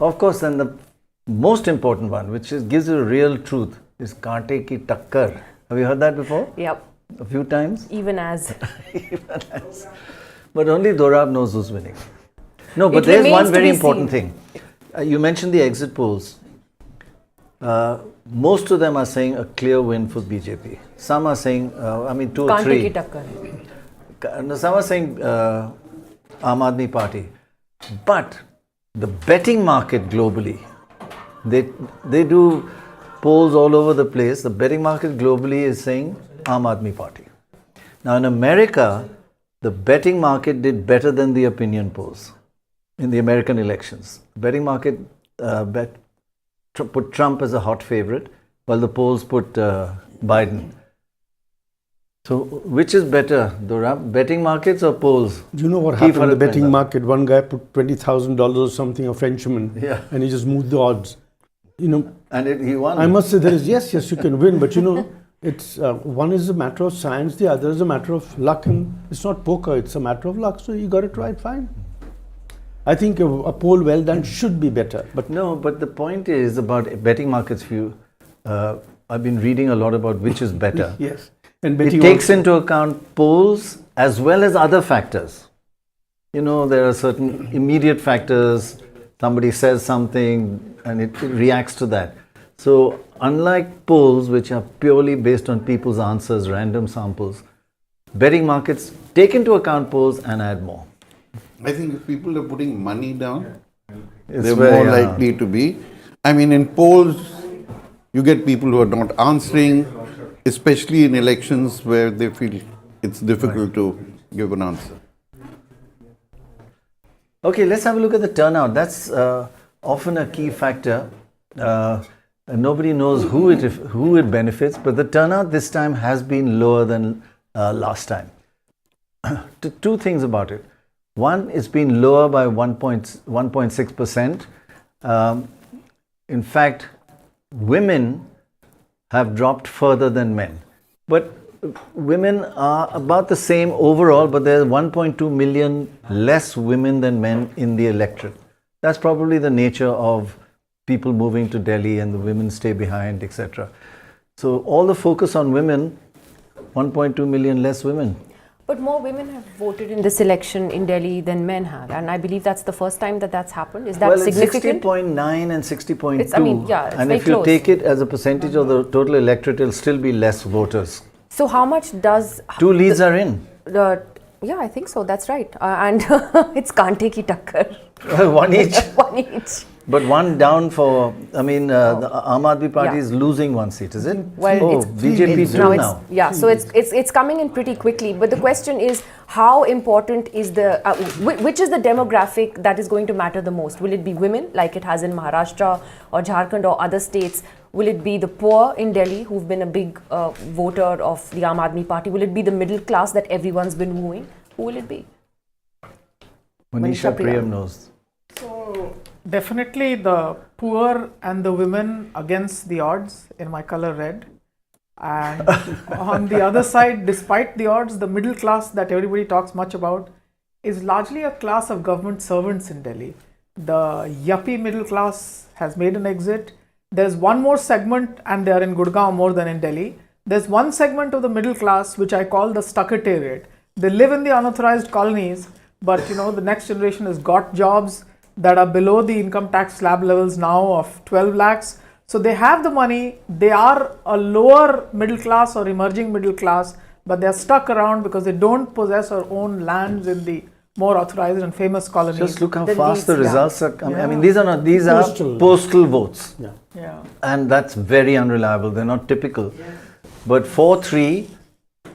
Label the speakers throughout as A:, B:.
A: Of course, and the most important one, which gives you real truth, is Kaante ki takkar. Have you heard that before?
B: Yep.
A: A few times?
B: Even as.
A: Even as. But only Dorab knows who's winning. No, but there's one very important thing. You mentioned the exit polls. Most of them are saying a clear win for BJP. Some are saying, two or three.
B: Kaante ki takkar.
A: No, some are saying Aam Aadmi Party. But the betting market globally, they do polls all over the place. The betting market globally is saying Aam Aadmi Party. Now in America, the betting market did better than the opinion polls in the American elections. The betting market put Trump as a hot favorite, while the polls put Biden. So, which is better, Dorab? Betting markets or polls?
C: Do you know what happened in the betting market? One guy put $20,000 or something, a Frenchman, and he just moved the odds.
A: And he won.
C: I must say, yes, you can win, but it's one is a matter of science, the other is a matter of luck, and it's not poker, it's a matter of luck. So you got it right, fine. I think a poll well done should be better. But
A: no, but the point is about betting markets. I've been reading a lot about which is better.
C: Yes. And
A: it takes into account polls as well as other factors. There are certain immediate factors. Somebody says something and it reacts to that. So unlike polls, which are purely based on people's answers, random samples, betting markets take into account polls and add more.
D: I think if people are putting money down,
A: it's
D: they're more likely to be. In polls, you get people who are not answering, especially in elections where they feel it's difficult to give an answer.
A: Okay, let's have a look at the turnout. That's often a key factor. Nobody knows who it benefits, but the turnout this time has been lower than last time. Two things about it. One, it's been lower by 1.6%. In fact, women have dropped further than men. But women are about the same overall, but there are 1.2 million less women than men in the electorate. That's probably the nature of people moving to Delhi and the women stay behind, etc. So all the focus on women, 1.2 million less women.
B: But more women have voted in this election in Delhi than men have, and I believe that's the first time that's happened. Is that significant?
A: Well, it's 60.9 and 60.2.
B: It's
A: and
B: very
A: if you
B: close.
A: take it as a percentage of the total electorate, it'll still be less voters.
B: So how much does...
A: Two leads are in.
B: Yeah, I think so. That's right. And it's Kaante ki takkar.
A: One each.
B: One each.
A: But one down for, the Aam Aadmi Party is losing one seat, is it?
B: Well, it's
A: BJP two now.
B: Yeah, so it's coming in pretty quickly. But the question is, how important is which is the demographic that is going to matter the most? Will it be women, like it has in Maharashtra or Jharkhand or other states? Will it be the poor in Delhi, who've been a big voter of the Aam Aadmi Party? Will it be the middle class that everyone's been wooing? Who will it be?
A: Manisha Priyam knows.
E: So, definitely the poor and the women against the odds in my color red. And on the other side, despite the odds, the middle class that everybody talks much about is largely a class of government servants in Delhi. The yuppie middle class has made an exit. There's one more segment, and they are in Gurgaon more than in Delhi. There's one segment of the middle class which I call the stuckatariat. They live in the unauthorized colonies, but the next generation has got jobs that are below the income tax slab levels now of 12 lakhs. So they have the money, they are a lower middle class or emerging middle class, but they are stuck around because they don't possess or own lands in the more authorized and famous colonies.
A: Just look how fast the results are coming.
E: Yeah.
A: These are postal votes.
E: Yeah.
A: And that's very unreliable. They're not typical. But 4-3,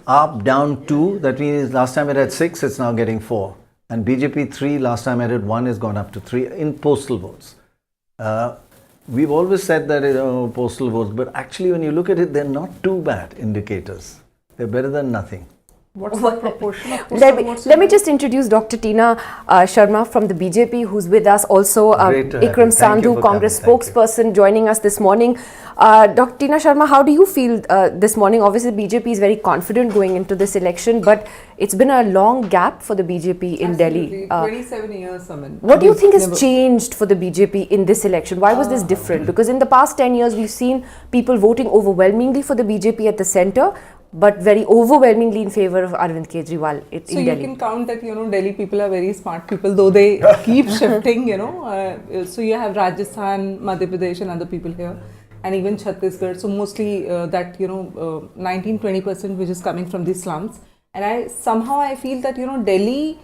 A: up, down 2, that means last time it had 6, it's now getting 4. And BJP 3, last time it had 1, is gone up to 3 in postal votes. We've always said that postal votes, but actually when you look at it, they're not too bad indicators. They're better than nothing.
E: What's the proportion of postal
B: Let me,
E: votes?
B: let me just introduce Dr. Tina Sharma from the BJP, who's with us. Also,
A: Great to have you.
B: Ikram
A: Thank you
B: Sandhu,
A: for
B: Congress
A: coming. Thank you.
B: spokesperson, joining us this morning. Dr. Tina Sharma, how do you feel this morning? Obviously, BJP is very confident going into this election, but it's been a long gap for the BJP in Delhi.
F: 27 years, Aman.
B: What do you think
F: Never-
B: has changed for the BJP in this election? Why was this different? Because in the past 10 years, we've seen people voting overwhelmingly for the BJP at the centre, but very overwhelmingly in favour of Arvind Kejriwal in
F: So you
B: Delhi.
F: can count that, Delhi people are very smart people, though they keep shifting, So you have Rajasthan, Madhya Pradesh and other people here, and even Chhattisgarh. So mostly that, 19-20% which is coming from the slums. And I feel that, Delhi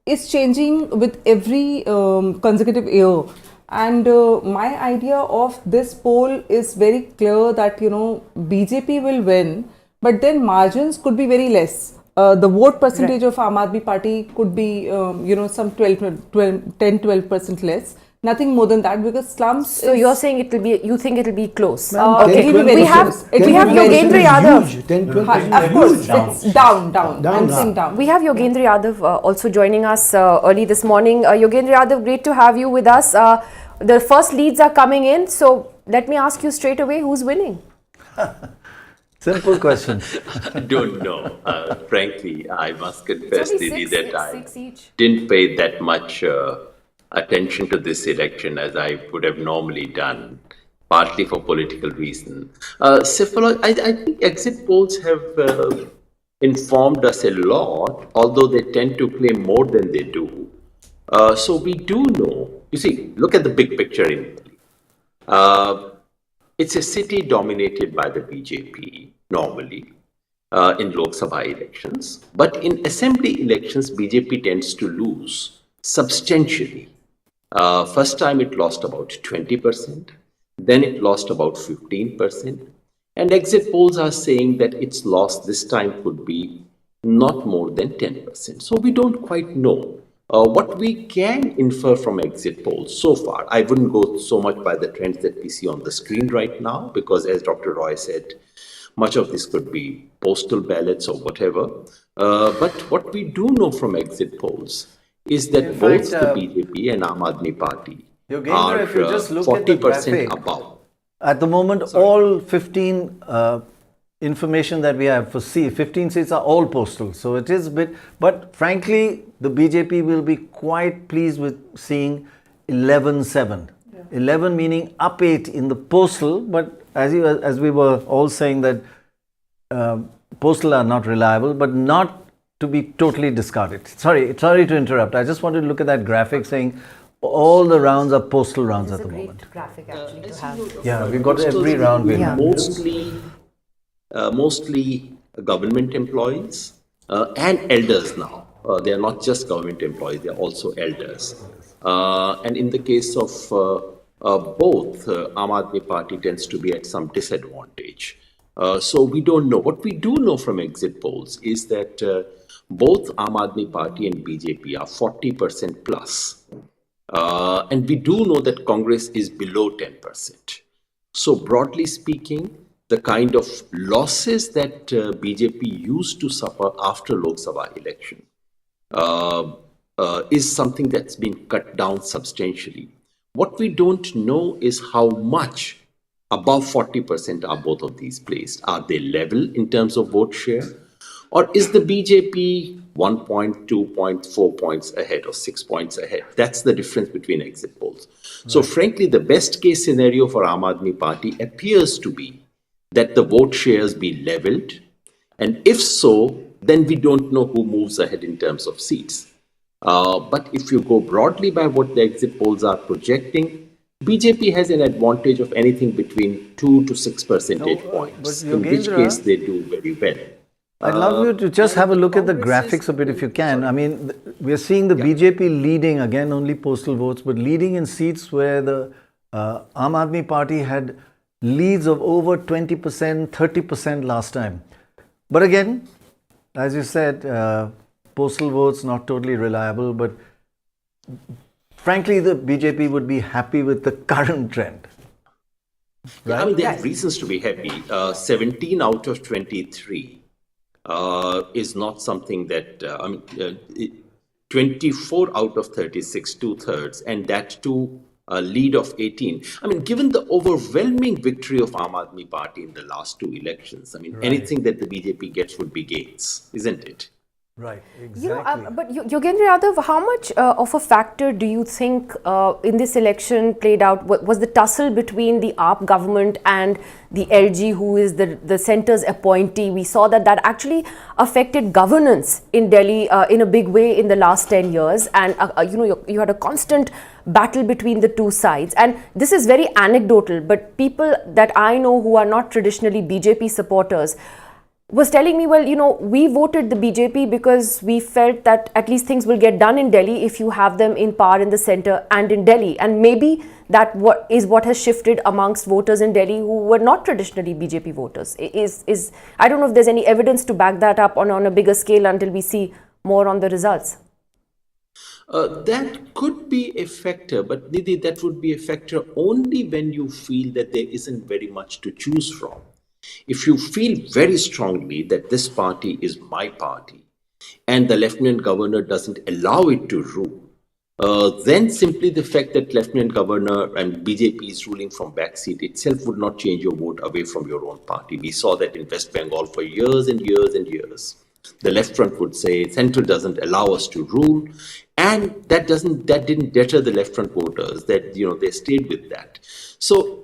F: is changing with every consecutive year. And my idea of this poll is very clear that, BJP will win, but then margins could be very less. The vote percentage of Aam Aadmi Party could be, some 10-12% less. Nothing more than that, because slums.
B: So you're saying you think it'll be close?
F: it will be very
B: we have
F: close. It will
B: we have
F: be very
B: Yogendra
F: close.
B: Yadav.
C: 10-12%.
F: Of course, it's down. I'm saying down.
B: We have Yogendra Yadav also joining us early this morning. Yogendra Yadav, great to have you with us. The first leads are coming in, so let me ask you straight away, who's winning?
A: Simple question.
G: I don't know. Frankly, I must confess,
B: It's only
G: Nidhi,
B: six,
G: that
B: six each.
G: didn't pay that much attention to this election as I would have normally done, partly for political reason. I think exit polls have informed us a lot, although they tend to play more than they do. So we do know. You see, look at the big picture in Delhi. It's a city dominated by the BJP normally in Lok Sabha elections, but in assembly elections, BJP tends to lose substantially. First time it lost about 20%, then it lost about 15%, and exit polls are saying that its loss this time could be not more than 10%. So we don't quite know. What we can infer from exit polls so far, I wouldn't go so much by the trends that we see on the screen right now, because as Dr. Roy said, much of this could be postal ballots or whatever. But what we do know from exit polls is that
A: In
G: both
A: fact,
G: the BJP and Aam Aadmi Party
A: Yogendra,
G: are
A: if you just look at the
G: 40%
A: graphic,
G: above.
A: At the moment, all 15 information that we have for 15 seats are all postal. So it is a bit, but frankly, the BJP will be quite pleased with seeing 11-7. 11 meaning up 8 in the postal, but as we were all saying that postal are not reliable, but not to be totally discarded. Sorry to interrupt. I just wanted to look at that graphic saying all the rounds are postal rounds
B: It's
A: at
B: a
A: the
B: great
A: moment.
B: graphic actually to have.
A: Yeah, we've got every round we
B: Yeah.
A: have.
G: Mostly government employees and elders now. They are not just government employees, they are also elders. And in the case of both, Aam Aadmi Party tends to be at some disadvantage. So we don't know. What we do know from exit polls is that both Aam Aadmi Party and BJP are 40% plus. And we do know that Congress is below 10%. So broadly speaking, the kind of losses that BJP used to suffer after Lok Sabha election is something that's been cut down substantially. What we don't know is how much above 40% are both of these placed. Are they level in terms of vote share? Or is the BJP 1 point, 2 points, 4 points ahead or 6 points ahead? That's the difference between exit polls. So frankly, the best case scenario for Aam Aadmi Party appears to be that the vote shares be leveled. And if so, then we don't know who moves ahead in terms of seats. But if you go broadly by what the exit polls are projecting, BJP has an advantage of anything between 2 to 6 percentage points,
A: but
G: in which
A: Yogendra,
G: case they do very well.
A: I'd love you to just have a look at the graphics a bit if you can. I mean, we're seeing the BJP leading, again, only postal votes, but leading in seats where the Aam Aadmi Party had leads of over 20%, 30% last time. But again, as you said, postal votes not totally reliable, but frankly, the BJP would be happy with the current trend.
G: I mean, they have reasons to be happy. 17 out of 23 is not something that, 24 out of 36, 2/3, and that too a lead of 18. I mean, given the overwhelming victory of Aam Aadmi Party in the last 2 elections, I mean, anything that the BJP gets would be gains, isn't it?
A: Right,
B: You know,
A: exactly.
B: but Yogendra Yadav, how much of a factor do you think in this election played out? Was the tussle between the AAP government and the LG, who is the centre's appointee? We saw that actually affected governance in Delhi in a big way in the last 10 years. And, you had a constant battle between the two sides. And this is very anecdotal, but people that I know who are not traditionally BJP supporters was telling me, well, we voted the BJP because we felt that at least things will get done in Delhi if you have them in power in the centre and in Delhi. And maybe that what has shifted amongst voters in Delhi who were not traditionally BJP voters. I don't know if there's any evidence to back that up on a bigger scale until we see more on the results.
G: That could be a factor, but Nidhi, that would be a factor only when you feel that there isn't very much to choose from. If you feel very strongly that this party is my party and the Lieutenant Governor doesn't allow it to rule, then simply the fact that Lieutenant Governor and BJP is ruling from backseat itself would not change your vote away from your own party. We saw that in West Bengal for years and years and years. The left front would say Central doesn't allow us to rule, and that didn't deter the left front voters. That they stayed with that. So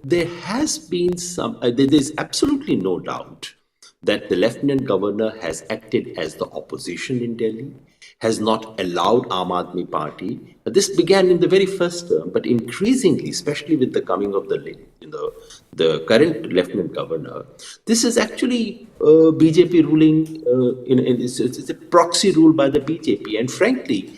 G: there has been there is absolutely no doubt that the Lieutenant Governor has acted as the opposition in Delhi, has not allowed Aam Aadmi Party. This began in the very first term, but increasingly, especially with the coming of the current Lieutenant Governor, this is actually BJP ruling. It's a proxy rule by the BJP, and frankly,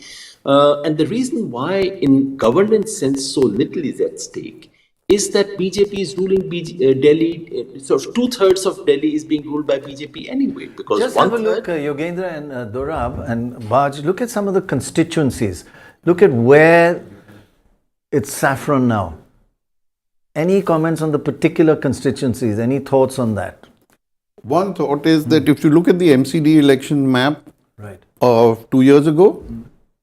G: and the reason why, in governance sense, so little is at stake is that BJP is ruling Delhi, so 2/3 of Delhi is being ruled by BJP anyway. Because
A: just have a look, Yogendra and Dorab and Baj, look at some of the constituencies. Look at where it's saffron now. Any comments on the particular constituencies? Any thoughts on that?
D: One thought is that if you look at the MCD election map of 2 years ago,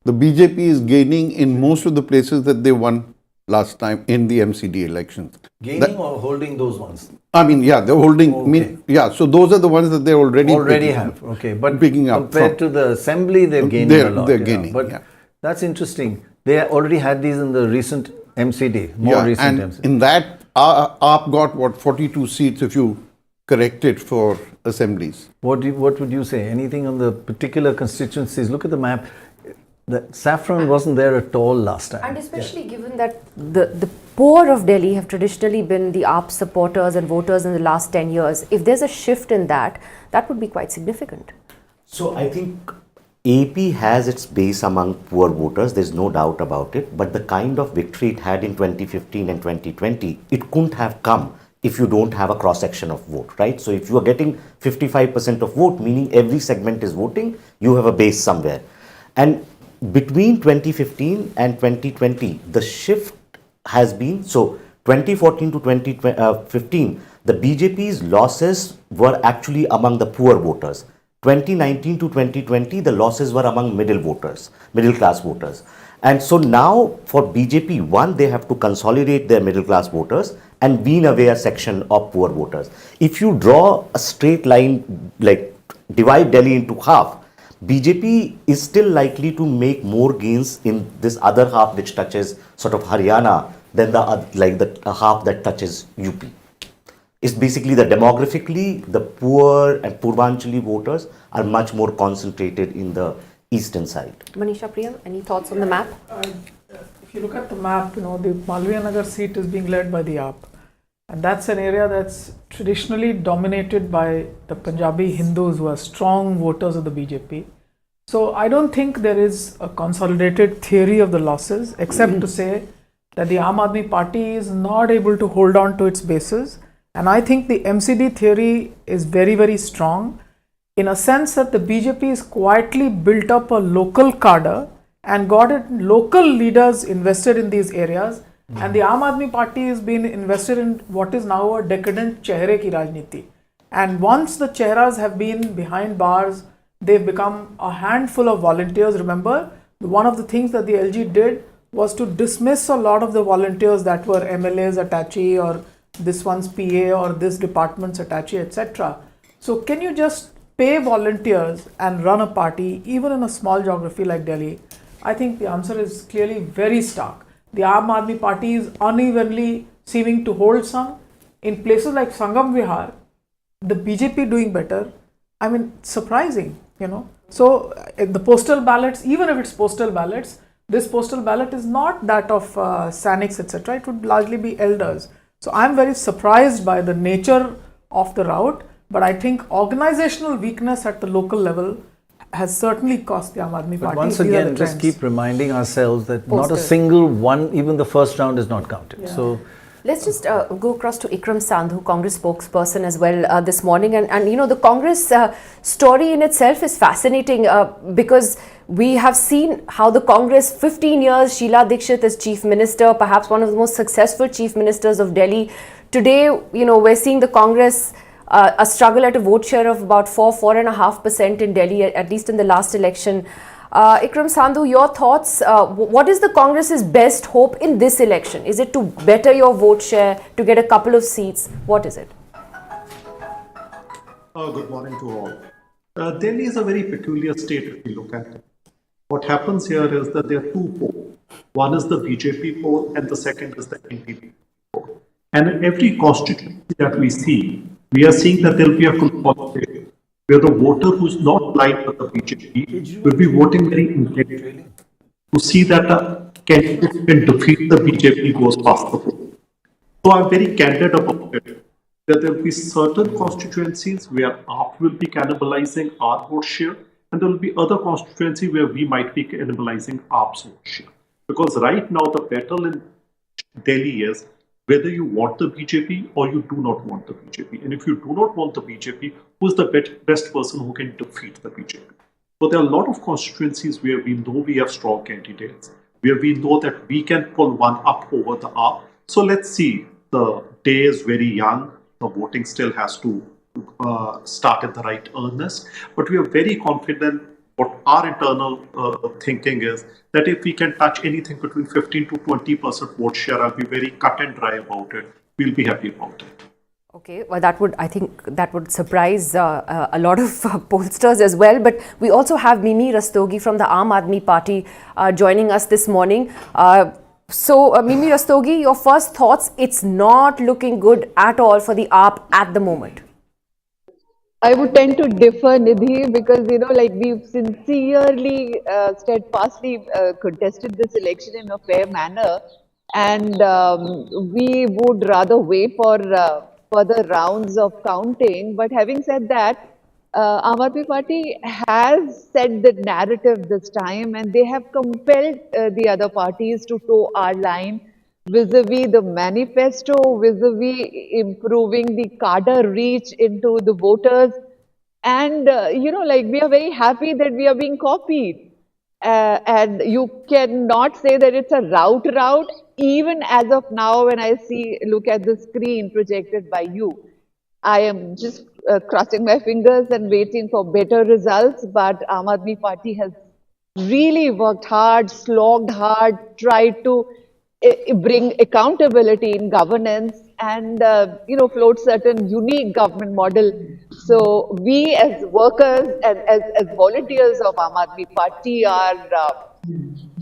D: the BJP is gaining in most of the places that they won last time in the MCD elections.
A: Gaining or holding those ones?
D: I mean, yeah, they're holding.
A: Okay.
D: So those are the ones that they already
A: have. Okay, but
D: picking up
A: compared to the assembly, they're gaining a lot.
D: They're gaining.
A: But that's interesting. They already had these in the recent MCD, recent MCD.
D: In that, AAP got 42 seats if you correct it for assemblies.
A: What would you say? Anything on the particular constituencies? Look at the map. The saffron wasn't there at all last time.
B: And especially given that the poor of Delhi have traditionally been the AAP supporters and voters in the last 10 years. If there's a shift in that would be quite significant.
H: So I think AAP has its base among poor voters, there's no doubt about it. But the kind of victory it had in 2015 and 2020, it couldn't have come if you don't have a cross-section of vote, right? So if you are getting 55% of vote, meaning every segment is voting, you have a base somewhere. And between 2015 and 2020, the shift has been, so 2014 to 2015, the BJP's losses were actually among the poor voters. 2019 to 2020, the losses were among middle class voters. And so now for BJP, one, they have to consolidate their middle class voters and wean away a section of poor voters. If you draw a straight line, like divide Delhi into half, BJP is still likely to make more gains in this other half which touches sort of Haryana than the half that touches UP. It's basically demographically, the poor and Purvanchali voters are much more concentrated in the eastern side.
B: Manisha Priyam, any thoughts on the map?
E: If you look at the map, the Malviya Nagar seat is being led by the AAP. And that's an area that's traditionally dominated by the Punjabi Hindus who are strong voters of the BJP. So I don't think there is a consolidated theory of the losses, except to say that the Aam Aadmi Party is not able to hold on to its bases. And I think the MCD theory is very, very strong in a sense that the BJP has quietly built up a local cadre and got local leaders invested in these areas. And the Aam Aadmi Party has been invested in what is now a decadent Chehre ki Rajniti. And once the chehras have been behind bars, they've become a handful of volunteers. Remember, one of the things that the LG did was to dismiss a lot of the volunteers that were MLA's attaché or this one's PA or this department's attaché, etc. So can you just pay volunteers and run a party even in a small geography like Delhi? I think the answer is clearly very stark. The Aam Aadmi Party is unevenly seeming to hold some. In places like Sangam Vihar, the BJP doing better. I mean, surprising, you know. So the postal ballots, even if it's postal ballots, this postal ballot is not that of Sanics, etc. It would largely be elders. So I'm very surprised by the nature of the route, but I think organizational weakness at the local level has certainly cost the Aam Aadmi Party.
A: But once
E: These are the
A: again, just
E: trends.
A: keep reminding ourselves that not a
B: Postal.
A: single one, even the first round is not counted. So
B: Let's just go across to Ikram Sandhu, Congress spokesperson as well this morning. And you know, the Congress story in itself is fascinating because we have seen how the Congress, 15 years, Sheila Dikshit as chief minister, perhaps one of the most successful chief ministers of Delhi. Today, you know, we're seeing the Congress a struggle at a vote share of about 4.5% in Delhi, at least in the last election. Ikram Sandhu, your thoughts, what is the Congress's best hope in this election? Is it to better your vote share, to get a couple of seats? What is it?
I: Good morning to all. Delhi is a very peculiar state if we look at it. What happens here is that there are two polls. One is the BJP poll and the second is the NDP poll. And in every constituency that we see, we are seeing that there will be a consolidation where the voter who's not aligned with the BJP will be voting very intently to see that a candidate can defeat the BJP goes past the poll. So I'm very candid about it, that there will be certain constituencies where AAP will be cannibalizing our vote share, and there will be other constituencies where we might be cannibalizing AAP's vote share. Because right now the battle in Delhi is whether you want the BJP or you do not want the BJP. And if you do not want the BJP, who's the best person who can defeat the BJP? So there are a lot of constituencies where we know we have strong candidates, where we know that we can pull one up over the AAP. So let's see. The day is very young. The voting still has to start in the right earnest. But we are very confident. What our internal thinking is that if we can touch anything between 15 to 20% vote share, I'll be very cut and dry about it. We'll be happy about it.
B: Okay, well, I think that wowould surprise a lot of pollsters as well. But we also have Mimi Rastogi from the Aam Aadmi Party joining us this morning. So, Mimi Rastogi, your first thoughts? It's not looking good at all for the AAP at the moment.
J: I would tend to differ, Nidhi, because, you know, like we've sincerely, steadfastly contested this election in a fair manner, and we would rather wait for further rounds of counting. But having said that, Aam Aadmi Party has set the narrative this time, and they have compelled the other parties to toe our line vis-a-vis the manifesto, vis-a-vis improving the cadre reach into the voters. And, you know, like we are very happy that we are being copied. And you cannot say that it's a route. Even as of now, when I look at the screen projected by you, I am just crossing my fingers and waiting for better results. But Aam Aadmi Party has really worked hard, slogged hard, tried to bring accountability in governance and, you know, float certain unique government model. So we as workers and as volunteers of Aam Aadmi Party are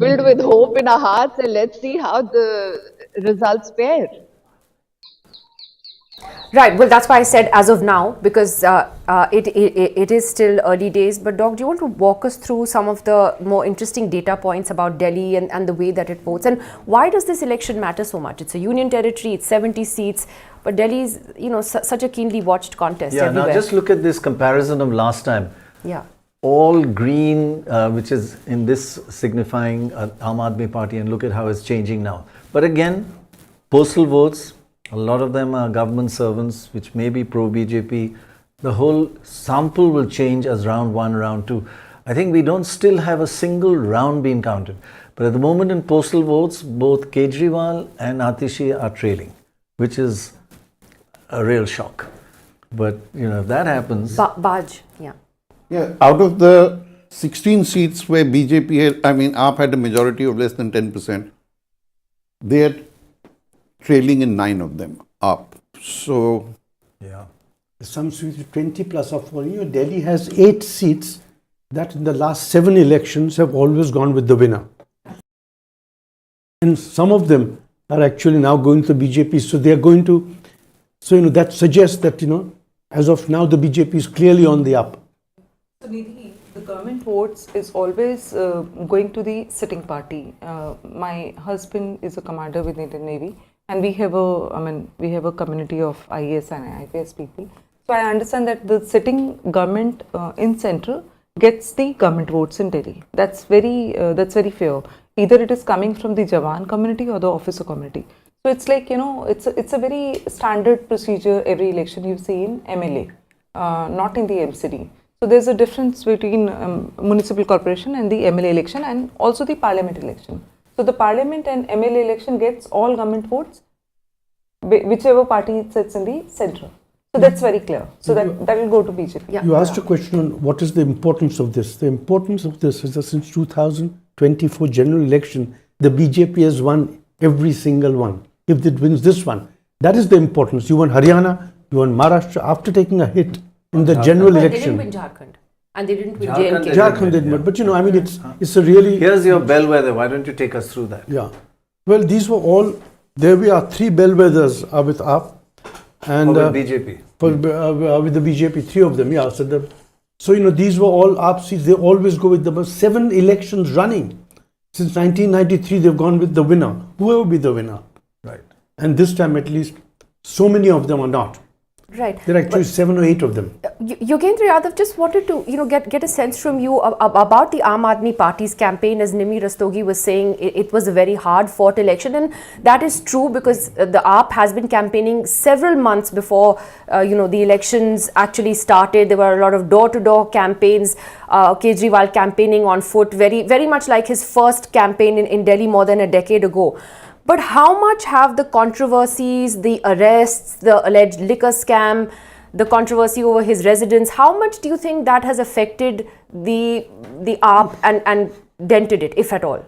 J: filled with hope in our hearts, and let's see how the results fare.
B: Right, well, that's why I said as of now, because it is still early days. But Doc, do you want to walk us through some of the more interesting data points about Delhi and the way that it votes? And why does this election matter so much? It's a union territory, it's 70 seats, but Delhi is, you know, such a keenly watched contest everywhere.
A: Now just look at this comparison of last time.
B: Yeah.
A: All green, which is in this signifying Aam Aadmi Party, and look at how it's changing now. But again, postal votes, a lot of them are government servants, which may be pro-BJP. The whole sample will change as round one, round two. I think we don't still have a single round being counted. But at the moment in postal votes, both Kejriwal and Atishi are trailing, which is a real shock. But if that happens,
B: Baj, yeah.
D: Yeah, out of the 16 seats where BJP had, AAP had a majority of less than 10%, they are trailing in 9 of them up. So,
A: yeah.
C: Some seats, 20 plus of 40. Delhi has 8 seats that in the last 7 elections have always gone with the winner. And some of them are actually now going to BJP. So they are going to, that suggests that, as of now, the BJP is clearly on the up.
F: So Nidhi, the government votes is always going to the sitting party. My husband is a commander with Indian Navy, and we have a community of IAS and IPS people. So I understand that the sitting government in central gets the government votes in Delhi. That's very fair. Either it is coming from the Jawan community or the officer community. So it's like, it's a very standard procedure every election you see in MLA, not in the MCD. So there's a difference between municipal corporation and the MLA election and also the parliament election. So the parliament and MLA election gets all government votes, whichever party sits in the centre. So that's very clear. So that will go to BJP.
C: Yeah. You asked a question on what is the importance of this. The importance of this is that since 2024 general election, the BJP has won every single one. If it wins this one, that is the importance. You won Haryana, you won Maharashtra after taking a hit in the general election.
B: They didn't win Jharkhand. And they didn't win
A: Jharkhand
B: JNK.
C: Jharkhand didn't win. But it's a really...
A: Here's your bellwether. Why don't you take us through that?
C: Yeah. Well, these were all... There we are, 3 bellwethers are with AAP. And
A: with BJP.
C: With the BJP, 3 of them, yeah. So, these were all AAP seats. They always go with the 7 elections running. Since 1993, they've gone with the winner. Whoever be the winner.
A: Right.
C: And this time, at least, so many of them are not.
B: Right.
C: There are actually 7 or 8 of them.
B: Yogendra Yadav, just wanted to get a sense from you about the Aam Aadmi Party's campaign. As Nidhi Razdan was saying, it was a very hard fought election, and that is true because the AAP has been campaigning several months before the elections actually started. There were a lot of door-to-door campaigns. Kejriwal campaigning on foot, very much like his first campaign in Delhi more than a decade ago. But how much have the controversies, the arrests, the alleged liquor scam, the controversy over his residence, how much do you think that has affected the AAP and dented it, if at all?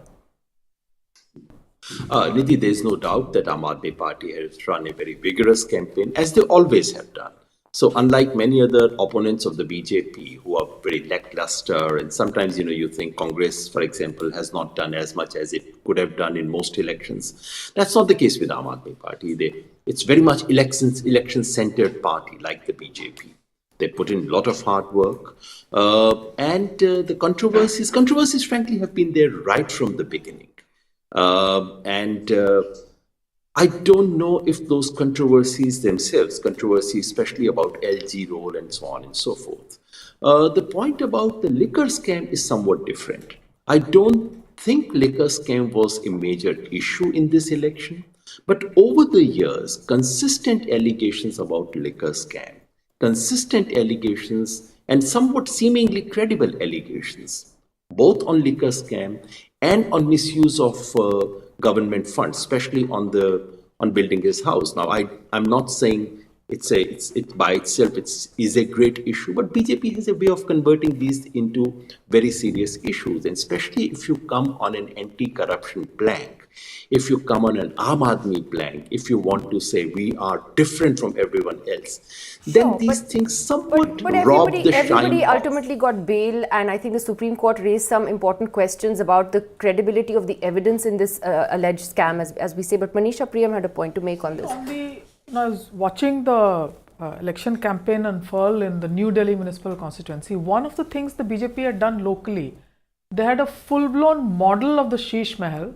G: Nidhi, there's no doubt that Aam Aadmi Party has run a very vigorous campaign, as they always have done. So unlike many other opponents of the BJP who are very lackluster, and sometimes, you think Congress, for example, has not done as much as it could have done in most elections. That's not the case with Aam Aadmi Party. It's very much election-centered party like the BJP. They put in a lot of hard work. And the controversies frankly have been there right from the beginning. I don't know if those controversies themselves, especially about LG role and so on and so forth. The point about the liquor scam is somewhat different. I don't think liquor scam was a major issue in this election, but over the years, consistent allegations about liquor scam, consistent allegations and somewhat seemingly credible allegations, both on liquor scam and on misuse of government funds, especially on building his house. Now, I'm not saying it by itself is a great issue, but BJP has a way of converting these into very serious issues, and especially if you come on an anti-corruption plank, if you come on an Aam Aadmi plank, if you want to say we are different from everyone else, then these things somewhat rob the shine.
B: Everybody ultimately got bail, and I think the Supreme Court raised some important questions about the credibility of the evidence in this alleged scam, as we say. But Manisha Priyam had a point to make on this.
E: I was watching the election campaign unfurl in the New Delhi municipal constituency. One of the things the BJP had done locally, they had a full-blown model of the Sheesh Mahal,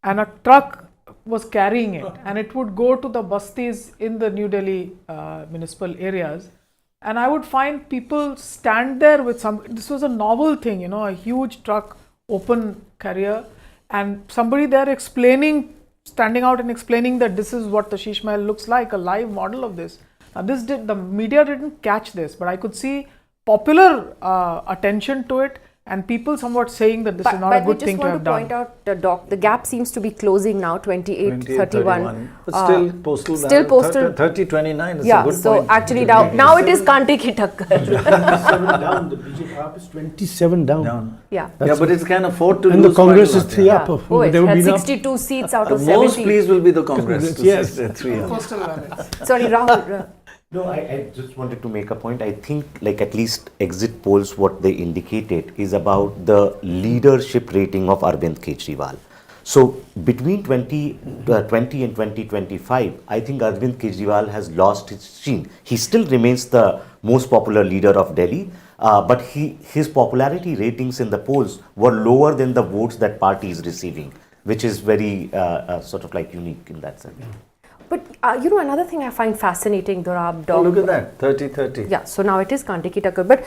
E: and a truck was carrying it, and it would go to the bastis in the New Delhi municipal areas, and I would find people stand there with this was a novel thing, a huge truck, open carrier, and somebody there standing out and explaining that this is what the Sheesh Mahal looks like, a live model of this. Now the media didn't catch this, but I could see popular attention to it, and people somewhat saying that this is not a good thing to have done.
B: But we just want to point out, Doc, the gap seems to be closing now, 28-31.
A: But still postal.
B: Still postal.
A: 30-29 is a
B: Yeah,
A: good
B: so
A: point.
B: actually now it is Kante ki takkar.
C: 27 down. The BJP AAP is 27 down.
B: Yeah.
A: Yeah, but it can afford to
C: And
A: lose
C: the Congress
A: quite a
C: is
A: lot,
C: 3
A: yeah.
C: up.
B: Oh, it
C: They've
B: had
C: been up.
B: 62 seats out of
A: Most
B: 70.
A: pleased will be the Congress.
C: Yes.
A: 3 up.
E: Postal ballots.
B: Sorry, Rahul.
H: No, I just wanted to make a point. I think, like, at least exit polls, what they indicated is about the leadership rating of Arvind Kejriwal. So between 2020 and 2025, I think Arvind Kejriwal has lost his sheen. He still remains the most popular leader of Delhi, but his popularity ratings in the polls were lower than the votes that party is receiving, which is very sort of like unique in that sense.
B: But another thing I find fascinating, Dorab, Doc.
A: Oh, look at that, 30-30.
B: Yeah, so now it is Kante ki takkar. But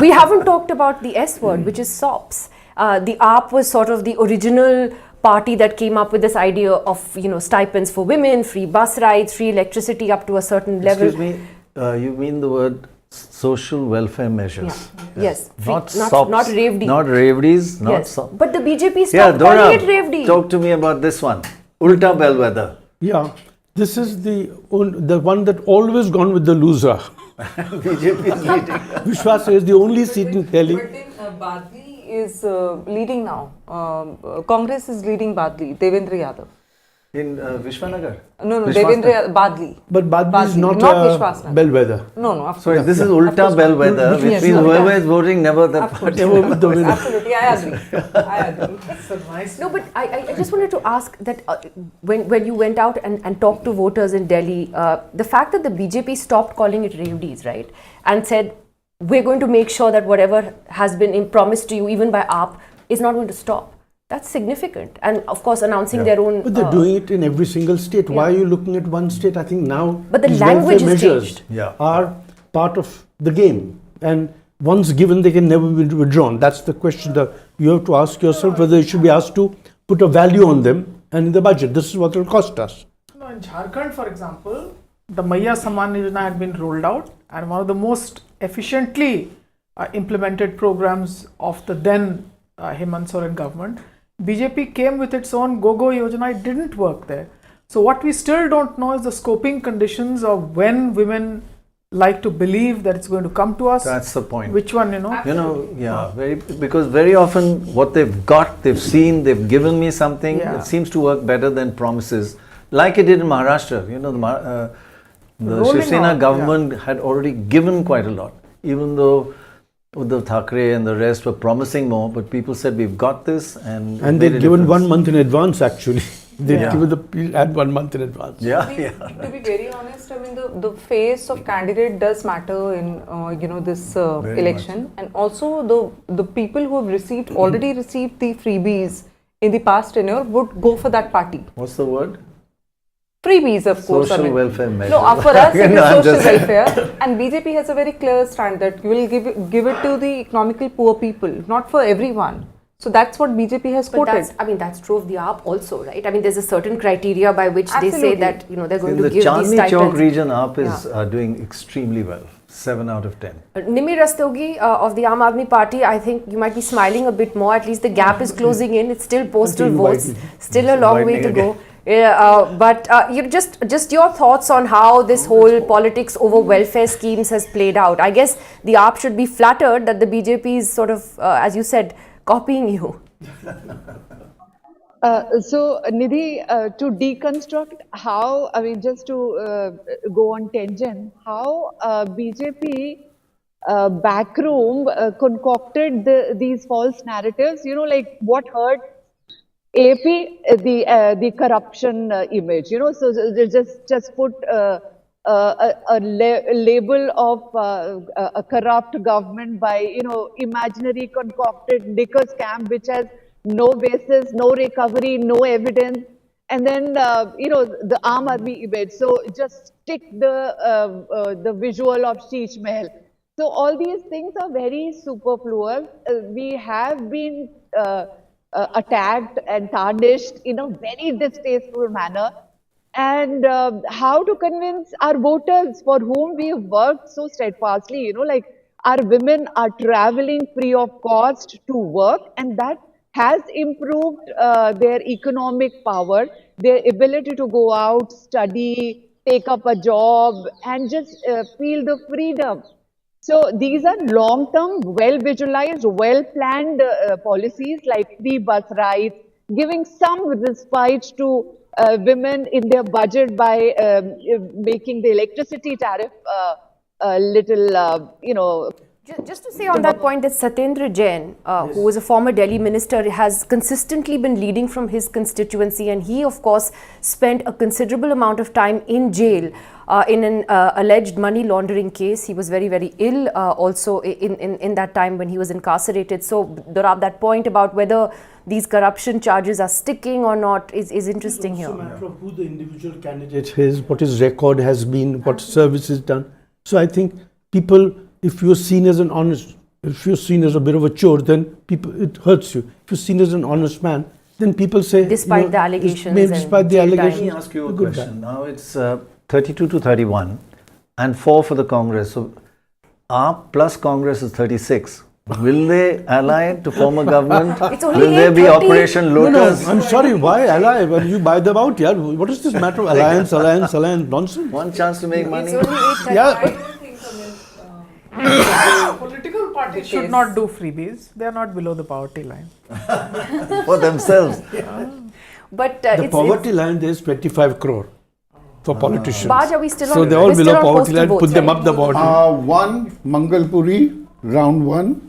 B: we haven't talked about the S word, which is Sops. The AAP was sort of the original party that came up with this idea of, stipends for women, free bus rides, free electricity up to a certain level.
A: Excuse me, you mean the word social welfare measures?
B: Yeah. Yes.
A: Not
B: Not
A: SOPs,
B: Revdi.
A: not Revdis, not
B: Yes.
A: SOPs.
B: But the BJP
A: Yeah,
B: stopped calling it
A: Dorab,
B: Revdi.
A: talk to me about this one. Ulta Bellwether.
C: Yeah, this is the one that always gone with the loser.
A: BJP is leading.
C: Vishwas is the only seat in Delhi.
F: But in Badli is leading now. Congress is leading Badli, Devendra Yadav.
A: In Vishwanagar?
F: No,
A: Vishwas
F: Devendra Badli.
C: But Badli is not
F: Vishwas Nagar.
C: bellwether.
F: No, of
A: Sorry,
F: course.
A: this is Ulta Bellwether, which
F: Yes,
A: means
F: Ulta.
A: whoever is voting never the
F: Absolutely.
C: Never with the winner.
F: Absolutely, I agree. I agree.
B: No, but I just wanted to ask that when you went out and talked to voters in Delhi, the fact that the BJP stopped calling it Revdis, right, and said, we're going to make sure that whatever has been promised to you, even by AAP, is not going to stop. That's significant. And of course, announcing their own...
C: But they're doing it in every single state. Why are you looking at one state? I think now
B: But the
C: these
B: language
C: welfare
B: has
C: measures
B: changed.
A: Yeah.
C: are part of the game. And once given, they can never be withdrawn. That's the question that you have to ask yourself, whether you should be asked to put a value on them and in the budget. This is what it will cost us.
E: No, in Jharkhand, for example, the Maiya Samman Yojana had been rolled out, and one of the most efficiently implemented programs of the then Hemant Soren government. BJP came with its own Go-Go Yojana, it didn't work there. So what we still don't know is the scoping conditions of when women like to believe that it's going to come to us.
A: That's the point.
E: Which one,
A: Because very often what they've got, they've seen, they've given me something,
E: Yeah.
A: it seems to work better than promises. Like it did in Maharashtra, the
E: Rolling
A: Shiv Sena
E: out,
A: government had already given quite a lot, even though Uddhav Thackeray and the rest were promising more, but people said we've got this, and
C: they'd given 1 month in advance, actually. They'd
A: Yeah.
C: given the ad 1 month in advance.
F: To be very honest, I mean the face of candidate does matter in this
A: Very
F: election, and also the people who have already received the freebies in the past tenure would go for that party.
A: What's the word?
F: Freebies, of course.
A: Social welfare measures.
F: No, for us it
A: No, I'm
F: is social
A: just-
F: welfare, and BJP has a very clear stand that you will give it to the economically poor people, not for everyone. So that's what BJP has
B: But
F: quoted.
B: that's true of the AAP also, right? I mean, there's a certain criteria by which they say
F: Absolutely.
B: that, they're going
A: In
B: to
A: the
B: give these
A: Chandni Chowk
B: stipends.
A: region, AAP is doing extremely well. 7 out of 10.
B: Nidhi Razdan of the Aam Aadmi Party, I think you might be smiling a bit more. At least the gap is closing in. It's still postal votes. Still a long way to go. But just your thoughts on how this whole politics over welfare schemes has played out. I guess the AAP should be flattered that the BJP is sort of, as you said, copying you.
J: So, Nidhi, to deconstruct how, just to go on tangent, how BJP backroom concocted these false narratives, like what hurt AAP, the corruption image, so they just put a label of a corrupt government by, imaginary concocted liquor scam, which has no basis, no recovery, no evidence, and then, the Aam Aadmi image. So just stick the visual of Sheesh Mahal. So all these things are very superfluous. We have been attacked and tarnished in a very distasteful manner. And how to convince our voters for whom we have worked so steadfastly, our women are traveling free of cost to work, and that has improved their economic power, their ability to go out, study, take up a job, and just feel the freedom. So these are long-term, well-visualized, well-planned policies like free bus rides, giving some respite to women in their budget by making the electricity tariff a little,
B: Just to say on that point that Satyendra Jain, who was a former Delhi minister, has consistently been leading from his constituency, and he of course spent a considerable amount of time in jail in an alleged money laundering case. He was very, very ill also in that time when he was incarcerated. So Dorab, that point about whether these corruption charges are sticking or not is interesting here.
C: It's a matter of who the individual candidate is, what his record has been, what service is done. So I think people, if you're seen as an honest, if you're seen as a bit of a chore, then people, it hurts you. If you're seen as an honest man, then people say,
B: Despite the allegations.
C: Despite the
B: and jail time.
C: allegations.
A: Let me ask you a question. Now it's 32 to 31 and 4 for the Congress. So AAP plus Congress is 36. Will they ally to form a government?
B: It's only
A: Will there be
B: 8:30.
A: Operation
C: No,
A: Lotus?
C: I'm sorry, why ally? When you buy them out, yeah. What is this matter of alliance nonsense?
A: One chance to make money?
B: It's only 8:30.
C: Yeah.
E: Political parties should not do freebies. They are not below the poverty line.
A: For themselves.
B: But
C: The poverty line, there is 25 crore for politicians.
B: Baj, are we still
C: So
B: on?
C: they're all
B: we're still
C: below
B: on
C: poverty
B: postal
C: line,
B: votes,
C: put them
B: right?
C: up the bottom.
D: One, Mangalpuri, round 1.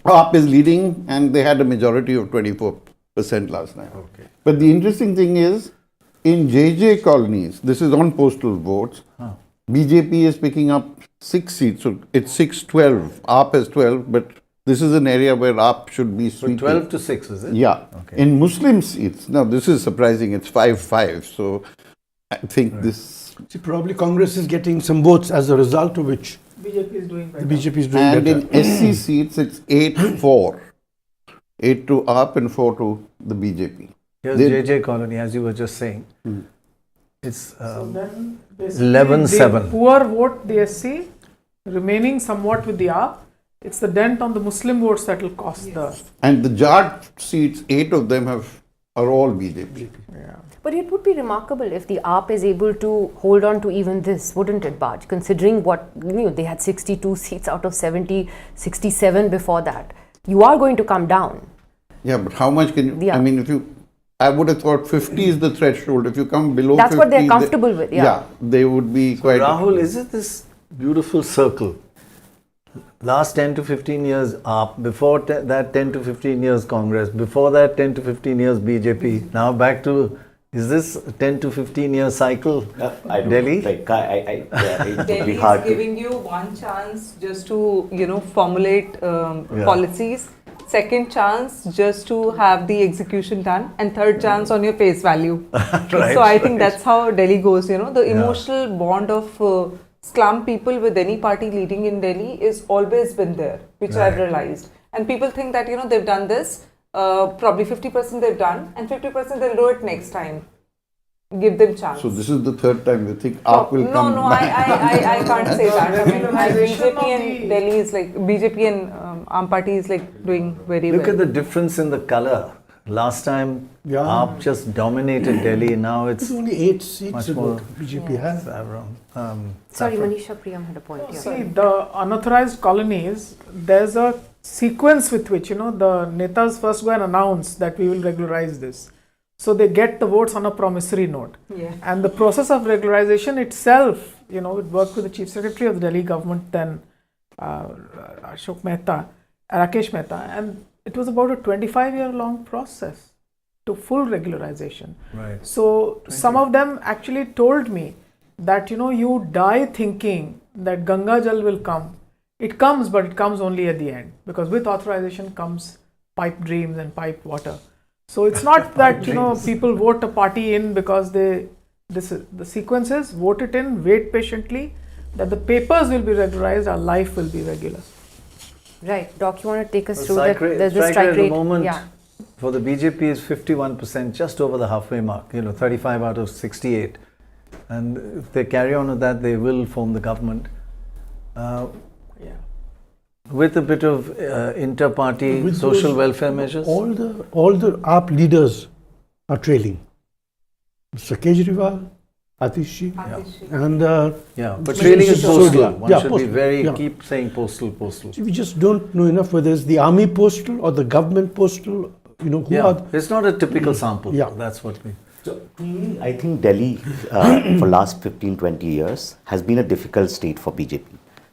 D: AAP is leading and they had a majority of 24% last night. Okay. But the interesting thing is, in JJ colonies, this is on postal votes, BJP is picking up 6 seats. So it's 6-12. AAP has 12, but this is an area where AAP should be
A: So
D: sweeping.
A: 12 to 6, is it?
D: Yeah.
A: Okay.
D: In Muslim seats, now this is surprising, it's 5-5. So I think this.
C: See, probably Congress is getting some votes as a result of which
E: BJP is doing better.
C: the BJP is doing
D: And
C: better.
D: in SC seats, it's 8-4. 8 to AAP and 4 to the BJP.
A: Here's
D: They-
A: JJ Colony, as you were just saying. It's
E: So then basically
A: 11-7.
E: the poor vote the SC, remaining somewhat with the AAP. It's the dent on the Muslim votes that will cost the.
D: And the Jat seats, 8 of them are all BJP.
B: But it would be remarkable if the AAP is able to hold on to even this, wouldn't it, Baj? Considering what, they had 62 seats out of 70, 67 before that. You are going to come down.
D: Yeah, but how much can you?
B: Yeah.
D: I mean, I would have thought 50 is the threshold. If you come below
B: That's
D: 50,
B: what they're comfortable with, yeah.
D: they would be quite.
A: Rahul, is it this beautiful circle? Last 10 to 15 years AAP, before that 10 to 15 years Congress, before that 10 to 15 years BJP, now back to, is this a 10 to 15 year cycle?
H: I don't
A: Delhi?
H: know. Like, it would be
F: Delhi
H: hard
F: is
H: to.
F: giving you one chance just to formulate policies. Second chance just to have the execution done, and third chance on your face value. So I think that's how Delhi goes. The emotional bond of slum people with any party leading in Delhi is always been there, which I've realized. And people think that they've done this. Probably 50% they've done, and 50% they'll do it next time. Give them chance.
D: So this is the third time they think AAP will come
F: No,
D: back.
F: I can't say that. I mean,
E: Regionalization
F: BJP
E: of
F: and
E: the-
F: Delhi is like BJP and Aam Party is like doing very
A: Look
F: well.
A: at the difference in the color. Last time
C: Yeah.
A: AAP just dominated Delhi, now it's
C: It's only 8 seats
A: much
C: ago
A: more.
C: BJP has.
B: Sorry, Manisha Priyam had a point. Yeah.
E: See, the unauthorized colonies, there's a sequence with which, the netas first go and announce that we will regularize this. So they get the votes on a promissory note.
F: Yeah.
E: And the process of regularization itself, it worked with the Chief Secretary of the Delhi government then, Ashok Mehta, Rakesh Mehta, and it was about a 25-year long process to full regularization.
A: Right.
E: So some of them actually told me that you die thinking that Ganga Jal will come. It comes, but it comes only at the end, because with authorization comes pipe dreams and pipe water. So it's not that people vote a party in because the sequence is vote it in, wait patiently, that the papers will be regularized, our life will be regular.
B: Right. Doc, you want to take us
A: The
B: through
A: strike
B: the strike
A: rate at the
B: rate?
A: moment
B: Yeah.
A: for the BJP is 51%, just over the halfway mark, 35 out of 68. And if they carry on with that, they will form the government. With a bit of inter-party
C: With
A: social
C: those-
A: welfare measures?
C: All the AAP leaders are trailing. Mr. Kejriwal, Atishi, and
A: But
C: Mr.
A: trailing is postal.
C: Sodha.
A: One should be
C: postal.
A: very,
C: Yeah.
A: keep saying postal.
C: See, we just don't know enough whether it's the army postal or the government postal. You know, who are
A: It's not a typical sample.
C: Yeah.
A: That's what we...
H: So, to me, I think Delhi, for last 15-20 years, has been a difficult state for BJP.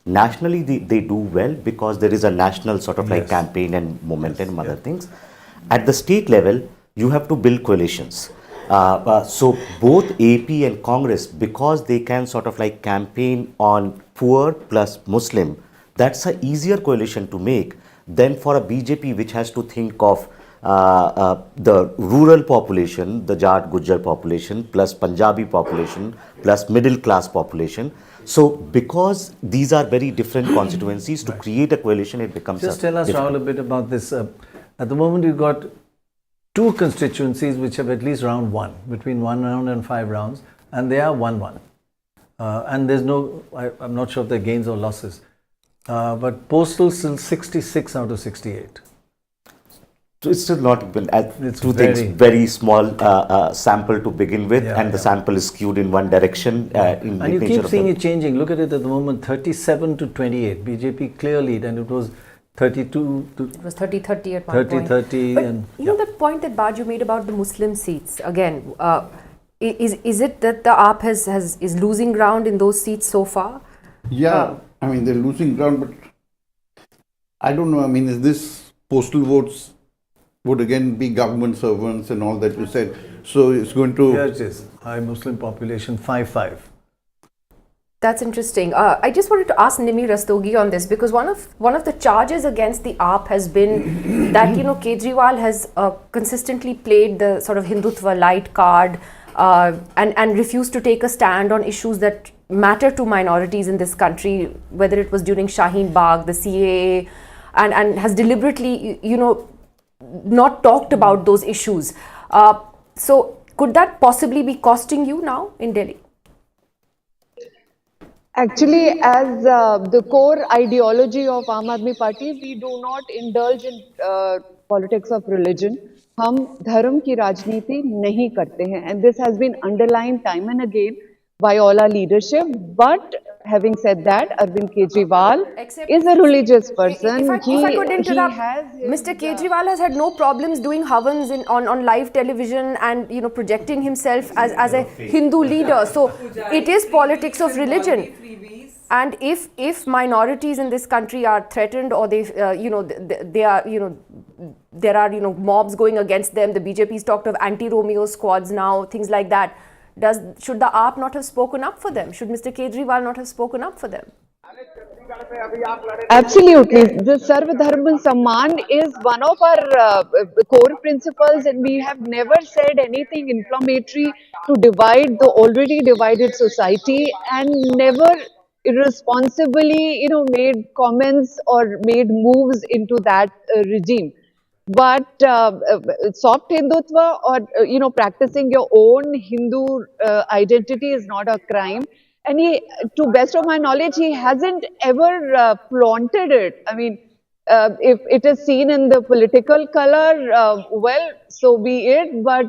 H: Nationally, they do well because there is a national sort of like campaign and momentum and other things. At the state level, you have to build coalitions. So both AP and Congress, because they can sort of like campaign on poor plus Muslim, that's an easier coalition to make than for a BJP which has to think of the rural population, the Jat Gujjar population, plus Punjabi population, plus middle class population. So because these are very different constituencies, to create a coalition, it becomes
A: Just tell us, Rahul, a bit about this. At the moment, you've got 2 constituencies which have at least round 1, between 1 round and 5 rounds, and they are 1-1. And there's no, I'm not sure if there are gains or losses. But postal still 66 out of 68.
H: So it's still not even
A: It's
H: two things, very small sample to begin with,
A: Yeah,
H: and the sample is skewed in one direction.
A: And you keep seeing it changing. Look at it at the moment, 37 to 28. BJP clear lead, and it was 32 to...
B: It was 30-30 at one point.
A: 30-30
B: But
A: and...
B: you know the point that Baju made about the Muslim seats, again, is it that the AAP is losing ground in those seats so far?
D: Yeah, I mean, they're losing ground, but I don't know. I mean, is this postal votes would again be government servants and all that you said? So it's going to...
A: Here it is, high Muslim population, 5-5.
B: That's interesting. I just wanted to ask Nidhi Razdan on this, because one of the charges against the AAP has been that, you know, Kejriwal has consistently played the sort of Hindutva light card and refused to take a stand on issues that matter to minorities in this country, whether it was during Shaheen Bagh, the CAA, and has deliberately, you know, not talked about those issues. So could that possibly be costing you now in Delhi?
J: Actually, as the core ideology of Aam Aadmi Party, we do not indulge in politics of religion. हम धर्म की राजनीति नहीं करते हैं, and this has been underlined time and again by all our leadership. But having said that, Arvind Kejriwal is a religious person.
B: If I could interrupt,
J: his,
B: Mr. Kejriwal has had no problems doing havans on live television and, you know, projecting himself as a Hindu leader. So it is politics of religion. And if minorities in this country are threatened, or they are, you know, there are, you know, mobs going against them, the BJP's talked of anti-Romeo squads now, things like that. Should the AAP not have spoken up for them? Should Mr. Kejriwal not have spoken up for them?
J: Absolutely. The Sarva Dharma Samman is one of our core principles, and we have never said anything inflammatory to divide the already divided society, and never irresponsibly, you know, made comments or made moves into that regime. But soft Hindutva, or you know, practicing your own Hindu identity is not a crime. And he, to best of my knowledge, he hasn't ever flaunted it. I mean, if it is seen in the political color, well, so be it. But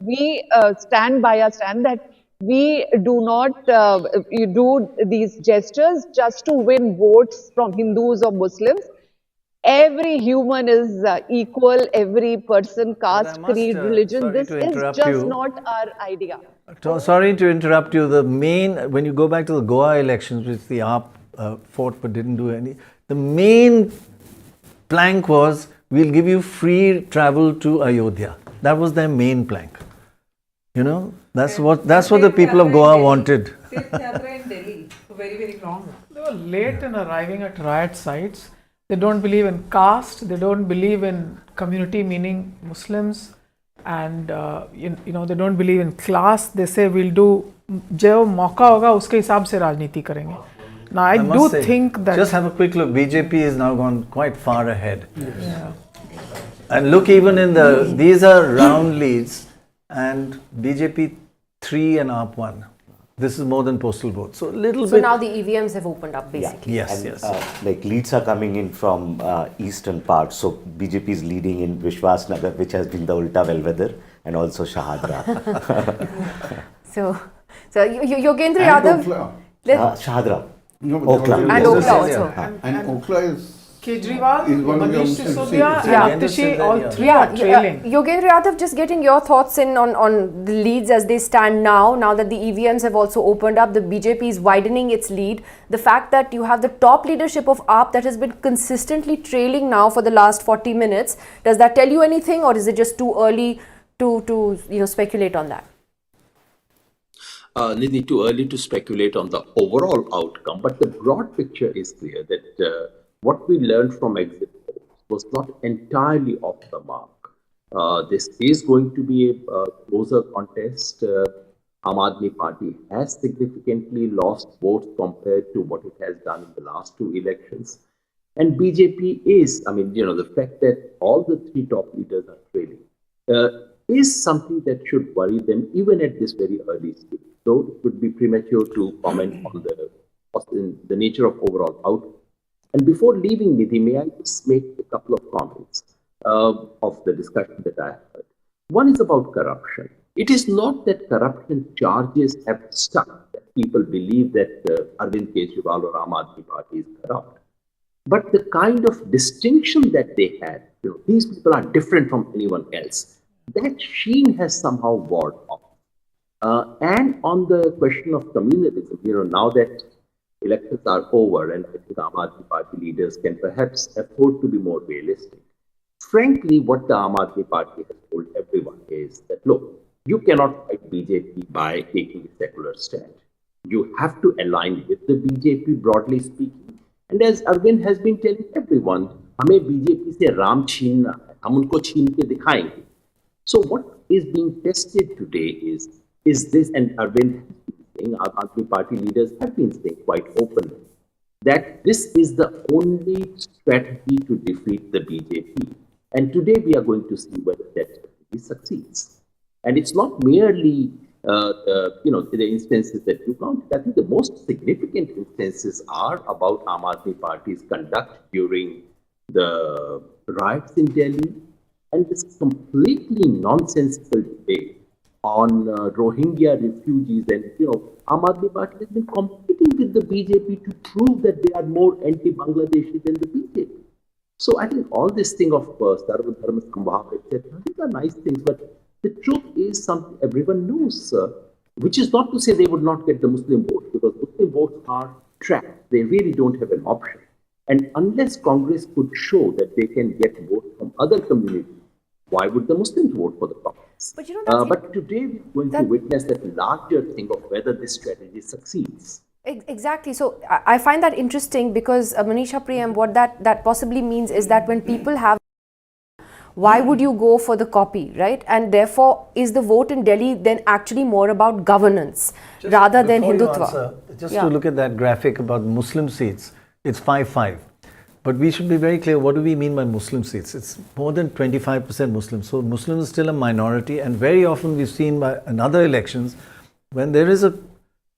J: we stand by our stand that we do not do these gestures just to win votes from Hindus or Muslims. Every human is equal, every person, caste, creed, religion. This is just not our idea.
A: So, sorry to interrupt you. The main, when you go back to the Goa elections, which the AAP fought but didn't do any, the main plank was, we'll give you free travel to Ayodhya. That was their main plank. You know, that's what the people of Goa wanted.
F: in Delhi, very, very long.
E: They were late in arriving at riot sites. They don't believe in caste. They don't believe in community, meaning Muslims, and you know, they don't believe in class. They say we'll do जो मौका होगा उसके हिसाब से राजनीति करेंगे. Now I do think that
A: just have a quick look. BJP has now gone quite far ahead. Yeah. And look, even in these are round leads, and BJP 3 and AAP 1. This is more than postal votes. So a little
B: So
A: bit.
B: now the EVMs have opened up basically.
A: Yes,
H: And,
A: yes.
H: like leads are coming in from eastern parts. So BJP is leading in Vishwas Nagar, which has been the Ulta Bellwether, and also Shahadra.
B: So Yogendra
D: And
B: Yadav.
D: Okhla.
H: Shahadra.
D: No, but
H: Okhla.
D: they
B: And
D: also-
B: Okhla also.
D: And Okhla is
E: Kejriwal,
D: Is one of your
E: Manish
D: Muslim
E: Sisodia,
D: seats.
E: and
A: Yeah.
E: Atishi, all three
B: Yeah,
E: are trailing.
B: Yogendra Yadav, just getting your thoughts in on the leads as they stand now that the EVMs have also opened up, the BJP is widening its lead. The fact that you have the top leadership of AAP that has been consistently trailing now for the last 40 minutes, does that tell you anything, or is it just too early to speculate on that?
G: Nidhi, too early to speculate on the overall outcome, but the broad picture is clear that what we learned from exit polls was not entirely off the mark. This is going to be a closer contest. Aam Aadmi Party has significantly lost votes compared to what it has done in the last two elections. And BJP is, the fact that all the three top leaders are trailing is something that should worry them even at this very early stage. Though it would be premature to comment on the nature of overall outcome. And before leaving, Nidhi, may I just make a couple of comments of the discussion that I heard. One is about corruption. It is not that corruption charges have stuck, that people believe that Arvind Kejriwal or Aam Aadmi Party is corrupt. But the kind of distinction that they had, these people are different from anyone else, that sheen has somehow worn off. And on the question of communalism, now that elections are over and I think Aam Aadmi Party leaders can perhaps afford to be more realistic. Frankly, what the Aam Aadmi Party has told everyone is that, look, you cannot fight BJP by taking a secular stand. You have to align with the BJP, broadly speaking. And as Arvind has been telling everyone, हमें BJP से राम छीनना है, हम उनको छीन के दिखाएंगे. So what is being tested today is this, and Arvind has been saying, Aam Aadmi Party leaders have been saying quite openly, that this is the only strategy to defeat the BJP. And today we are going to see whether that strategy succeeds. And it's not merely the instances that you counted. I think the most significant instances are about Aam Aadmi Party's conduct during the riots in Delhi and this completely nonsensical debate on Rohingya refugees. And, Aam Aadmi Party has been competing with the BJP to prove that they are more anti-Bangladeshi than the BJP. So I think all this thing of Sarva Dharma Sambhav, etc., these are nice things, but the truth is something everyone knows, which is not to say they would not get the Muslim vote, because Muslim votes are trapped. They really don't have an option. And unless Congress could show that they can get votes from other communities, why would the Muslims vote for the Congress?
B: But
G: but today we're going to witness that larger thing of whether this strategy succeeds.
B: Exactly. So I find that interesting because Manisha Priyam, what that possibly means is that when people have, why would you go for the copy, right? And therefore, is the vote in Delhi then actually more about governance rather than Hindutva?
A: Just to look at that graphic about Muslim seats, it's 5-5. But we should be very clear, what do we mean by Muslim seats? It's more than 25% Muslims. So Muslims are still a minority, and very often we've seen in other elections, when there is a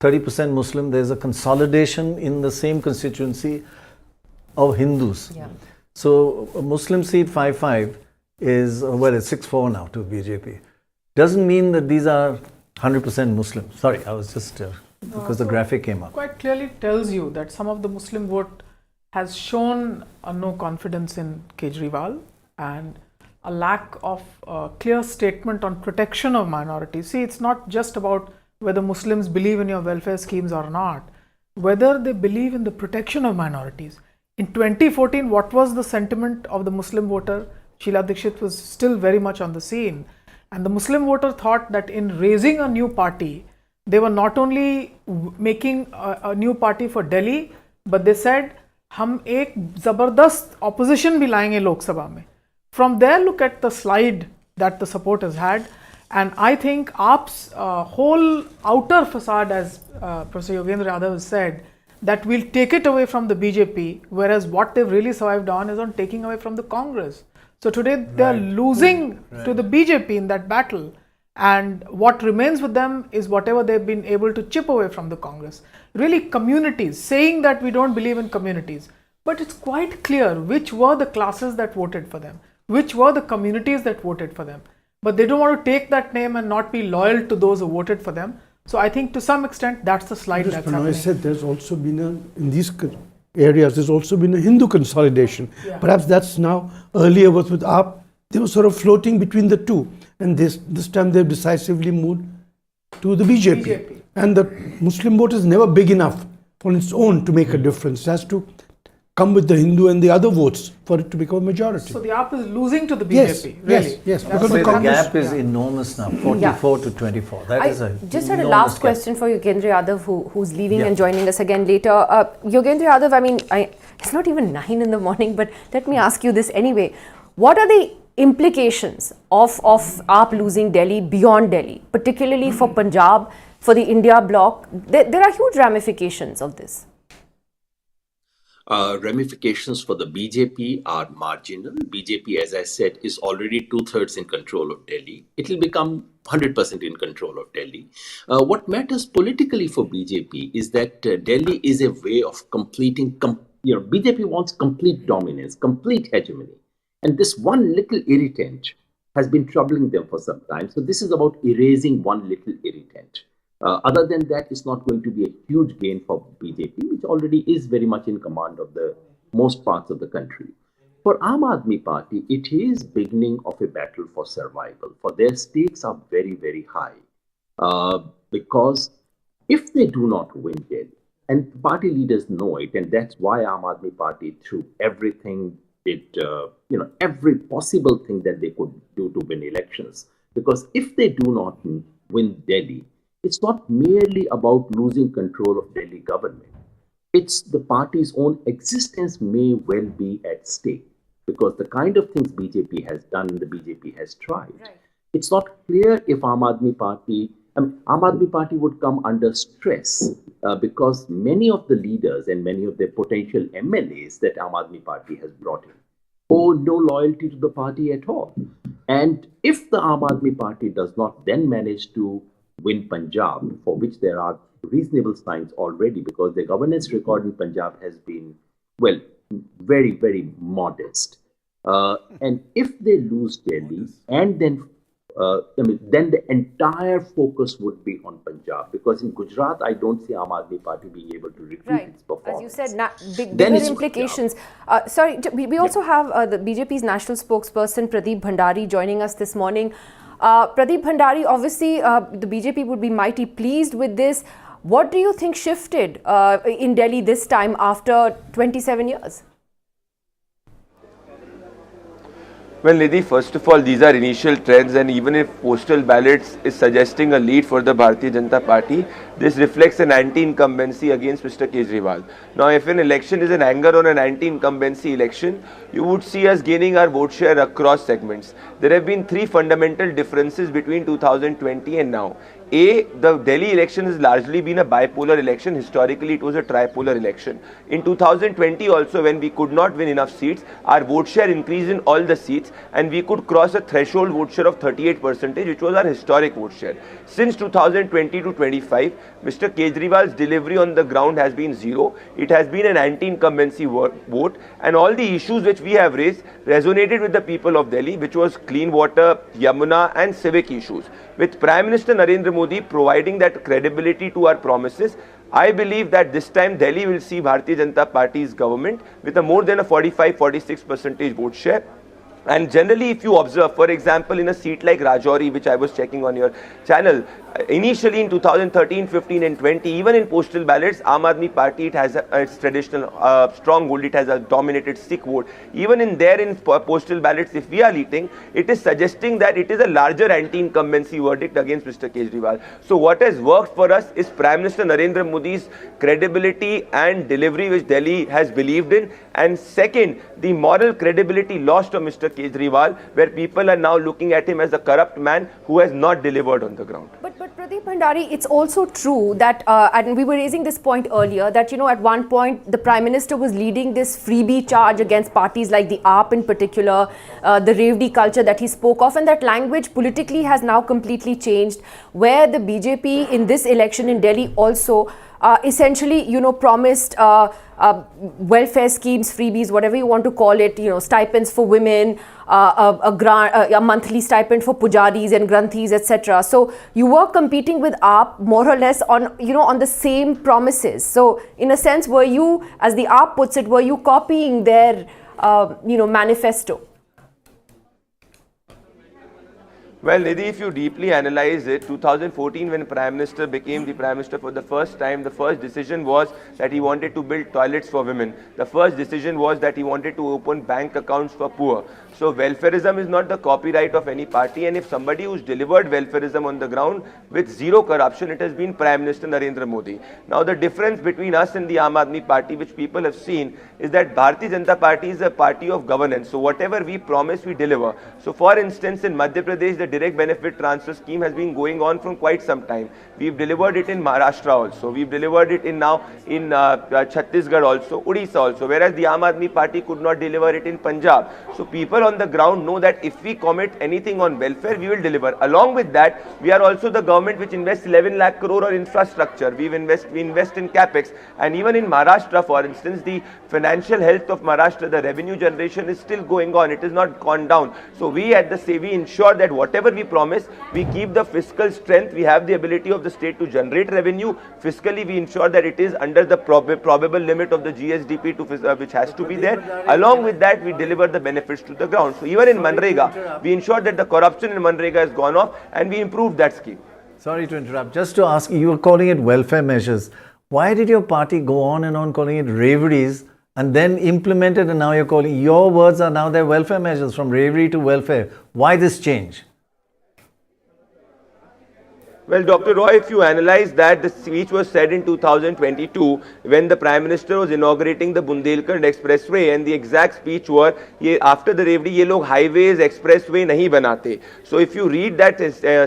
A: 30% Muslim, there's a consolidation in the same constituency of Hindus.
B: Yeah.
A: So a Muslim seat 5-5 is, it's 6-4 now to BJP. Doesn't mean that these are 100% Muslim. Sorry, I was just, because the graphic came up.
E: Quite clearly tells you that some of the Muslim vote has shown no confidence in Kejriwal and a lack of clear statement on protection of minorities. See, it's not just about whether Muslims believe in your welfare schemes or not, whether they believe in the protection of minorities. In 2014, what was the sentiment of the Muslim voter? Sheila Dikshit was still very much on the scene. And the Muslim voter thought that in raising a new party, they were not only making a new party for Delhi, but they said, हम एक जबरदस्त opposition भी लाएंगे लोकसभा में. From there, look at the slide that the supporters had, and I think AAP's whole outer facade, as Professor Yogendra Yadav has said, that we'll take it away from the BJP, whereas what they've really survived on is on taking away from the Congress. So today they are losing to the BJP in that battle, and what remains with them is whatever they've been able to chip away from the Congress. Really, communities, saying that we don't believe in communities, but it's quite clear which were the classes that voted for them, which were the communities that voted for them. But they don't want to take that name and not be loyal to those who voted for them. So I think to some extent that's the slide that's happening.
C: I said there's also been in these areas, there's also been a Hindu consolidation.
E: Yeah.
C: Perhaps that's now, earlier was with AAP, they were sort of floating between the two. And this time they've decisively moved to the BJP. And the Muslim vote is never big enough on its own to make a difference. It has to come with the Hindu and the other votes for it to become a majority.
E: So the AAP is losing to the BJP,
C: yes,
E: really.
C: Yes.
A: Because the gap is enormous now, 44 to 24. That is a
B: just had a
A: enormous
B: last
A: gap.
B: question for Yogendra Yadav, who's leaving and joining us again later. Yogendra Yadav, I mean, it's not even 9 in the morning, but let me ask you this anyway. What are the implications of AAP losing Delhi beyond Delhi, particularly for Punjab, for the India bloc? There are huge ramifications of this.
G: Ramifications for the BJP are marginal. BJP, as I said, is already 2/3 in control of Delhi. It will become 100% in control of Delhi. What matters politically for BJP is that Delhi is a way of completing, BJP wants complete dominance, complete hegemony. And this one little irritant has been troubling them for some time. So this is about erasing one little irritant. Other than that, it's not going to be a huge gain for BJP, which already is very much in command of the most parts of the country. For Aam Aadmi Party, it is beginning of a battle for survival. For their stakes are very, very high. Because if they do not win Delhi, and party leaders know it, and that's why Aam Aadmi Party threw everything, every possible thing that they could do to win elections. Because if they do not win Delhi, it's not merely about losing control of Delhi government. It's the party's own existence may well be at stake, because the kind of things BJP has done and the BJP has tried. Right. It's not clear if Aam Aadmi Party would come under stress because many of the leaders and many of the potential MLAs that Aam Aadmi Party has brought in owe no loyalty to the party at all. And if the Aam Aadmi Party does not then manage to win Punjab, for which there are reasonable signs already, because the governance record in Punjab has been, well, very, very modest. And if they lose Delhi, and then the entire focus would be on Punjab, because in Gujarat, I don't see Aam Aadmi Party being able to repeat its performance.
B: As you said, bigger implications. Sorry, we also have the BJP's national spokesperson Pradeep Bhandari joining us this morning. Pradeep Bhandari, obviously the BJP would be mighty pleased with this. What do you think shifted in Delhi this time after 27 years?
K: Well, Nidhi, first of all, these are initial trends, and even if postal ballots is suggesting a lead for the Bharatiya Janata Party, this reflects an anti-incumbency against Mr. Kejriwal. Now, if an election is an anger on an anti-incumbency election, you would see us gaining our vote share across segments. There have been 3 fundamental differences between 2020 and now. A, the Delhi election has largely been a bipolar election. Historically, it was a tripolar election. In 2020 also, when we could not win enough seats, our vote share increased in all the seats and we could cross a threshold vote share of 38%, which was our historic vote share. Since 2020 to 25, Mr. Kejriwal's delivery on the ground has been zero. It has been an anti-incumbency vote, and all the issues which we have raised resonated with the people of Delhi, which was clean water, Yamuna and civic issues. With Prime Minister Narendra Modi providing that credibility to our promises, I believe that this time Delhi will see Bharatiya Janata Party's government with a more than a 45-46% vote share. And generally, if you observe, for example, in a seat like Rajouri, which I was checking on your channel, initially in 2013, 15 and 20, even in postal ballots, Aam Aadmi Party, it has its traditional stronghold, it has a dominated Sikh vote. Even in postal ballots, if we are leading, it is suggesting that it is a larger anti-incumbency verdict against Mr. Kejriwal. So what has worked for us is Prime Minister Narendra Modi's credibility and delivery, which Delhi has believed in. And second, the moral credibility lost of Mr. Kejriwal, where people are now looking at him as a corrupt man who has not delivered on the ground.
B: But But Pradeep Bhandari, it's also true that, and we were raising this point earlier, that, at one point the Prime Minister was leading this freebie charge against parties like the AAP in particular, the Revdi culture that he spoke of, and that language politically has now completely changed, where the BJP in this election in Delhi also essentially, promised welfare schemes, freebies, whatever you want to call it, stipends for women, a monthly stipend for pujaris and granthis, etc. So you were competing with AAP more or less on, on the same promises. So in a sense, were you, as the AAP puts it, were you copying their, manifesto?
K: Well, Nidhi, if you deeply analyze it, 2014 when Prime Minister became the Prime Minister for the first time, the first decision was that he wanted to build toilets for women. The first decision was that he wanted to open bank accounts for poor. So welfarism is not the copyright of any party, and if somebody who's delivered welfarism on the ground with zero corruption, it has been Prime Minister Narendra Modi. Now the difference between us and the Aam Aadmi Party, which people have seen, is that Bharatiya Janata Party is a party of governance. So whatever we promise, we deliver. So for instance, in Madhya Pradesh, the direct benefit transfer scheme has been going on from quite some time. We've delivered it in Maharashtra also. We've delivered it in Chhattisgarh also, Odisha also, whereas the Aam Aadmi Party could not deliver it in Punjab. So people on the ground know that if we commit anything on welfare, we will deliver. Along with that, we are also the government which invests 11 lakh crore on infrastructure. We invest in capex, and even in Maharashtra, for instance, the financial health of Maharashtra, the revenue generation is still going on. It has not gone down. So we ensure that whatever we promise, we keep the fiscal strength. We have the ability of the state to generate revenue. Fiscally, we ensure that it is under the probable limit of the GSDP which has to be there. Along with that, we deliver the benefits to the ground. So even in Manrega, we ensure that the corruption in Manrega has gone off, and we improved that scheme.
A: Sorry to interrupt. Just to ask, you were calling it welfare measures. Why did your party go on and on calling it reveries and then implement it, and now you're calling, your words are now their welfare measures, from reverie to welfare? Why this change?
K: Well, Dr. Roy, if you analyze that, the speech was said in 2022 when the Prime Minister was inaugurating the Bundelkhand Expressway, and the exact speech was, after the Revdi, ye log highways, expressway nahi banate. So if you read that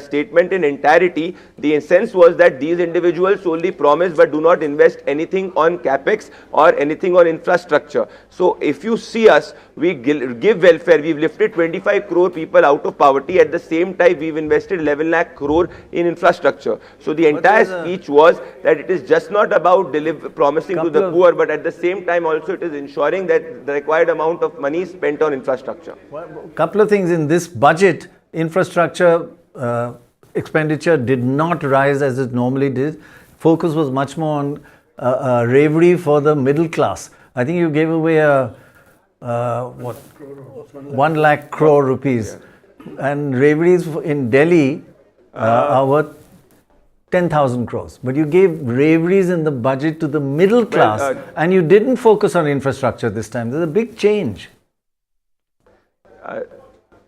K: statement in entirety, the sense was that these individuals only promise but do not invest anything on capex or anything on infrastructure. So if you see us, we give welfare. We've lifted 25 crore people out of poverty. At the same time, we've invested 11 lakh crore in infrastructure. So the entire speech was that it is just not about promising to the poor, but at the same time also it is ensuring that the required amount of money is spent on infrastructure.
A: Couple of things in this budget. Infrastructure expenditure did not rise as it normally did. Focus was much more on reverie for the middle class. I think you gave away 1 lakh crore rupees, and reveries in Delhi are worth 10,000 crores. But you gave reveries in the budget to the middle class, and you didn't focus on infrastructure this time. There's a big change.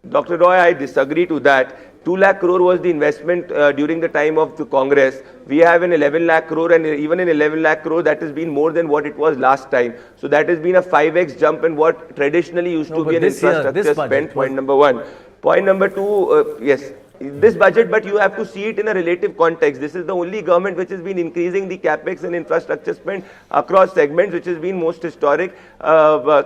K: Dr. Roy, I disagree to that. 2 lakh crore was the investment during the time of the Congress. We have an 11 lakh crore, and even in 11 lakh crore, that has been more than what it was last time. So that has been a 5x jump in what traditionally used to be an infrastructure spend, point number one. Point number two, yes. This budget, but you have to see it in a relative context. This is the only government which has been increasing the capex and infrastructure spend across segments, which has been most historic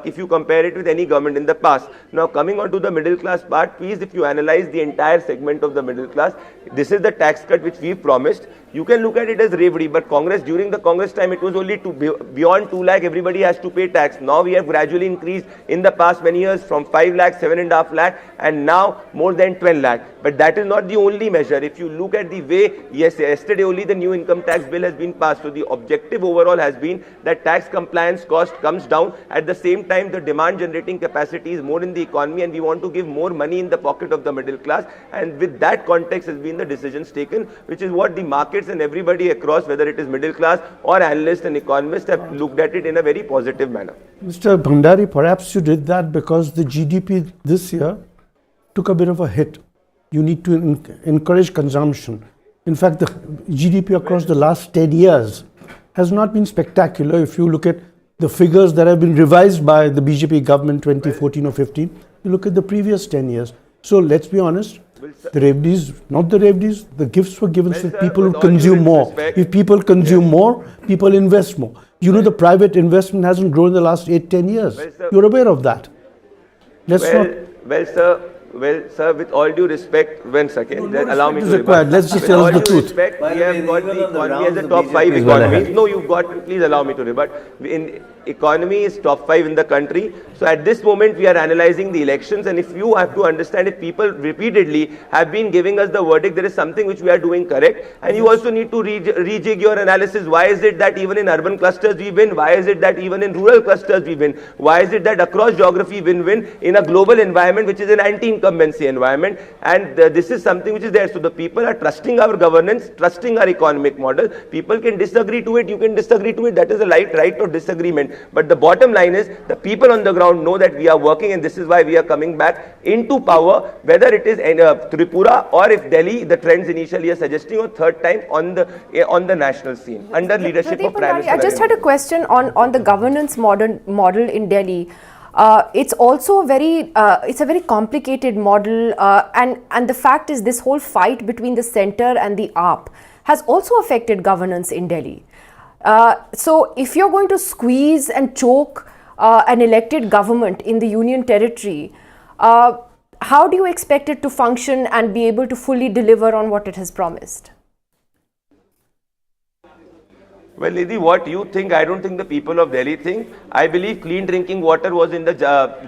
K: if you compare it with any government in the past. Now, coming on to the middle class part, please, if you analyze the entire segment of the middle class, this is the tax cut which we promised. You can look at it as reverie, but Congress, during the Congress time, it was only beyond 2 lakh, everybody has to pay tax. Now we have gradually increased in the past many years from 5 lakh, 7.5 lakh, and now more than 12 lakh. But that is not the only measure. If you look at the way, yes, yesterday only the new income tax bill has been passed. So the objective overall has been that tax compliance cost comes down. At the same time, the demand generating capacity is more in the economy, and we want to give more money in the pocket of the middle class. And with that context has been the decisions taken, which is what the markets and everybody across, whether it is middle class or analysts and economists, have looked at it in a very positive manner.
C: Mr. Bhandari, perhaps you did that because the GDP this year took a bit of a hit. You need to encourage consumption. In fact, the GDP across the last 10 years has not been spectacular. If you look at the figures that have been revised by the BJP government 2014 or 15, you look at the previous 10 years. So let's be honest, The revenues, not the revenues, the gifts were given to
K: sir,
C: people who
K: with all due
C: consume more.
K: respect-
C: If people consume more, people invest more. You know, the private investment hasn't grown in the last 8-10 years.
K: Well, sir-
C: You're aware of that. Let's not.
K: Well, sir, with all due respect, one second, then allow me to
C: respect is required.
K: rebut.
C: Let's just
K: With
C: tell us
K: all
C: the
K: due
C: truth.
K: respect,
A: By
K: we
A: the
K: have
A: way,
K: got
A: even
K: the
A: on the
K: economy as
A: rounds,
K: a
A: the
K: top
A: BJP
K: 5
A: is well
K: economies.
A: ahead.
K: No, you've got, please allow me to rebut. In economy is top 5 in the country. So at this moment, we are analyzing the elections, and if you have to understand, if people repeatedly have been giving us the verdict, there is something which we are doing correct, and you also need to rejig your analysis. Why is it that even in urban clusters we win? Why is it that even in rural clusters we win? Why is it that across geography we win in a global environment which is an anti-incumbency environment? And this is something which is there. So the people are trusting our governance, trusting our economic model. People can disagree to it, you can disagree to it. That is a right of disagreement. But the bottom line is the people on the ground know that we are working, and this is why we are coming back into power, whether it is in Tripura or if Delhi, the trends initially are suggesting, or third time on the national scene under leadership of Prime Minister.
B: I just had a question on the governance model in Delhi. It's also a very complicated model, and the fact is this whole fight between the centre and the AAP has also affected governance in Delhi. So if you're going to squeeze and choke an elected government in the union territory, how do you expect it to function and be able to fully deliver on what it has promised?
K: Well, Nidhi, what you think, I don't think the people of Delhi think. I believe clean drinking water was in the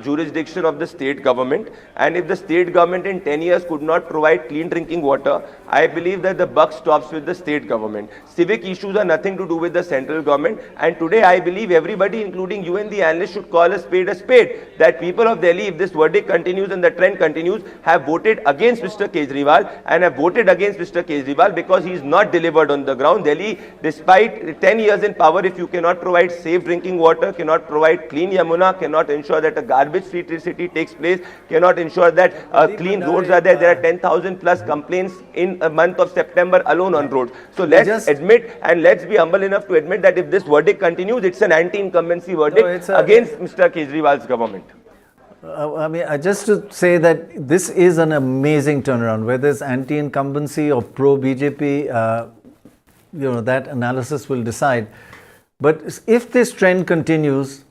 K: jurisdiction of the state government. And if the state government in 10 years could not provide clean drinking water, I believe that the buck stops with the state government. Civic issues are nothing to do with the central government. And today, I believe everybody, including you and the analysts, should call a spade a spade. That people of Delhi, if this verdict continues and the trend continues, have voted against Mr. Kejriwal and have voted against Mr. Kejriwal because he is not delivered on the ground. Delhi, despite 10 years in power, if you cannot provide safe drinking water, cannot provide clean Yamuna, cannot ensure that a garbage-free city takes place, cannot ensure that clean roads are there. There are 10,000 plus complaints in a month of September alone on roads. So let's admit, and let's be humble enough to admit that if this verdict continues, it's an anti-incumbency verdict against Mr. Kejriwal's government.
A: I mean, just to say that this is an amazing turnaround, whether it's anti-incumbency or pro-BJP, that analysis will decide. But if this trend continues,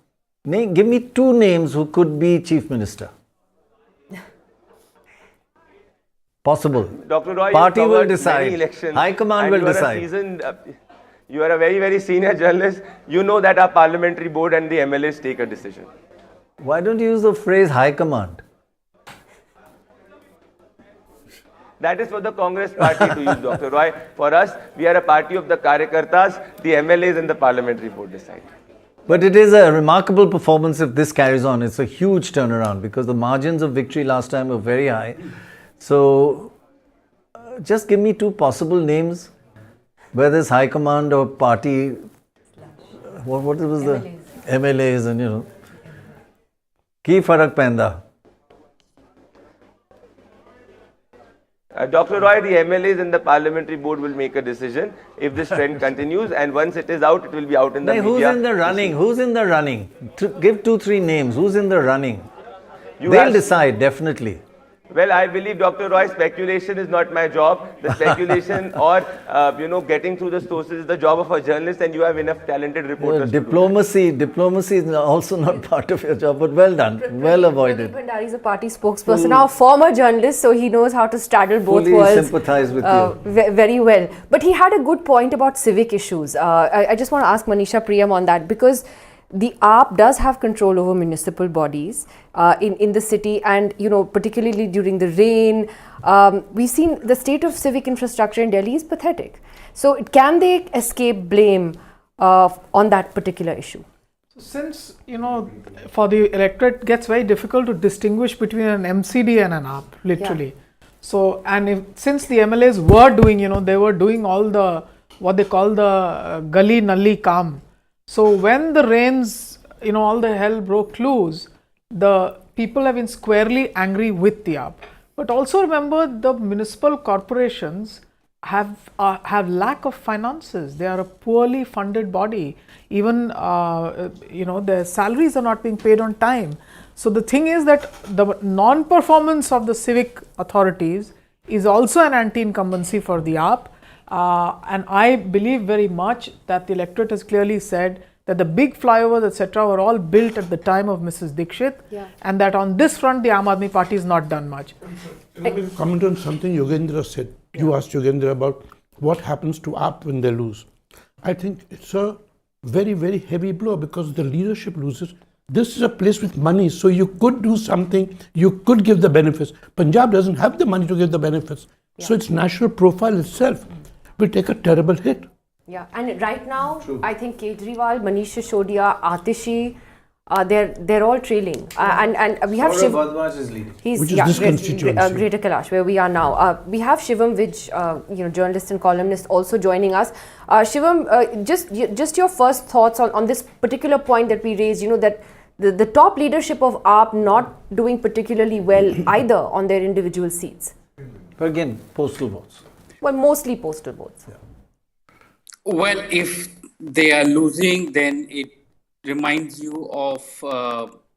A: give me 2 names who could be chief minister. Possible.
K: Dr. Roy,
A: Party
K: you
A: will decide.
K: Elections,
A: High command will decide.
K: You are a very, very senior journalist. You know that our parliamentary board and the MLAs take a decision.
A: Why don't you use the phrase high command?
K: That is for the Congress party to use, Dr. Roy. For us, we are a party of the Karyakartas, the MLAs and the parliamentary board decide.
A: But it is a remarkable performance if this carries on. It's a huge turnaround because the margins of victory last time were very high. So, just give me 2 possible names, whether it's high command or party. What was the MLAs and Ki farak penda.
K: Dr. Roy, the MLAs and the parliamentary board will make a decision if this trend continues, and once it is out, it will be out in the media.
A: Who's in the running? Who's in the running? Give 2-3 names. Who's in the running?
K: You
A: They'll decide, definitely.
K: Well, I believe, Dr. Roy, speculation is not my job. The speculation or, getting through the sources is the job of a journalist, and you have enough talented reporters.
A: Diplomacy is also not part of your job, but well done. Well avoided.
B: Pradeep Bhandari is a party spokesperson, now a former journalist, so he knows how to straddle both
A: Fully
B: worlds.
A: sympathize with you.
B: Very well. But he had a good point about civic issues. I just want to ask Manisha Priyam on that, because the AAP does have control over municipal bodies in the city, and particularly during the rain, we've seen the state of civic infrastructure in Delhi is pathetic. So can they escape blame on that particular issue?
E: Since, for the electorate, it gets very difficult to distinguish between an MCD and an AAP, literally. Yeah. So, and since the MLAs were doing, they were doing all the, what they call the gully nalli kaam. So when the rains, all the hell broke loose, the people have been squarely angry with the AAP. But also remember, the municipal corporations have lack of finances. They are a poorly funded body. Even, their salaries are not being paid on time. So the thing is that the non-performance of the civic authorities is also an anti-incumbency for the AAP. And I believe very much that the electorate has clearly said that the big flyovers, etc., were all built at the time of Mrs. Dikshit, and that on this front, the Aam Aadmi Party has not done much.
C: Comment on something Yogendra said. You asked Yogendra about what happens to AAP when they lose. I think it's a very, very heavy blow because the leadership loses. This is a place with money, so you could do something, you could give the benefits. Punjab doesn't have the money to give the benefits, so its national profile itself will take a terrible hit.
B: Yeah, and right now, I think Kejriwal, Manish Sisodia, Atishi, they're all trailing. And we have
A: Saurabh Bhardwaj is leading.
B: He's
C: Which is this constituency.
B: Greater Kailash, where we are now. We have Shivam Vij, journalist and columnist, also joining us. Shivam, just your first thoughts on this particular point that we raised. That the top leadership of AAP not doing particularly well either on their individual seats.
A: But again, postal votes.
B: Well, mostly postal votes.
A: Yeah.
L: Well, if they are losing, then it reminds you of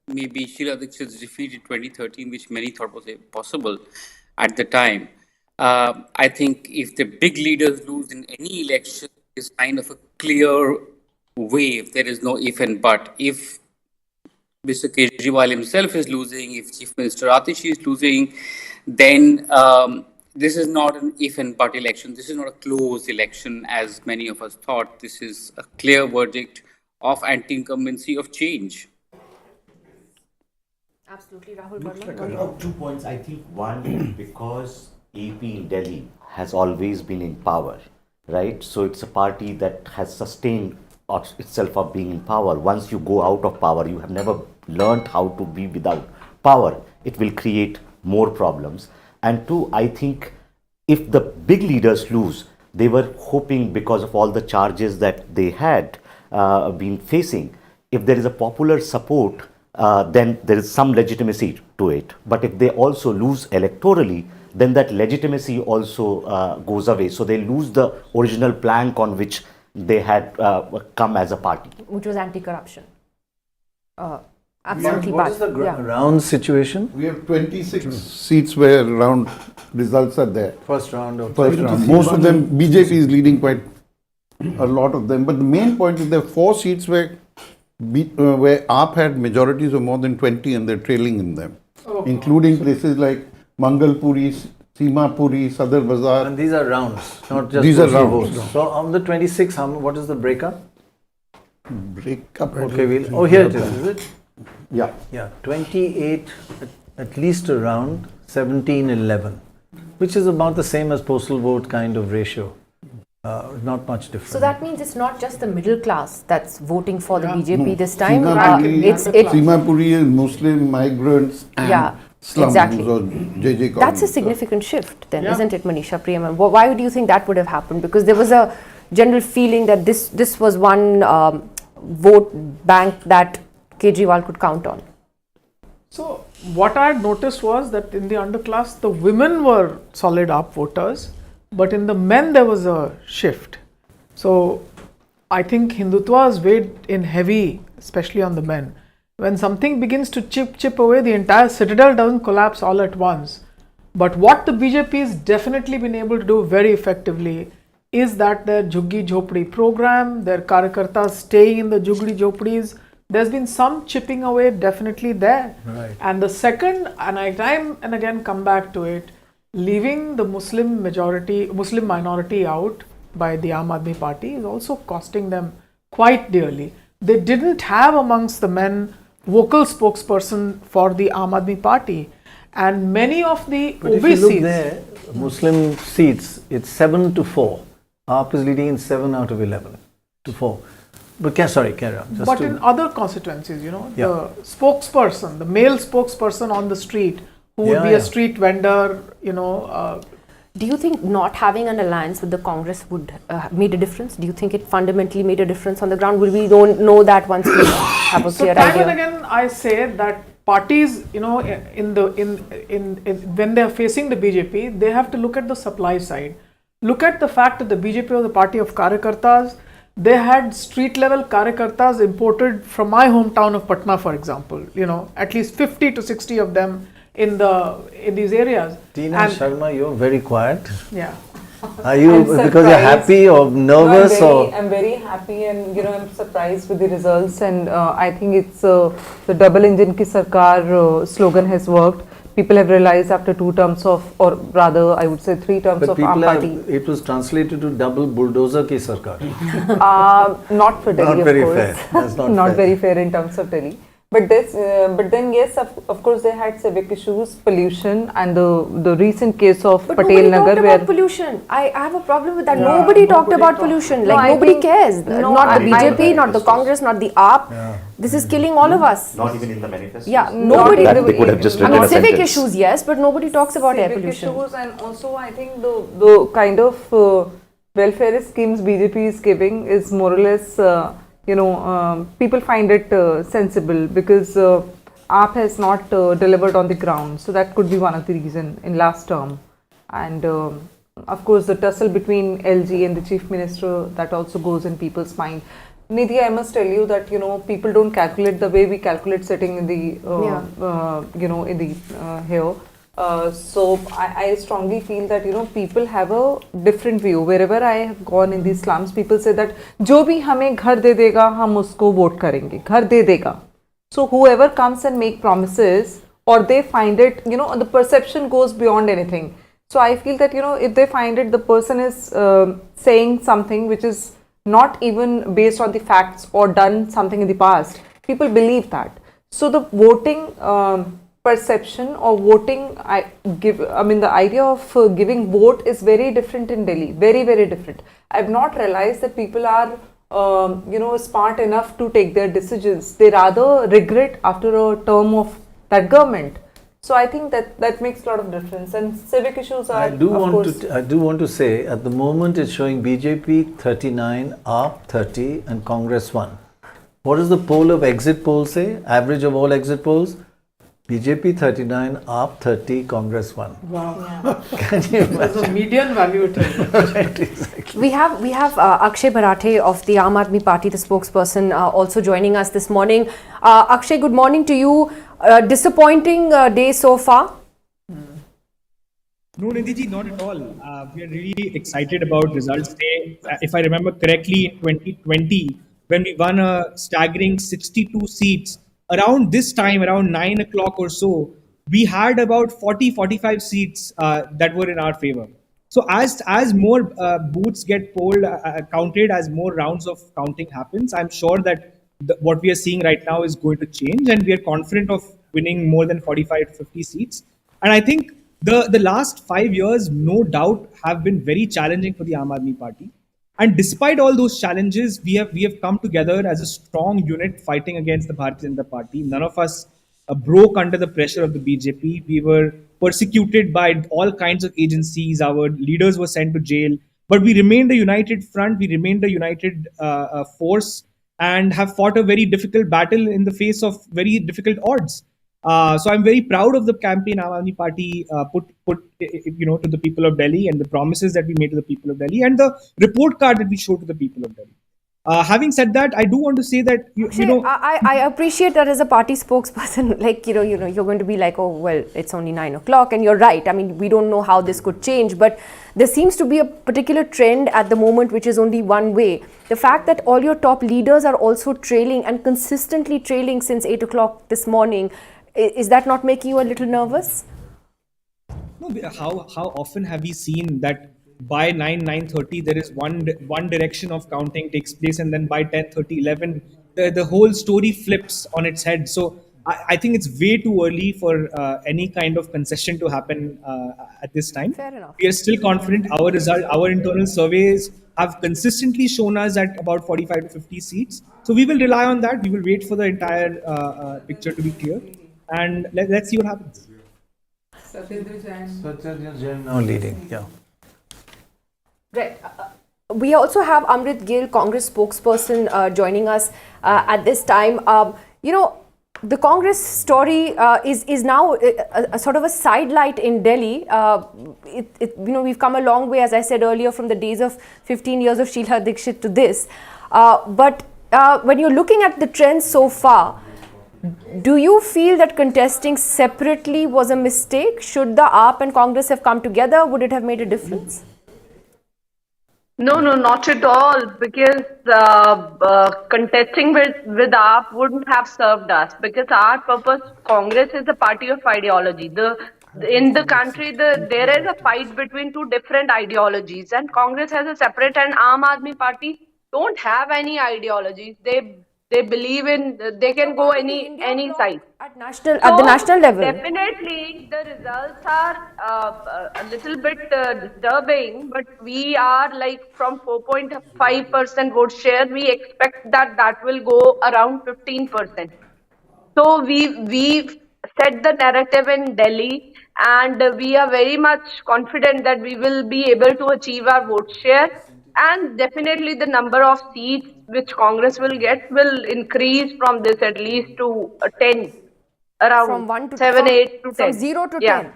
L: maybe Sheila Dikshit's defeat in 2013, which many thought was impossible at the time. I think if the big leaders lose in any election, it's kind of a clear wave. There is no if and but. If Mr. Kejriwal himself is losing, if Chief Minister Atishi is losing, then this is not an if and but election. This is not a close election as many of us thought. This is a clear verdict of anti-incumbency of change.
B: Absolutely, Rahul
H: Looks like
B: Verma.
H: 2 points. I think one, because AP in Delhi has always been in power, right? So it's a party that has sustained itself of being in power. Once you go out of power, you have never learned how to be without power. It will create more problems. And two, I think if the big leaders lose, they were hoping, because of all the charges that they had been facing, if there is a popular support, then there is some legitimacy to it. But if they also lose electorally, then that legitimacy also goes away. So they lose the original plank on which they had come as a party.
B: Which was anti-corruption. Absolutely.
A: What is the round situation?
D: We have 26 seats where round results are there.
A: First round of
D: First round. Most of them, BJP is leading quite a lot of them. But the main point is there are 4 seats where AAP had majorities of more than 20 and they're trailing in them, including places like Mangalpuri, Simapuri, Sadar Bazaar.
A: And these are rounds, not just
D: These are
A: postal
D: rounds.
A: votes. So on the 26, what is the breakup?
D: Breakup.
A: Okay, here it is it?
D: Yeah.
A: Yeah, 28 at least around 17-11, which is about the same as postal vote kind of ratio. Not much different.
B: So that means it's not just the middle class that's voting for the BJP this time.
D: Simapuri is Muslim migrants and slums or JJ colonies.
B: That's a significant shift then, isn't it, Manisha Priyam? Why do you think that would have happened? Because there was a general feeling that this was one vote bank that Kejriwal could count on.
E: So what I had noticed was that in the underclass, the women were solid AAP voters, but in the men there was a shift. So I think Hindutva has weighed in heavy, especially on the men. When something begins to chip away, the entire citadel doesn't collapse all at once. But what the BJP has definitely been able to do very effectively is that their Jhuggi Jhopdi program, their Karyakartas staying in the Jhuggi Jhopdis, there's been some chipping away definitely there.
A: Right.
E: And the second, and I time and again come back to it, leaving the Muslim minority out by the Aam Aadmi Party is also costing them quite dearly. They didn't have amongst the men vocal spokesperson for the Aam Aadmi Party, and many of the
A: But
E: OBCs.
A: if you look there, Muslim seats, it's 7-4. AAP is leading in 7 out of 11 to 4. But carry on.
E: But in other constituencies, the spokesperson, the male spokesperson on the street, who would be a street vendor,
B: Do you think not having an alliance with the Congress would made a difference? Do you think it fundamentally made a difference on the ground? Will we don't know that once we have a clear idea?
E: Time and again, I say that parties, when they are facing the BJP, they have to look at the supply side. Look at the fact that the BJP was a party of Karyakartas. They had street level Karyakartas imported from my hometown of Patna, for example. At least 50 to 60 of them in these areas.
A: Tina
E: And-
A: Sharma, you're very quiet.
E: Yeah.
A: Are you
F: I'm
A: because you're
F: surprised.
A: happy or nervous or?
F: I'm very happy, and I'm surprised with the results, and I think it's the double engine ki sarkar slogan has worked. People have realized after 2 terms of, or rather I would say 3 terms
A: But
F: of
A: people
F: Aam
A: have,
F: Party.
A: it was translated to double bulldozer ki sarkar.
F: Not for Delhi,
A: Not
F: of
A: very
F: course.
A: fair. That's not fair.
F: very fair in terms of Delhi. But then yes, of course they had civic issues, pollution, and the recent case of
B: But
F: Patel
B: nobody
F: Nagar
B: talked
F: where
B: about pollution. I have a problem with that. Nobody talked about pollution.
F: No,
B: Like
F: I
B: nobody
F: think-
B: cares.
F: no,
B: Not the
F: I-
B: BJP, not the Congress, not the AAP. This is killing all of us.
H: Not even in the manifesto.
B: Yeah, nobody.
H: That they could have just
B: I
H: written
B: mean,
H: a
B: civic
H: sentence.
B: issues, yes, but nobody talks about air
F: civic
B: pollution.
F: issues, and also I think the kind of welfare schemes BJP is giving is more or less, people find it sensible because AAP has not delivered on the ground. So that could be one of the reason in last term. And of course the tussle between LG and the Chief Minister, that also goes in people's mind. Nidhi, I must tell you that people don't calculate the way we calculate sitting in the here. So I strongly feel that people have a different view. Wherever I have gone in these slums, people say that जो भी हमें घर दे देगा हम उसको vote करेंगे, घर दे देगा. So whoever comes and make promises, or they find it, the perception goes beyond anything. So I feel that if they find it, the person is saying something which is not even based on the facts or done something in the past, people believe that. So the voting perception or voting, the idea of giving vote is very different in Delhi, very, very different. I have not realized that people are smart enough to take their decisions. They rather regret after a term of that government. So I think that makes a lot of difference. And civic issues are,
A: I do want to say at the moment it's showing BJP 39, AAP 30 and Congress 1. What does the poll of exit polls say? Average of all exit polls? BJP 39, AAP 30, Congress 1.
E: Wow.
A: Can you imagine?
E: That's a median value.
A: Right, exactly.
B: We have Akshay Bharathe of the Aam Aadmi Party, the spokesperson, also joining us this morning. Akshay, good morning to you. Disappointing day so far?
M: No, Nidhi ji, not at all. We are really excited about results day. If I remember correctly, in 2020, when we won a staggering 62 seats, around this time, around 9 o'clock or so, we had about 40-45 seats that were in our favor. So as more booths get polled, counted, as more rounds of counting happens, I'm sure that what we are seeing right now is going to change, and we are confident of winning more than 45 to 50 seats. And I think the last 5 years, no doubt, have been very challenging for the Aam Aadmi Party. And despite all those challenges, we have come together as a strong unit fighting against the Bharatiya Janata Party. None of us broke under the pressure of the BJP. We were persecuted by all kinds of agencies. Our leaders were sent to jail. But we remained a united front. We remained a united force and have fought a very difficult battle in the face of very difficult odds. So I'm very proud of the campaign Aam Aadmi Party put to the people of Delhi, and the promises that we made to the people of Delhi, and the report card that we showed to the people of Delhi. Having said that, I do want to say that
B: I appreciate that as a party spokesperson, like you're going to be like, oh well, it's only 9 o'clock, and you're right. I mean, we don't know how this could change, but there seems to be a particular trend at the moment which is only one way. The fact that all your top leaders are also trailing and consistently trailing since 8 o'clock this morning, is that not making you a little nervous?
M: No, how often have we seen that by 9:30 there is one direction of counting takes place, and then by 10:30, 11 the whole story flips on its head. So I think it's way too early for any kind of concession to happen at this time.
B: Fair enough.
M: We are still confident. Our internal surveys have consistently shown us at about 45 to 50 seats. So we will rely on that. We will wait for the entire picture to be clear, and let's see what happens.
A: Satyendra Jain now leading, yeah.
B: Right. We also have Amrit Gill, Congress spokesperson, joining us at this time. The Congress story is now a sort of a sidelight in Delhi. We've come a long way, as I said earlier, from the days of 15 years of Sheila Dikshit to this. But when you're looking at the trends so far, Do you feel that contesting separately was a mistake? Should the AAP and Congress have come together? Would it have made a difference?
J: No, no, not at all. Because contesting with AAP wouldn't have served us. Because our purpose, Congress is a party of ideology. In the country, there is a fight between two different ideologies, and Congress has a separate, and Aam Aadmi Party don't have any ideologies. They believe in they can go any side.
B: At the national level.
J: Definitely, the results are a little bit disturbing, but we are like from 4.5% vote share, we expect that will go around 15%. So we set the narrative in Delhi, and we are very much confident that we will be able to achieve our vote share, and definitely the number of seats which Congress will get will increase from this at least to 10. Around
B: From 1 to
J: 7, 8 to 10.
B: From 0 to
J: Yeah.
B: 10.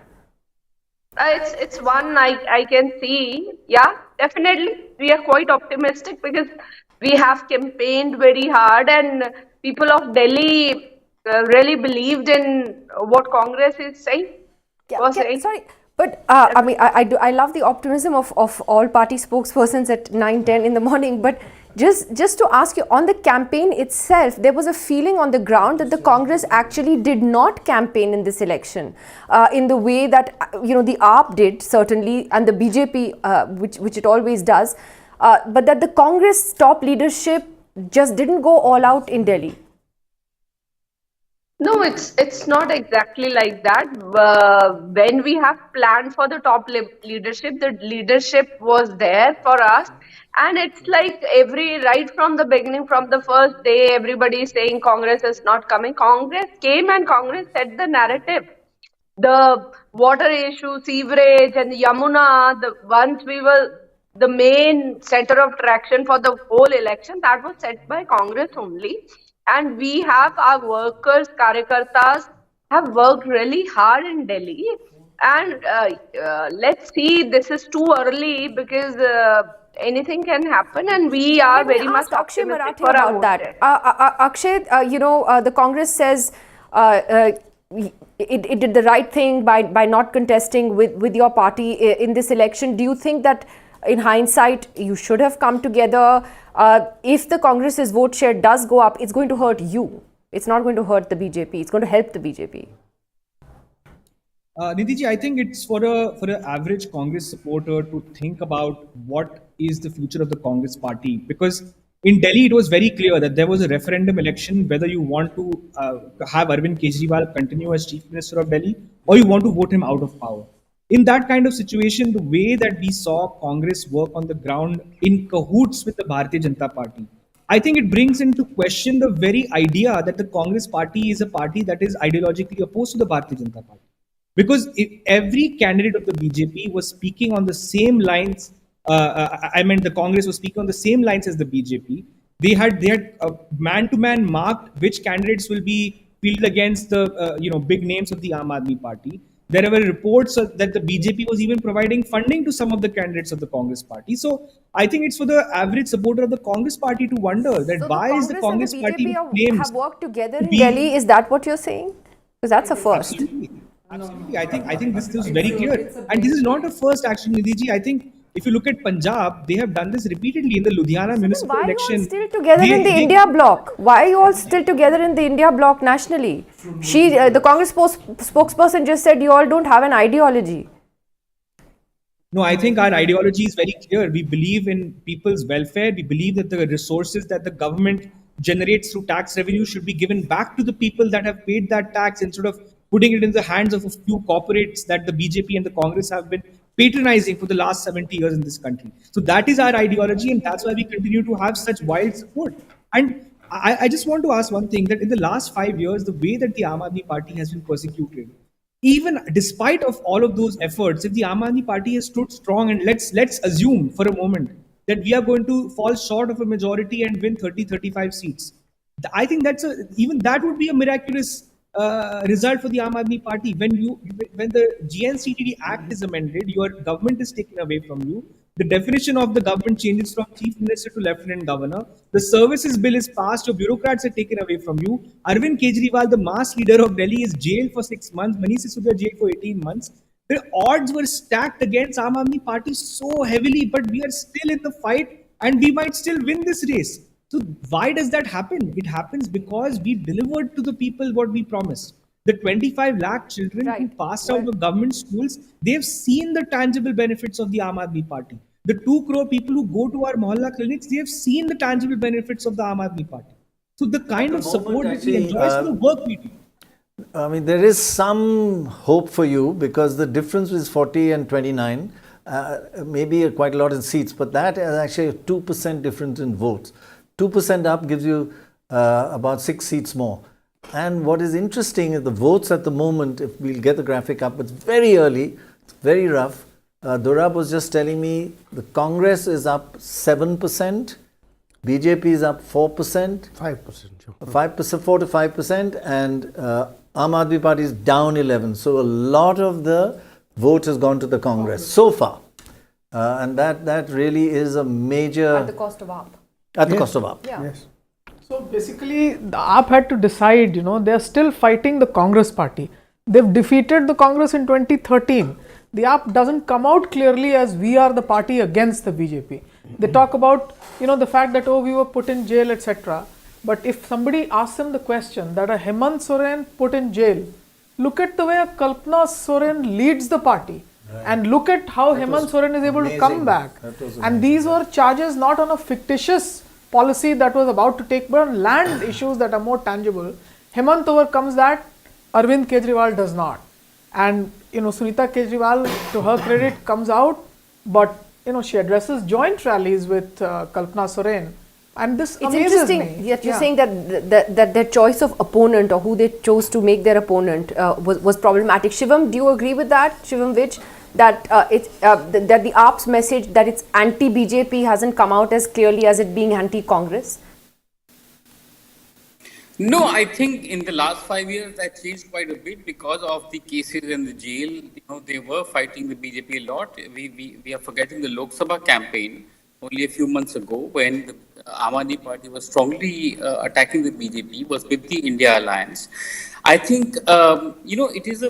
J: It's one I can see. Yeah, definitely. We are quite optimistic because we have campaigned very hard, and people of Delhi really believed in what Congress is saying.
B: Sorry, but I mean, I love the optimism of all party spokespersons at 9-10 in the morning. But just to ask you, on the campaign itself, there was a feeling on the ground that the Congress actually did not campaign in this election in the way that the AAP did, certainly, and the BJP, which it always does, but that the Congress top leadership just didn't go all out in Delhi.
J: No, it's not exactly like that. When we have planned for the top leadership, the leadership was there for us, and it's like right from the beginning, from the first day, everybody is saying Congress is not coming. Congress came and Congress set the narrative. The water issue, sewerage, and the Yamuna, once we were the main center of attraction for the whole election, that was set by Congress only. And we have our workers, Karyakartas, have worked really hard in Delhi. And let's see, this is too early because anything can happen, and we are very much optimistic for our vote share.
B: Akshay, the Congress says it did the right thing by not contesting with your party in this election. Do you think that in hindsight you should have come together? If the Congress's vote share does go up, it's going to hurt you. It's not going to hurt the BJP. It's going to help the BJP.
M: Nidhi ji, I think it's for an average Congress supporter to think about what is the future of the Congress party, because in Delhi it was very clear that there was a referendum election whether you want to have Arvind Kejriwal continue as Chief Minister of Delhi or you want to vote him out of power. In that kind of situation, the way that we saw Congress work on the ground in cahoots with the Bharatiya Janata Party, I think it brings into question the very idea that the Congress party is a party that is ideologically opposed to the Bharatiya Janata Party. Because if every candidate of the BJP was speaking on the same lines, the Congress was speaking on the same lines as the BJP. They had man-to-man marked which candidates will be fielded against the big names of the Aam Aadmi Party. There were reports that the BJP was even providing funding to some of the candidates of the Congress party. So I think it's for the average supporter of the Congress party to wonder that why is the Congress party
B: have worked together in Delhi? Is that what you're saying? Because that's a first.
M: Absolutely. I think this is very clear. And this is not a first action, Nidhi ji. I think if you look at Punjab, they have done this repeatedly in the Ludhiana municipal election.
B: Why are you all still together in the India bloc? Why are you all still together in the India bloc nationally? The Congress spokesperson just said you all don't have an ideology.
M: No, I think our ideology is very clear. We believe in people's welfare. We believe that the resources that the government generates through tax revenue should be given back to the people that have paid that tax instead of putting it in the hands of a few corporates that the BJP and the Congress have been patronizing for the last 70 years in this country. So that is our ideology, and that's why we continue to have such wild support. And I just want to ask one thing, that in the last 5 years, the way that the Aam Aadmi Party has been persecuted, even despite of all of those efforts, if the Aam Aadmi Party has stood strong, and let's assume for a moment that we are going to fall short of a majority and win 30-35 seats, I think even that would be a miraculous result for the Aam Aadmi Party. When the GNCTD Act is amended, your government is taken away from you. The definition of the government changes from chief minister to lieutenant governor. The services bill is passed, your bureaucrats are taken away from you. Arvind Kejriwal, the mass leader of Delhi, is jailed for 6 months. Manish Sisodiya jailed for 18 months. The odds were stacked against Aam Aadmi Party so heavily, but we are still in the fight and we might still win this race. So why does that happen? It happens because we delivered to the people what we promised. The 25 lakh children who passed out of government schools, they've seen the tangible benefits of the Aam Aadmi Party. The 2 crore people who go to our mohalla clinics, they have seen the tangible benefits of the Aam Aadmi Party. So the kind of support that we enjoy is the work we do.
A: I mean, there is some hope for you because the difference is 40 and 29, maybe quite a lot in seats, but that is actually a 2% difference in votes. 2% up gives you about 6 seats more. And what is interesting is the votes at the moment, if we'll get the graphic up, it's very early, it's very rough. Dorab was just telling me the Congress is up 7%, BJP is up 4%.
C: 5%.
A: 5%, 4 to 5%, and Aam Aadmi Party is down 11. So a lot of the vote has gone to the Congress so far. And that really is a major...
B: At the cost of AAP.
A: At the cost of AAP.
B: Yeah.
C: Yes.
E: So basically, the AAP had to decide, they are still fighting the Congress party. They've defeated the Congress in 2013. The AAP doesn't come out clearly as we are the party against the BJP. They talk about, the fact that, we were put in jail, etc. But if somebody asks them the question that a Hemant Soren put in jail, look at the way a Kalpana Soren leads the party. Right. And look at how Hemant Soren is able to come back. And these were charges not on a fictitious policy that was about to take, but on land issues that are more tangible. Hemant overcomes that, Arvind Kejriwal does not. And, Sunita Kejriwal, to her credit, comes out, but, she addresses joint rallies with Kalpana Soren. And this amazes me.
B: Interesting that you're saying that their choice of opponent or who they chose to make their opponent was problematic. Shivam, do you agree with that, Shivam Vij? That that the AAP's message that it's anti-BJP hasn't come out as clearly as it being anti-Congress?
L: No, I think in the last 5 years that changed quite a bit because of the cases in the jail. They were fighting the BJP a lot. We are forgetting the Lok Sabha campaign only a few months ago when the Aam Aadmi Party was strongly attacking the BJP, was with the India Alliance. I think, it is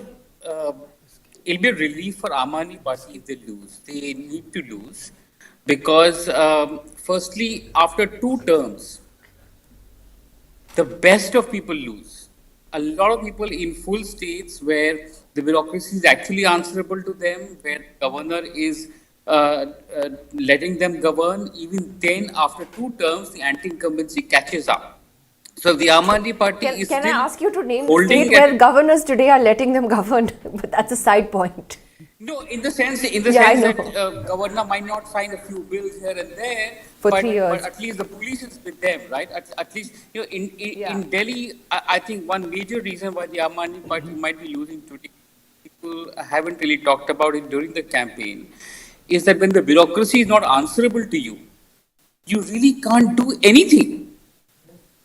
L: it'll be a relief for Aam Aadmi Party if they lose. They need to lose because, firstly, after 2 terms, the best of people lose. A lot of people in full states where the bureaucracy is actually answerable to them, where the governor is letting them govern, even then after 2 terms, the anti-incumbency catches up. So the Aam Aadmi Party is
B: Can I ask you to name
L: the
B: state where governors today are letting them govern? But that's a side point.
L: No, in the sense that governor might not sign a few bills here and there,
B: for 3 years.
L: But at least the police is with them, right? At least in Delhi, I think one major reason why the Aam Aadmi Party might be losing today, people haven't really talked about it during the campaign, is that when the bureaucracy is not answerable to you, you really can't do anything.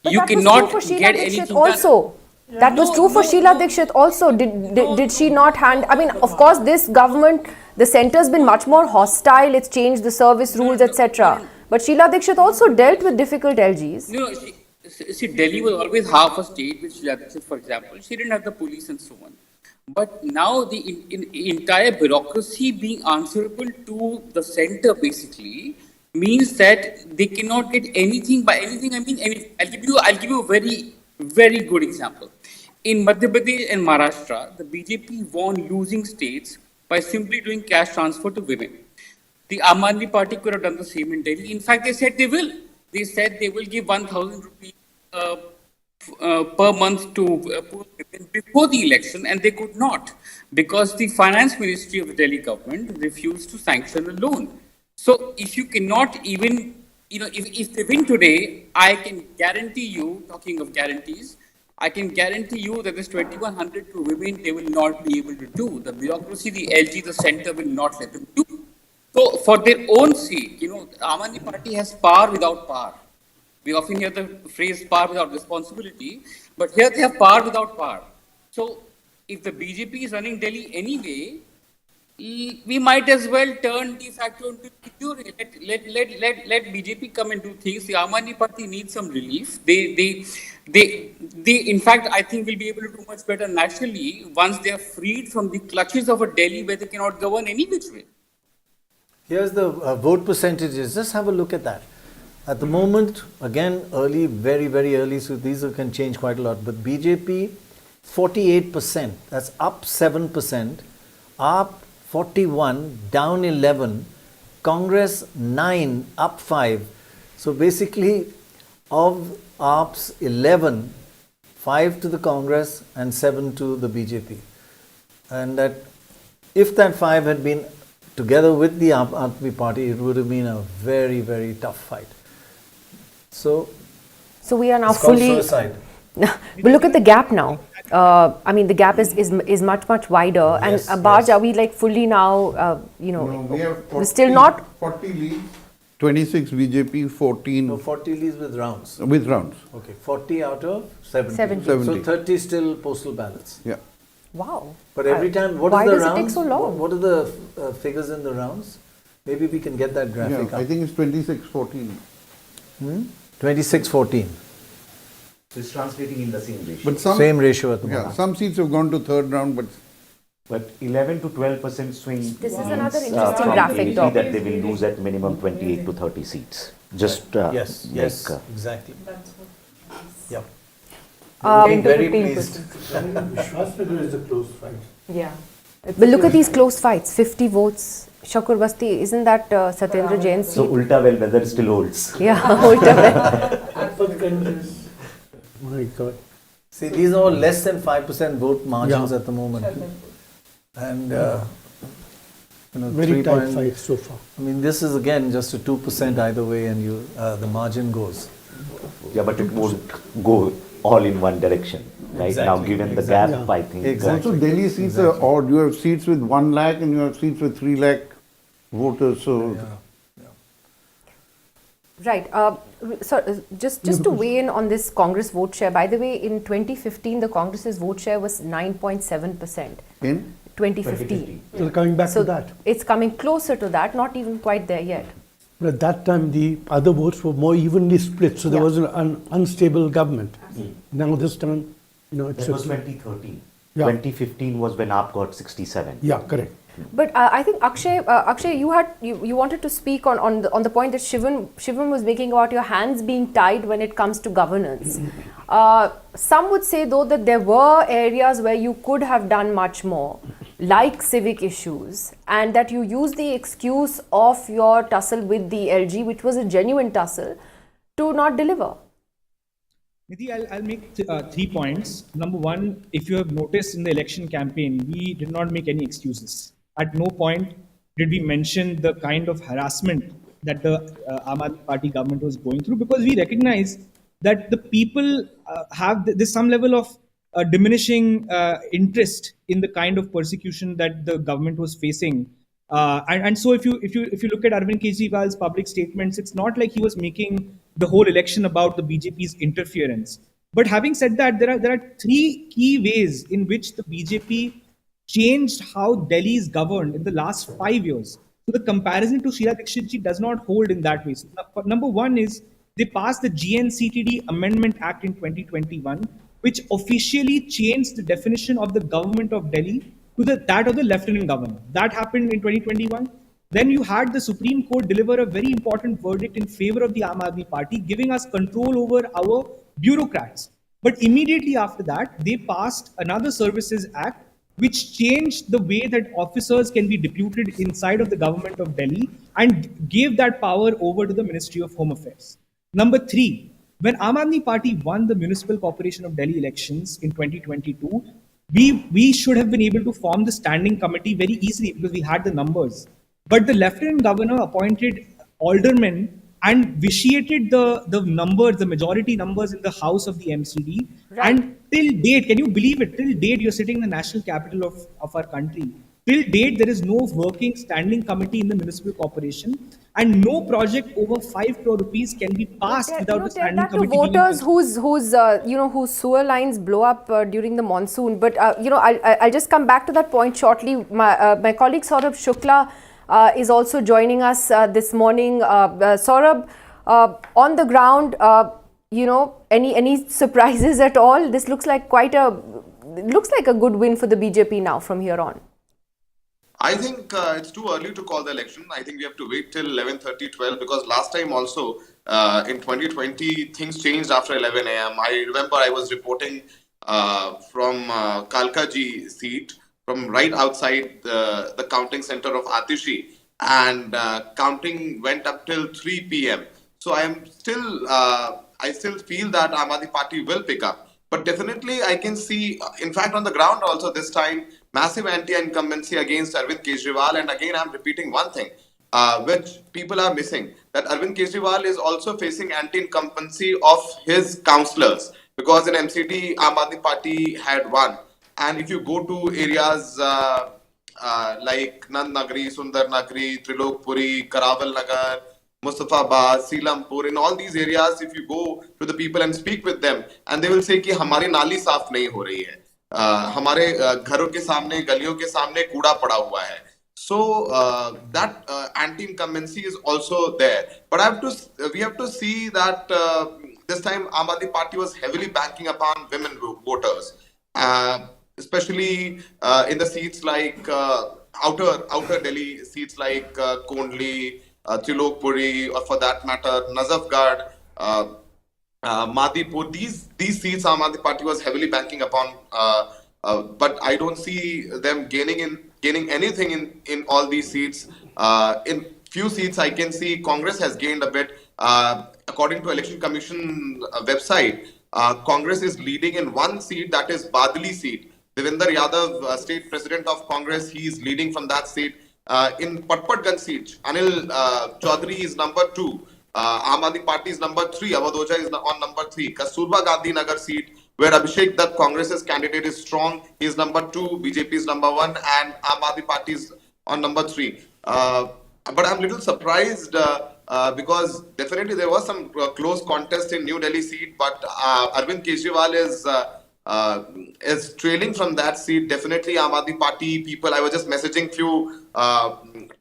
B: But
L: you
B: that
L: cannot
B: was true for
L: get
B: Sheila
L: anything
B: Dikshit also.
L: done.
B: That was true for Sheila Dikshit also. Did she not of course, this government, the centre's been much more hostile. It's changed the service rules, etc. But Sheila Dikshit also dealt with difficult LGs.
L: No, see, Delhi was always half a state with Sheila Dikshit, for example. She didn't have the police and so on. But now the entire bureaucracy being answerable to the centre basically means that they cannot get anything by anything. I mean, I'll give you a very, very good example. In Madhya Pradesh and Maharashtra, the BJP won losing states by simply doing cash transfer to women. The Aam Aadmi Party could have done the same in Delhi. In fact, they said they will. They said they will give 1,000 rupees per month to poor women before the election, and they could not because the finance ministry of the Delhi government refused to sanction a loan. So if you cannot even, if they win today, I can guarantee you, talking of guarantees, I can guarantee you that this 2,100 to women, they will not be able to do. The bureaucracy, the LG, the centre will not let them do. So for their own sake, Aam Aadmi Party has power without power. We often hear the phrase power without responsibility, but here they have power without power. So if the BJP is running Delhi anyway, we might as well turn de facto into de jure. Let BJP come and do things. The Aam Aadmi Party needs some relief. They, in fact, I think will be able to do much better nationally once they are freed from the clutches of a Delhi where they cannot govern any which way.
A: Here's the vote percentages. Just have a look at that. At the moment, again, early, very, very early, so these can change quite a lot. But BJP, 48%. That's up 7%. AAP, 41, down 11. Congress, 9, up 5. So basically, of AAP's 11, 5 to the Congress and 7 to the BJP. And that, if that 5 had been together with the Aam Aadmi Party, it would have been a very, very tough fight. So
B: we are now
A: it's called
B: fully.
A: suicide.
B: But look at the gap now. I mean, the gap is much, much wider.
A: Yes,
B: and Baj,
A: yes.
B: are we like fully now,
D: We have 40,
B: we're still not.
D: 40 leads, 26 BJP, 14
A: No, 40 leads with rounds.
D: with rounds.
A: Okay, 40 out of 70.
B: 70.
A: So
D: 70.
A: 30 still postal ballots.
D: Yeah.
B: Wow.
A: But every time, what
B: Why
A: is the
B: does it
A: rounds?
B: take so long?
A: What are the figures in the rounds? Maybe we can get that graphic
D: Yeah,
A: up.
D: I think it's 26-14.
A: 26-14.
H: So it's translating in the same ratio.
D: But some,
A: Same ratio at the
D: yeah,
A: moment.
D: some seats have gone to third round, but
H: 11 to 12% swing.
B: This is
H: means,
B: another interesting
H: from
B: graphic,
H: AP
B: though.
H: that they will lose at minimum 28 to 30 seats. Just
A: Yes, yes, exactly. Yep.
F: 10 to
A: very
F: 15%.
A: pleased.
C: Vishwasnagar is a close fight.
F: Yeah.
B: But look at these close fights. 50 votes. Shakur Basti, isn't that Satyendra Jain's
H: so
B: seat?
H: Ulta well weather still holds.
B: Yeah, ultimately.
C: My God.
A: See, these are all less than 5% vote margins
C: Yeah.
A: at the moment. And,
C: Very
A: 3
C: tight
A: point-
C: fight so far.
A: I mean, this is again just a 2% either way, and the margin goes.
H: Yeah, but it won't go all in one direction. Right now,
A: Exactly,
H: given the
A: exactly.
H: gap, I think.
A: Exactly.
D: also Delhi seats are odd. You have seats with 1 lakh and you have seats with 3 lakh voters. So
B: Right. Just to weigh in on this Congress vote share, by the way, in 2015, the Congress's vote share was 9.7%.
D: in
B: 2015.
C: So coming back
B: So
C: to that.
B: it's coming closer to that, not even quite there yet.
C: But at that time, the other votes were more evenly split, so there
B: Yeah.
C: was an unstable government. Now this time, it's
H: That was
C: a,
H: 2013.
C: Yeah.
H: 2015 was when AAP got 67.
C: yeah, correct.
B: But I think Akshay, you wanted to speak on the point that Shivam was making about your hands being tied when it comes to governance. Some would say though that there were areas where you could have done much more, like civic issues, and that you used the excuse of your tussle with the LG, which was a genuine tussle, to not deliver.
M: Nidhi, I'll make 3 points. Number one, if you have noticed in the election campaign, we did not make any excuses. At no point did we mention the kind of harassment that the Aam Aadmi Party government was going through, because we recognize that the people there's some level of diminishing interest in the kind of persecution that the government was facing. And so if you look at Arvind Kejriwal's public statements, it's not like he was making the whole election about the BJP's interference. But having said that, there are 3 key ways in which the BJP changed how Delhi is governed in the last 5 years. So the comparison to Sheila Dikshit ji does not hold in that way. So number one is they passed the GNCTD Amendment Act in 2021, which officially changed the definition of the government of Delhi to that of the lieutenant governor. That happened in 2021. Then you had the Supreme Court deliver a very important verdict in favor of the Aam Aadmi Party, giving us control over our bureaucrats. But immediately after that, they passed another Services Act, which changed the way that officers can be deputed inside of the government of Delhi and gave that power over to the Ministry of Home Affairs. Number 3, when Aam Aadmi Party won the Municipal Corporation of Delhi elections in 2022, we should have been able to form the standing committee very easily because we had the numbers. But the Lieutenant Governor appointed aldermen and vitiated the numbers, the majority numbers in the house of the MCD.
B: Right.
M: And till date, can you believe it? Till date, you're sitting in the national capital of our country. Till date, there is no working standing committee in the municipal corporation. and no project over 5 crore rupees can be passed without a
B: Tell
M: standing
B: that to
M: committee being
B: voters
M: consulted.
B: whose sewer lines blow up during the monsoon. But I'll just come back to that point shortly. My colleague Saurabh Shukla is also joining us this morning. Saurabh, on the ground, any surprises at all? This looks like a good win for the BJP now from here on.
N: I think it's too early to call the election. I think we have to wait till 11:30, 12 because last time also in 2020 things changed after 11 a.m. I remember I was reporting from Kalkaji seat from right outside the counting center of Atishi, and counting went up till 3 p.m. So I still feel that Aam Aadmi Party will pick up. But definitely I can see, in fact, on the ground also this time, massive anti-incumbency against Arvind Kejriwal. And again, I'm repeating one thing, which people are missing, that Arvind Kejriwal is also facing anti-incumbency of his councillors. Because in MCD, Aam Aadmi Party had won. And if you go to areas like Nand Nagari, Sundar Nagari, Trilokpuri, Karaval Nagar, Mustafabad, Seelampur, in all these areas, if you go to the people and speak with them, and they will say कि हमारी नाली साफ नहीं हो रही है, हमारे घरों के सामने, गलियों के सामने कूड़ा पड़ा हुआ है. So that anti-incumbency is also there. But we have to see that this time Aam Aadmi Party was heavily banking upon women voters, especially in the seats like outer Delhi seats like Kondli, Trilokpuri, or for that matter, Nazafgarh, Madipur. These seats Aam Aadmi Party was heavily banking upon, but I don't see them gaining anything in all these seats. In few seats, I can see Congress has gained a bit. According to Election Commission website, Congress is leading in one seat, that is Badli seat. Devinder Yadav, state president of Congress, he is leading from that seat. In Patpatganj seat, Anil Chaudhary is number 2. Aam Aadmi Party is number 3. Awadh Oja is on number 3. Kasturba Gandhi Nagar seat, where Abhishek Dutt, Congress's candidate, is strong, he is number 2. BJP is number 1, and Aam Aadmi Party is on number 3. But I'm a little surprised because definitely there was some close contest in New Delhi seat, but Arvind Kejriwal is trailing from that seat. Definitely Aam Aadmi Party people, I was just messaging few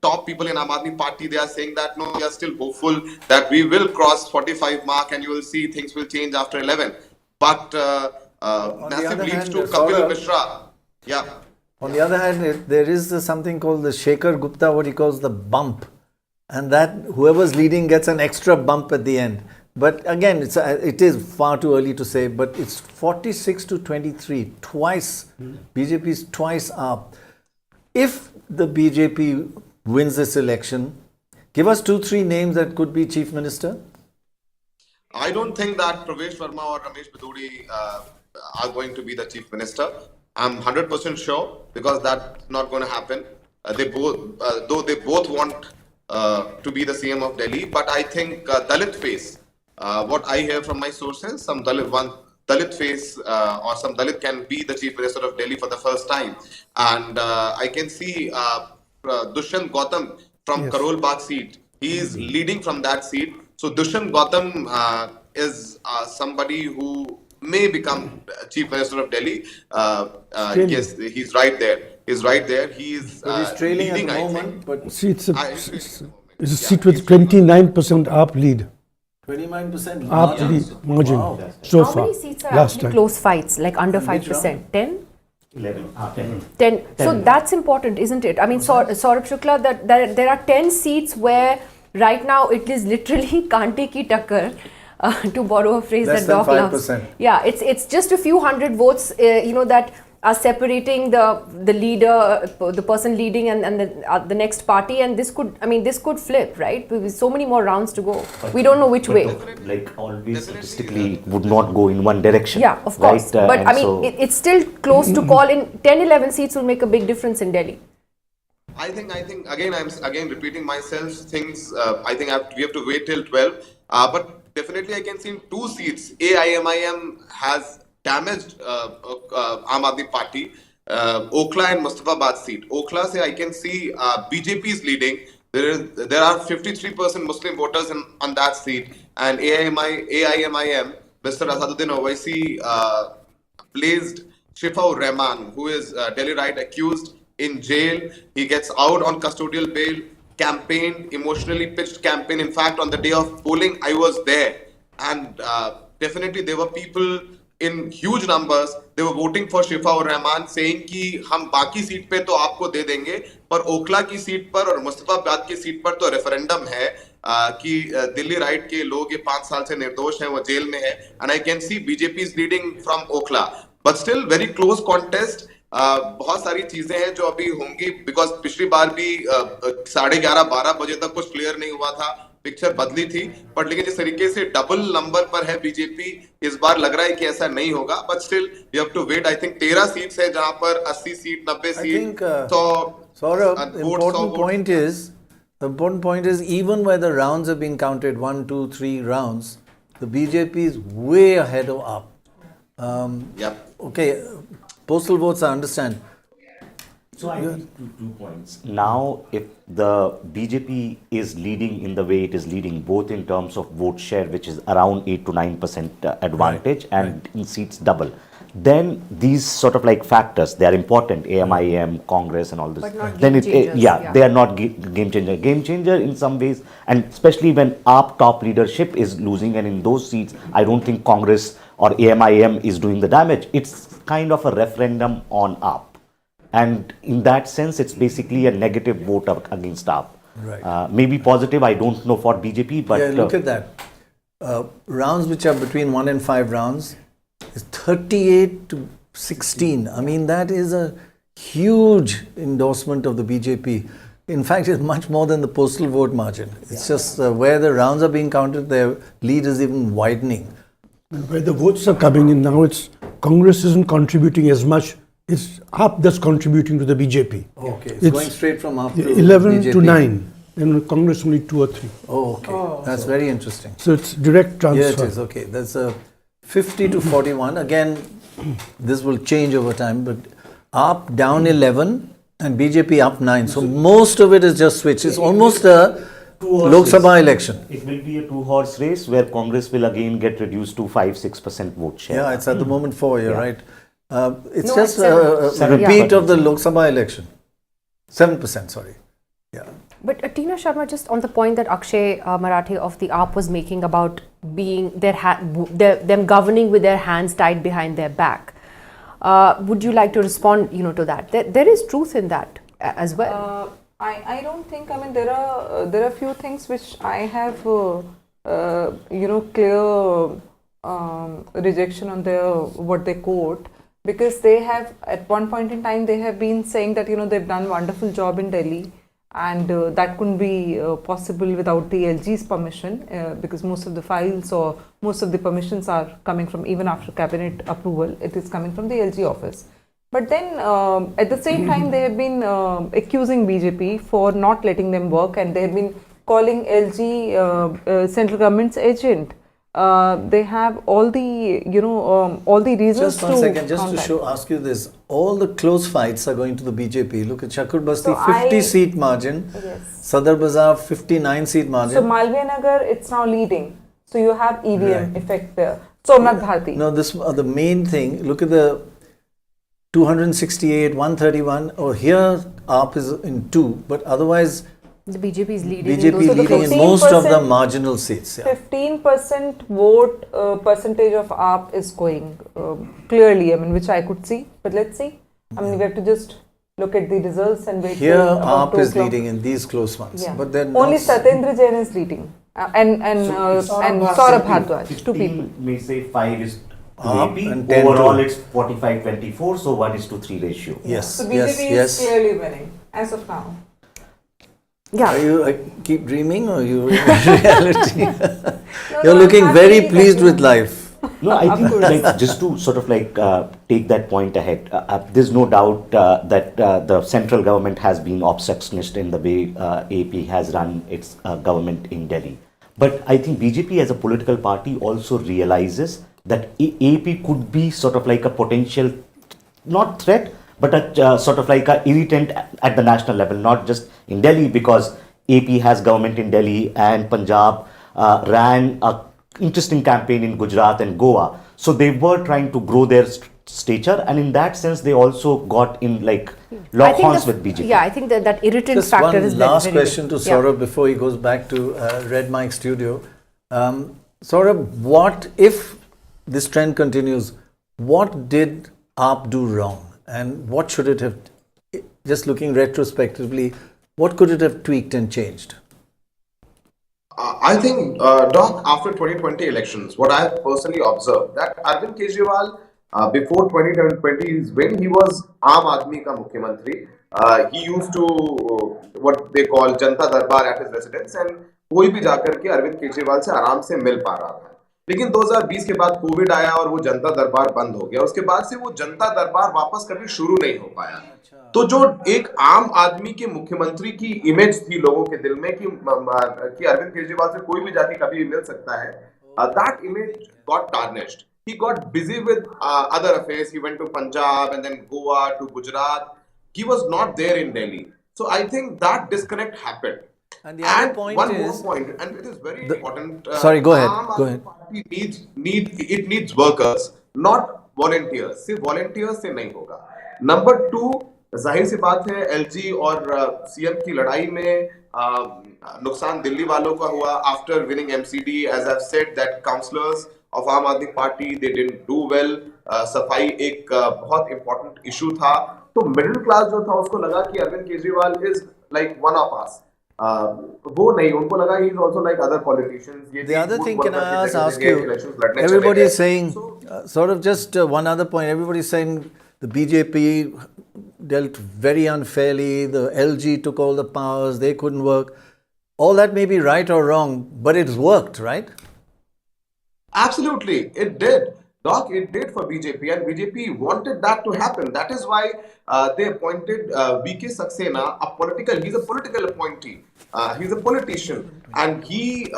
N: top people in Aam Aadmi Party, they are saying that no, we are still hopeful that we will cross 45 mark and you will see things will change after 11. But massive leads to Kapil Mishra. Yeah.
A: On the other hand, there is something called the Shekhar Gupta, what he calls the bump. And that whoever's leading gets an extra bump at the end. But again, it is far too early to say, but it's 46 to 23, twice, BJP is twice up. If the BJP wins this election, give us 2-3 names that could be Chief Minister.
N: I don't think that Pravesh Verma or Ramesh Biduri are going to be the Chief Minister. I'm 100% sure because that's not going to happen. They both, though they both want to be the CM of Delhi, but I think Dalit face, what I hear from my sources, some Dalit face or some Dalit can be the Chief Minister of Delhi for the first time. And I can see Dushyant Gautam from Karol Bagh seat. He is leading from that seat. So Dushyant Gautam is somebody who may become Chief Minister of Delhi. Yes, he's right there. He's right there. He's
A: trailing
N: leading,
A: at the
N: I
A: moment,
N: think.
A: but
C: See, it's a seat with 29% up lead.
A: 29%
C: Up lead margin so
B: How
C: far.
B: many seats are
C: Last
B: actually
C: time.
B: close fights, like under 5%? 10?
H: 11.
B: 10. So that's important, isn't it? I mean, Saurabh Shukla, that there are 10 seats where right now it is literally kante ki takkar, to borrow a phrase
A: Less
B: that Doc
A: than
B: loves.
A: 5%.
B: Yeah, it's just a few hundred votes, that are separating the leader, the person leading, and the next party, and this could flip, right? With so many more rounds to go, we don't know which way.
H: Like always, statistically, it would not go in one direction.
B: Yeah, of course.
H: Right?
B: But I mean, it's still close to call. In 10-11 seats will make a big difference in Delhi.
N: I think again, I'm again repeating myself. Things I think we have to wait till 12. But definitely, I can see in 2 seats, AIMIM has damaged Aam Aadmi Party, Okhla and Mustafabad seat. Okhla, say I can see BJP is leading. There are 53% Muslim voters on that seat, and AIMIM, Mr. Asaduddin Owaisi placed Shifaur Rahman, who is Delhi right accused, in jail. He gets out on custodial bail. Campaign, emotionally pitched campaign. In fact, on the day of polling, I was there, and definitely there were people in huge numbers. They were voting for Shifaur Rahman, saying कि हम बाकी seat पे तो आपको दे देंगे, पर ओखला की seat पर और मुस्तफाबाद की सीट पर तो रेफरेंडम है कि दिल्ली राइट के लोग ये 5 साल से निर्दोष हैं, वो जेल में है. And I can see BJP is leading from Okhla, but still very close contest. बहुत सारी चीजें हैं जो अभी होंगी, बिकॉज पिछली बार भी 11:30-12 बजे तक कुछ क्लियर नहीं हुआ था, पिक्चर बदली थी. बट लेकिन जिस तरीके से डबल नंबर पर है बीजेपी, इस बार लग रहा है कि ऐसा नहीं होगा. But still we have to wait. I think 13 seats है जहां पर 80 seat 90 seat.
A: Saurabh, the important point is even where the rounds have been counted, 1, 2, 3 rounds, the BJP is way ahead of AAP. Okay, postal votes I understand.
H: So I think two points. Now, if the BJP is leading in the way it is leading, both in terms of vote share, which is around 8 to 9% advantage, and in seats double, then these sort of like factors, they are important, AMIM, Congress and all this.
B: But not
H: then
B: game changers,
H: they are not game changer. Game changer in some ways, and especially when AAP top leadership is losing, and in those seats, I don't think Congress or AMIM is doing the damage. It's kind of a referendum on AAP. And in that sense, it's basically a negative vote against AAP.
A: Right.
H: Maybe positive, I don't know for BJP, but...
A: Yeah, look at that. Rounds which are between 1 and 5 rounds is 38 to 16. I mean, that is a huge endorsement of the BJP. In fact, it's much more than the postal vote margin. It's just where the rounds are being counted, their lead is even widening.
C: Where the votes are coming in now, it's Congress isn't contributing as much. It's AAP that's contributing to the BJP.
A: Okay, it's going straight from AAP to
C: 11
A: BJP.
C: to 9, and Congress only 2 or 3.
A: Oh, okay. That's very interesting.
C: So it's direct transfer.
A: Yeah, it is. Okay, that's a 50 to 41. Again, this will change over time, but AAP down 11 and BJP up 9. So most of it is just switch. It's almost a Lok Sabha election.
H: It will be a 2-horse race where Congress will again get reduced to 5-6% vote share.
A: Yeah, it's at the moment 4, you're right. It's
B: No,
A: just
B: it's
A: a repeat of the Lok Sabha election. 7%, sorry. Yeah.
B: But Tina Sharma, just on the point that Akshay Marathe of the AAP was making about being them governing with their hands tied behind their back, would you like to respond, to that? There is truth in that as well.
F: I don't think. I mean, there are few things which I have clear rejection on their what they quote, because they have at one point in time they have been saying that they've done wonderful job in Delhi, and that couldn't be possible without the LG's permission, because most of the files or most of the permissions are coming from, even after cabinet approval, it is coming from the LG office. But then at the same time they have been accusing BJP for not letting them work, and they have been calling LG central government's agent. They have all the all the reasons.
A: Just one second, just to ask you this: all the close fights are going to the BJP. Look at Chakur Basti, 50 seat margin. Yes. Sadar Bazaar 59 seat margin.
F: So Malviya Nagar, it's now leading. So you have EVM effect there. Somnath Bharti.
A: No, this the main thing. Look at the 268, 131. Oh, here AAP is in 2, but otherwise.
B: The BJP is leading.
A: BJP is leading in most of the marginal seats.
F: 15% vote percentage of AAP is going clearly. I mean, which I could see. But let's see. I mean, we have to just look at the results and wait.
A: Here, AAP is leading in these close ones.
F: Yeah.
A: But then
F: only Satyendra Jain is leading, and Saurabh Bhardwaj, 2 people.
H: May say 5 is to
A: AAP
H: AP.
A: and 10
H: Overall,
A: to
H: it's 45-24, so 1:3 ratio.
A: Yes.
F: So BJP is clearly winning as of now.
B: Yeah.
A: Are you keep dreaming, or you in reality? You're looking very pleased with life.
H: No, I think like, just to sort of like take that point ahead, there's no doubt that the central government has been obstructionist in the way AP has run its government in Delhi. But I think BJP as a political party also realizes that AP could be sort of like a potential, not threat, but a sort of like a irritant at the national level, not just in Delhi, because AP has government in Delhi, and Punjab ran a interesting campaign in Gujarat and Goa. So they were trying to grow their stature, and in that sense, they also got in like lock horns with BJP.
B: Yeah, I think that irritant
A: Just
B: factor
A: one
B: is
A: last
B: very
A: question to Saurabh before he goes back to Red Mic Studio. Saurabh, what if this trend continues? What did AAP do wrong, and what should it have? Just looking retrospectively, what could it have tweaked and changed?
N: I think, Doc, after 2020 elections, what I have personally observed that Arvind Kejriwal, before 2020's win, he was Aam Aadmi ka Mukhyamantri. He used to what they call Janta Darbar at his residence, and कोई भी जाकर के अरविंद केजरीवाल से आराम से मिल पा रहा था. लेकिन 2020 के बाद कोविड आया और वो जनता दरबार बंद हो गया. उसके बाद से वो जनता दरबार वापस कभी शुरू नहीं हो पाया. तो जो एक आम आदमी के मुख्यमंत्री की इमेज थी लोगों के दिल में कि अरविंद केजरीवाल से कोई भी जाके कभी भी मिल सकता है, that image got tarnished. He got busy with other affairs. He went to Punjab and then Goa to Gujarat. He was not there in Delhi. So I think that disconnect happened.
A: And the other point
N: one
A: is,
N: more point, and it is very important.
A: Sorry, go ahead.
N: Aam
A: Go
N: Aadmi
A: ahead.
N: Party needs workers, not volunteers. सिर्फ volunteers से नहीं होगा. Number 2, जाहिर सी बात है LG और CM की लड़ाई में नुकसान दिल्ली वालों का हुआ. After winning MCD, as I said that councillors of Aam Aadmi Party they didn't do well. सफाई एक बहुत इंपॉर्टेंट इशू था. तो मिडिल क्लास जो था उसको लगा कि Arvind Kejriwal is like one of us. वो नहीं, उनको लगा he is also like other politicians.
A: The other thing, can I ask you? Everybody is saying, sort of just one other point. Everybody is saying the BJP dealt very unfairly. The LG took all the powers. They couldn't work. All that may be right or wrong, but it's worked, right?
N: Absolutely, it did. Doc, it did for BJP, and BJP wanted that to happen. That is why they appointed VK Saxena, he's a political appointee. He's a politician, and he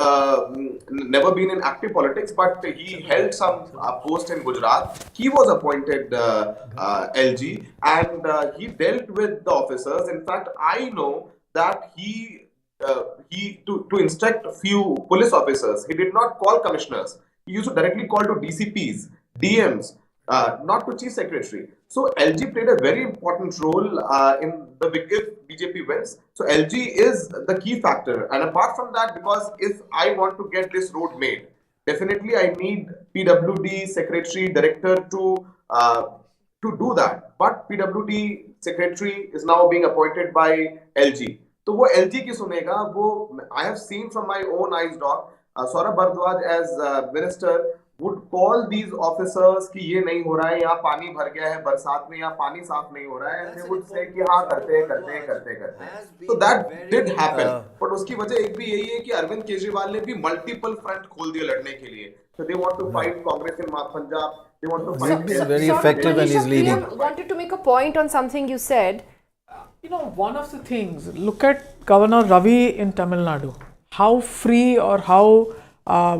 N: never been in active politics, but he held some post in Gujarat. He was appointed LG, and he dealt with the officers. In fact, I know that he to instruct a few police officers, he did not call commissioners. He used to directly call to DCPs, DMs, not to Chief Secretary. So LG played a very important role in the if BJP wins. So LG is the key factor. And apart from that, because if I want to get this road made, definitely I need PWD Secretary, Director to do that. But PWD Secretary is now being appointed by LG. तो वो LG की सुनेगा. वो I have seen from my own eyes, Doc. Saurabh Bhardwaj as minister would call these officers कि ये नहीं हो रहा है, यहाँ पानी भर गया है बरसात में, यहाँ पानी साफ नहीं हो रहा है, and they would say कि हाँ करते. So that did happen. But उसकी वजह एक भी यही है कि अरविंद केजरीवाल ने भी multiple front खोल दिए लड़ने के लिए. So they want to fight Congress in Punjab. They want to fight.
A: He's very effective and he's leading.
B: I wanted to make a point on something you said.
E: One of the things, look at Governor Ravi in Tamil Nadu. How free or how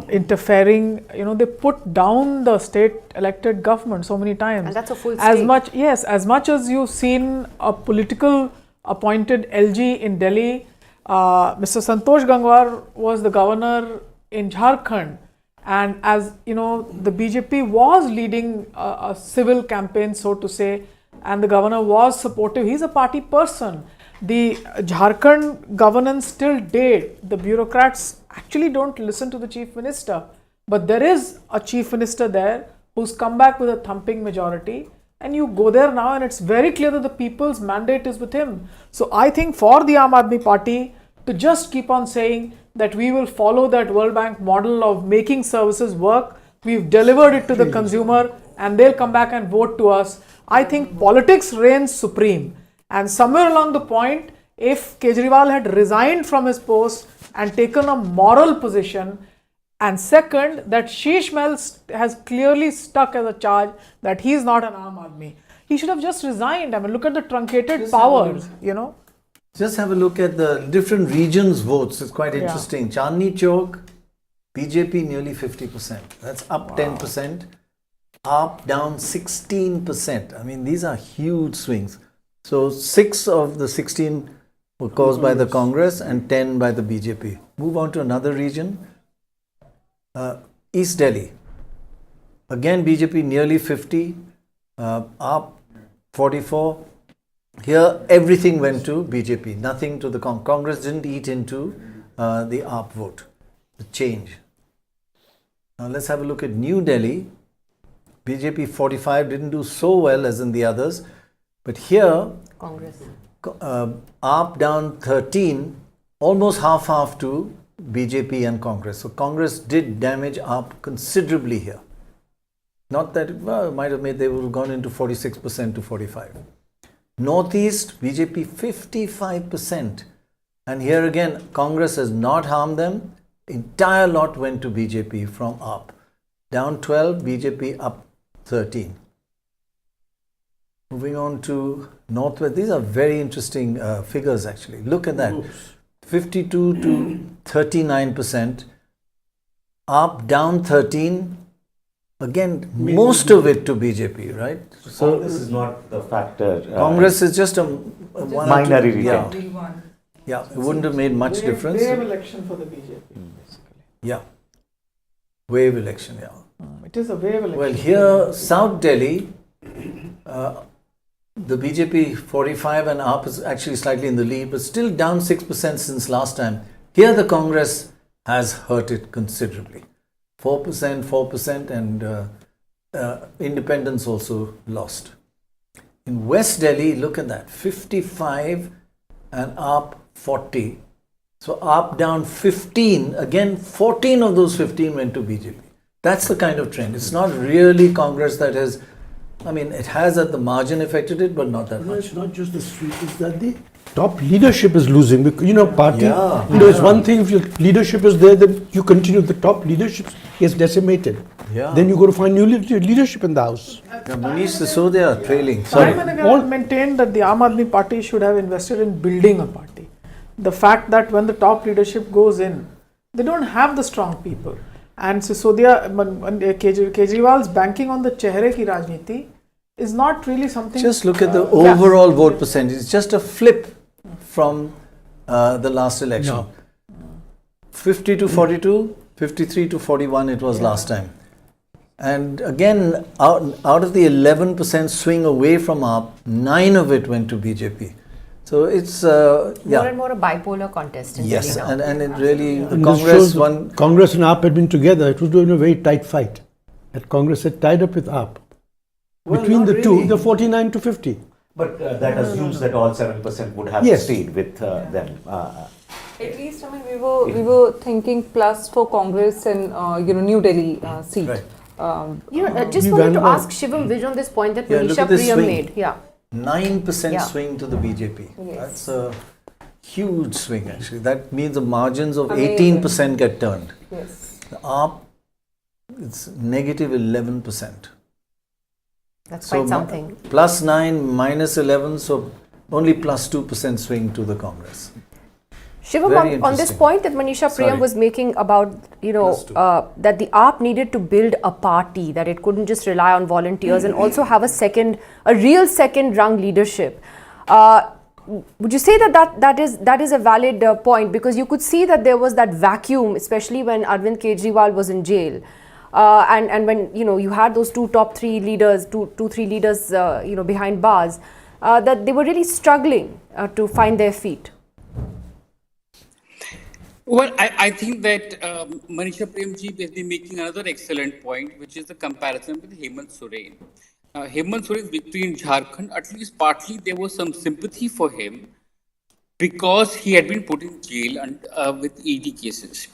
E: interfering, they put down the state elected government so many times.
B: And that's a full state.
E: As much as you've seen a political appointed LG in Delhi, Mr. Santosh Gangwar was the governor in Jharkhand. And as the BJP was leading a civil campaign, so to say, and the governor was supportive. He's a party person. The Jharkhand governance till date, the bureaucrats actually don't listen to the chief minister. But there is a chief minister there who's come back with a thumping majority. And you go there now and it's very clear that the people's mandate is with him. So I think for the Aam Aadmi Party to just keep on saying that we will follow that World Bank model of making services work, we've delivered it to the consumer and they'll come back and vote to us. I think politics reigns supreme. And somewhere along the point, if Kejriwal had resigned from his post and taken a moral position, and second, that Sheesh Mahal has clearly stuck as a charge that he's not an Aam Aadmi. He should have just resigned. I mean, look at the truncated powers,
A: Just have a look at the different regions' votes. It's quite interesting. Chandni Chowk, BJP nearly 50%. That's up 10%. Up down 16%. I mean, these are huge swings. So 6 of the 16 were caused by the Congress and 10 by the BJP. Move on to another region. East Delhi. Again, BJP nearly 50, AAP 44. Here, everything went to BJP, nothing to the Congress didn't eat into the AAP vote, the change. Now, let's have a look at New Delhi. BJP 45 didn't do so well as in the others, but here,
B: Congress.
A: AAP down 13, almost half-half to BJP and Congress. So Congress did damage AAP considerably here. Not that it might have made, they would have gone into 46% to 45. Northeast, BJP 55%. And here again, Congress has not harmed them. Entire lot went to BJP from AAP. Down 12, BJP up 13. Moving on to Northwest. These are very interesting figures actually. Look at that. 52 to 39%. AAP down 13. Again, most of it to BJP, right?
H: So this is not the factor.
A: Congress is just a one
H: minority.
A: Yeah, it wouldn't have made much difference.
E: Wave election for the BJP, basically.
A: Yeah, wave election, yeah.
E: It is a wave election.
A: Well, here, South Delhi, the BJP 45 and AAP is actually slightly in the lead, but still down 6% since last time. Here, the Congress has hurt it considerably. 4%, and independents also lost. In West Delhi, look at that, 55 and AAP 40. So AAP down 15, again 14 of those 15 went to BJP. That's the kind of trend. It's not really Congress that has, I mean, it has at the margin affected it, but not that
C: No,
A: much.
C: it's not just the street, it's that the top leadership is losing. Because, party,
A: Yeah.
C: it's one thing if your leadership is there, then you continue, the top leadership is decimated.
A: Yeah.
C: Then you got to find new leadership in the house.
A: Yeah, Manish Sisodia trailing.
E: Time
A: Sorry.
E: and again, I maintained that the Aam Aadmi Party should have invested in building a party. The fact that when the top leadership goes in, they don't have the strong people. And Sisodia, Kejriwal's banking on the chehre ki rajniti is not really something.
A: Just look at the overall vote percentage. It's just a flip from the last election.
C: No.
A: 50 to 42, 53 to 41 it was last time. And again, out of the 11% swing away from AAP, 9 of it went to BJP. So it's,
B: More and more a bipolar contest in
A: Yes,
B: Delhi now.
A: and it really, the
C: And this
A: Congress
C: shows that
A: won.
C: Congress and AAP had been together. It was doing a very tight fight. That Congress had tied up with AAP.
A: Well,
C: Between
A: not
C: the two,
A: really.
C: the 49 to 50.
H: But that assumes that all 7% would have
C: Yes.
H: stayed with them.
F: At least, I mean, we were thinking plus for Congress and New Delhi seat.
A: Right.
B: Just
C: We
B: for me
C: ran
B: to
C: about-
B: ask Shivam Vij on this point that
A: Yeah, look
B: Manisha
A: at this
B: Priyam
A: swing.
B: made. Yeah.
A: 9%
B: Yeah.
A: swing to the BJP.
F: Yes.
A: That's a huge swing actually. That means the margins of
F: Amazing.
A: 18% get turned.
F: Yes.
A: The AAP, it's negative 11%.
B: That's
A: So
B: quite something.
A: plus 9, minus 11, so only plus 2% swing to the Congress.
B: Shivam,
A: Very
B: on this
A: interesting.
B: point that Manisha
A: Sorry.
B: Priyam was making about,
A: Plus two.
B: that the AAP needed to build a party, that it couldn't just rely on volunteers and also have a real second rung leadership. Would you say that is a valid point? Because you could see that there was that vacuum, especially when Arvind Kejriwal was in jail. And when, you had those two three leaders behind bars, that they were really struggling to find their feet.
L: Well, I think that Manisha Premji has been making another excellent point, which is the comparison with Hemant Soren. Hemant Soren's victory in Jharkhand, at least partly there was some sympathy for him because he had been put in jail and with ED cases.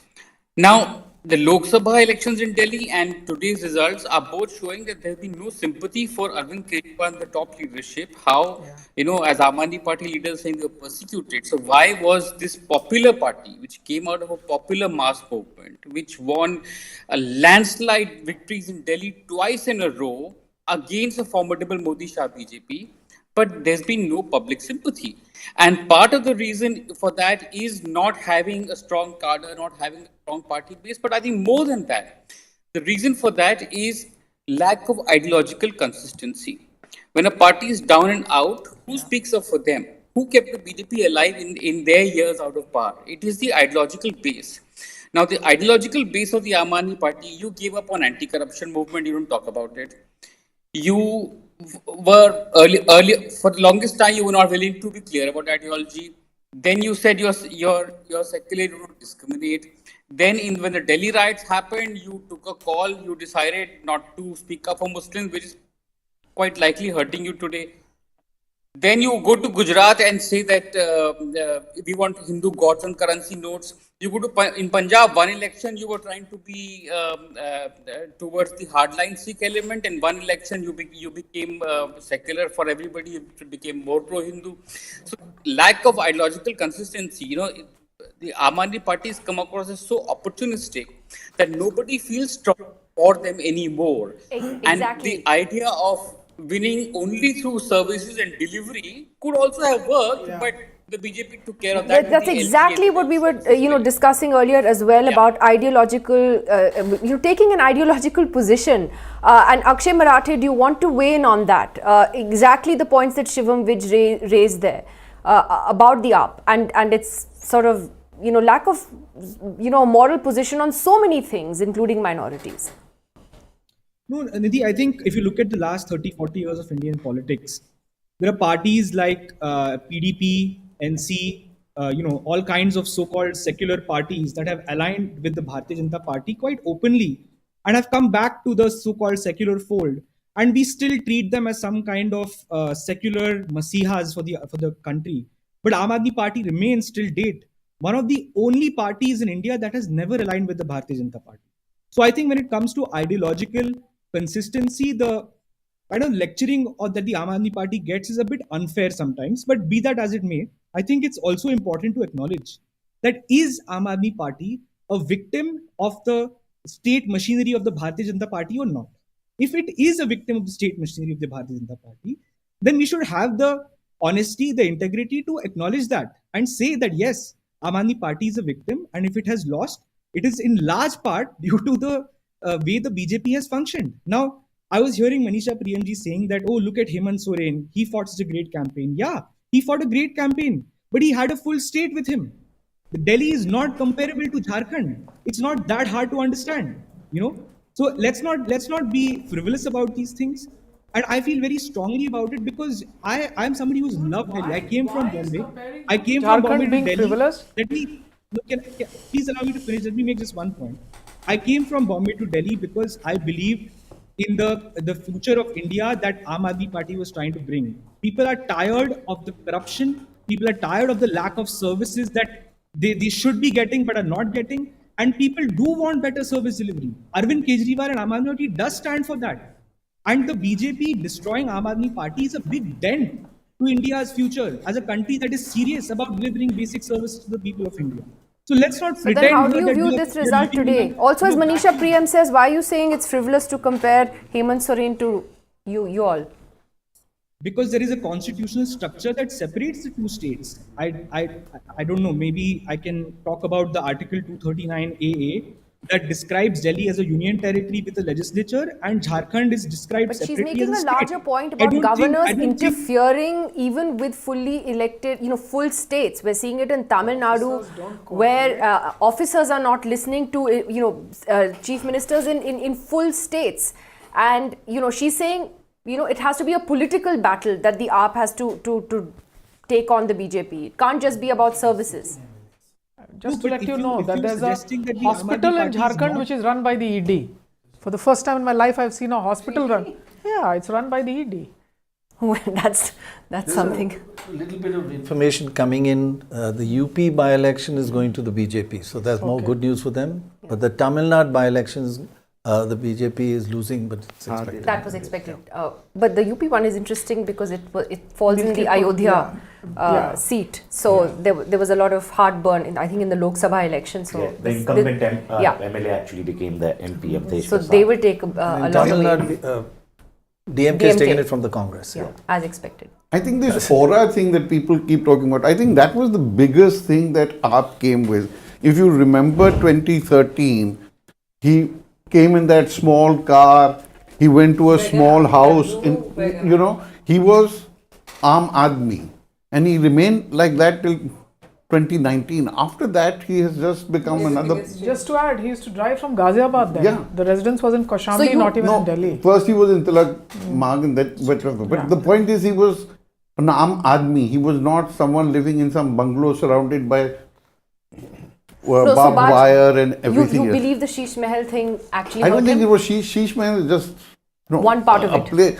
L: Now, the Lok Sabha elections in Delhi and today's results are both showing that there has been no sympathy for Arvind Kejriwal and the top leadership. How, as Aam Aadmi Party leaders saying they were persecuted. So why was this popular party, which came out of a popular mass movement, which won a landslide victories in Delhi twice in a row against a formidable Modi Shah BJP, but there's been no public sympathy. And part of the reason for that is not having a strong cadre, not having a strong party base. But I think more than that, the reason for that is lack of ideological consistency. When a party is down and out, who speaks up for them? who kept the BJP alive in their years out of power. It is the ideological base. Now, the ideological base of the Aam Aadmi Party, you gave up on anti-corruption movement, you don't talk about it. You were earlier, for the longest time, you were not willing to be clear about ideology. Then you said you're secular, you don't discriminate. Then when the Delhi riots happened, you took a call, you decided not to speak up for Muslims, which is quite likely hurting you today. Then you go to Gujarat and say that we want Hindu gods on currency notes. You go to in Punjab, one election you were trying to be towards the hardline Sikh element, and one election you became secular for everybody. You became more pro-Hindu. So lack of ideological consistency. The Aam Aadmi Party has come across as so opportunistic that nobody feels strong for them anymore.
B: Exactly.
L: And the idea of winning only through services and delivery could also have worked, but the BJP took care of that.
B: That's exactly what we were, discussing earlier as well about ideological, taking an ideological position. And Akshay Marathe, do you want to weigh in on that? Exactly the points that Shivam Vij raised there about the AAP and its sort of, lack of, moral position on so many things, including minorities.
M: No, Nidhi, I think if you look at the last 30, 40 years of Indian politics, there are parties like PDP, NC, all kinds of so-called secular parties that have aligned with the Bharatiya Janata Party quite openly and have come back to the so-called secular fold. And we still treat them as some kind of secular masihas for the country. But Aam Aadmi Party remains till date one of the only parties in India that has never aligned with the Bharatiya Janata Party. So I think when it comes to ideological consistency, the kind of lecturing that the Aam Aadmi Party gets is a bit unfair sometimes. But be that as it may, I think it's also important to acknowledge that is Aam Aadmi Party a victim of the state machinery of the Bharatiya Janata Party or not? If it is a victim of the state machinery of the Bharatiya Janata Party, then we should have the honesty, the integrity to acknowledge that and say that yes, Aam Aadmi Party is a victim, and if it has lost, it is in large part due to the way the BJP has functioned. Now, I was hearing Manisha Priyamji saying that, oh, look at Hemant Soren, he fought such a great campaign. Yeah, he fought a great campaign, but he had a full state with him. The Delhi is not comparable to Jharkhand. It's not that hard to understand, So let's not be frivolous about these things. And I feel very strongly about it because I'm somebody who's loved Delhi. I came from Bombay. I came from Bombay to Delhi.
E: Frivolous?
M: Please allow me to finish. Let me make just one point. I came from Bombay to Delhi because I believe in the future of India that Aam Aadmi Party was trying to bring. People are tired of the corruption. People are tired of the lack of services that they should be getting but are not getting. And people do want better service delivery. Arvind Kejriwal and Aam Aadmi Party does stand for that. And the BJP destroying Aam Aadmi Party is a big dent to India's future as a country that is serious about delivering basic services to the people of India. So let's not pretend.
B: Then how do you view this result today? Also, as Manisha Priyam says, why are you saying it's frivolous to compare Hemant Soren to you all?
M: Because there is a constitutional structure that separates the two states. I don't know, maybe I can talk about the Article 239 AA that describes Delhi as a union territory with a legislature, and Jharkhand is described separately.
B: But she's making a larger point about governors interfering even with fully elected, full states. We're seeing it in Tamil Nadu, where officers are not listening to, chief ministers in full states. And, she's saying, it has to be a political battle that the AAP has to take on the BJP. It can't just be about services.
E: Just to let you know that there's a hospital in Jharkhand which is run by the ED. For the first time in my life, I've seen a hospital run. Yeah, it's run by the ED.
B: Well, that's something.
A: A little bit of information coming in. The UP by-election is going to the BJP, so that's more good news for them. But the Tamil Nadu by-elections, the BJP is losing, but it's expected.
B: That was expected. But the UP one is interesting because it falls in the Ayodhya seat. So there was a lot of heartburn, I think, in the Lok Sabha election. So
H: the incumbent MLA actually became the MP of the
B: So they will take a lot
A: Tamil
B: away.
A: Nadu, DMK has taken it from the Congress.
B: Yeah, as expected.
D: I think this aura thing that people keep talking about, I think that was the biggest thing that AAP came with. If you remember 2013, he came in that small car, he went to a small house, he was Aam Aadmi. And he remained like that till 2019. After that, he has just become another.
E: Just to add, he used to drive from Ghaziabad then.
D: Yeah.
E: The residence was in Kaushambi, not even in Delhi.
D: First he was in Tilak Marg and that, whatever. But the point is, he was an Aam Admi. He was not someone living in some bungalow surrounded by barbed wire and everything.
B: You believe the Sheesh Mahal thing actually
D: I don't
B: hurt
D: think
B: him?
D: it was Sheesh Mahal, just
B: one part of it.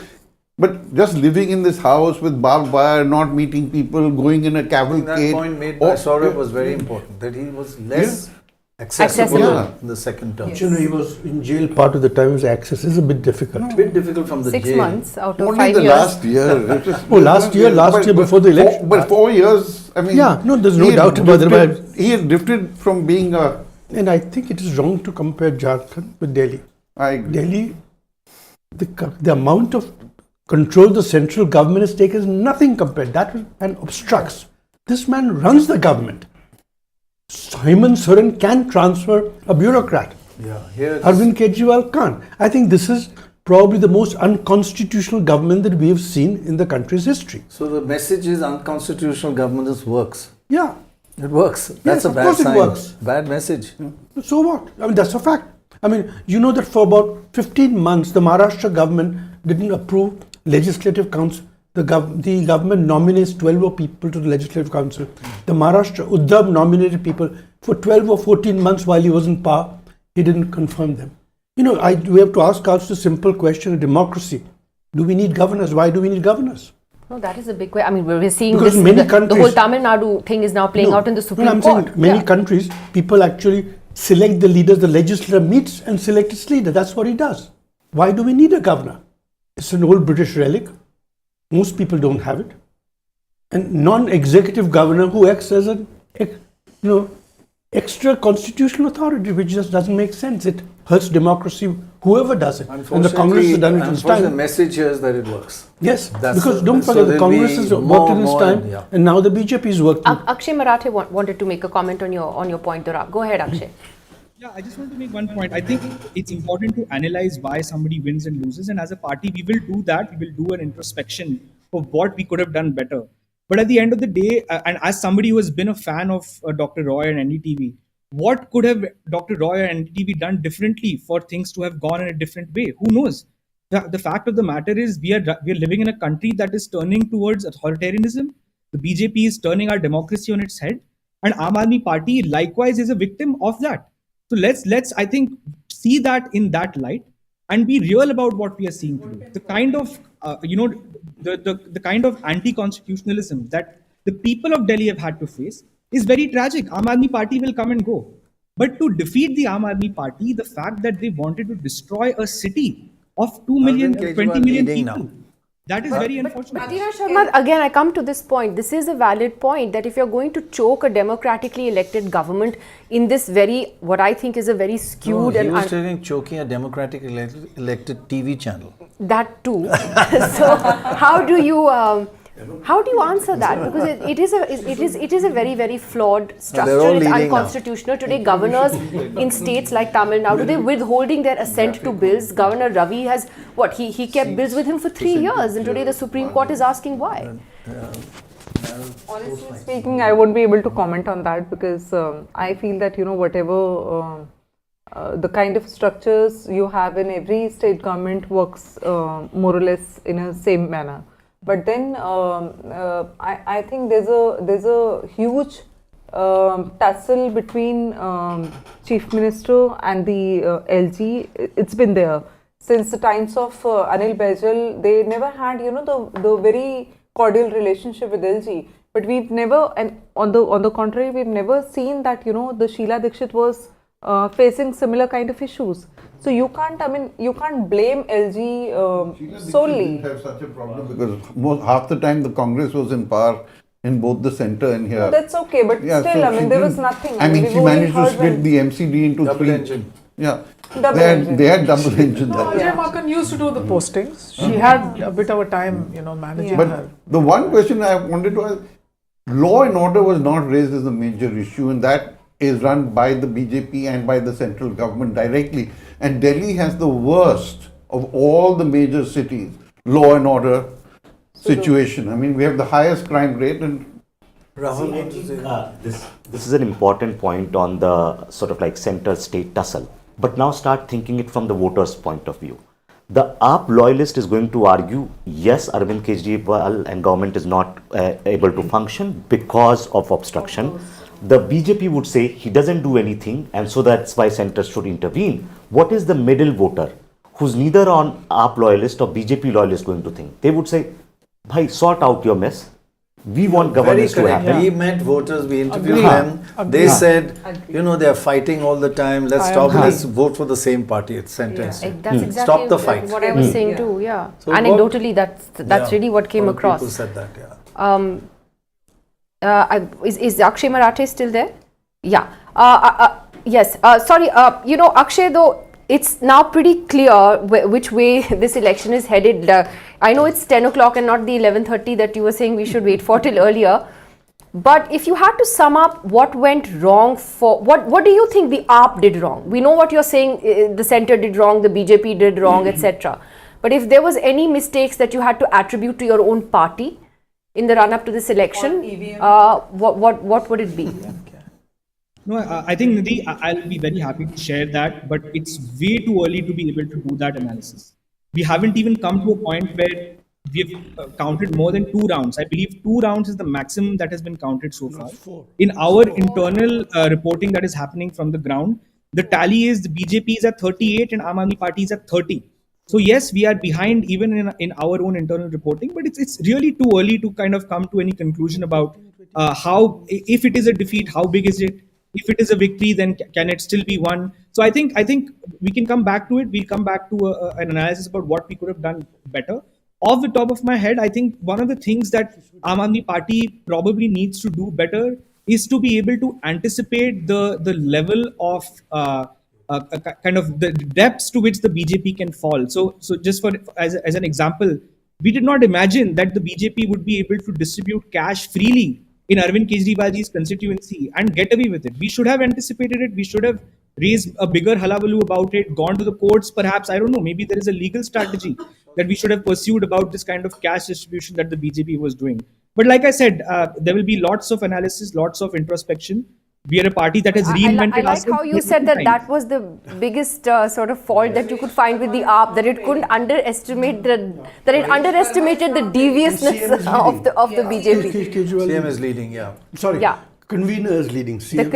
D: But just living in this house with barbed wire, not meeting people, going in a cavalcade.
A: That point made by Saurabh was very important, that he was less accessible in the second term.
C: Yes. You know, he was in jail part of the time. His access is a bit difficult.
A: A bit difficult from the
B: 6
A: jail.
B: months out of
D: Only
B: 5
D: the
B: years.
D: last year.
C: last year before the election.
D: But 4 years, I mean.
C: Yeah, no, there's no doubt about it.
D: He had drifted from being a.
C: And I think it is wrong to compare Jharkhand with Delhi. Delhi, the amount of control the central government has taken is nothing compared. That man obstructs. This man runs the government. Hemant Soren can transfer a bureaucrat.
A: Here
C: Arvind Kejriwal can't. I think this is probably the most unconstitutional government that we have seen in the country's history.
A: So the message is unconstitutional governance works.
C: Yeah.
A: It works. That's
C: Yes,
A: a
C: of
A: bad
C: course it
A: sign.
C: works.
A: Bad message.
C: So what? I mean, that's a fact. I mean, you know that for about 15 months, the Maharashtra government didn't approve legislative council. The government nominates 12 people to the legislative council. The Maharashtra, Uddhav nominated people for 12 or 14 months while he was in power. He didn't confirm them. You know, we have to ask ourselves a simple question in democracy. Do we need governors? Why do we need governors?
B: No, that is a big question. I mean, we're seeing
C: Because
B: this,
C: many
B: the
C: countries,
B: whole Tamil Nadu thing is now playing out in the Supreme
C: I'm
B: Court.
C: saying many countries, people actually select the leaders, the legislature meets and select its leader. That's what he does. Why do we need a governor? It's an old British relic. Most people don't have it. And non-executive governor who acts as an, extra constitutional authority, which just doesn't make sense. It hurts democracy, whoever does it. And the Congress has done it in its time.
A: The message here is that it works.
C: Yes, because don't forget the Congress has worked in its time, and now the BJP is working.
B: Akshay Marathe wanted to make a comment on your point, Dorab. Go ahead, Akshay.
M: Yeah, I just want to make one point. I think it's important to analyze why somebody wins and loses. And as a party, we will do that. We will do an introspection of what we could have done better. But at the end of the day, and as somebody who has been a fan of Dr. Roy and NDTV, what could have Dr. Roy and NDTV done differently for things to have gone in a different way? Who knows? The fact of the matter is we are living in a country that is turning towards authoritarianism. The BJP is turning our democracy on its head. And Aam Aadmi Party likewise is a victim of that. So let's I think see that in that light and be real about what we are seeing today. The kind of the kind of anti-constitutionalism that the people of Delhi have had to face is very tragic. Aam Aadmi Party will come and go, but to defeat the Aam Aadmi Party, the fact that they wanted to destroy a city of 2 million, 20 million people. That is very unfortunate.
B: Sharma, again, I come to this point. This is a valid point that if you're going to choke a democratically elected government in this what I think is a very skewed
A: he was choking a democratically elected TV channel.
B: That too. So how do you answer that? Because it is a very, very flawed structure. It's unconstitutional. Today, governors in states like Tamil Nadu, they're withholding their assent to bills. Governor Ravi has he kept bills with him for 3 years, and today the Supreme Court is asking why.
F: Honestly speaking, I won't be able to comment on that because I feel that whatever the kind of structures you have in every state government works more or less in a same manner. But then I think there's a huge tussle between Chief Minister and the LG. It's been there since the times of Anil Baijal. They never had the very cordial relationship with LG. But we've never, and on the contrary, we've never seen that the Sheila Dikshit was facing similar kind of issues. So you can't blame LG solely.
D: Didn't have such a problem because half the time the Congress was in power in both the centre and here.
F: No, that's okay, but still, there was nothing.
D: She managed to split the MCD into
A: double
D: 3.
A: Engine.
D: Yeah. They had double engine.
E: Ajay Makan used to do the postings. She had a bit of a time, managing her.
D: The one question I wanted to ask, law and order was not raised as a major issue, and that is run by the BJP and by the central government directly. And Delhi has the worst of all the major cities, law and order. situation. I mean, we have the highest crime rate and
H: This is an important point on the sort of like center-state tussle. But now start thinking it from the voters' point of view. The AAP loyalist is going to argue, yes, Arvind Kejriwal and government is not able to function because of obstruction. The BJP would say he doesn't do anything and so that's why center should intervene. What is the middle voter who's neither on AAP loyalist or BJP loyalist going to think? They would say, bhai, sort out your mess. We want governance to happen.
A: We met voters, we interviewed them. They said, you know, they are fighting all the time. Let's stop. Let's vote for the same party. It's sentence.
B: That's exactly
A: Stop the fight.
B: what I was saying too. Yeah.
A: So
B: Anecdotally, that's really what came across.
A: People said that. Yeah.
B: Is Akshay Marathe still there? Yeah. Yes. Sorry. Akshay, though, it's now pretty clear which way this election is headed. I know it's 10 o'clock and not the 11:30 that you were saying we should wait for till earlier. But if you had to sum up what went wrong what do you think the AAP did wrong? We know what you're saying, the centre did wrong, the BJP did wrong, etc. But if there was any mistakes that you had to attribute to your own party in the run-up to this election, what would it be?
M: No, I think, Nidhi, I'll be very happy to share that, but it's way too early to be able to do that analysis. We haven't even come to a point where we've counted more than 2 rounds. I believe 2 rounds is the maximum that has been counted so far. In our internal reporting that is happening from the ground, the tally is the BJP is at 38 and Aam Aadmi Party is at 30. So yes, we are behind even in our own internal reporting, but it's really too early to kind of come to any conclusion about how, if it is a defeat, how big is it? If it is a victory, then can it still be won? So I think we can come back to it. We'll come back to an analysis about what we could have done better. Off the top of my head, I think one of the things that Aam Aadmi Party probably needs to do better is to be able to anticipate the level of kind of the depths to which the BJP can fall. So just as an example, we did not imagine that the BJP would be able to distribute cash freely in Arvind Kejriwal's constituency and get away with it. We should have anticipated it. We should have raised a bigger hullabaloo about it, gone to the courts perhaps. I don't know, maybe there is a legal strategy that we should have pursued about this kind of cash distribution that the BJP was doing. But like I said, there will be lots of analysis, lots of introspection. We are a party that has reinvented
B: ourselves. I like how you said that was the biggest sort of fault that you could find with the AAP, that it couldn't underestimate that it underestimated the deviousness of the BJP.
A: CM is leading, yeah.
C: Sorry.
B: Yeah.
C: Convener is leading. CM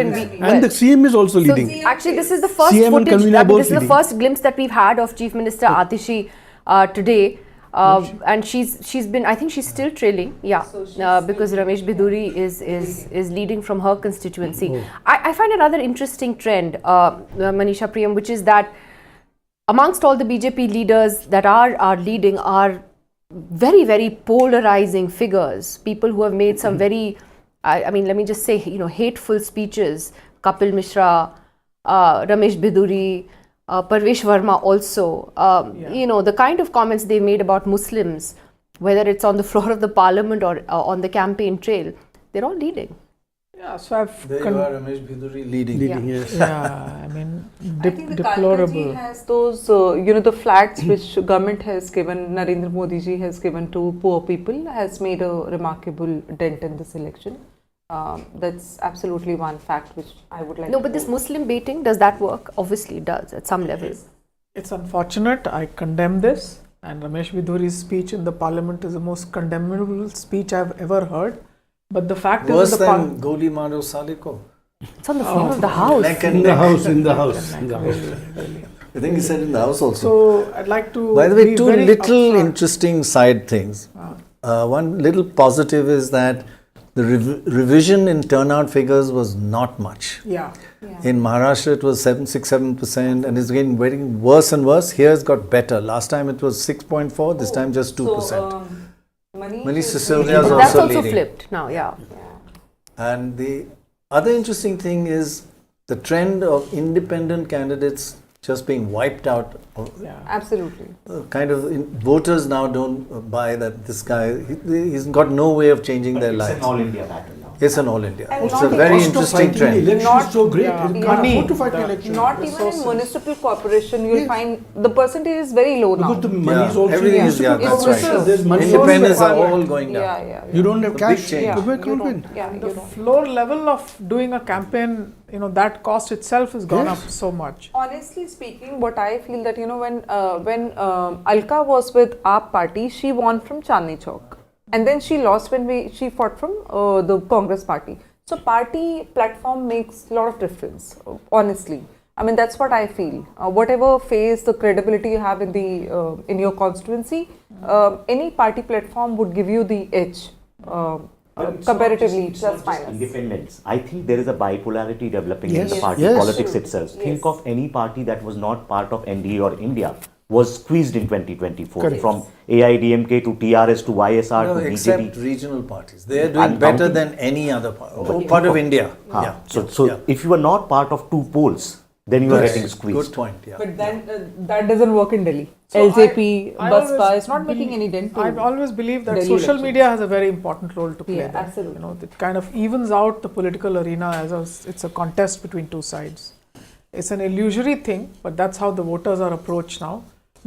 B: the
C: CM is also leading.
B: So actually, this is the first
C: CM
B: footage. This is the
C: leading.
B: first glimpse that we've had of Chief Minister Atishi today. And she's been, I think she's still trailing, because Ramesh Biduri is leading from her constituency. I find another interesting trend, Manisha Priyam, which is that amongst all the BJP leaders that are leading are very, very polarizing figures, people who have made some very, I mean, let me just say, hateful speeches. Kapil Mishra, Ramesh Biduri, Parvesh Verma also, the kind of comments they made about Muslims, whether it's on the floor of the parliament or on the campaign trail, they're all leading.
E: Yeah, so
A: there you are, Ramesh Biduri leading.
C: Yes.
E: Yeah, I mean,
F: I think the
E: deplorable.
F: Kalkaji has those, the flats which government has given, Narendra Modi ji has given to poor people, has made a remarkable dent in this election. That's absolutely one fact which I would like to
B: but this Muslim baiting, does that work? Obviously it does at some level.
E: It's unfortunate. I condemn this. And Ramesh Biduri's speech in the parliament is the most condemnable speech I've ever heard. But the fact
A: Worse
E: is...
A: Worse than Goli Maro Saliko.
B: It's on the floor of the house.
C: In the house.
E: Really.
A: I think he said in the house also.
E: So I'd like to...
A: By the way, two little interesting side things. One little positive is that the revision in turnout figures was not much.
E: Yeah.
A: In Maharashtra, it was 6-7%, and it's getting very worse and worse. Here it's got better. Last time it was 6.4, this time just 2%. Manish Sisodia is
B: that's also
A: leading.
B: Flipped now, yeah.
A: And the other interesting thing is the trend of independent candidates just being wiped out.
F: Absolutely.
A: Voters now don't buy that this guy, he's got no way of changing their lives.
H: It's an all India pattern now.
A: It's an all India.
F: And
A: It's
F: not
A: a very
C: Cost of
A: interesting
C: fighting
A: trend.
C: election
F: Not-
C: is so great.
E: yeah,
C: You can't
E: money,
C: afford to fight
E: the-
C: election.
F: Not even in municipal corporation, you'll
C: Yes.
F: find the percentage is very low now.
C: Because the money is
A: Yeah,
C: also
A: everything is,
C: municipal
A: yeah, that's
C: corporation.
A: right.
C: There's money
A: Independents are
C: elsewhere.
A: all going down.
F: Yeah.
C: You don't have
A: It's a big
C: cash.
A: change.
F: Yeah,
C: You
F: you
C: can't win.
F: don't. Yeah,
E: the
F: you don't.
E: floor level of doing a campaign, that cost itself has gone
C: Yes.
E: up so much.
F: Honestly speaking, what I feel that when Alka was with AAP party, she won from Chandni Chowk, and then she lost when she fought from the Congress party. So party platform makes a lot of difference. Honestly, I mean that's what I feel. Whatever phase the credibility you have in your constituency, any party platform would give you the edge. Comparatively,
H: It's not
F: plus
H: just
F: minus.
H: independence. I think there is a bipolarity developing in
C: Yes.
H: the party
C: Yes.
H: politics itself. Think of any party that was not part of NDA or India was squeezed in 2024
C: Correct.
H: from AIDMK to TRS to YSR
A: No,
H: to
A: except
H: BJP.
A: regional parties. They are doing
H: I'm
A: better
H: counting-
A: than any other part of India.
H: Huh.
A: Yeah.
H: So
A: yeah.
H: if you are not part of two poles, then you are
A: Yes.
H: getting squeezed.
A: Good point. Yeah.
F: But then that doesn't work in Delhi.
E: So
F: LJP,
E: I
F: Bajpai,
E: always
F: it's not making any dent. to
E: I've always believed that
F: Delhi
E: social
F: elections.
E: media has a very important role to play.
F: Yeah,
E: there.
F: absolutely.
E: It kind of evens out the political arena it's a contest between two sides. It's an illusory thing, but that's how the voters are approached now.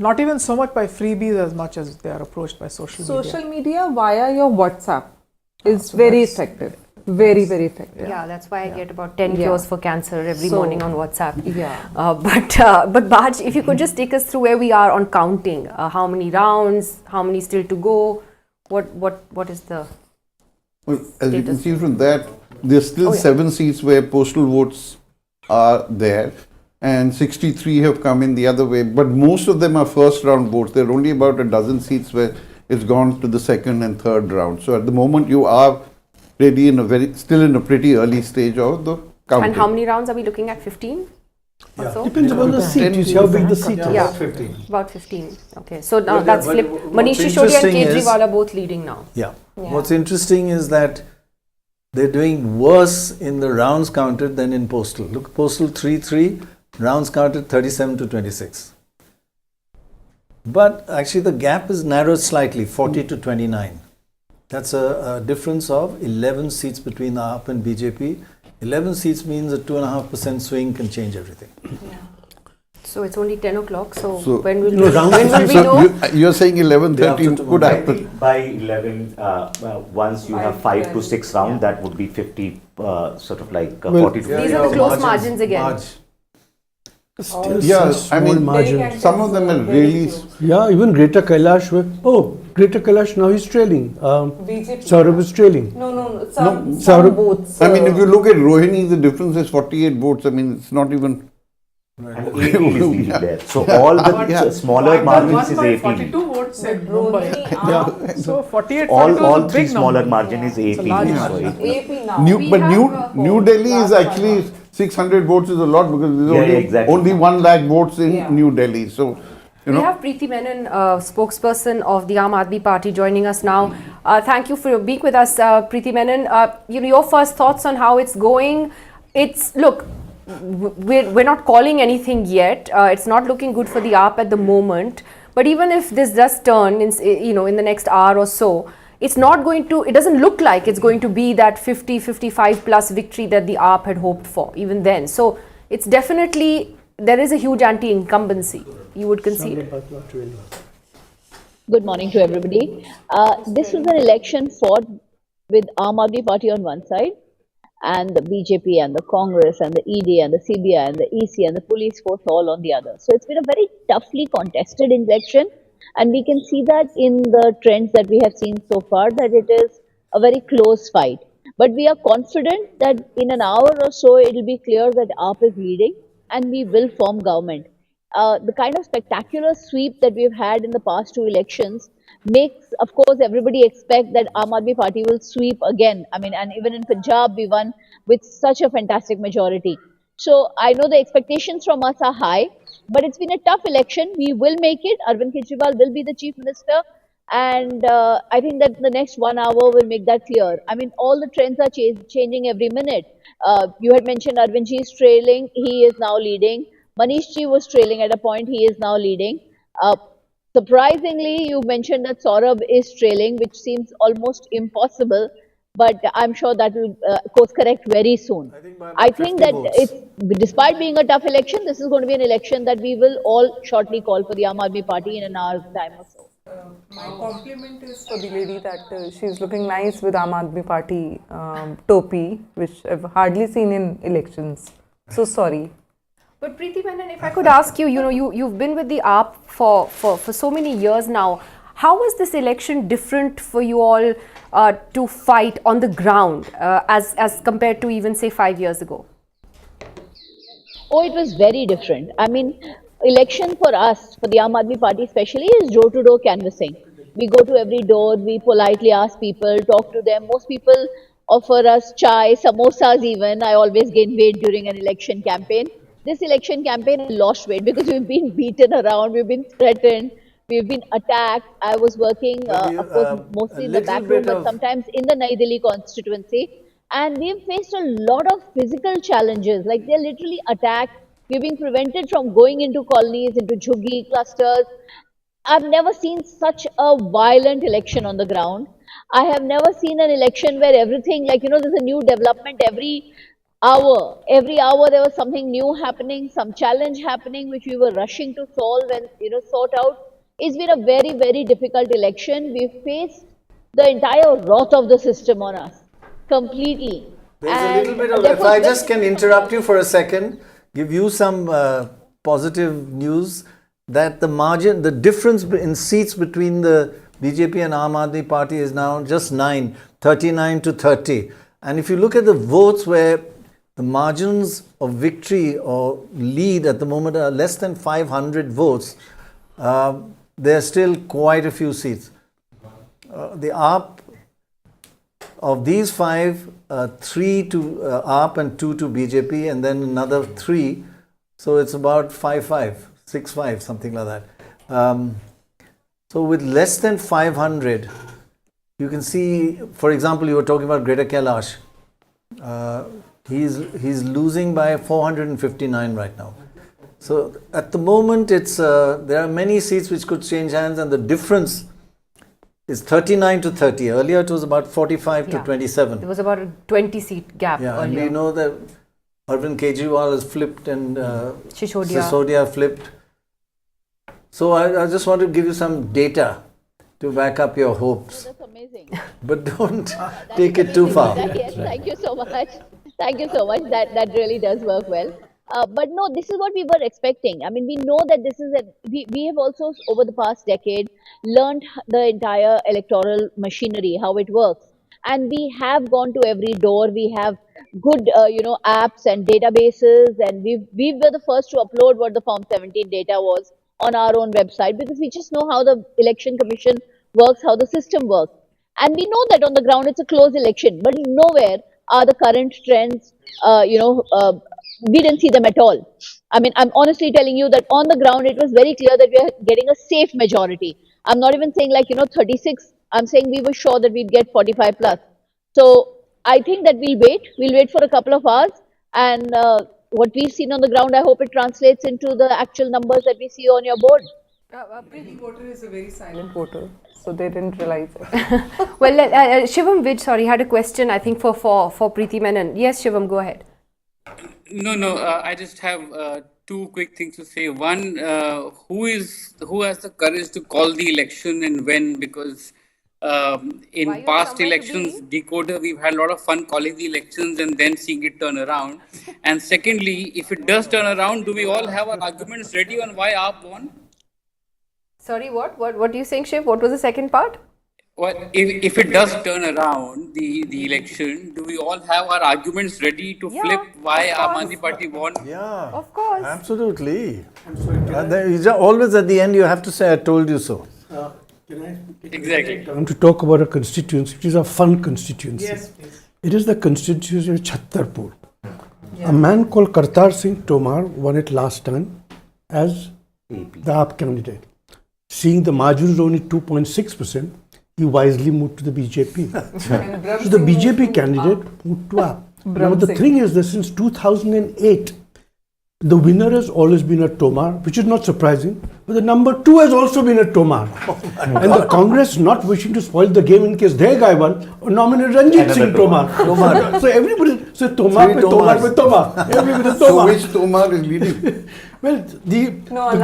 E: Not even so much by freebies as much as they are approached by social media.
F: Social media via your WhatsApp is very effective. Very, very effective.
B: Yeah, that's why I get about 10
F: Yeah.
B: cures for cancer every
F: So-
B: morning on WhatsApp.
F: Yeah.
B: But Baj, if you could just take us through where we are on counting, how many rounds, how many still to go, what is the
D: Well, as you can
B: Status.
D: see from that, there's still
B: Oh, yeah.
D: 7 seats where postal votes are there, and 63 have come in the other way. But most of them are first round votes. There are only about a dozen seats where it's gone to the second and third round. So at the moment, you are really still in a pretty early stage of the counting.
B: and how many rounds are we looking at? 15 or so?
C: Depends upon the seat. You see how big the seat is.
B: Yeah.
A: About 15.
B: About 15. Okay, so now
A: But-
B: that's
A: but
B: flipped.
A: what's
B: Manish Sisodiya and
A: interesting is-
B: Kejriwal are both leading now.
A: Yeah. What's interesting is that they're doing worse in the rounds counted than in postal. Look, postal 3-3, rounds counted 37 to 26. But actually the gap is narrowed slightly, 40 to 29. That's a difference of 11 seats between the AAP and BJP. 11 seats means a 2.5% swing can change everything.
B: So it's only 10 o'clock. So,
D: So-
B: when will
C: No, round
B: when will we
D: So
B: know?
D: you're saying 11:30
A: Day after
D: could
A: tomorrow.
D: happen.
H: By 11, once you have 5 to 6 rounds, that would be 50, sort of like
C: Well,
H: 40 to
B: These
H: 50.
B: are the close margins again.
C: Still
D: Yeah,
C: such
D: I
C: small
D: mean,
C: margins.
D: some of them are really.
C: Yeah, even Greater Kailash. Greater Kailash now he's trailing.
F: BJP.
C: Saurabh is trailing.
F: No,
C: Saurabh-
F: some votes.
D: I mean, if you look at Rohini, the difference is 48 votes. I mean, it's not even.
H: And AP is leading there. So all the
D: Yeah.
H: smaller margins is
E: by
H: AP.
E: 42 votes said Mumbai.
F: Rohini,
E: So 48
H: All
E: 42 is a
H: three
E: big
H: smaller
E: number.
H: margin is
E: It's a
H: AP.
E: large
H: So
E: margin.
F: AP now.
D: New Delhi is actually 600 votes is a lot because there's
H: Yeah,
D: only,
H: yeah, exactly.
D: only 1 lakh votes in
F: Yeah.
D: New Delhi. So,
B: We have Preeti Menon, spokesperson of the Aam Aadmi Party, joining us now. Thank you for being with us, Preeti Menon. Your first thoughts on how it's going. We're not calling anything yet. It's not looking good for the AAP at the moment. But even if this does turn in the next hour or so, it's not going to. It doesn't look like it's going to be that 50-55 plus victory that the AAP had hoped for. Even then, so it's definitely. There is a huge anti-incumbency, you would concede.
J: Good morning to everybody. This was an election fought with Aam Aadmi Party on one side and the BJP and the Congress and the ED and the CBI and the EC and the police force all on the other. So it's been a very toughly contested election, and we can see that in the trends that we have seen so far, that it is a very close fight. But we are confident that in an hour or so it will be clear that AAP is leading and we will form government. The kind of spectacular sweep that we've had in the past 2 elections makes, of course, everybody expect that Aam Aadmi Party will sweep again. I mean, and even in Punjab, we won with such a fantastic majority. So I know the expectations from us are high, but it's been a tough election. We will make it. Arvind Kejriwal will be the chief minister. And I think that the next 1 hour will make that clear. I mean, all the trends are changing every minute. You had mentioned Arvind Ji is trailing. He is now leading. Manish Ji was trailing at a point. He is now leading. Surprisingly, you mentioned that Saurabh is trailing, which seems almost impossible. but I'm sure that will course correct very soon. I think that it's, despite being a tough election, this is going to be an election that we will all shortly call for the Aam Aadmi Party in an hour's time or so.
F: My compliment is for the lady that she's looking nice with Aam Aadmi Party topi, which I've hardly seen in elections. So sorry.
B: But Preeti Menon, if I could ask you, you've been with the AAP for so many years now. How was this election different for you all to fight on the ground as compared to even say 5 years ago?
J: Oh, it was very different. I mean, election for us, for the Aam Aadmi Party especially, is door-to-door canvassing. We go to every door, we politely ask people, talk to them. Most people offer us chai, samosas even. I always gain weight during an election campaign. This election campaign, I lost weight because we've been beaten around, we've been threatened, we've been attacked. I was working, of course, mostly in the back room, but sometimes in the Nai Delhi constituency. And we've faced a lot of physical challenges, like they're literally attacked. We're being prevented from going into colonies, into jhuggi clusters. I've never seen such a violent election on the ground. I have never seen an election where everything, like, there's a new development every hour. Every hour there was something new happening, some challenge happening, which we were rushing to solve and, sort out. It's been a very, very difficult election. We've faced the entire wrath of the system on us, completely.
A: There's a little bit of, if I just can interrupt you for a second, give you some positive news that the difference in seats between the BJP and Aam Aadmi Party is now just 39 to 30. And if you look at the votes where the margins of victory or lead at the moment are less than 500 votes, there are still quite a few seats. The AAP, of these 5, 3 to AAP and 2 to BJP, and then another 3. So it's about 5-5, 6-5, something like that. So with less than 500, you can see, for example, you were talking about Greater Kailash. He's losing by 459 right now. So at the moment, there are many seats which could change hands, and the difference is 39 to 30. Earlier it was about 45 to 27.
B: There was about a 20-seat gap
A: earlier.
B: earlier.
A: And we know that Arvind Kejriwal has flipped and Sisodia flipped. So I just want to give you some data to back up your hopes.
J: Oh, that's amazing.
A: But don't take it too far.
J: Yes, thank you so much. Thank you so much. That really does work well. But no, this is what we were expecting. I mean, we know that this is we have also over the past decade learned the entire electoral machinery, how it works. And we have gone to every door. We have good, apps and databases. And we were the first to upload what the Form 17 data was on our own website, because we just know how the election commission works, how the system works. And we know that on the ground it's a close election, but nowhere are the current trends, we didn't see them at all. I mean, I'm honestly telling you that on the ground, it was very clear that we are getting a safe majority. I'm not even saying 36. I'm saying we were sure that we'd get 45 plus. So I think that we'll wait for a couple of hours, and what we've seen on the ground, I hope it translates into the actual numbers that we see on your board.
F: Preeti voter is a very silent voter, so they didn't realize it.
B: Well, Shivam Vij, had a question, I think, for Preeti Menon. Yes, Shivam, go ahead.
L: No, I just have two quick things to say. One, who has the courage to call the election and when? Because in past elections, DeKoder, we've had a lot of fun calling the elections and then seeing it turn around. And secondly, if it does turn around, do we all have our arguments ready on why AAP won?
B: Sorry, what are you saying, Shiv? What was the second part?
L: Well, if it does turn around the election, do we all have our arguments ready to flip why Aam Aadmi Party won?
A: Yeah,
B: of course.
A: Absolutely. Always at the end you have to say, I told you so.
L: Exactly.
C: I want to talk about a constituency, which is a fun constituency.
E: Yes, please.
C: It is the constituency of Chhattarpur. A man called Kartar Singh Tomar won it last time as the AAP candidate. Seeing the margin is only 2.6%, he wisely moved to the BJP. So the BJP candidate moved to AAP. Now the thing is that since 2008, the winner has always been a Tomar, which is not surprising, But the number 2 has also been a Tomar. And the Congress, not wishing to spoil the game in case their guy won, nominated Ranjit Singh Tomar. So everybody, so Tomar with Tomar with Tomar. Everybody with Tomar.
D: So which Tomar is leading?
C: Well, the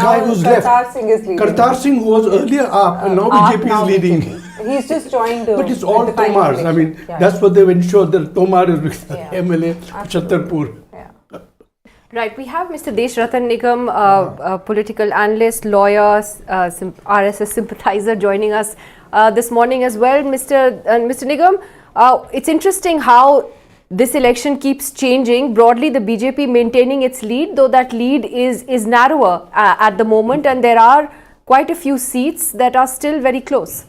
C: guy who's
F: Kartar
C: left.
F: Singh is leading.
C: Kartar Singh, who was earlier AAP, and now
F: AAP
C: BJP
F: now
C: is leading.
F: BJP. He's just joined.
C: But it's all
F: at the final
C: Tomars. I mean,
F: election.
C: that's what they've ensured that Tomar is with MLA Chhatarpur.
B: Right, we have Mr. Deshratan Nigam, a political analyst, lawyer, RSS sympathizer joining us this morning as well. Mr. Nigam, it's interesting how this election keeps changing. Broadly, the BJP maintaining its lead, though that lead is narrower at the moment, and there are quite a few seats that are still very close.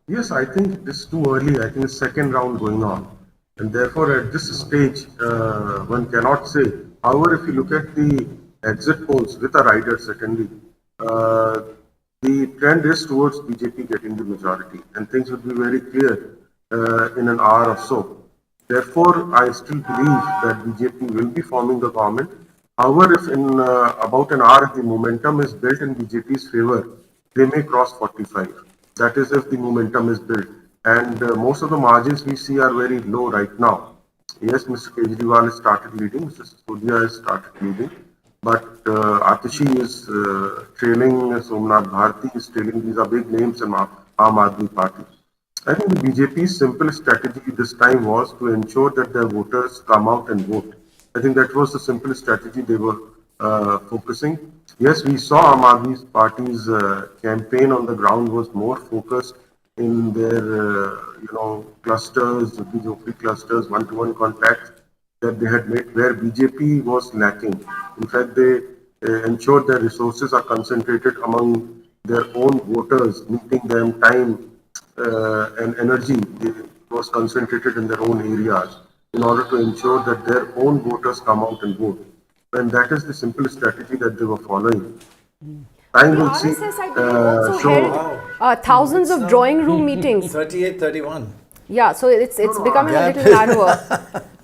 O: Yes, I think this is too early. I think the second round going on. And therefore, at this stage, one cannot say. However, if you look at the exit polls with a rider, certainly, the trend is towards BJP getting the majority. And things will be very clear in an hour or so. Therefore, I still believe that BJP will be forming the government. However, if in about an hour the momentum is built in BJP's favor, they may cross 45. That is if the momentum is built. And most of the margins we see are very low right now. Yes, Mr. Kejriwal has started leading, Mr. Upadhyay has started leading, but Atishi is trailing, Somnath Bharti is trailing. These are big names in Aam Aadmi Party. I think the BJP's simple strategy this time was to ensure that their voters come out and vote. I think that was the simple strategy they were focusing. Yes, we saw Aam Aadmi Party's campaign on the ground was more focused in their, clusters, BJP clusters, one-to-one contacts that they had made, where BJP was lacking. In fact, they ensured their resources are concentrated among their own voters, meeting them time and energy was concentrated in their own areas in order to ensure that their own voters come out and vote. And that is the simple strategy that they were following. Time will see.
B: RSS, I believe, also held thousands of drawing room meetings.
A: 38, 31.
B: Yeah, so it's becoming a little narrower.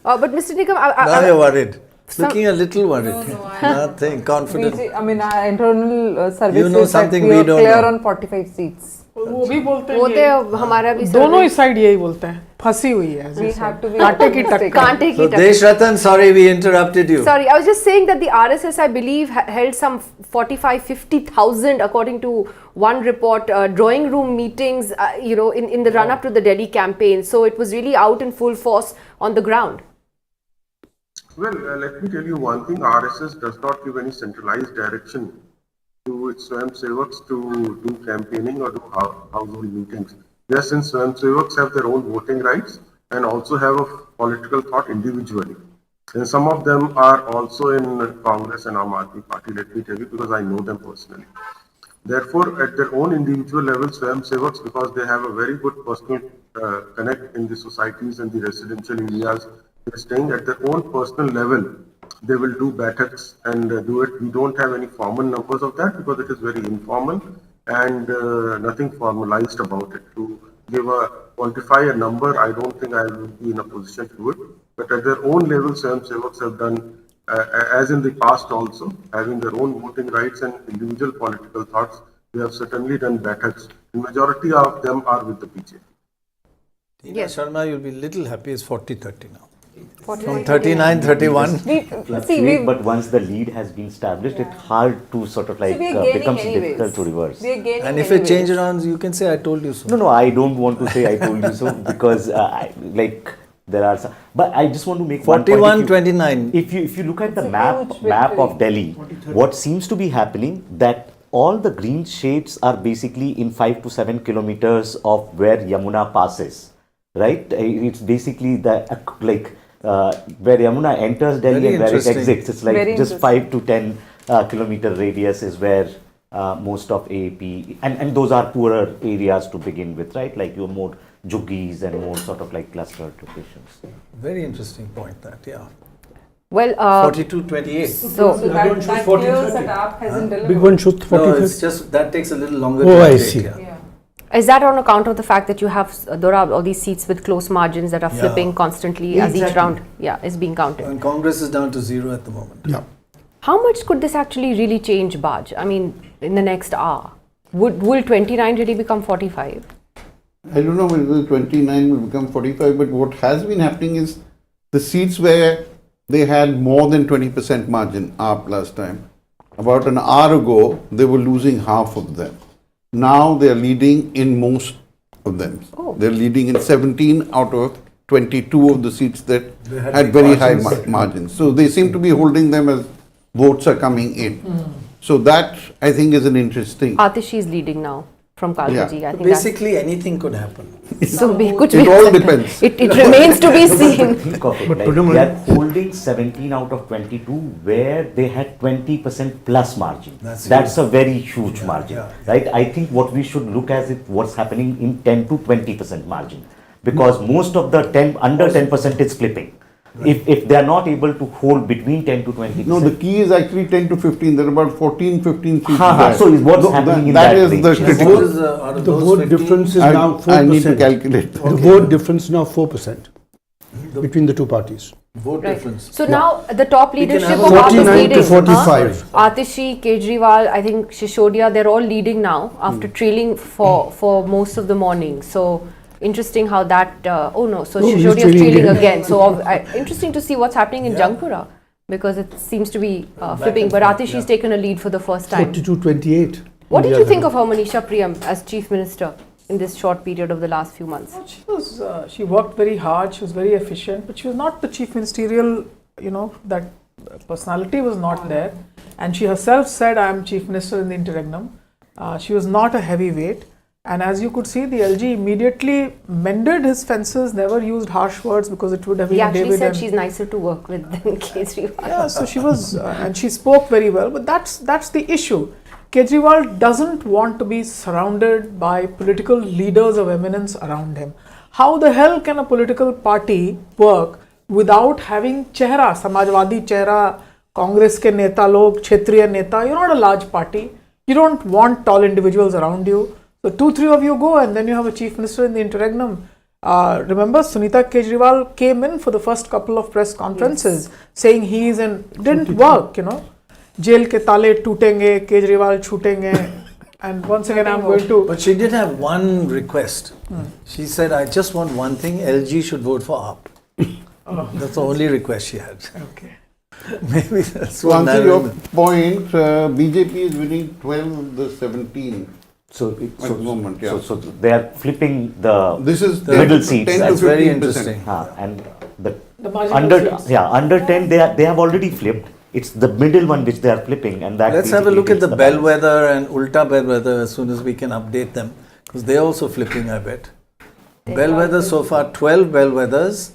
B: But Mr. Nigam,
A: now you're worried. Looking a little worried. Nothing, confident.
F: Our internal service
A: You know
F: is that
A: something
F: we
A: we
F: are
A: don't
F: clear
A: know.
F: on 45 seats.
E: वो भी बोलते
B: वो
E: हैं
B: तो हमारा भी
E: दोनों ही side यही बोलते हैं फंसी हुई है
F: We have to be
E: कांटे की टक्कर
B: कांटे की
A: So,
B: टक्कर.
A: Deshratan, sorry we interrupted you.
B: Sorry, I was just saying that the RSS, I believe, held some 50,000, according to one report, drawing room meetings, in the run-up to the Delhi campaign. So it was really out in full force on the ground.
O: Well, let me tell you one thing. RSS does not give any centralized direction to its Swayamsevaks to do campaigning or do household meetings. Yes, since Swayamsevaks have their own voting rights and also have a political thought individually. And some of them are also in Congress and Aam Aadmi Party, let me tell you, because I know them personally. Therefore, at their own individual level, Swayamsevaks, because they have a very good personal connect in the societies and the residential areas, they're staying at their own personal level. They will do battles and do it. We don't have any formal numbers of that because it is very informal and nothing formalized about it. To quantify a number, I don't think I will be in a position to do it. But at their own level, Swayamsevaks have done, as in the past also, having their own voting rights and individual political thoughts, they have certainly done battles. The majority of them are with the BJP.
A: Yes. Sharma, you'll be little happy. It's 40-30 now.
B: 40,
A: From 39, 31.
H: But once the lead has been established, it's hard to sort of like becomes difficult to reverse.
A: And if it changes around, you can say, I told you so.
H: No, I don't want to say I told you so because there are some, but I just want to make
A: 41-29.
H: If you look at the map of Delhi, what seems to be happening that all the green shades are basically in 5 to 7 kilometers of where Yamuna passes, right? It's basically where Yamuna enters Delhi
A: Very
H: and where it
A: interesting.
H: exits. It's like just 5 to 10 kilometer radius is where most of AAP, and those are poorer areas to begin with, right? Like you're more juggies and more sort of like clustered locations.
A: Very interesting point that, yeah.
B: Well,
A: 42-28.
B: So
F: that clears that AAP hasn't delivered.
C: Big one should 45.
A: No, it's just that takes a little longer.
C: Oh,
A: to
C: I
A: update,
C: see.
A: Yeah.
B: is that on account of the fact that you have Dorab, all these seats with close margins that are flipping constantly as each round is being counted?
A: And Congress is down to 0 at the moment.
C: Yeah.
B: How much could this actually really change, Baj? I mean, in the next hour, will 29 really become 45?
D: I don't know whether 29 will become 45, but what has been happening is the seats where they had more than 20% margin up last time. About an hour ago, they were losing half of them. Now they are leading in most of them.
B: Oh.
D: They're leading in 17 out of 22 of the seats that had very high margins. So they seem to be holding them as votes are coming in. So that, I think, is an interesting.
B: Atishi is leading now from Kalkaji.
D: Yeah.
B: I think
A: Basically, anything could happen.
D: It all depends.
B: It remains to be seen.
H: Think of it, like they are holding 17 out of 22 where they had 20% plus margin. That's a very huge margin, right? I think what we should look at is what's happening in 10 to 20% margin, because most of the under 10% is flipping. If they are not able to hold between 10 to 20%.
D: No, the key is actually 10 to 15. There are about 14, 15 seats.
H: So is what's happening in that
D: is
H: range.
D: the critical.
C: The vote difference is now 4%.
D: I need to calculate.
C: The vote difference now 4% between the two parties.
A: Vote difference.
B: So now the top leadership of
C: 49
B: AAP is
C: to
B: leading.
C: 45.
B: Atishi, Kejriwal, I think Shishodia, they're all leading now after trailing for most of the morning. So interesting how that, so Shishodia is trailing again. So interesting to see what's happening in Jangpura, because it seems to be flipping. But Atishi's taken a lead for the first time.
C: 42-28.
B: What did you think of her, Manisha Priyam, as Chief Minister in this short period of the last few months?
E: She worked very hard, she was very efficient, but she was not the chief ministerial, that personality was not there. And she herself said, I am chief minister in the interregnum. She was not a heavyweight. And as you could see, the LG immediately mended his fences, never used harsh words because it would have been
B: He
E: David.
B: actually said she's nicer to work with than Kejriwal.
E: Yeah, so she was, and she spoke very well, but that's the issue. Kejriwal doesn't want to be surrounded by political leaders of eminence around him. How the hell can a political party work without having chehra, Samajwadi chehra, Congress ke neta log, Kshetriya neta? You're not a large party. You don't want tall individuals around you. So 2-3 of you go, and then you have a chief minister in the interregnum. Remember, Sunita Kejriwal came in for the first couple of press conferences saying he is in, didn't work, Jail ke tale tootenge, Kejriwal chootenge. And once again, I'm going to.
A: But she did have one request. She said, I just want one thing, LG should vote for AAP. That's the only request she had.
E: Okay.
A: Maybe that's
D: To answer your point, BJP is winning 12 of the 17.
H: So
D: they
H: are flipping the
D: middle
H: seats.
D: 10
H: That's
D: to 15%.
H: very interesting. And the
E: under
H: seats. Under 10 they have already flipped. It's the middle one which they are flipping, and that.
A: Let's have a look at the bellwether and ulta bellwether as soon as we can update them, because they're also flipping, I bet. Bellwether so far 12 bellwethers.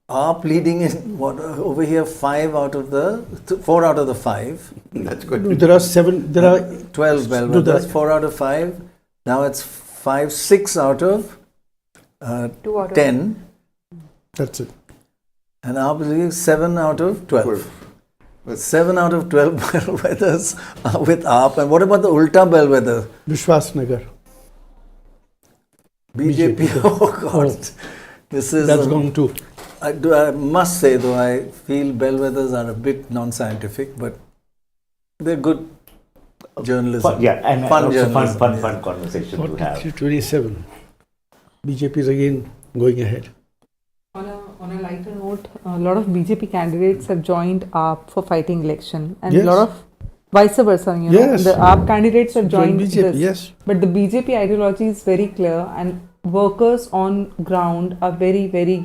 A: AAP leading in over here 4 out of the 5.
D: That's good.
C: There are
A: 12 bellwethers, 4 out of 5. Now it's 6 out of 10.
C: That's it.
A: And AAP is leading 7 out of 12. 7 out of 12 bellwethers are with AAP. And what about the ulta bellwether?
C: Vishwas Nagar.
A: BJP. Oh God.
C: That's gone too.
A: I must say, though, I feel bellwethers are a bit non-scientific, but they're good journalism.
H: And
A: fun
H: also
A: journalism.
H: fun conversation to have.
C: 27. BJP is again going ahead.
F: On a lighter note, a lot of BJP candidates have joined AAP for fighting election, and a lot of vice versa. The AAP candidates have joined
C: BJP.
F: this.
C: Yes.
F: But the BJP ideology is very clear, and workers on ground are very, very,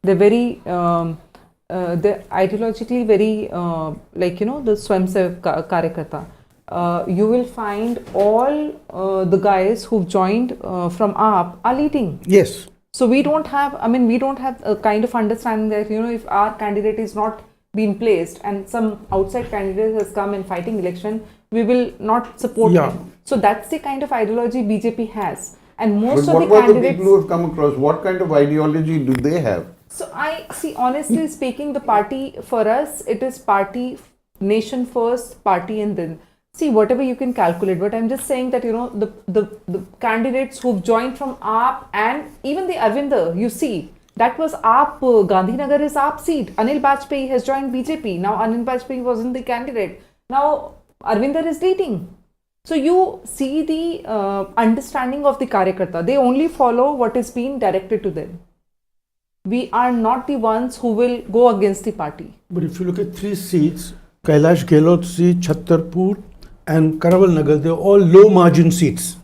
F: they're very, they're ideologically very, the Swamsev Karyakarta. You will find all the guys who've joined from AAP are leading.
C: Yes.
F: So we don't have a kind of understanding that, if our candidate is not being placed and some outside candidate has come in fighting election, we will not support him. So that's the kind of ideology BJP has. And most of the candidates...
D: What about the people who have come across? What kind of ideology do they have?
F: So I see, honestly speaking, the party, for us, it is party, nation first, party, and then... See, whatever you can calculate, but I'm just saying that, the candidates who've joined from AAP and even the Arvind, you see, That was AAP. Gandhinagar is AAP seat. Anil Bajpai has joined BJP. Now Anil Bajpai wasn't the candidate. Now Arvinder is leading. So you see the understanding of the Karyakarta. They only follow what is being directed to them. We are not the ones who will go against the party.
C: But if you look at 3 seats, Kailash Gehlot seat, Chhattarpur and Karaval Nagar, they're all low margin seats.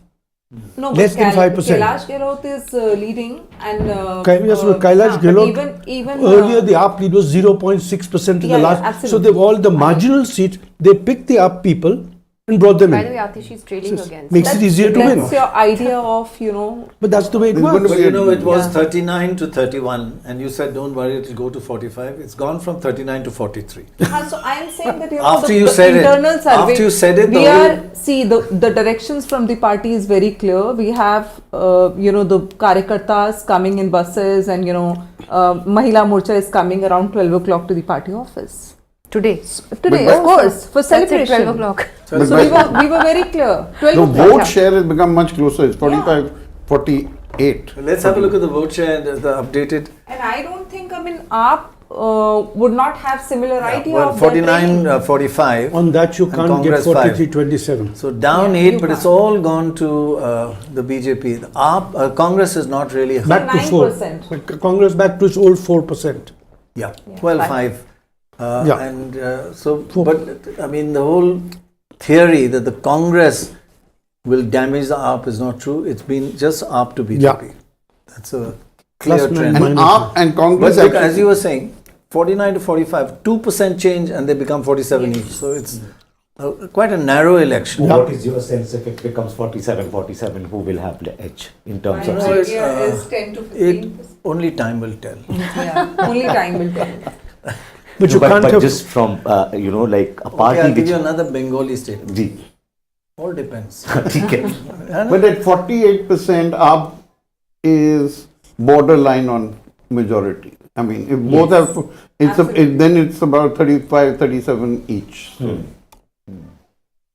F: No,
C: less than 5%.
F: Kailash Gehlot is leading, and
C: Kailash Gehlot,
F: even
C: earlier the AAP lead was 0.6% in the last.
F: absolutely.
C: So they've all the marginal seats, they picked the AAP people and brought them
B: By
C: in.
B: the way, Atish is trading against.
C: Makes it easier to win.
F: That's your idea of,
C: But that's the way it
A: But
C: works.
A: it was 39 to 31, and you said, don't worry, it'll go to 45. It's gone from 39 to 43.
F: So I am saying that
A: After
F: the
A: you said it,
F: internal survey.
A: after you said it,
F: we the directions from the party is very clear. We have the Karyakartas coming in buses, and Mahila Morcha is coming around 12 o'clock to the party office.
B: Today,
F: of course, for celebration.
B: 12 o'clock.
F: So we were very clear. 12
D: The
F: o'clock.
D: vote share has become much closer. It's 45, 48.
A: Let's have a look at the vote share and the updated.
F: And I don't think, AAP would not have similarity
A: Well,
F: of
A: 49, 45.
C: On that you
A: and
C: can't get
A: Congress
C: 43, 27.
A: So down 8, but it's all gone to the BJP. The AAP, Congress is not really
C: Back to 4%. But Congress back to its old 4%.
A: Yeah, 12-5.
C: Yeah.
A: And but I mean, the whole theory that the Congress will damage the AAP is not true. It's been just AAP to BJP.
C: Yeah.
A: That's a clear
C: Plus
A: trend.
D: And AAP and Congress.
A: But as you were saying, 49 to 45, 2% change and they become 47 each. So it's quite a narrow election.
H: What is your sense if it becomes 47, who will have the edge in terms of
F: My
H: seats?
F: idea is 10 to 15%.
A: Only time will tell.
F: Yeah, only time will tell.
C: But you can't
H: but
C: have
H: just from like a party
A: I'll give
H: which
A: you another Bengali statement.
H: Ji
A: All depends.
H: ठीक है.
D: But at 48%, AAP is borderline on majority. I mean, if both have, then it's about 35, 37 each. So.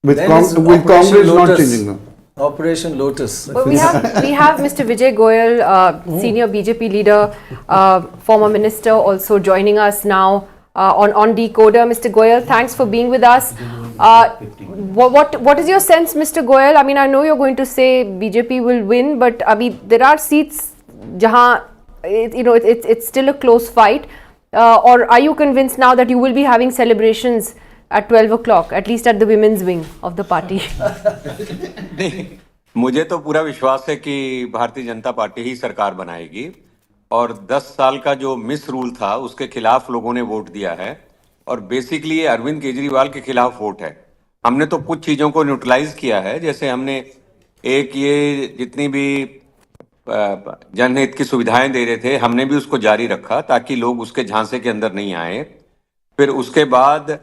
D: With Congress not changing them.
B: Operation Lotus. But we have Mr. Vijay Goyal, senior BJP leader, former minister, also joining us now on DeKoder. Mr. Goyal, thanks for being with us. What is your sense, Mr. Goyal? I mean, I know you're going to say BJP will win, but there are seats jahan it's still a close fight. Or are you convinced now that you will be having celebrations at 12 o'clock, at least at the women's wing of the party?
P: नहीं, मुझे तो पूरा विश्वास है कि Bharatiya Janata party ही सरकार बनाएगी और 10 साल का जो मिस रूल था उसके खिलाफ लोगों ने वोट दिया है और बेसिकली ये अरविंद केजरीवाल के खिलाफ वोट है। हमने तो कुछ चीज़ों को न्यूट्रलाइज किया है, जैसे हमने एक ये जितनी भी जनहित की सुविधाएं दे रहे थे हमने भी उसको जारी रखा ताकि लोग उसके झांसे के अंदर नहीं आए। फिर उसके बाद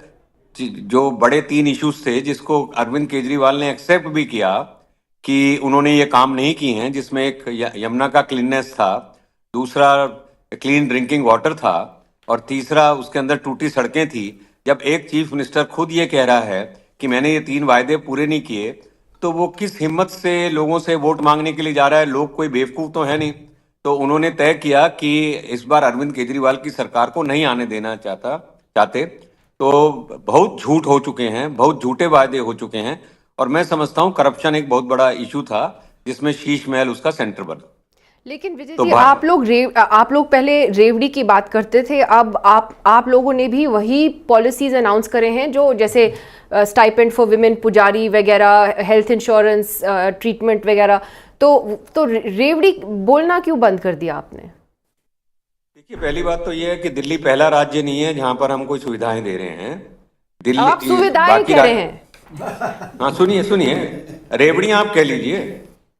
P: जो बड़े 3 इश्यूज थे जिसको अरविंद केजरीवाल ने एक्सेप्ट भी किया कि उन्होंने ये काम नहीं किए हैं, जिसमें एक यमुना का क्लीननेस था, दूसरा क्लीन ड्रिंकिंग वाटर था और तीसरा उसके अंदर टूटी सड़कें थी। जब एक चीफ मिनिस्टर खुद ये कह रहा है कि मैंने ये 3 वायदे पूरे नहीं किए तो वो किस हिम्मत से लोगों से वोट मांगने के लिए जा रहा है? लोग कोई बेवकूफ़ तो है नहीं। तो उन्होंने तय किया कि इस बार अरविंद केजरीवाल की सरकार को नहीं आने देना चाहते। तो बहुत झूठ हो चुके हैं, बहुत झूठे वायदे हो चुके हैं और मैं समझता हूं करप्शन एक बहुत बड़ा इशू था जिसमें शीश महल उसका सेंटर बना।
B: लेकिन विजय जी, आप लोग पहले रेवड़ी की बात करते थे, अब आप लोगों ने भी वही पॉलिसीज अनाउंस करे हैं जो जैसे स्टाइपेंड फॉर विमेन, पुजारी वगैरह, हेल्थ इंश्योरेंस, ट्रीटमेंट वगैरह। तो रेवड़ी बोलना क्यों बंद कर दिया आपने?
P: देखिए, पहली बात तो ये है कि दिल्ली पहला राज्य नहीं है जहां पर हम कोई सुविधाएं दे रहे हैं। दिल्ली
B: आप सुविधाएं कह रहे हैं।
P: हाँ, सुनिए, रेवड़ी आप कह लीजिए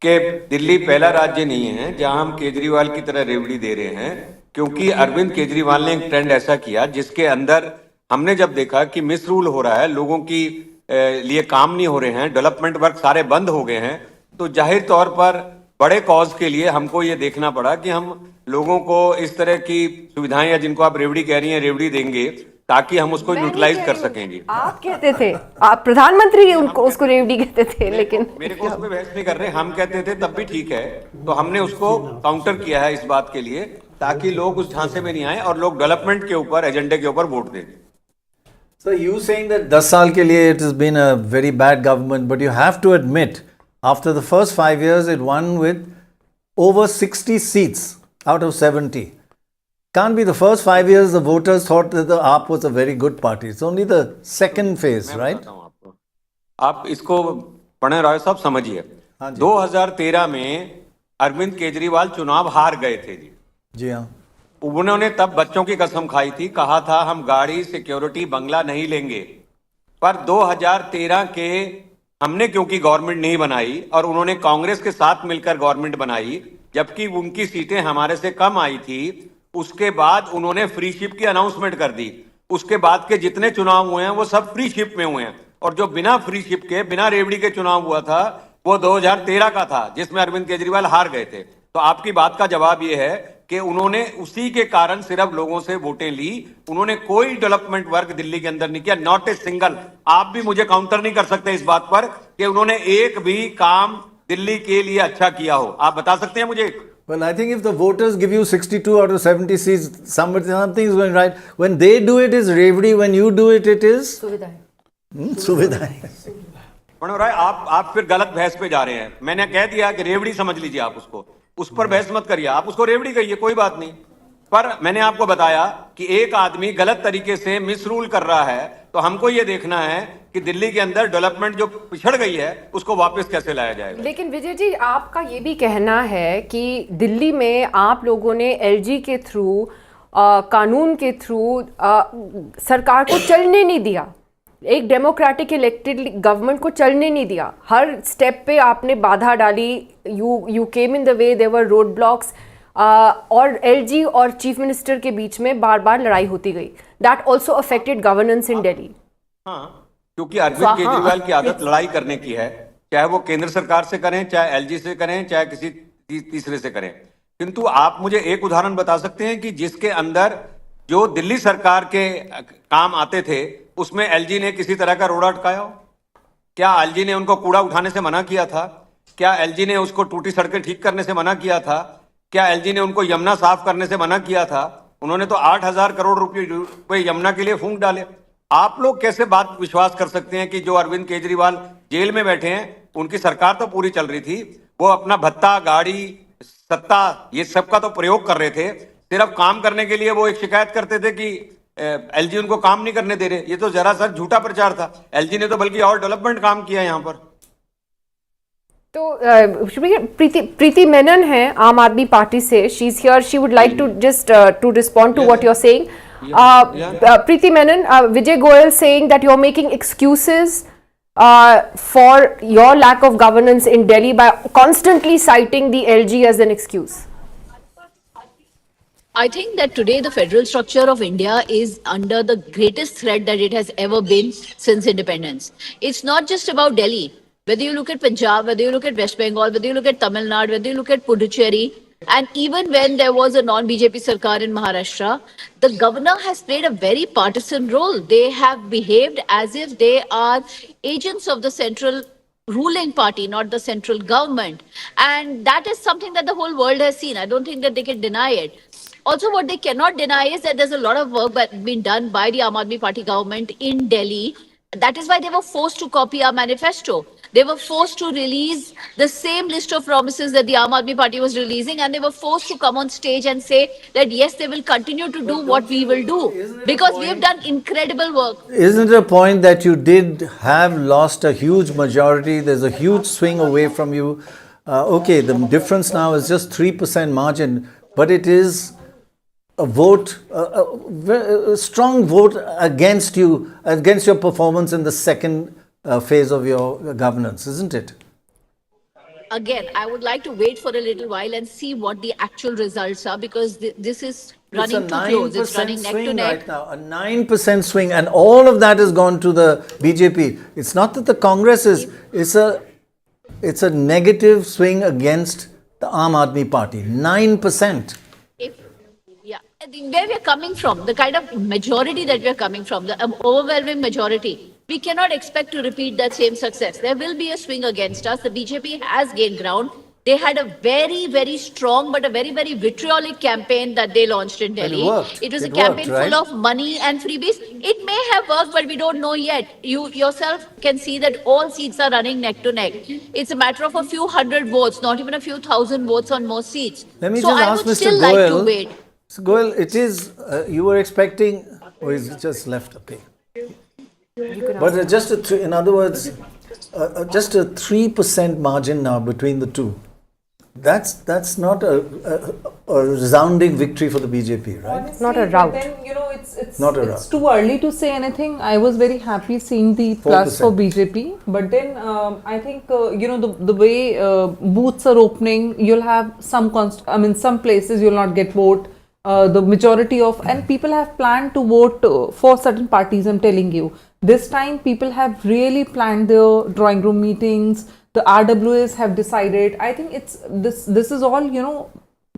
P: कि दिल्ली पहला राज्य नहीं है जहां हम केजरीवाल की तरह रेवड़ी दे रहे हैं, क्योंकि अरविंद केजरीवाल ने एक ट्रेंड ऐसा किया जिसके अंदर हमने जब देखा कि मिस रूल हो रहा है, लोगों की लिए काम नहीं हो रहे हैं, डेवलपमेंट वर्क सारे बंद हो गए हैं, तो जाहिर तौर पर बड़े कॉज के लिए हमको ये देखना पड़ा कि हम लोगों को इस तरह की सुविधाएं या जिनको आप रेवड़ी कह रही हैं रेवड़ी देंगे ताकि हम उसको न्यूट्रलाइज कर सकेंगे।
B: आप कहते थे, आप प्रधानमंत्री उसको रेवड़ी कहते थे, लेकिन
P: मेरे को उस पर बहस नहीं कर रहे, हम कहते थे तब भी ठीक है। तो हमने उसको काउंटर किया है इस बात के लिए ताकि लोग उस झांसे में नहीं आए और लोग डेवलपमेंट के ऊपर, एजेंडे के ऊपर वोट दें.
A: So you saying that 10 साल के लिए it has been a very bad government, but you have to admit, after the first 5 years, it won with over 60 seats out of 70. Can't be the first 5 years the voters thought that the AAP was a very good party. It's only the second phase, right?
P: आप इसको प्रणय रॉय साहब समझिए. 2013 में अरविंद केजरीवाल चुनाव हार गए थे जी.
A: जी हाँ.
P: उन्होंने तब बच्चों की कसम खाई थी, कहा था हम गाड़ी, सिक्योरिटी, बंगला नहीं लेंगे. पर 2013 के हमने क्योंकि गवर्नमेंट नहीं बनाई और उन्होंने कांग्रेस के साथ मिलकर गवर्नमेंट बनाई, जबकि उनकी सीटें हमारे से कम आई थी, उसके बाद उन्होंने फ्री शिप की अनाउंसमेंट कर दी. उसके बाद के जितने चुनाव हुए हैं वो सब फ्री शिप में हुए हैं, और जो बिना फ्री शिप के, बिना रेवड़ी के चुनाव हुआ था वो 2013 का था, जिसमें अरविंद केजरीवाल हार गए थे. तो आपकी बात का जवाब ये है कि उन्होंने उसी के कारण सिर्फ लोगों से वोटें ली. उन्होंने कोई डेवलपमेंट वर्क दिल्ली के अंदर नहीं किया, नॉट ए सिंगल. आप भी मुझे काउंटर नहीं कर सकते इस बात पर कि उन्होंने एक भी काम दिल्ली के लिए अच्छा किया हो. आप बता सकते हैं मुझे?
A: Well, I think if the voters give you 62 out of 70 seats, something is going right. When they do it is रेवड़ी, when you do it, it is सुविधाएं.
P: प्रणय रॉय, आप फिर गलत बहस पे जा रहे हैं. मैंने कह दिया कि रेवड़ी समझ लीजिए, आप उसको, उस पर बहस मत करिए, आप उसको रेवड़ी कहिए, कोई बात नहीं. पर मैंने आपको बताया कि एक आदमी गलत तरीके से मिसरूल कर रहा है, तो हमको ये देखना है कि दिल्ली के अंदर डेवलपमेंट जो पिछड़ गई है उसको वापस कैसे लाया जाएगा.
B: लेकिन विजय जी, आपका ये भी कहना है कि दिल्ली में आप लोगों ने एलजी के थ्रू, कानून के थ्रू सरकार को चलने नहीं दिया, एक डेमोक्रेटिक इलेक्टेड गवर्नमेंट को चलने नहीं दिया. हर स्टेप पे आपने बाधा डाली. You came in the way, there were road blocks, और एलजी और चीफ मिनिस्टर के बीच में बार बार लड़ाई होती गई. That also affected governance in Delhi.
P: हाँ, क्योंकि अरविंद केजरीवाल की आदत लड़ाई करने की है, चाहे वो केंद्र सरकार से करें, चाहे एलजी से करें, चाहे किसी तीसरे से करें. किंतु आप मुझे एक उदाहरण बता सकते हैं कि जिसके अंदर जो दिल्ली सरकार के काम आते थे उसमें एलजी ने किसी तरह का रोड़ा अटकाया हो? क्या एलजी ने उनको कूड़ा उठाने से मना किया था? क्या एलजी ने उसको टूटी सड़कें ठीक करने से मना किया था? क्या एलजी ने उनको यमुना साफ करने से मना किया था? उन्होंने तो 8,000 करोड़ रुपए यमुना के लिए फूंक डाले. आप लोग कैसे बात विश्वास कर सकते हैं कि जो अरविंद केजरीवाल जेल में बैठे हैं, उनकी सरकार तो पूरी चल रही थी, वो अपना भत्ता, गाड़ी, सत्ता, ये सब का तो प्रयोग कर रहे थे. सिर्फ काम करने के लिए वो एक शिकायत करते थे कि एलजी उनको काम नहीं करने दे रहे. ये तो जरा सा झूठा प्रचार था. एलजी ने तो बल्कि और डेवलपमेंट काम किया यहाँ पर.
B: तो प्रीति मेनन है आम आदमी पार्टी से. She is here. She would like to just to respond to what you are saying. Preeti Menon, Vijay Goyal saying that you're making excuses for your lack of governance in Delhi by constantly citing the LG as an excuse.
Q: I think that today the federal structure of India is under the greatest threat that it has ever been since independence. It's not just about Delhi. Whether you look at Punjab, whether you look at West Bengal, whether you look at Tamil Nadu, whether you look at Puducherry, and even when there was a non-BJP Sarkar in Maharashtra, the governor has played a very partisan role. They have behaved as if they are agents of the central ruling party, not the central government. And that is something that the whole world has seen. I don't think that they can deny it. Also, what they cannot deny is that there's a lot of work being done by the Aam Aadmi Party government in Delhi. That is why they were forced to copy our manifesto. They were forced to release the same list of promises that the Aam Aadmi Party was releasing, and they were forced to come on stage and say that yes, they will continue to do what we will do, because we have done incredible work.
A: Isn't it a point that you did have lost a huge majority? There's a huge swing away from you. Okay, the difference now is just 3% margin, but it is a vote, a strong vote against you, against your performance in the second phase of your governance, isn't it?
Q: Again, I would like to wait for a little while and see what the actual results are, because this is running too close. It's running neck to neck.
A: Right now, a 9% swing, and all of that has gone to the BJP. It's not that the Congress is, it's a negative swing against the Aam Aadmi Party, 9%.
Q: Where we are coming from, the kind of majority that we are coming from, the overwhelming majority, we cannot expect to repeat that same success. There will be a swing against us. The BJP has gained ground. They had a very, very strong but a very, very vitriolic campaign that they launched in
A: But it
Q: Delhi.
A: worked.
Q: It was
A: It
Q: a
A: worked,
Q: campaign
A: right?
Q: full of money and freebies. It may have worked, but we don't know yet. You yourself can see that all seats are running neck to neck. It's a matter of a few hundred votes, not even a few thousand votes on most seats.
A: Let me
Q: So
A: just
Q: I
A: ask
Q: would
A: Mr.
Q: still like to
A: Goyal.
Q: wait.
A: Mr. Goyal, it is, you were expecting, or is it just left? Okay. But just in other words, just a 3% margin now between the two. That's not a resounding victory for the BJP, right?
F: Honestly,
B: Not a
F: but
B: rout.
F: Then, it's
A: Not a
F: it's
A: rout.
F: too early to say anything. I was very happy seeing the plus
A: 4%.
F: for BJP, but then I think the way booths are opening, you'll have some some places you'll not get vote. The majority of and people have planned to vote for certain parties. I'm telling you, this time people have really planned their drawing room meetings. The RWAs have decided. I think it's this is all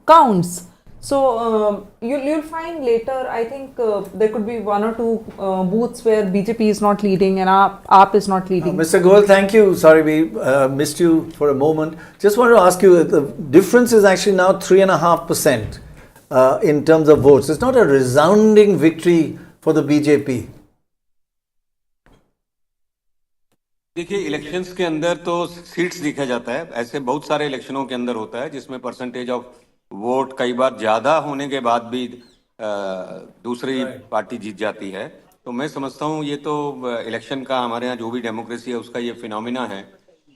F: counts. So you'll find later. I think there could be one or two booths where BJP is not leading and AAP is not leading.
A: Mr. Goyal, thank you. Sorry, we missed you for a moment. Just want to ask you, the difference is actually now 3.5% in terms of votes. It's not a resounding victory for the BJP.
P: देखिए elections के अंदर तो seats देखा जाता है, ऐसे बहुत सारे इलेक्शनों के अंदर होता है जिसमें परसेंटेज ऑफ वोट कई बार ज़्यादा होने के बाद भी दूसरी पार्टी जीत जाती है. तो मैं समझता हूँ ये तो इलेक्शन का हमारे यहाँ जो भी डेमोक्रेसी है उसका ये फिनोमिना है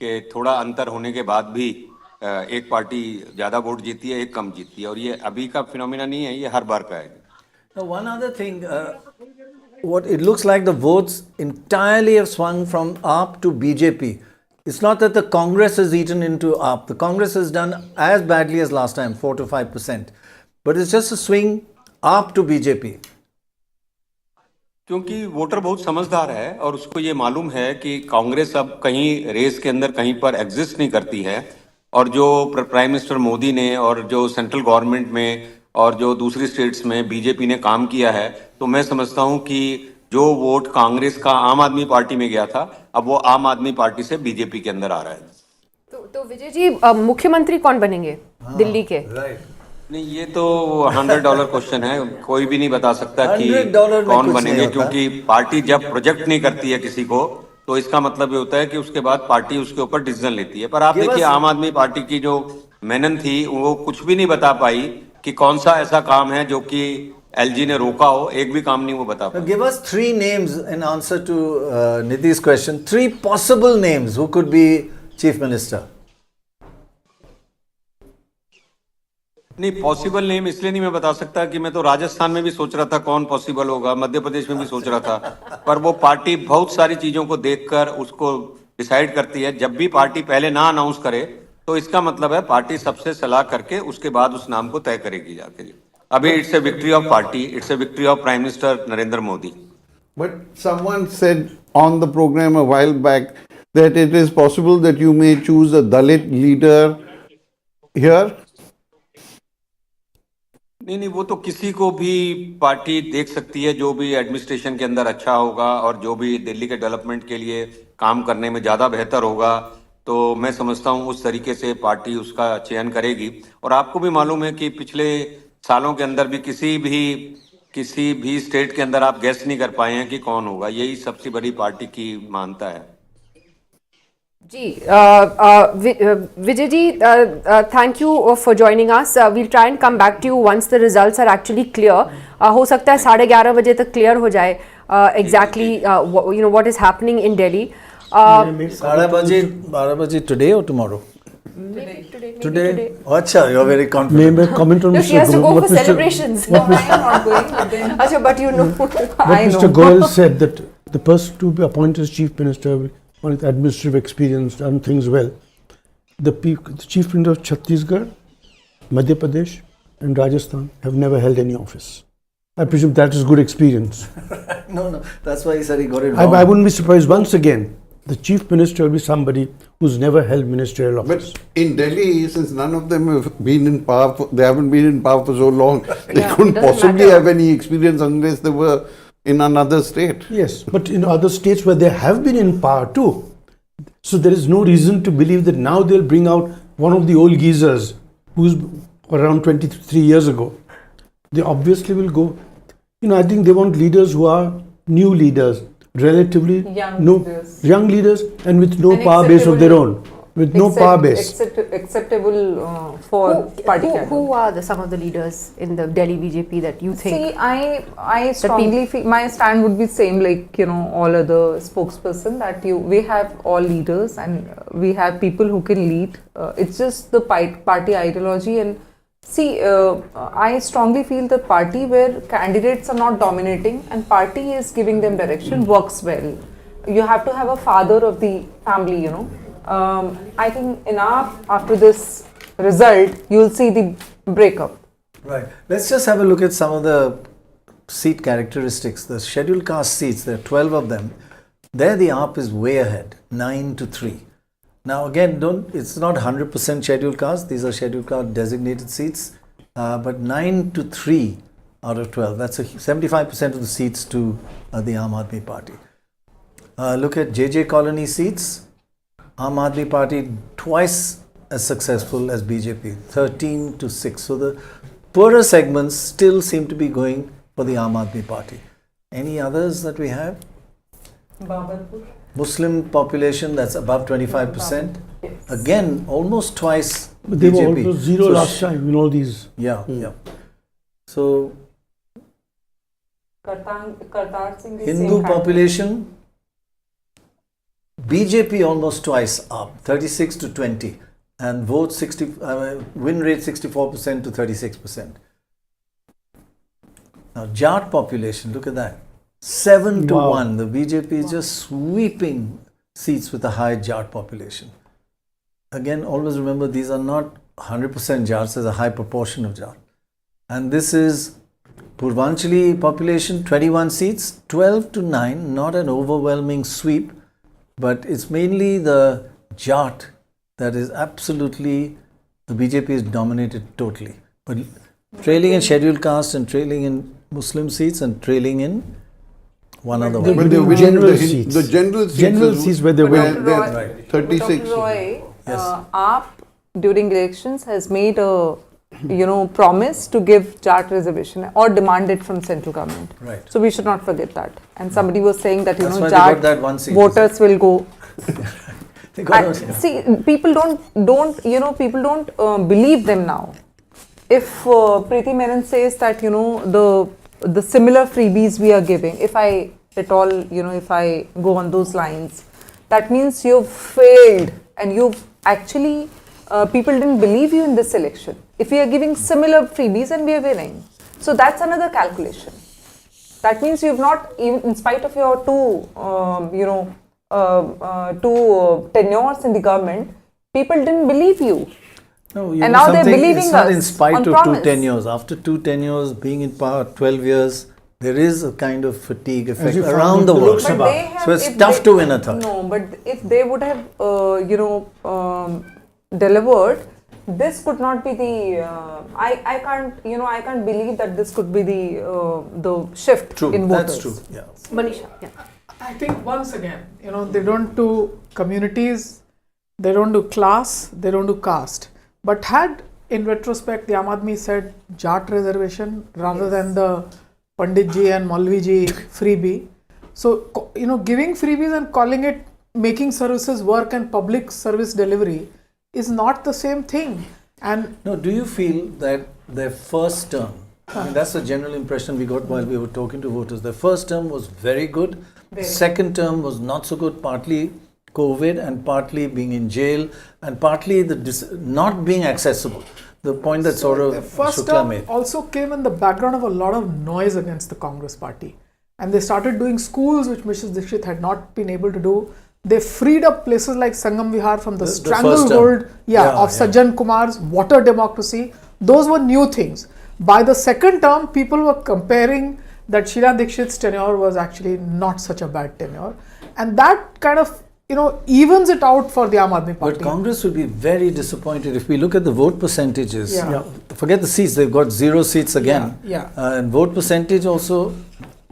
P: कि थोड़ा अंतर होने के बाद भी एक पार्टी ज़्यादा वोट जीती है, एक कम जीती है, और ये अभी का फिनोमिना नहीं है, ये हर बार का है.
A: One other thing, what it looks like the votes entirely have swung from AAP to BJP. It's not that the Congress has eaten into AAP. The Congress has done as badly as last time, 4 to 5%. But it's just a swing AAP to BJP.
P: क्योंकि voter बहुत समझदार है और उसको ये मालूम है कि कांग्रेस अब कहीं रेस के अंदर कहीं पर एग्जिस्ट नहीं करती है, और जो प्राइम मिनिस्टर मोदी ने और जो सेंट्रल गवर्नमेंट में और जो दूसरी स्टेट्स में बीजेपी ने काम किया है, तो मैं समझता हूं कि जो वोट कांग्रेस का आम आदमी पार्टी में गया था, अब वो आम आदमी पार्टी से बीजेपी के अंदर आ रहा है.
B: तो विजय जी, मुख्यमंत्री कौन बनेंगे दिल्ली के?
P: नहीं, ये तो $100 क्वेश्चन है. कोई भी नहीं बता सकता कि
A: $100
P: कौन बनेंगे, क्योंकि पार्टी जब प्रोजेक्ट नहीं करती है किसी को तो इसका मतलब ये होता है कि उसके बाद पार्टी उसके ऊपर डिसीजन लेती है. पर आप देखिए आम आदमी पार्टी की जो मेनन थी वो कुछ भी नहीं बता पाई कि कौन सा ऐसा काम है जो कि एलजी ने रोका हो. एक भी काम नहीं वो बता पाई.
A: Give us 3 names in answer to Nidhi's question. 3 possible names who could be chief minister.
P: नहीं, पॉसिबल नेम इसलिए नहीं मैं बता सकता कि मैं तो राजस्थान में भी सोच रहा था कौन पॉसिबल होगा, मध्य प्रदेश में भी सोच रहा था, पर वो पार्टी बहुत सारी चीजों को देखकर उसको डिसाइड करती है. जब भी पार्टी पहले ना अनाउंस करे तो इसका मतलब है पार्टी सबसे सलाह करके उसके बाद उस नाम को तय करेगी जाके. अभी it's a victory of party, it's a victory of prime minister Narendra Modi.
D: But someone said on the program a while back that it is possible that you may choose a Dalit leader here.
P: नहीं, वो तो किसी को भी party देख सकती है जो भी एडमिनिस्ट्रेशन के अंदर अच्छा होगा और जो भी दिल्ली के डेवलपमेंट के लिए काम करने में ज़्यादा बेहतर होगा. तो मैं समझता हूँ उस तरीके से पार्टी उसका चयन करेगी. और आपको भी मालूम है कि पिछले सालों के अंदर भी किसी भी स्टेट के अंदर आप गेस नहीं कर पाए हैं कि कौन होगा. यही सबसे बड़ी पार्टी की मान्यता है.
B: जी, Vijay ji, thank you for joining us. We'll try and come back to you once the results are actually clear. हो सकता है 11:30 बजे तक clear हो जाए exactly what is happening in Delhi.
A: 12 बजे today or tomorrow? Today. Acha, you're very confident.
C: May I comment on
B: No, she has to go for celebrations.
F: No, I am not going. But then,
B: Acha, but you know.
C: What Mr. Goyal said, that the person to be appointed as chief minister with administrative experience, done things well. The chief minister of Chhattisgarh, Madhya Pradesh and Rajasthan have never held any office. I presume that is good experience.
A: No, that's why he said he got it wrong.
C: I wouldn't be surprised once again. The chief minister will be somebody who's never held ministerial office.
D: But in Delhi, since none of them have been in power, they haven't been in power for so long, they couldn't possibly have any experience unless they were in another state.
C: Yes, but in other states where they have been in power too. So there is no reason to believe that now they'll bring out one of the old geezers who's around 23 years ago, they obviously will go. I think they want leaders who are new leaders, relatively young leaders, and with no power base of their own.
F: Acceptable for party.
B: Who are some of the leaders in the Delhi BJP that you think?
F: See, I strongly feel my stand would be same like all other spokesperson, that we have all leaders and we have people who can lead. It's just the party ideology. And see, I strongly feel the party where candidates are not dominating and party is giving them direction works well. You have to have a father of the family, I think after this result, you'll see the breakup.
A: Right. Let's just have a look at some of the seat characteristics. The scheduled caste seats, there are 12 of them. There the AAP is way ahead, 9-3. Now again, it's not 100% scheduled caste. These are scheduled caste designated seats. But 9-3 out of 12. That's 75% of the seats to the Aam Aadmi Party. Look at JJ Colony seats. Aam Aadmi Party twice as successful as BJP, 13-6. So the poorer segments still seem to be going for the Aam Aadmi Party. Any others that we have?
F: Babarpur.
A: Muslim population, that's above 25%.
F: Yes.
A: Again, almost twice
C: But they
A: BJP.
C: were almost zero last time in all these.
A: Yeah. So
F: Kartar Singh is
A: Hindu population, BJP almost twice up, 36-20, and win rate 64% to 36%. Now Jat population, look at that, 7-1. The BJP is just sweeping seats with a high Jat population. Again, always remember these are not 100% Jats, there's a high proportion of Jat. And this is Purvanchali population, 21 seats, 12-9, not an overwhelming sweep. But it's mainly the Jat that is absolutely, the BJP is dominated totally. But trailing in scheduled caste and trailing in Muslim seats and trailing in one other one.
C: The general seats.
D: The general
C: seats where they win.
D: Right. 36.
F: Dr. Roy, AAP during elections has made a promise to give Jat reservation or demand it from central government.
A: Right.
F: So we should not forget that. And somebody was saying that
A: That's why
F: Jat
A: they got that one seat,
F: voters will go.
A: See,
F: people don't believe them now. If Preeti Menon says that the similar freebies we are giving, if I go on those lines, that means you've failed and you've actually people didn't believe you in this election. If we are giving similar freebies and we are winning, so that's another calculation. That means you've not, even in spite of your two tenures in the government, people didn't believe you.
A: No,
F: and now they're believing us.
A: It's not in spite of
F: promise.
A: 2 tenures. After 2 tenures, being in power 12 years, there is a kind of fatigue effect around the world. So it's tough to win a third.
F: No, but if they would have, delivered, this could not be the. I can't believe that this could be the shift in voters.
A: That's true. Yeah.
B: Manisha, yeah.
E: I think once again, they don't do communities, they don't do class, they don't do caste. But had, in retrospect, the Aam Aadmi said Jat reservation rather than the Pandit ji and Maulvi ji freebie. So, giving freebies and calling it making services work and public service delivery is not the same thing. And
A: no, do you feel that their first term, that's the general impression we got while we were talking to voters, their first term was very good, second term was not so good, partly COVID and partly being in jail and partly not being accessible. The point that Saurabh Shukla made.
E: Also came in the background of a lot of noise against the Congress party. And they started doing schools which Mrs. Dixit had not been able to do. They freed up places like Sangam Vihar from the stranglehold of Sajjan Kumar's water democracy. Those were new things. By the second term, people were comparing that Sheila Dixit's tenure was actually not such a bad tenure. And that kind of, evens it out for the Aam Aadmi Party.
A: But Congress will be very disappointed if we look at the vote percentages. Forget the seats, they've got 0 seats again. And vote percentage also.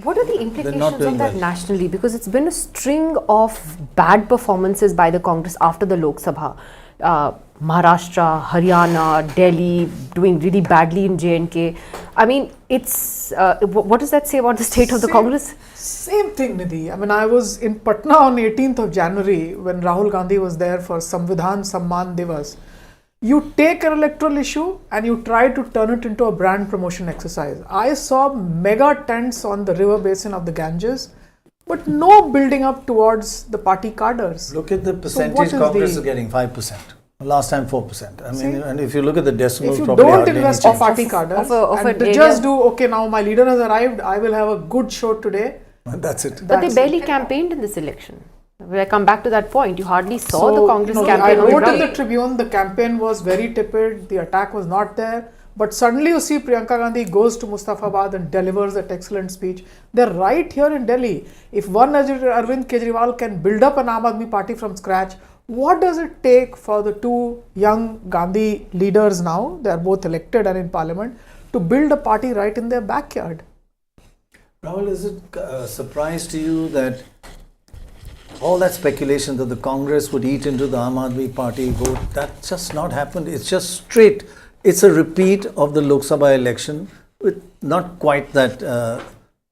B: What are the implications of that nationally? Because it's been a string of bad performances by the Congress after the Lok Sabha. Maharashtra, Haryana, Delhi doing really badly in J&K. I mean, it's what does that say about the state of the Congress?
E: Same thing, Nidhi. I mean, I was in Patna on 18th of January when Rahul Gandhi was there for Samvidhan Samman Divas. You take an electoral issue and you try to turn it into a brand promotion exercise. I saw mega tents on the river basin of the Ganges, but no building up towards the party cadres.
A: Look at the percentage Congress is getting, 5%. Last time 4%. I mean, and if you look at the decimal,
E: if you
A: probably
E: don't invest in party cadres and just do, okay, now my leader has arrived, I will have a good show today.
A: That's it.
B: But they barely campaigned in this election. I come back to that point. You hardly saw the Congress campaign.
E: I wrote in the Tribune, the campaign was very tepid, the attack was not there. But suddenly you see Priyanka Gandhi goes to Mustafabad and delivers that excellent speech. They're right here in Delhi. If one Arvind Kejriwal can build up an Aam Aadmi party from scratch, what does it take for the two young Gandhi leaders now, they are both elected and in parliament, to build a party right in their backyard?
A: Rahul, is it a surprise to you that all that speculation that the Congress would eat into the Aam Aadmi party vote, that's just not happened? It's just straight. It's a repeat of the Lok Sabha election with not quite that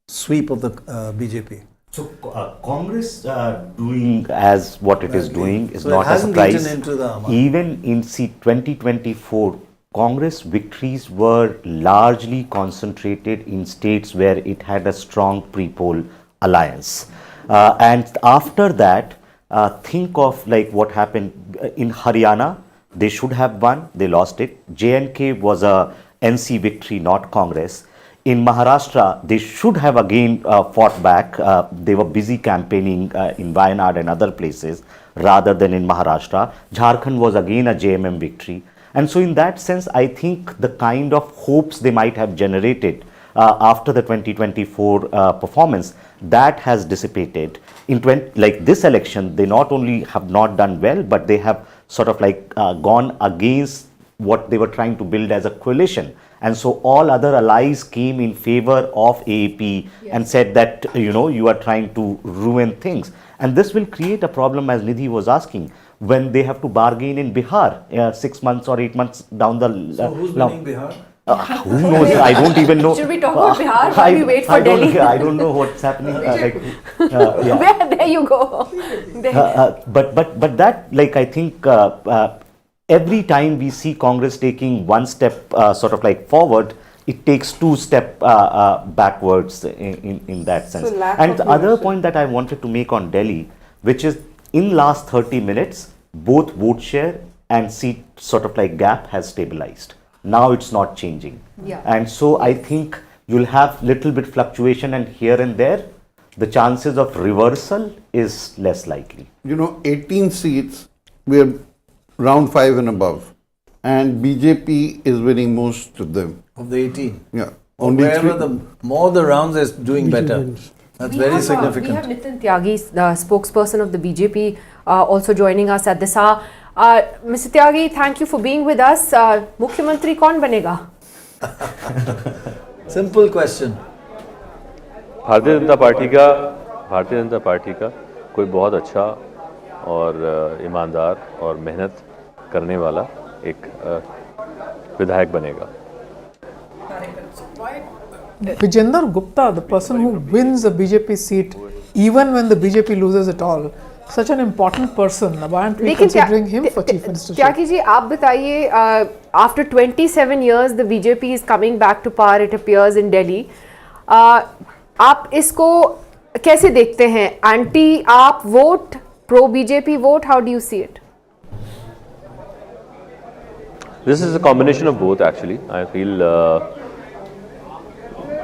A: sweep of the BJP.
H: So Congress doing as what it is doing is not a surprise. Even in 2024, Congress victories were largely concentrated in states where it had a strong pre-poll alliance. And after that, think of like what happened in Haryana. They should have won, they lost it. J&K was a NC victory, not Congress. In Maharashtra, they should have again fought back. They were busy campaigning in Wayanad and other places rather than in Maharashtra. Jharkhand was again a JMM victory. And so in that sense, I think the kind of hopes they might have generated after the 2024 performance, that has dissipated. In like this election, they not only have not done well, but they have sort of like gone against what they were trying to build as a coalition. And so all other allies came in favor of AAP and said that, you know, you are trying to ruin things. And this will create a problem, as Nidhi was asking, when they have to bargain in Bihar 6 months or 8 months down the line.
A: So who's winning Bihar?
H: Who knows? I don't even know.
B: Should we talk about Bihar while we wait for Delhi?
H: I don't know what's happening.
B: There you go.
H: But that, like, I think every time we see Congress taking one step sort of like forward, it takes 2 steps backwards in that sense. So and the other point that I wanted to make on Delhi, which is in last 30 minutes, both vote share and seat sort of like gap has stabilized. Now it's not changing. And so I think you'll have little bit fluctuation, and here and there, the chances of reversal is less likely.
D: You know, 18 seats, we're round 5 and above. And BJP is winning most of them.
A: Of the 18?
D: Yeah.
A: Only wherever the more the rounds is doing better. That's very significant.
B: We have Nitin Tyagi, the spokesperson of the BJP, also joining us at this hour. Mr. Tyagi, thank you for being with us. Mukhyamantri kaun banega?
A: Simple question.
K: Bharatiya Janata party का कोई बहुत अच्छा और ईमानदार और मेहनत करने वाला एक विधायक बनेगा.
E: Vijender Gupta, the person who wins a BJP seat, even when the BJP loses it all, such an important person. Why aren't we considering him for chief minister?
B: Tyagi ji, आप बताइए, after 27 years, the BJP is coming back to power, it appears, in Delhi. आप इसको कैसे देखते हैं? Anti AAP vote, pro BJP vote, how do you see it?
K: This is a combination of both, actually. I feel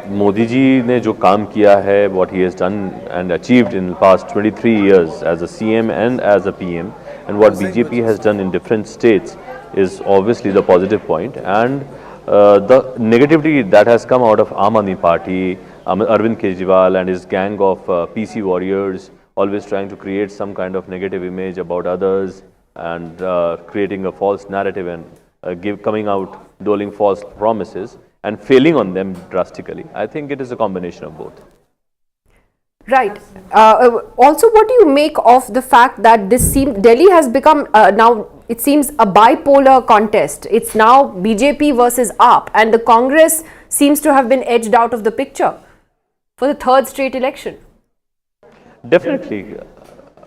K: Modi ji ने जो काम किया है, what he has done and achieved in the past 23 years as a CM and as a PM, and what BJP has done in different states is obviously the positive point. And the negativity that has come out of Aam Aadmi Party, Arvind Kejriwal and his gang of PC warriors, always trying to create some kind of negative image about others and creating a false narrative and coming out doling false promises and failing on them drastically. I think it is a combination of both.
B: Right. Also, what do you make of the fact that Delhi has become now it seems a bipolar contest. It's now BJP versus AAP, and the Congress seems to have been edged out of the picture for the third straight election.
R: Definitely.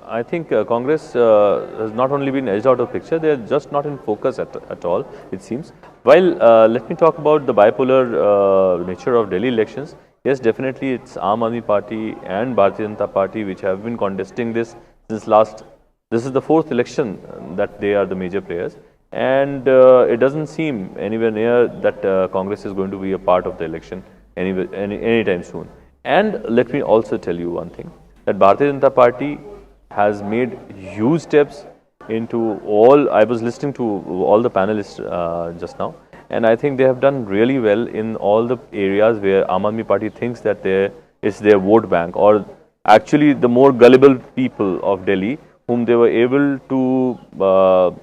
R: I think Congress has not only been edged out of picture, they are just not in focus at all, it seems. While let me talk about the bipolar nature of Delhi elections. Yes, definitely it's Aam Aadmi Party and Bharatiya Janata Party which have been contesting this since this is the fourth election that they are the major players, and it doesn't seem anywhere near that Congress is going to be a part of the election anytime soon. And let me also tell you one thing, that Bharatiya Janata Party has made huge steps into I was listening to all the panelists just now, and I think they have done really well in all the areas where Aam Aadmi Party thinks that it's their vote bank, or actually the more gullible people of Delhi whom they were able to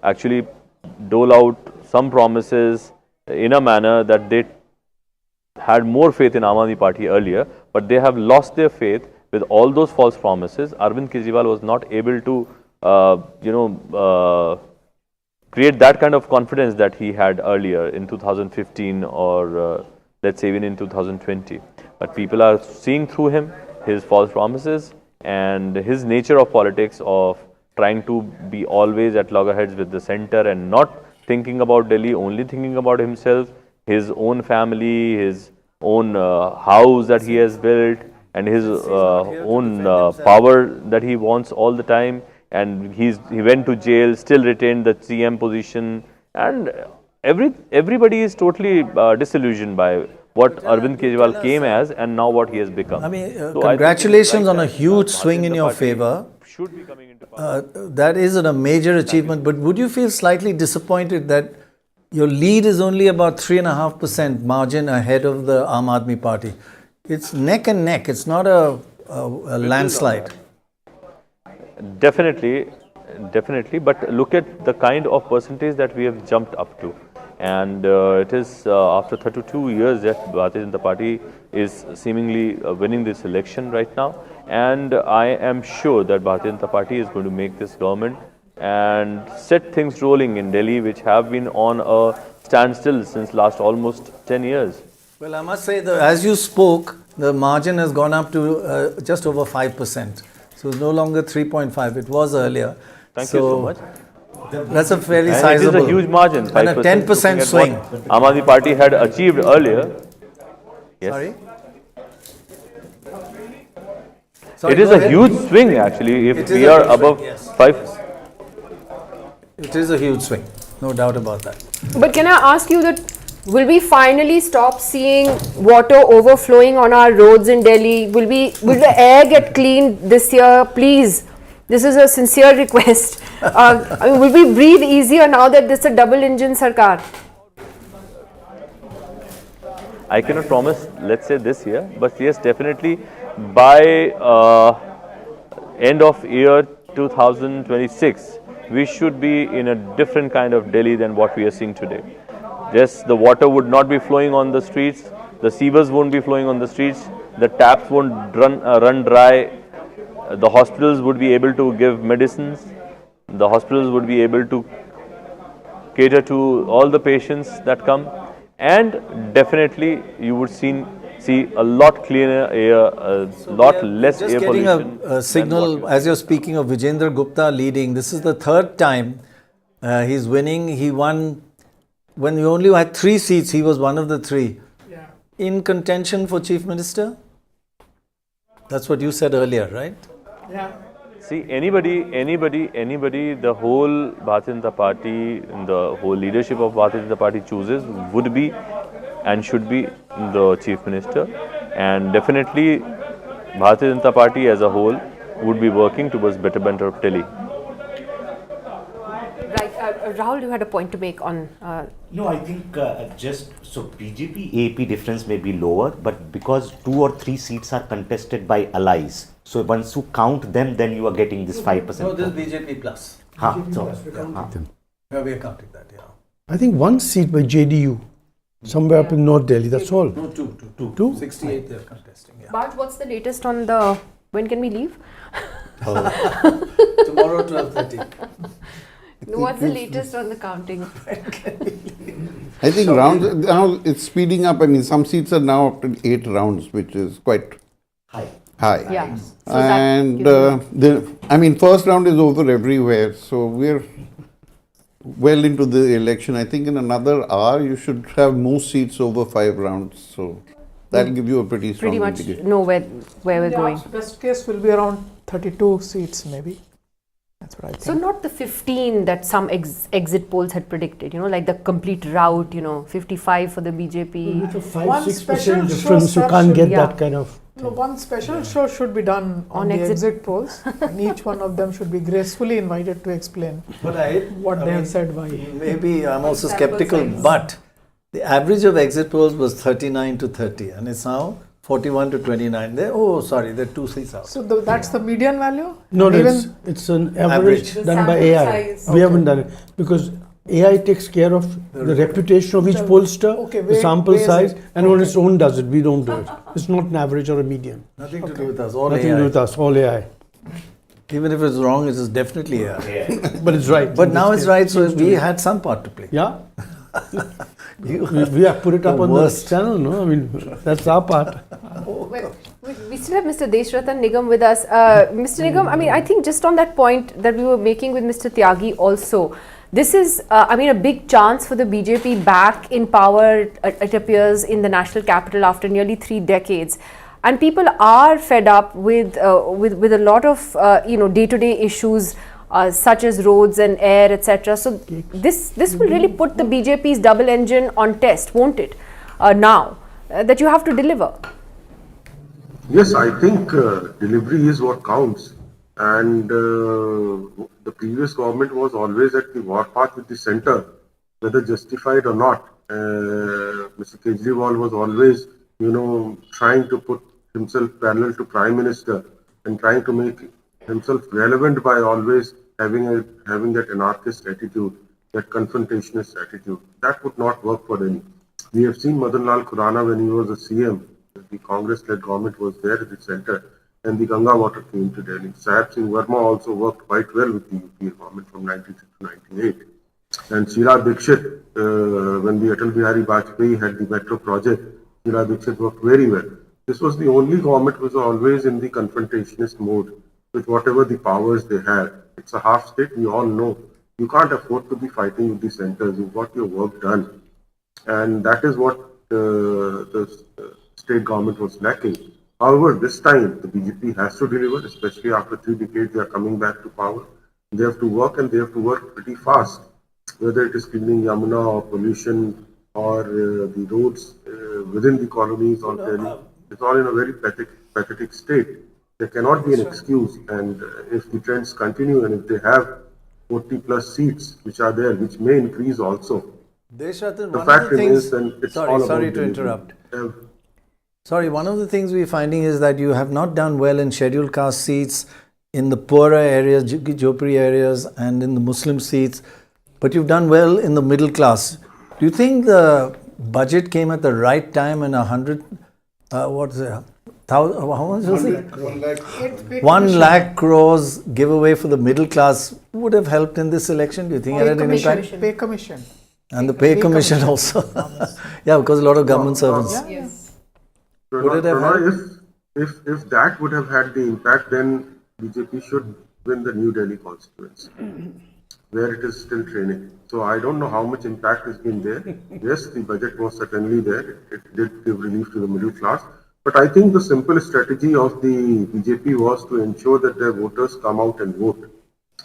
R: actually dole out some promises in a manner that they had more faith in Aam Aadmi Party earlier, but they have lost their faith with all those false promises. Arvind Kejriwal was not able to, create that kind of confidence that he had earlier in 2015 or let's say even in 2020. But people are seeing through him, his false promises and his nature of politics of trying to be always at loggerheads with the center and not thinking about Delhi, only thinking about himself, his own family, his own house that he has built, and his own power that he wants all the time, and he went to jail, still retained the CM position, and everybody is totally disillusioned by what Arvind Kejriwal came as and now what he has become.
A: I mean, congratulations on a huge swing in your favor. That is a major achievement, but would you feel slightly disappointed that your lead is only about 3.5% margin ahead of the Aam Aadmi Party? It's neck and neck. It's not a landslide.
R: Definitely. But look at the kind of percentage that we have jumped up to. And it is after 32 years that Bharatiya Janata Party is seemingly winning this election right now. And I am sure that Bharatiya Janata Party is going to make this government and set things rolling in Delhi, which have been on a standstill since last almost 10 years.
A: Well, I must say that as you spoke, the margin has gone up to just over 5%. So it's no longer 3.5. It was earlier.
R: Thank you so much.
A: That's a fairly sizable.
R: It is a huge margin. 5%,
A: and a 10% swing.
R: Aam Aadmi Party had achieved earlier. Yes.
A: Sorry,
R: it is a huge swing actually if we are above 5%.
A: It is a huge swing. No doubt about that.
B: But can I ask you that, will we finally stop seeing water overflowing on our roads in Delhi? Will the air get cleaned this year? Please. This is a sincere request. I mean, will we breathe easier now that this is a double engine sarkar?
R: I cannot promise, let's say this year, but yes, definitely by end of year 2026, we should be in a different kind of Delhi than what we are seeing today. Yes, the water would not be flowing on the streets, the sewers won't be flowing on the streets, the taps won't run dry, the hospitals would be able to give medicines, the hospitals would be able to cater to all the patients that come, and definitely you would see a lot cleaner air, a lot less air pollution.
A: Just getting a signal, as you're speaking of Vijendra Gupta leading, this is the third time he's winning. He won, when you only had 3 seats, he was one of the 3.
E: Yeah.
A: In contention for Chief Minister? That's what you said earlier, right?
E: Yeah.
R: See, anybody, the whole Bharatiya Janata Party, the whole leadership of Bharatiya Janata Party chooses would be and should be the Chief Minister. And definitely, Bharatiya Janata Party as a whole would be working towards betterment of Delhi.
B: Right. Rahul, you had a point to make on...
H: No, I think BJP AAP difference may be lower, but because 2 or 3 seats are contested by allies, so once you count them, then you are getting this 5%.
A: No, this is BJP plus.
H: We are
A: counting that, yeah.
C: I think 1 seat by JDU, somewhere up in North Delhi, that's all.
A: No, two. 68 they are contesting, yeah.
B: But what's the latest on the... When can we leave?
A: Tomorrow 12:30.
B: What's the latest on the counting?
D: I think rounds now it's speeding up. I mean, some seats are now up to 8 rounds, which is quite high.
B: Yeah. So
D: And I mean, first round is over everywhere, so we're well into the election. I think in another hour you should have most seats over 5 rounds. So that'll give you a pretty strong
B: much
D: indication.
B: know where we're going.
E: Best case will be around 32 seats, maybe. That's what I think.
B: So not the 15 that some exit polls had predicted, like the complete rout, 55 for the BJP.
C: With a 5-6%
E: special
C: difference,
E: show,
C: you
E: sir,
C: can't get
B: yeah.
C: that kind of.
E: No, one special show should be done on the exit polls, and each one of them should be gracefully invited to explain what they have said why.
A: Maybe I'm also skeptical, but the average of exit polls was 39 to 30, and it's now 41 to 29. They're 2 seats out.
E: So that's the median value?
C: No,
E: And
C: it's an average
F: The
C: done by
F: sample
C: AI.
F: size.
C: We haven't done it because AI takes care of the reputation of each pollster, the sample size, and on its own does it. We don't do it. It's not an average or a median.
A: Nothing to do with us. All
C: Nothing
A: AI.
C: to do with us. All AI.
A: Even if it's wrong, it is definitely AI.
C: But it's right.
A: But now it's right, so we had some part to play.
C: Yeah. we have put it up on
A: worst.
C: the channel, no? I mean, that's our part.
B: We still have Mr. Deshratan Nigam with us. Mr. Nigam, I mean, I think just on that point that we were making with Mr. Tyagi also, this is, a big chance for the BJP back in power, it appears, in the national capital after nearly 3 decades. And people are fed up with a lot of, day-to-day issues such as roads and air, etc. So this will really put the BJP's double engine on test, won't it? Now that you have to deliver.
O: Yes, I think delivery is what counts. And the previous government was always at the warpath with the centre, whether justified or not. Mr. Kejriwal was always, trying to put himself parallel to Prime Minister and trying to make himself relevant by always having that anarchist attitude, that confrontationist attitude. That would not work for any. We have seen Madan Lal Khurana when he was a CM. The Congress-led government was there at the centre, and the Ganga water came to Delhi. Sahib Singh Verma also worked quite well with the UPA government from 93 to 98. And Sheila Dikshit, when the Atal Bihari Bajpai had the metro project, Sheila Dikshit worked very well. This was the only government which was always in the confrontationist mode with whatever the powers they had. It's a half state, we all know. You can't afford to be fighting with the centers. You've got your work done. And that is what the state government was lacking. However, this time the BJP has to deliver, especially after 3 decades they are coming back to power. They have to work, and they have to work pretty fast. Whether it is cleaning Yamuna or pollution or the roads within the colonies or Delhi, it's all in a very pathetic state. There cannot be an excuse, and if the trends continue and if they have 40 plus seats which are there, which may increase also,
A: Deshratan,
O: the fact remains then it's all about
A: sorry to
O: delivery.
A: interrupt. Sorry, one of the things we're finding is that you have not done well in scheduled caste seats, in the poorer areas, Jhopri areas, and in the Muslim seats, but you've done well in the middle class. Do you think the budget came at the right time and 100, what's it? How much was it? 1 lakh crores giveaway for the middle class would have helped in this election? Do you think it had an impact?
E: Pay commission.
A: And the pay commission also. Yeah, because a lot of government servants.
E: Yes.
A: Would it have helped?
O: If that would have had the impact, then BJP should win the New Delhi constituency, where it is still training. So I don't know how much impact has been there. Yes, the budget was certainly there. It did give relief to the middle class. But I think the simple strategy of the BJP was to ensure that their voters come out and vote,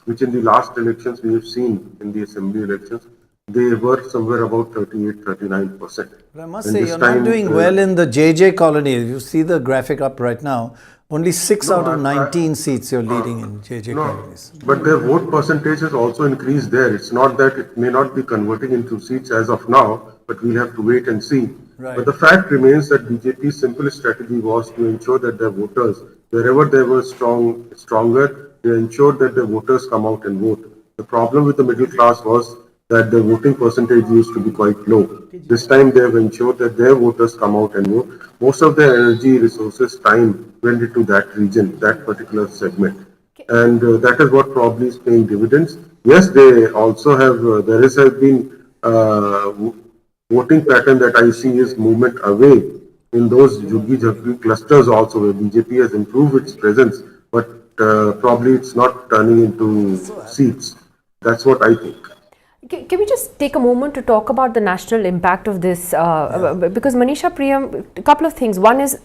O: which in the last elections we have seen in the assembly elections, they were somewhere about 38-39%.
A: But I must say, you're not doing well in the JJ colony. You see the graphic up right now. Only 6 out of 19 seats you're leading in JJ colonies.
O: But their vote percentage has also increased there. It's not that it may not be converting into seats as of now, but we'll have to wait and see.
A: Right.
O: But the fact remains that BJP's simple strategy was to ensure that their voters, wherever they were stronger, they ensured that their voters come out and vote. The problem with the middle class was that the voting percentage used to be quite low. This time they have ensured that their voters come out and vote. Most of their energy, resources, time went into that region, that particular segment. And that is what probably is paying dividends. yes, they also have, there has been voting pattern that I see is movement away in those Juggi clusters also, where BJP has improved its presence, but probably it's not turning into seats. That's what I think.
B: Can we just take a moment to talk about the national impact of this? Because Manisha Priyam, a couple of things. One is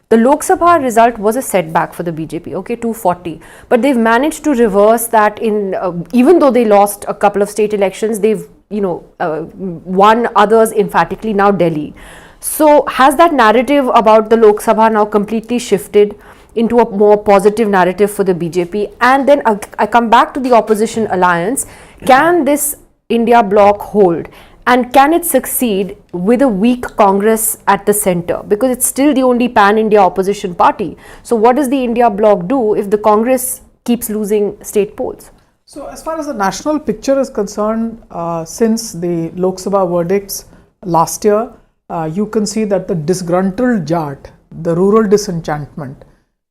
B: the Lok Sabha result was a setback for the BJP, okay, 240. But they've managed to reverse that in, even though they lost a couple of state elections, they've, won others emphatically, now Delhi. So has that narrative about the Lok Sabha now completely shifted into a more positive narrative for the BJP? And then I come back to the opposition alliance. Can this India bloc hold, and can it succeed with a weak Congress at the center, because it's still the only pan-India opposition party? So what does the India bloc do if the Congress keeps losing state polls?
E: So as far as the national picture is concerned, since the Lok Sabha verdicts last year, you can see that the disgruntled Jat, the rural disenchantment,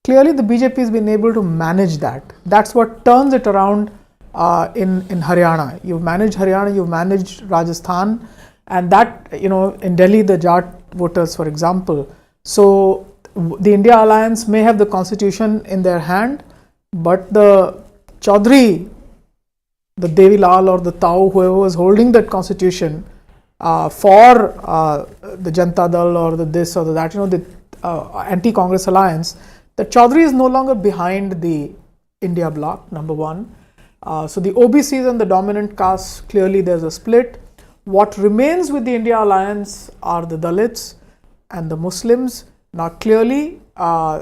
E: clearly the BJP has been able to manage that. That's what turns it around in Haryana. You've managed Haryana, you've managed Rajasthan, and that, in Delhi, the Jat voters, for example. So the India Alliance may have the constitution in their hand, but the Chaudhry, the Devi Lal or the Tau, whoever was holding that constitution for the Janata Dal or the this or the that, the anti-Congress alliance, the Chaudhry is no longer behind the India bloc, number one. So the OBCs and the dominant caste, clearly there's a split. What remains with the India alliance are the Dalits and the Muslims. Now clearly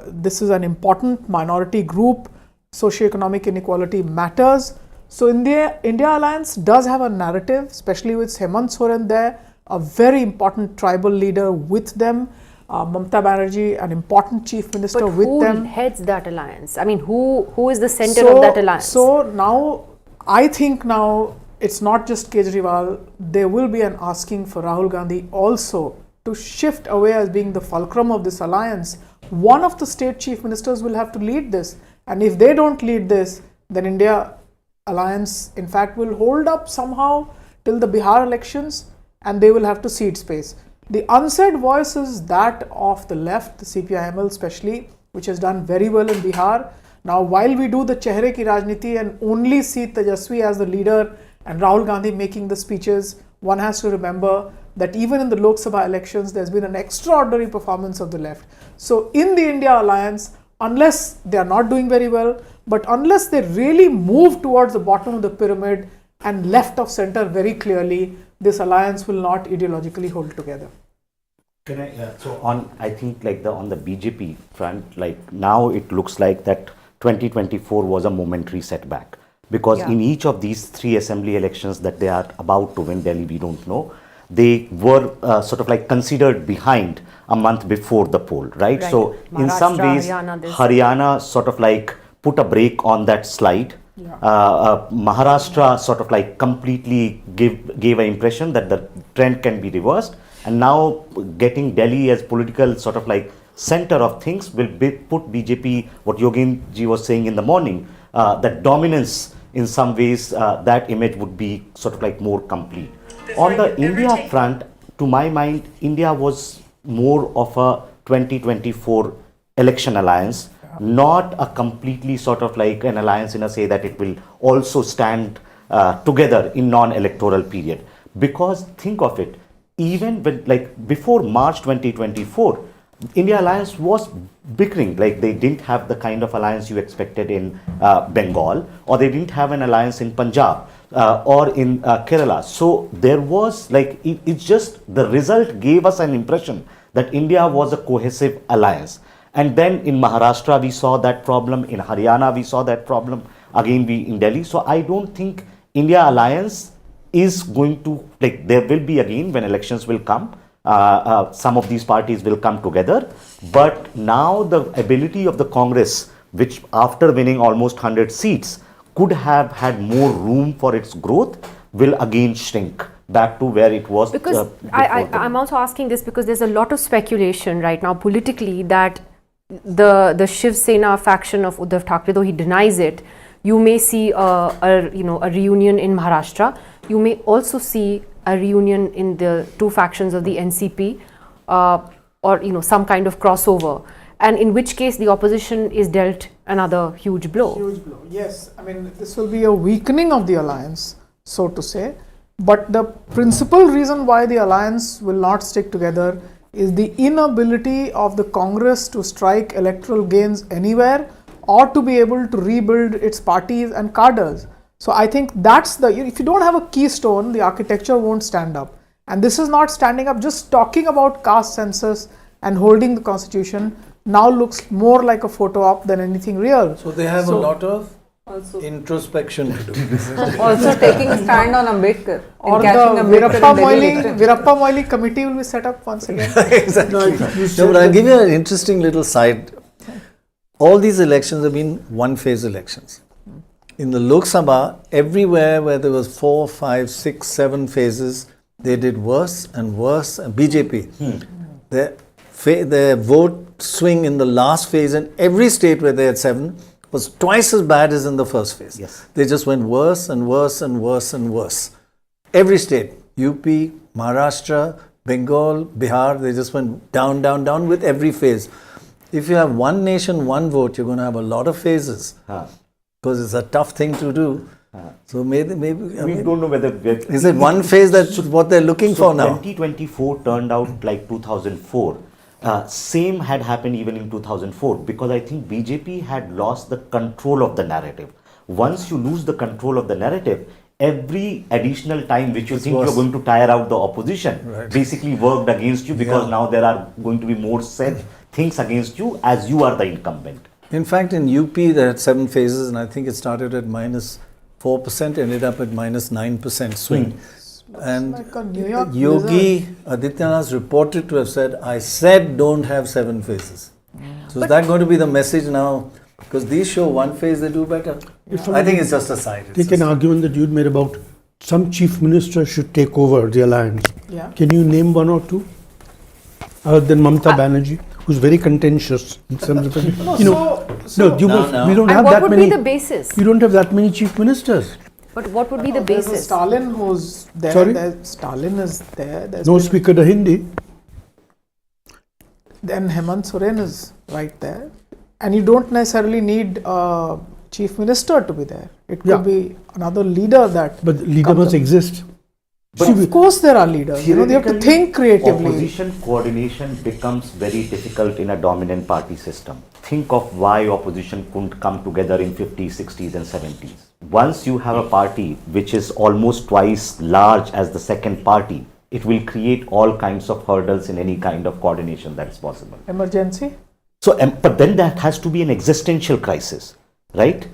E: this is an important minority group. Socioeconomic inequality matters. So India alliance does have a narrative, especially with Hemant Soren there, a very important tribal leader with them. Mamata Banerjee, an important chief minister with them.
B: Who heads that alliance? I mean, who is the center of that alliance?
E: So now, I think now it's not just Kejriwal. There will be an asking for Rahul Gandhi also to shift away as being the fulcrum of this alliance. One of the state chief ministers will have to lead this, and if they don't lead this, then India alliance in fact will hold up somehow till the Bihar elections, and they will have to cede space. The unsaid voice is that of the left, the CPIML especially, which has done very well in Bihar. Now, while we do the Chehre ki Rajniti and only see Tejaswi as the leader and Rahul Gandhi making the speeches, one has to remember that even in the Lok Sabha elections, there's been an extraordinary performance of the left. So, in the India alliance, unless they are not doing very well, but unless they really move towards the bottom of the pyramid and left of center very clearly, this alliance will not ideologically hold together.
H: Can I, so I think on the BJP front, now it looks like that 2024 was a momentary setback, because in each of these three assembly elections that they are about to win, Delhi we don't know, they were considered behind a month before the poll, right? So in some ways, Haryana put a brake on that slide. Maharashtra completely gave an impression that the trend can be reversed, and now getting Delhi as political center of things will put BJP, what Yogen ji was saying in the morning, that dominance in some ways, that image would be more complete. On the India front, to my mind, India was more of a 2024 election alliance, not a completely an alliance in a say that it will also stand together in non-electoral period. Because think of it, even when before March 2024, India alliance was bickering, they didn't have the kind of alliance you expected in Bengal, or they didn't have an alliance in Punjab or in Kerala. So there was it's just the result gave us an impression that India was a cohesive alliance. And then in Maharashtra, we saw that problem. In Haryana, we saw that problem. Again, in Delhi. So I don't think India alliance is going to, there will be again when elections will come, some of these parties will come together. But now the ability of the Congress, which after winning almost 100 seats, could have had more room for its growth, will again shrink back to where it was.
B: Because I'm also asking this because there's a lot of speculation right now politically that the Shiv Sena faction of Uddhav Thackeray, though he denies it, You may see a reunion in Maharashtra. You may also see a reunion in the two factions of the NCP, or some kind of crossover. And in which case the opposition is dealt another huge blow.
E: Huge blow. Yes, I mean this will be a weakening of the alliance, so to say. But the principal reason why the alliance will not stick together is the inability of the Congress to strike electoral gains anywhere or to be able to rebuild its parties and cadres. So I think that's if you don't have a keystone, the architecture won't stand up. And this is not standing up. Just talking about caste census and holding the constitution now looks more like a photo op than anything real.
A: So they have a lot of introspection to do.
F: Also taking a stand on Ambedkar.
E: Or the Virappa Moily committee will be set up once again.
A: Exactly. No, but I'll give you an interesting little side. All these elections have been one-phase elections. In the Lok Sabha, everywhere where there was 4, 5, 6, 7 phases, they did worse and worse. And BJP, their vote swing in the last phase in every state where they had 7 was twice as bad as in the first phase.
H: Yes.
A: They just went worse and worse and worse and worse. Every state, UP, Maharashtra, Bengal, Bihar, they just went down, down, down with every phase. If you have one nation, one vote, you're going to have a lot of phases. Because it's a tough thing to do. So maybe
H: we don't know whether
A: is it one phase that's what they're looking for now.
H: 2024 turned out like 2004. Same had happened even in 2004 because I think BJP had lost the control of the narrative. Once you lose the control of the narrative, every additional time which you think you're going to tire out the opposition basically worked against you because now there are going to be more said things against you as you are the incumbent.
A: In fact, in UP, they had 7 phases, and I think it started at -4%, ended up at -9% swing. And
E: like
A: Yogi Adityanath is reported to have said, I said don't have 7 phases. So is that going to be the message now? Because these show one phase, they do better. I think it's just a side.
C: Take an argument that you'd made about some chief minister should take over the alliance.
E: Yeah.
C: Can you name one or two? Other than Mamata Banerjee, who's very contentious in terms of we don't have that many.
B: What would be the basis?
C: You don't have that many chief ministers.
B: But what would be the
E: There's
B: basis?
E: Stalin who's there.
C: Sorry?
E: Stalin is there.
C: No speaker the Hindi.
E: Then Hemant Soren is right there. And you don't necessarily need a chief minister to be there. It could be another leader that.
C: But the leader must exist.
E: But of course there are leaders. You have to think creatively.
H: Opposition coordination becomes very difficult in a dominant party system. Think of why opposition couldn't come together in 50s, 60s and 70s. Once you have a party which is almost twice large as the second party, it will create all kinds of hurdles in any kind of coordination that is possible.
E: Emergency?
H: So, but then that has to be an existential crisis, right?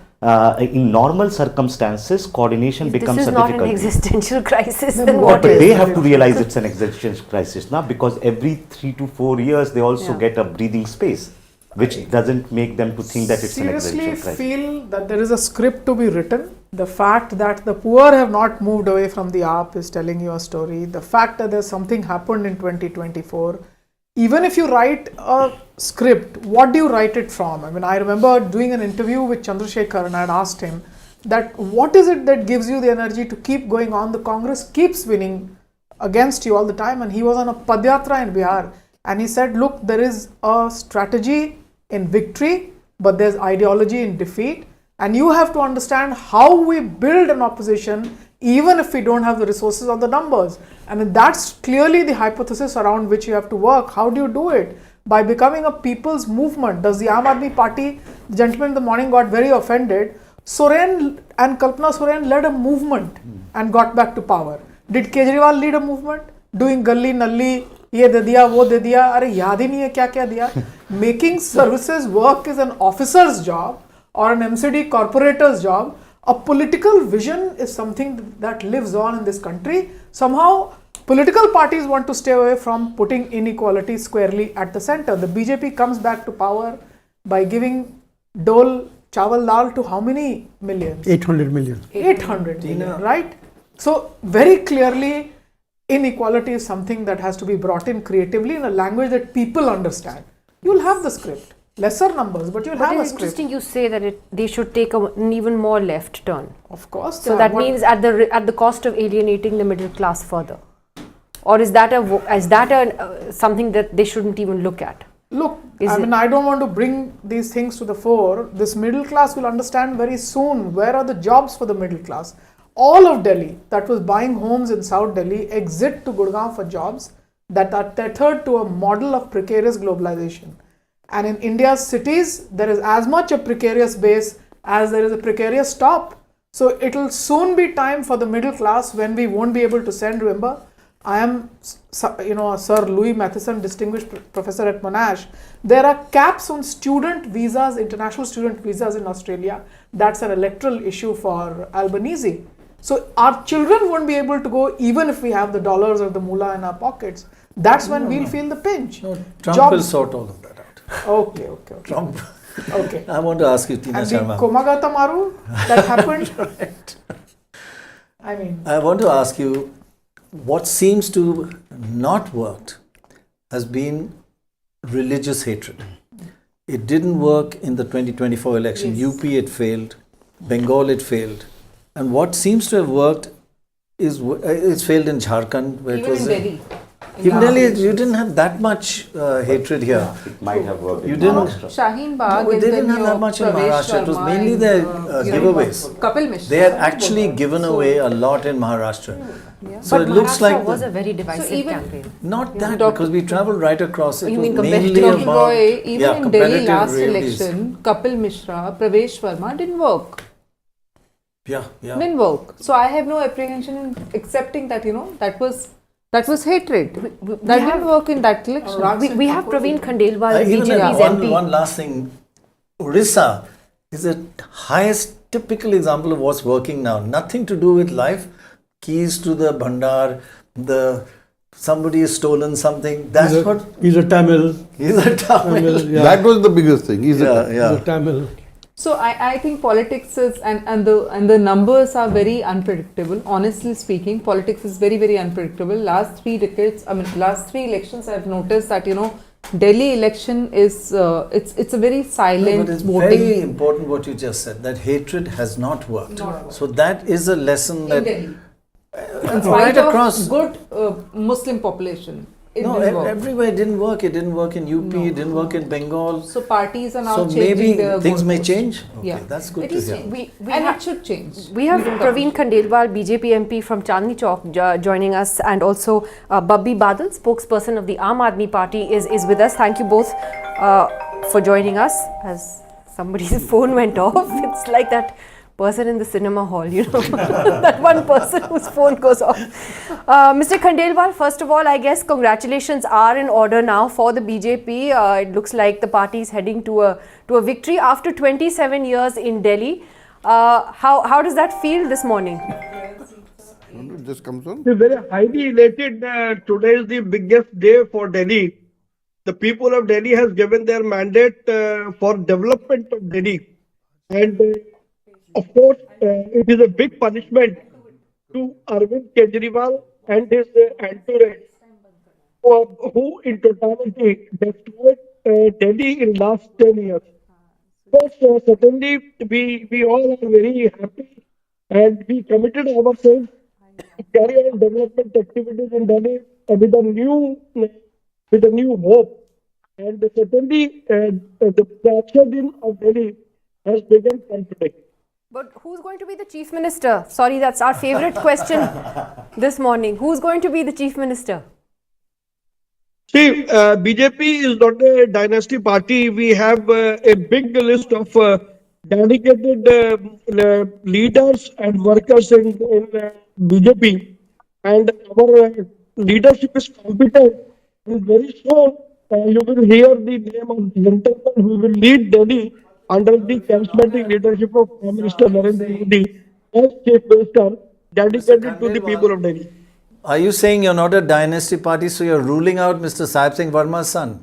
H: In normal circumstances, coordination becomes a difficult.
B: This is not an existential crisis.
H: But they have to realize it's an existential crisis now because every 3 to 4 years they also get a breathing space, which doesn't make them to think that it's an existential crisis.
E: Feel that there is a script to be written. The fact that the poor have not moved away from the AAP is telling you a story. The fact that there's something happened in 2024. Even if you write a script, what do you write it from? I mean, I remember doing an interview with Chandrasekhar and I had asked him that what is it that gives you the energy to keep going on? The Congress keeps winning against you all the time. And he was on a Padyatra in Bihar. And he said, look, there is a strategy in victory, but there's ideology in defeat. And you have to understand how we build an opposition even if we don't have the resources or the numbers. And that's clearly the hypothesis around which you have to work. How do you do it? By becoming a people's movement. Does the Aam Aadmi Party, the gentleman in the morning got very offended. Soren and Kalpana Soren led a movement and got back to power. Did Kejriwal lead a movement? Doing Galli Nalli, ye de diya, wo de diya, are yaad hi nahi hai kya kya diya. Making services work is an officer's job or an MCD corporator's job. A political vision is something that lives on in this country. Somehow, political parties want to stay away from putting inequality squarely at the center. The BJP comes back to power by giving dole, chawal, dal to how many millions?
C: 800 million.
E: 800 million, right? So, very clearly, inequality is something that has to be brought in creatively in a language that people understand. You'll have the script. lesser numbers, but you'll
B: But
E: have a
B: it's
E: strip.
B: interesting you say that they should take an even more left turn.
E: Of course.
B: So that means at the cost of alienating the middle class further, or is that something that they shouldn't even look at?
E: Look, I don't want to bring these things to the fore. This middle class will understand very soon where are the jobs for the middle class. All of Delhi that was buying homes in South Delhi exit to Gurgaon for jobs that are tethered to a model of precarious globalization. And in India's cities, there is as much a precarious base as there is a precarious top. So it will soon be time for the middle class when we won't be able to send. Remember, I am, Sir Louis Matheson, distinguished professor at Monash. There are caps on student visas, international student visas in Australia. That's an electoral issue for Albanese. So our children won't be able to go even if we have the dollars or the moolah in our pockets. That's when we'll feel the pinch.
A: Trump will sort all of that out.
E: Okay.
A: Trump.
E: Okay.
A: I want to ask you, Tina
E: And the
A: Sharma.
E: Komagata Maru that happened.
A: Right.
E: I
A: want to ask you, what seems to not worked has been religious hatred. It didn't work in the 2024 election.
F: Yes.
A: UP it failed, Bengal it failed, and what seems to have worked is it's failed in Jharkhand, where
F: Even
A: it was
F: in Delhi.
A: Even Delhi, you didn't have that much hatred here.
H: It might have worked.
A: You
H: in
A: didn't.
H: Maharashtra.
F: Shaheen Bagh.
A: No,
F: and
A: they
F: then
A: didn't have
F: your
A: that much in
F: Pravesh
A: Maharashtra. It was
F: Sharma
A: mainly
F: and,
A: their giveaways.
F: Kapil Mishra.
A: They had actually given away a lot in Maharashtra.
B: Yeah.
A: So
B: But
A: it looks
B: Maharashtra
A: like
B: was a very divisive campaign.
A: Not that, because we travelled right across. It
B: You
A: was
B: mean
A: mainly
F: Dr.
A: about
F: Roy, even in Delhi
A: competitive
F: last
A: rallies.
F: election, Kapil Mishra, Pravesh Verma didn't work.
A: Yeah.
F: Didn't work. So I have no apprehension in accepting that, that was hatred. That didn't work in that election.
B: We have Praveen Khandelwal,
A: Even
B: BJP's MP.
A: one last thing. Orissa is the highest typical example of what's working now. Nothing to do with life. Keys to the bhandar, somebody has stolen something. That's
C: He's a Tamil.
A: He's a Tamil.
C: Yeah.
D: That was the biggest thing. He's
C: He's a Tamil.
F: So I think politics is and the numbers are very unpredictable. Honestly speaking, politics is very, very unpredictable. Last 3 elections, I've noticed that Delhi election is it's a very silent
A: but it's
F: voting.
A: very important what you just said, that hatred has not worked. So that is a lesson that
F: In
A: right
F: spite of
A: across.
F: good Muslim population, it
A: No,
F: didn't work.
A: everywhere it didn't work. It didn't work in UP, it didn't work in Bengal.
F: So parties are now
A: So
F: changing
A: maybe
F: their
A: things may
F: goalposts.
A: change. Okay,
F: Yeah,
A: that's good
F: it
A: to
F: is
A: hear.
F: change. And it should change.
B: We have
F: don't
B: Praveen Khandelwal, BJP MP from Chandni Chowk, joining us, and also Babbi Badal, spokesperson of the Aam Aadmi Party, is with us. Thank you both for joining us. As somebody's phone went off, it's like that person in the cinema hall, that one person whose phone goes off. Mr. Khandelwal, first of all, I guess congratulations are in order now for the BJP. It looks like the party is heading to a victory after 27 years in Delhi. How does that feel this morning?
D: Just comes on.
S: We're very highly elated. Today is the biggest day for Delhi. The people of Delhi has given their mandate for development of Delhi. And of course, it is a big punishment to Arvind Kejriwal and his entourage who in totality destroyed Delhi in last 10 years. So certainly we all are very happy and we committed ourselves to carry on development activities in Delhi with a new hope. And certainly the tragedy of Delhi has begun from today.
B: But who's going to be the chief minister? Sorry, that's our favorite question this morning. Who's going to be the chief minister?
S: See, BJP is not a dynasty party. We have a big list of dedicated leaders and workers in BJP. And our leadership is competent. And very soon, you will hear the name of the gentleman who will lead Delhi under the charismatic leadership of Prime Minister Narendra Modi as Chief Minister, dedicated to the people of Delhi.
A: Are you saying you're not a dynasty party, so you're ruling out Mr. Sahib Singh Verma's son?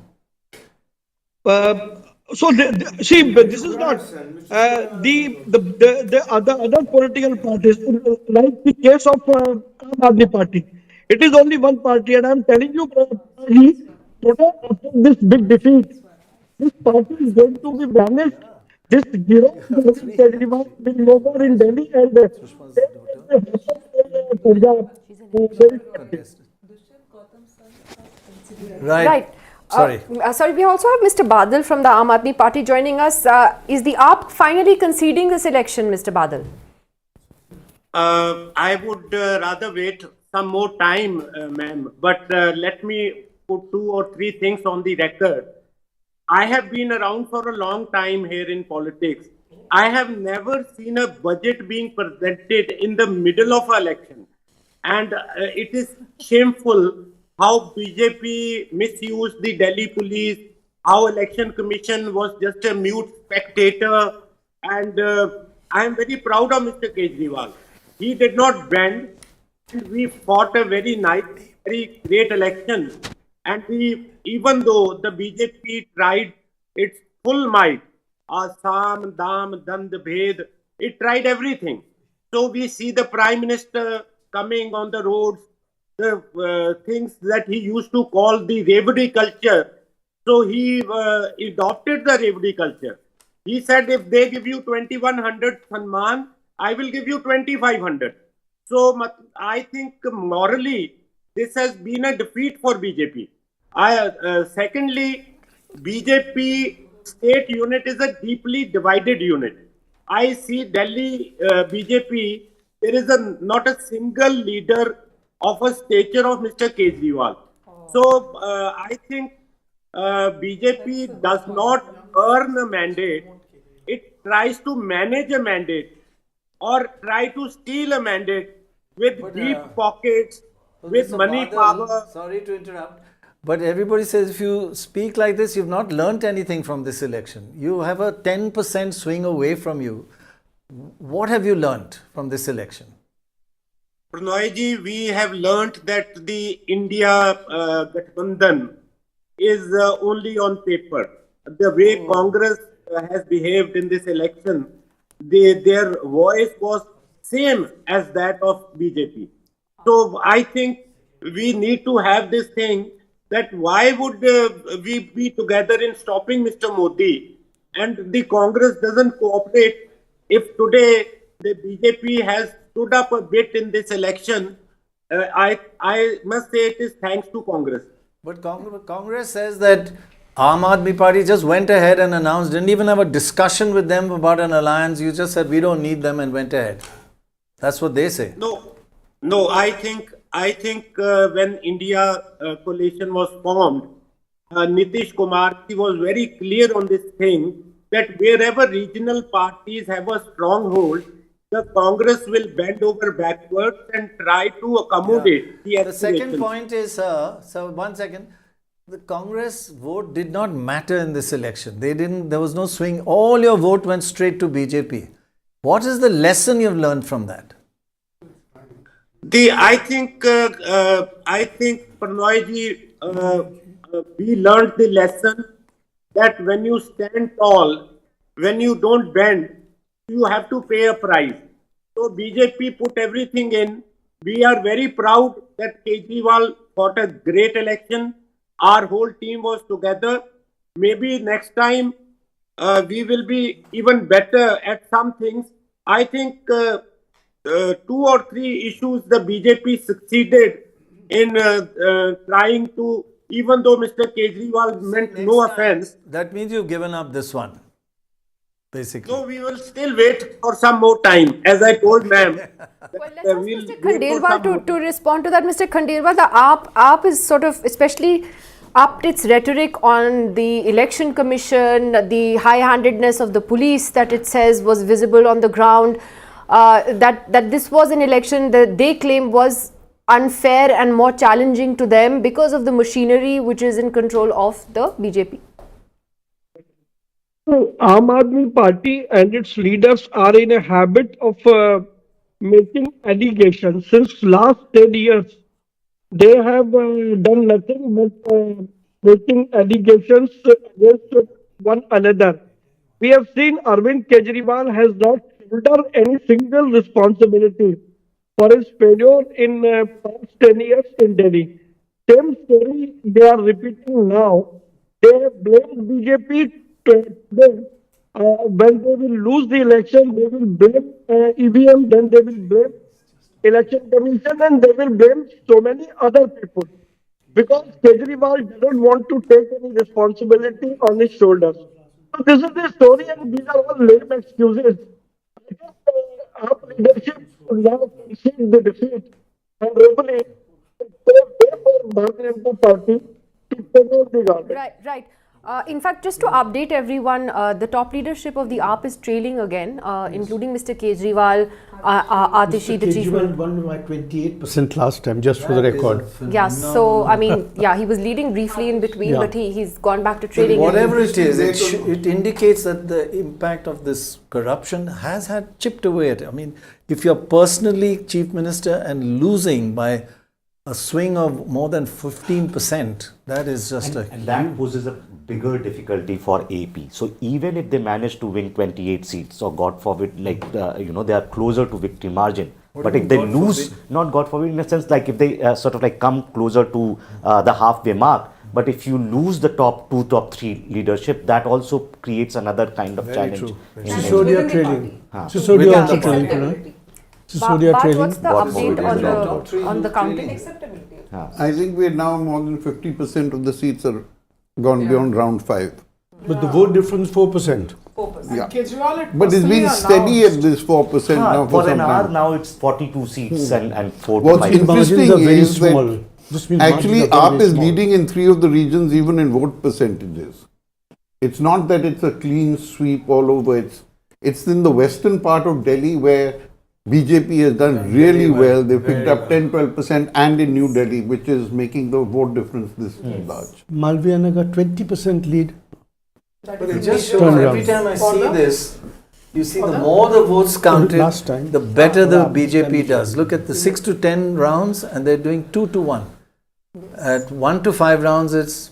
S: See, but this is not the other political parties, like the case of Aam Aadmi Party. It is only one party, and I'm telling you, today after this big defeat, this party is going to be banished. This hero, Arvind Kejriwal, will no more in Delhi, and same thing will happen in Punjab very shortly.
B: Right.
A: Sorry.
B: Sorry, we also have Mr. Badal from the Aam Aadmi Party joining us. Is the AAP finally conceding this election, Mr. Badal?
T: I would rather wait some more time, ma'am. But let me put two or three things on the record. I have been around for a long time here in politics. I have never seen a budget being presented in the middle of an election. And it is shameful how BJP misused the Delhi police, how election commission was just a mute spectator. And I am very proud of Mr. Kejriwal. He did not bend. And we fought a very nice, very great election. And even though the BJP tried its full might, Assam, Dam, Dand, Bhed, it tried everything. So we see the Prime Minister coming on the roads, the things that he used to call the reverie culture. So he adopted the reverie culture. He said, if they give you 2100 Sanman, I will give you 2500. So I think morally, this has been a defeat for BJP. Secondly, BJP state unit is a deeply divided unit. I see Delhi BJP, there is not a single leader of a stature of Mr. Kejriwal. So I think BJP does not earn a mandate. It tries to manage a mandate or try to steal a mandate with deep pockets, with money power.
A: Sorry to interrupt. But everybody says if you speak like this, you've not learnt anything from this election. You have a 10% swing away from you. What have you learnt from this election?
T: Prannoy ji, we have learnt that the India Gathbandhan is only on paper. The way Congress has behaved in this election, their voice was same as that of BJP. So I think we need to have this thing that why would we be together in stopping Mr. Modi, and the Congress doesn't cooperate. If today the BJP has stood up a bit in this election, I must say it is thanks to Congress.
A: But Congress says that Aam Aadmi Party just went ahead and announced, didn't even have a discussion with them about an alliance. You just said we don't need them and went ahead. That's what they say.
T: No, I think when India coalition was formed, Nitish Kumar was very clear on this thing that wherever regional parties have a stronghold, the Congress will bend over backwards and try to accommodate the
A: The second point is, so 1 second, the Congress vote did not matter in this election. There was no swing. All your vote went straight to BJP. What is the lesson you've learned from that?
T: I think Prannoy ji, we learned the lesson that when you stand tall, when you don't bend, you have to pay a price. So BJP put everything in. We are very proud that Kejriwal fought a great election. Our whole team was together. Maybe next time we will be even better at some things. I think 2 or 3 issues the BJP succeeded in trying to, even though Mr. Kejriwal meant no offense.
A: That means you've given up this one, basically.
T: No, we will still wait for some more time. As I told ma'am.
B: Mr. Khandelwal to respond to that. Mr. Khandelwal, the AAP is sort of especially upped its rhetoric on the election commission, the high-handedness of the police that it says was visible on the ground, that this was an election that they claim was unfair and more challenging to them because of the machinery which is in control of the BJP.
S: So, Aam Aadmi Party and its leaders are in a habit of making allegations. Since last 10 years, they have done nothing but making allegations against one another. We have seen Arvind Kejriwal has not shouldered any single responsibility for his failure in past 10 years in Delhi. Same story they are repeating now. They have blamed BJP today. When they will lose the election, they will blame EVM, then they will blame election commission, and they will blame so many other people. Because Kejriwal doesn't want to take any responsibility on his shoulders. So this is the story, and these are all lame excuses. I think our leadership should now concede the defeat and really pave way for Bharatiya Janata Party to take over the government.
B: Right, right. In fact, just to update everyone, the top leadership of the AAP is trailing again, including Mr. Kejriwal, Atishi, the chief.
C: Kejriwal won by 28% last time, just for the record.
B: Yeah, so I mean, yeah, he was leading briefly in between, but he's gone back to trailing.
A: Whatever it is, it indicates that the impact of this corruption has had chipped away at it. I mean, if you're personally chief minister and losing by a swing of more than 15%, that is just
H: and that poses a bigger difficulty for AP. So even if they manage to win 28 seats, or God forbid, like they are closer to victory margin. But if they lose, not God forbid in a sense, like if they sort of like come closer to the halfway mark. But if you lose the top 2, top 3 leadership, that also creates another kind of challenge.
C: True. Sisodia trailing. Sisodia also trailing.
B: But what's the update on the counting?
D: I think we're now more than 50% of the seats are gone beyond round 5.
C: But the vote difference 4%.
E: 4%.
D: Yeah.
E: Kejriwal,
D: But it's been steady at this 4% now
H: for an
D: some
H: hour
D: time.
H: now it's 42 seats and 4
D: What's
H: to 5.
D: interesting is that actually
C: margins are
D: AAP
C: very
D: is
C: small.
D: leading in 3 of the regions even in vote percentages. It's not that it's a clean sweep all over. It's in the western part of Delhi where BJP has done really well. They picked up 10-12% and in New Delhi, which is making the vote difference this large.
C: Malviana got 20% lead.
A: But it just shows every time I see this, you see the more the votes counted, the better the BJP does. Look at the 6 to 10 rounds and they're doing 2 to 1. At 1 to 5 rounds, it's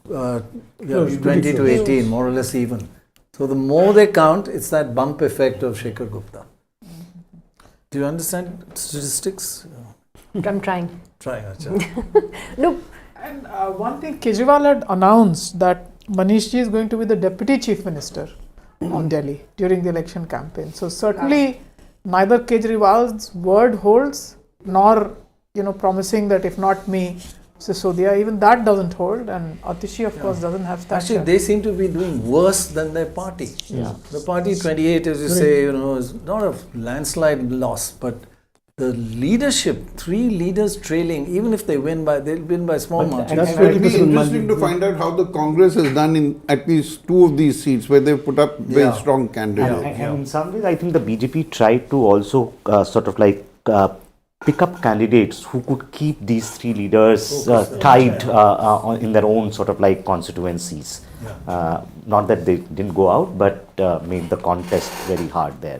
A: 20 to 18, more or less even. So the more they count, it's that bump effect of Shekhar Gupta. Do you understand statistics?
B: I'm trying.
A: Trying, Acha.
B: No.
E: And one thing, Kejriwal had announced that Manish ji is going to be the deputy chief minister on Delhi during the election campaign. So certainly neither Kejriwal's word holds, nor promising that if not me, Sisodia, even that doesn't hold, and Atishi of course doesn't have stature.
A: Actually, they seem to be doing worse than their party.
E: Yeah.
A: The party 28, as you say, is not a landslide loss, but the leadership, 3 leaders trailing, even if they'll win by small margins.
D: That's very interesting to find out how the Congress has done in at least 2 of these seats where they've put up very strong candidates.
H: And in some ways, I think the BJP tried to also sort of like pick up candidates who could keep these 3 leaders tied in their own sort of like constituencies. Not that they didn't go out, but made the contest very hard there.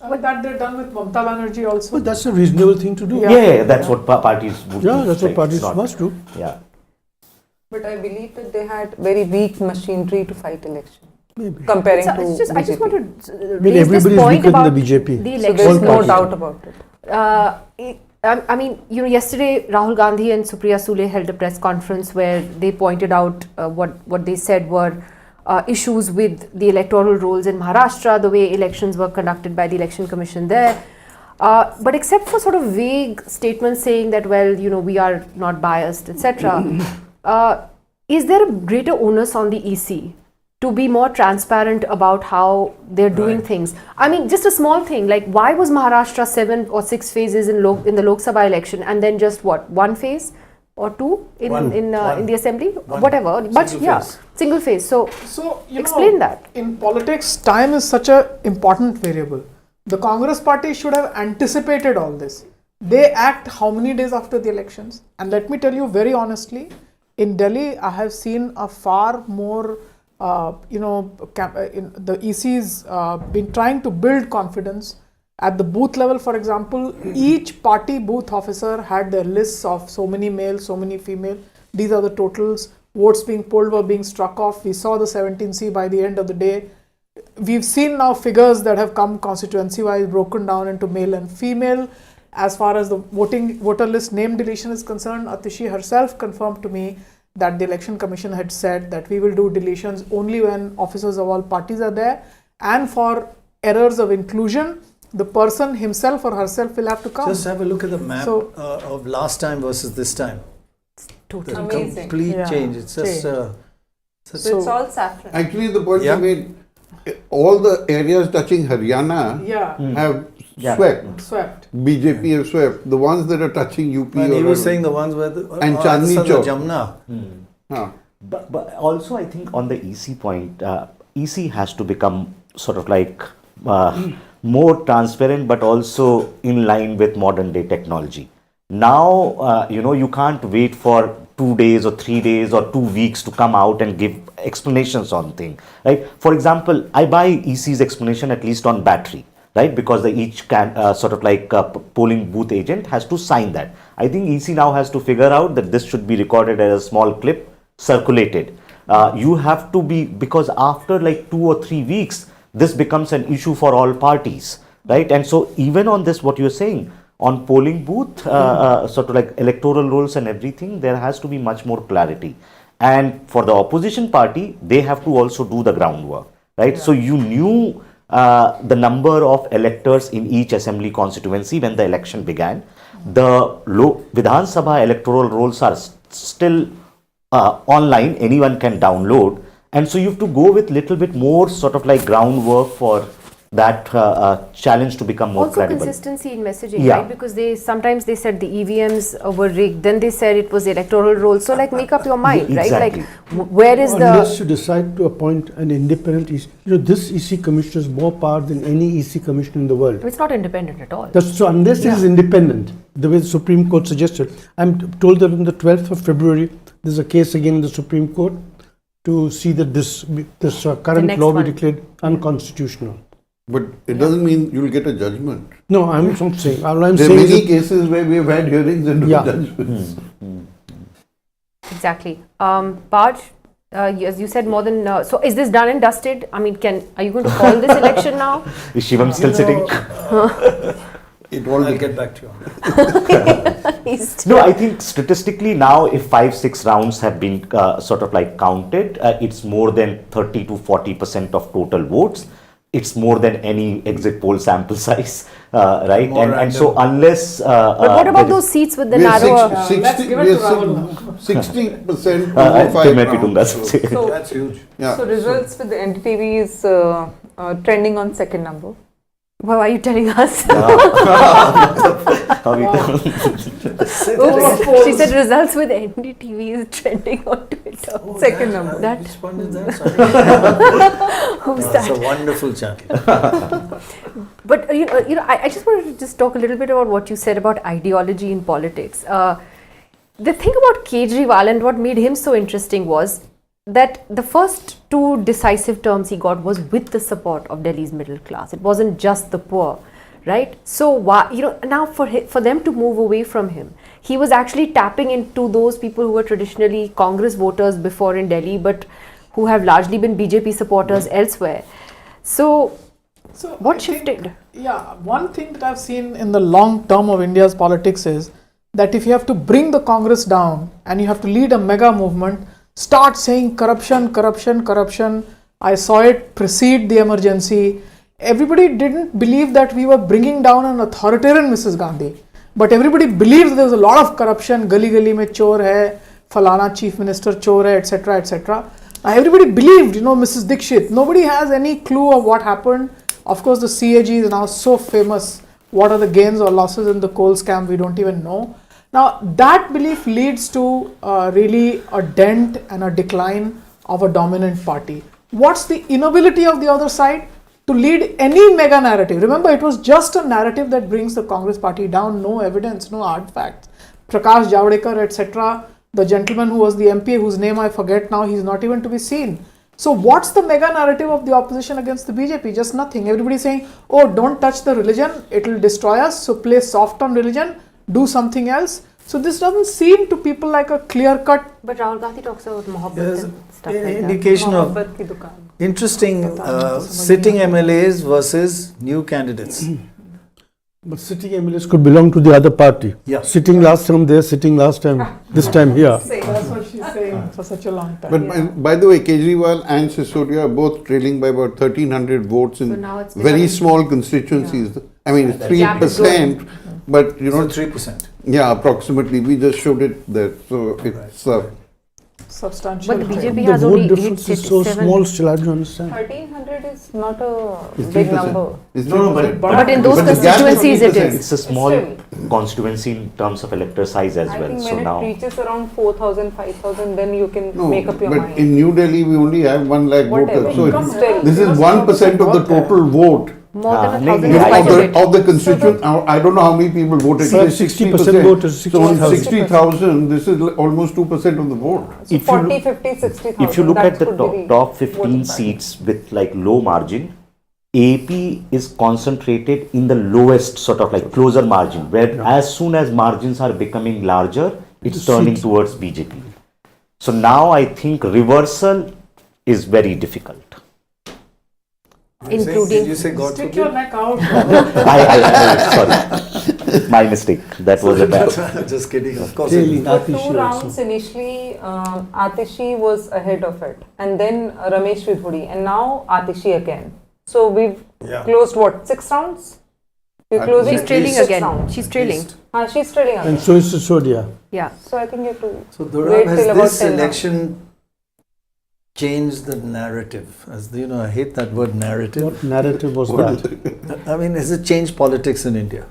E: But that they're done with Mamata Banerjee also.
C: But that's a reasonable thing to do.
H: Yeah, that's what parties would do.
C: Yeah, that's what parties
H: Not-
C: must do.
H: Yeah.
F: But I believe that they had very weak machinery to fight election.
C: Maybe.
F: Comparing to
B: I just
F: BJP.
B: want to
C: But
B: raise this
C: everybody is
B: point
C: weaker
B: about
C: than the BJP.
B: the
F: So
B: election.
F: there's no doubt about it.
B: I mean, yesterday Rahul Gandhi and Supriya Sule held a press conference where they pointed out what they said were issues with the electoral rolls in Maharashtra, the way elections were conducted by the election commission there. But except for sort of vague statements saying that, well, we are not biased, etc., is there a greater onus on the EC to be more transparent about how they're doing things? I mean, just a small thing, like why was Maharashtra 7 or 6 phases in the Lok Sabha election and then just 1 phase or 2 in the assembly? Whatever. But single phase. So explain that.
E: In politics, time is such an important variable. The Congress party should have anticipated all this. They act how many days after the elections? And let me tell you very honestly, in Delhi, I have seen a far more the EC's been trying to build confidence at the booth level. For example, each party booth officer had their lists of so many male, so many female. These are the totals. Votes being polled were being struck off. We saw the 17C by the end of the day. We've seen now figures that have come constituency-wise broken down into male and female. As far as the voter list name deletion is concerned, Atishi herself confirmed to me that the election commission had said that we will do deletions only when officers of all parties are there, and for errors of inclusion, the person himself or herself will have to come.
A: Just have a look at the map
E: So-
A: of last time versus this time.
B: Totally
A: The
F: amazing.
A: complete
E: Yeah.
A: change. It's just.
F: So it's all saffron.
D: Actually, the point
A: Yeah.
D: you made, all the areas touching Haryana
E: Yeah.
D: have
H: Yeah.
D: swept.
E: Swept.
D: BJP have swept. The ones that are touching UP
A: And he
D: or
A: was saying the ones where the
D: And
A: other
D: Chandni
A: side of
D: Chowk.
A: Jamna.
D: Huh.
H: But also, I think on the EC point, EC has to become sort of like more transparent, but also in line with modern day technology. Now, you can't wait for 2 days or 3 days or 2 weeks to come out and give explanations on things, right? For example, I buy EC's explanation at least on battery, right? Because each polling booth agent has to sign that. I think EC now has to figure out that this should be recorded as a small clip, circulated. You have to be, because after like 2 or 3 weeks, this becomes an issue for all parties, right? And so even on this, what you're saying, on polling booth, electoral rolls and everything, there has to be much more clarity. And for the opposition party, they have to also do the groundwork, right? So you knew the number of electors in each assembly constituency when the election began. The Vidhan Sabha electoral rolls are still online, anyone can download. And so you have to go with little bit more groundwork for that challenge to become more
B: Also
H: credible.
B: consistency in messaging,
H: Yeah.
B: right? Because sometimes they said the EVMs were rigged, then they said it was electoral roll. So make up your mind, right?
H: Exactly.
B: Where is
C: Unless you decide to appoint an independent EC, this EC commissioner has more power than any EC commissioner in the world.
B: It's not independent at all.
C: So unless it is independent, the way the Supreme Court suggested, I'm told that on the 12th of February, there's a case again in the Supreme Court to see that this current
B: next
C: law be
B: one.
C: declared unconstitutional.
D: But it doesn't mean you'll get a judgment.
C: No, I'm not saying. All I'm
D: There are
C: saying is
D: many
C: that-
D: cases where we have had hearings and no
C: Yeah.
D: judgments.
B: Exactly. Paj, as you said, more than so is this done and dusted? I mean, are you going to call this election now?
H: Is Shivam still sitting?
A: I'll get back to you on that.
H: No, I think statistically now, if 5-6 rounds have been counted, it's more than 30 to 40% of total votes. It's more than any exit poll sample size, right? And so unless...
B: but what about those seats with the narrower...
E: Let's give it to Rahul.
D: 60%
H: मैं पीटूंगा सबसे.
F: So,
D: That's huge. Yeah.
F: So results with the NDTV is trending on second number.
B: Why are you telling us? She said results with NDTV is trending on Twitter.
F: Second number.
A: Which one is that?
B: Who's
A: It's a
B: that?
A: wonderful channel.
B: But I just wanted to just talk a little bit about what you said about ideology in politics. The thing about Kejriwal and what made him so interesting was that the first 2 decisive terms he got was with the support of Delhi's middle class. It wasn't just the poor, right? So why, now for them to move away from him, he was actually tapping into those people who were traditionally Congress voters before in Delhi, but who have largely been BJP supporters elsewhere. So what shifted?
E: One thing that I've seen in the long term of India's politics is that if you have to bring the Congress down and you have to lead a mega movement, start saying corruption, corruption, corruption. I saw it precede the emergency. Everybody didn't believe that we were bringing down an authoritarian Mrs. Gandhi. But everybody believed there was a lot of corruption. Gali gali mein chor hai, falana chief minister chor hai, etc., etc. Now everybody believed, Mrs. Dixit. Nobody has any clue of what happened. Of course, the CAG is now so famous. What are the gains or losses in the coal scam? We don't even know. Now, that belief leads to really a dent and a decline of a dominant party. What's the inability of the other side? To lead any mega narrative. Remember, it was just a narrative that brings the Congress party down, no evidence, no hard facts. Prakash Javadekar, etc., the gentleman who was the MP, whose name I forget now, he's not even to be seen. So what's the mega narrative of the opposition against the BJP? Just nothing. Everybody saying, oh, don't touch the religion, it will destroy us, so play soft on religion, do something else. So this doesn't seem to people like a clear-cut...
B: But Rahul Gandhi talks about Mohabbat
A: There's
B: and stuff like
A: indication of
F: Mohabbat ki dukaan.
A: interesting sitting MLAs versus new candidates.
C: But sitting MLAs could belong to the other party.
A: Yeah.
C: Sitting last time there, sitting last time, this time here.
E: That's what she said. Same for such a long time.
D: But by the way, Kejriwal and Sisodia are both trailing by about 1,300 votes in very small constituencies. I mean, 3%, but you know,
A: 3%.
D: Yeah, approximately. We just showed it there, so it's
E: substantial.
B: But the BJP
C: The
B: has
C: vote
B: only
C: difference is so
B: 877.
C: small, still I don't understand.
F: 1300 is not a
C: It's
F: big
C: 3%.
F: number.
D: It's
H: No, no,
B: But in those
D: but the gap is
B: constituencies it
D: 3%.
B: is.
H: It's a small constituency in terms of electoral size as
F: I
H: well.
F: think
H: So
F: when
H: now,
F: it reaches around 4,000, 5,000, then you can
D: No,
F: make up your
D: but
F: mind.
D: in New Delhi we only have 1 lakh
F: Whatever.
D: voters. So
F: Come still.
D: this is 1% of the total vote.
B: More than
H: no,
B: 1,000
H: no,
B: is
H: I
B: quite a
H: don't-
B: bit.
D: Of the constituent, I don't know how many people voted.
C: So
D: Say
C: 60% voters,
D: So on
C: 60,000.
D: 60,000, this is almost 2% of the vote.
F: So 40, 50, 60,000.
H: if you look
F: that
H: at the
F: could be
H: top
F: voting
H: 15
F: pattern.
H: seats with like low margin, AP is concentrated in the lowest sort of like closer margin, where as soon as margins are becoming larger, it's turning towards BJP. So now I think reversal is very difficult.
B: Including.
A: Did you say God
E: Stick
A: forbid?
E: your neck out.
H: Sorry, my mistake. That was a bad.
A: Just kidding. Of course.
C: Really,
F: For
C: Atishi
F: two
C: also.
F: rounds initially, Atishi was ahead of it, and then Ramesh Vidhudi, and now Atishi again. So we've closed what, 6 rounds? We're closing
B: She's trailing
F: 6
B: again.
F: rounds.
B: She's trailing.
F: She's trailing again.
C: And so is Sisodia.
B: Yeah.
F: So I think you have to
A: So
F: wait
A: Dorab,
F: till
A: has
F: about
A: this
F: 10 rounds.
A: election changed the narrative? As you know, I hate that word narrative.
C: What narrative was
D: What
C: that?
A: I mean, has it changed politics in India?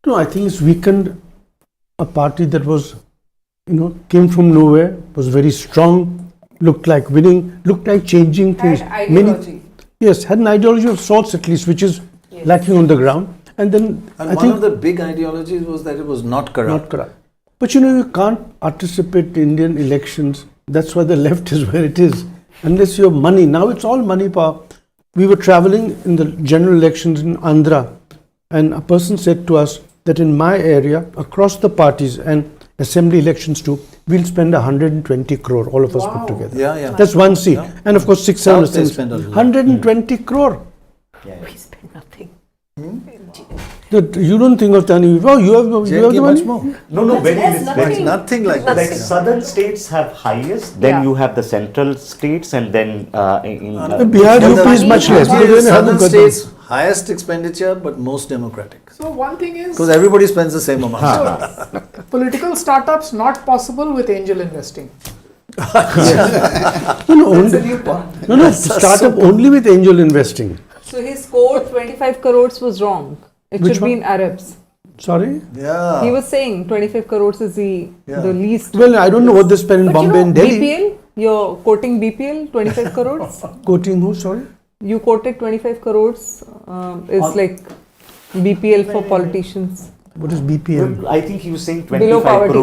C: No, I think it's weakened a party that was, came from nowhere, was very strong, looked like winning, looked like changing things.
F: Had ideology.
C: Yes, had an ideology of sorts at least, which is lacking on the ground. And then
A: And
C: I
A: one
C: think
A: of the big ideologies was that it was not corrupt.
C: not corrupt. But you can't participate in Indian elections. That's why the left is where it is. Unless you have money. Now it's all money power. We were traveling in the general elections in Andhra, and a person said to us that in my area, across the parties and assembly elections too, we'll spend 120 crore, all of us put together.
A: Yeah, yeah.
C: That's one seat.
A: Yeah.
C: And of course, 600
A: South they
C: cents.
A: spend a lot.
C: 120 crore.
B: We spend nothing.
C: You don't think of Tani, oh, you have the money?
A: much more.
H: No, very
A: It's nothing like
H: Like
A: that.
H: southern states have highest, then you have the central states, and then in
C: Bihar, UP is much less.
A: Southern
C: They haven't got
A: states, highest expenditure, but most democratic.
E: So one thing is,
A: Because everybody spends the same amount.
E: political startups not possible with angel investing.
C: No, startup only with angel investing.
F: So his score 25 crores was wrong. It
C: Which
F: should
C: one?
F: be in Arabs.
C: Sorry?
A: Yeah.
F: He was saying 25 crores is the least.
C: Well, I don't know what they spend in
F: But
C: Bombay and Delhi.
F: BPL, you're quoting BPL 25 crores.
C: Quoting who, sorry?
F: You quoted 25 crores is like BPL for politicians.
C: What is BPM?
H: I think he was saying
F: Below
H: 25
F: poverty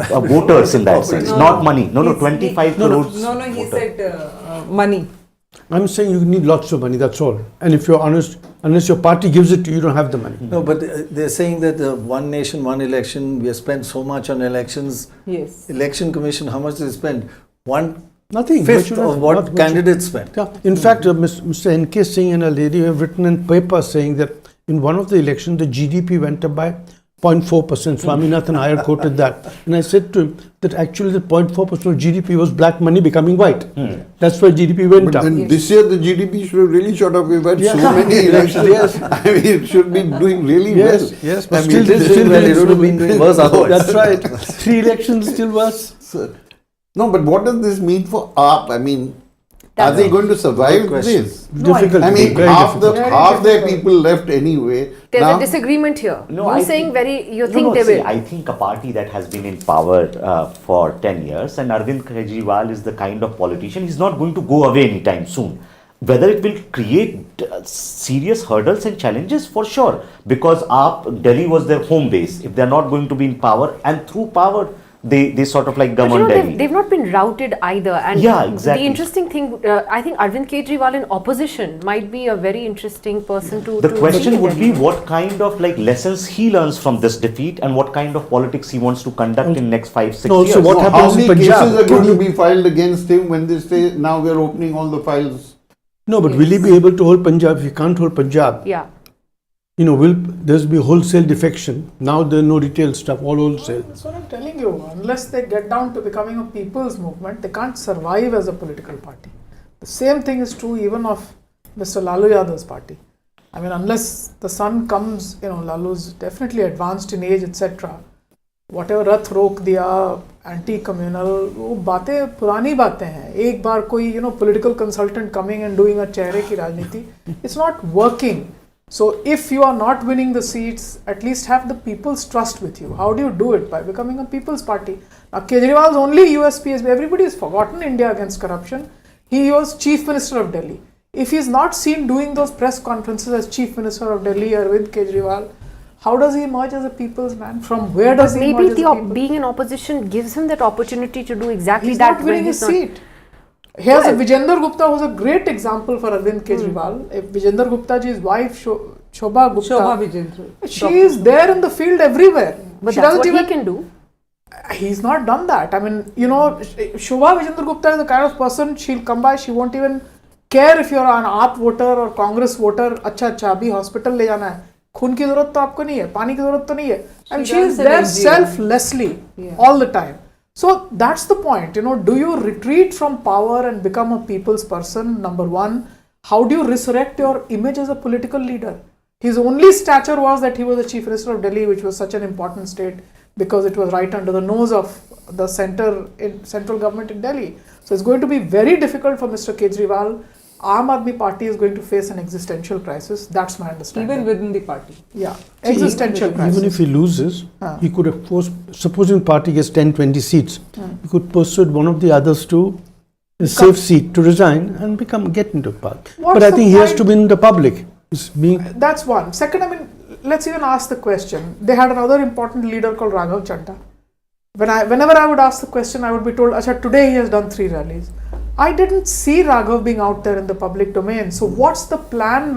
H: crore voters in that sense, not money. No, 25 crores.
F: No, he said money.
C: I'm saying you need lots of money, that's all. And if you're honest, unless your party gives it to you, you don't have the money.
A: No, but they're saying that one nation, one election, we have spent so much on elections.
F: Yes.
A: Election Commission, how much did they spend?
C: Nothing.
A: Fifth
C: But you
A: of what candidates spent.
C: Yeah. In fact, Mr. N.K. Singh and a lady have written in paper saying that in one of the elections, the GDP went up by 0.4%. Swaminathan Iyer quoted that. And I said to him that actually the 0.4% of GDP was black money becoming white. That's why GDP went
D: But
C: up.
D: then this year the GDP should have really shot up. We've had so many elections.
C: Yes.
D: I mean, it should be doing really
C: Yes,
D: well.
C: yes,
D: I
C: but
D: mean,
C: still
A: well. It would have been doing worse otherwise.
C: That's right. 3 elections still worse.
D: No, but what does this mean for AAP? I mean, are they going to survive this?
C: Difficult.
D: I mean,
C: very
D: half
C: difficult.
D: their people left anyway.
B: There's
D: Now,
B: a disagreement here.
H: No,
B: You're
H: I
B: saying
H: think-
B: you think they
H: see,
B: will.
H: I think a party that has been in power for 10 years, and Arvind Kejriwal is the kind of politician, he's not going to go away anytime soon. Whether it will create serious hurdles and challenges, for sure, because Delhi was their home base. If they're not going to be in power, and through power, they sort of like govern Delhi.
B: They've not been routed either. And
H: Yeah, exactly.
B: the interesting thing, I think Arvind Kejriwal in opposition might be a very interesting person to.
H: The
B: to
H: question
B: see
H: would
B: Delhi.
H: be what kind of like lessons he learns from this defeat, and what kind of politics he wants to conduct in next 5-6
C: No, also
H: years.
C: what
D: how
C: happens
D: many
C: in Punjab?
D: cases are going to be filed against him when they say now we're opening all the files?
C: No, but will he be able to hold Punjab if he can't hold Punjab?
B: Yeah.
C: will there's be wholesale defection. Now there's no retail stuff, all wholesale.
E: That's what I'm telling you. Unless they get down to becoming a people's movement, they can't survive as a political party. The same thing is true even of Mr. Lalu Yadav's party. I mean, unless the son comes, Lalu's definitely advanced in age, etc. Whatever Rath रोक दिया, anti-communal, वो बातें पुरानी बातें हैं. एक बार कोई political consultant coming and doing a चेहरे की राजनीति, it's not working. So if you are not winning the seats, at least have the people's trust with you. How do you do it? By becoming a people's party. Now Kejriwal's only USP is everybody has forgotten India against corruption. He was Chief Minister of Delhi. If he is not seen doing those press conferences as Chief Minister of Delhi, Arvind Kejriwal, how does he emerge as a people's man? From where does he emerge as a people?
B: Being in opposition gives him that opportunity to do exactly
E: He's
B: that.
E: Not winning his seat. Here's a Vijender Gupta who's a great example for Arvind Kejriwal. If Vijender Guptaji's wife, Shobha Gupta, she is there in the field everywhere.
B: But
E: she
B: that's what he can do.
E: He's not done that. I mean, Shobha Vijender Gupta is the kind of person, she'll come by, she won't even care if you're an AAP voter or Congress voter. अच्छा अभी hospital ले जाना है. खून की जरूरत तो आपको नहीं है, पानी की जरूरत तो नहीं है. And she is there selflessly all the time. So that's the point. Do you retreat from power and become a people's person? Number one. How do you resurrect your image as a political leader? His only stature was that he was the Chief Minister of Delhi, which was such an important state because it was right under the nose of the central government in Delhi. So it's going to be very difficult for Mr. Kejriwal. Aam Aadmi Party is going to face an existential crisis. That's my understanding.
F: Even within the party.
E: Yeah, existential crisis.
C: Even if he loses, he could have forced, supposing party gets 10-20 seats, he could persuade one of the others to a safe seat to resign and get into power. But I think he has to win the public.
E: That's one. Second, I mean, let's even ask the question. They had another important leader called Raghav Chadda. Whenever I would ask the question, I would be told, Acha, today he has done 3 rallies. I didn't see Raghav being out there in the public domain. So what's the plan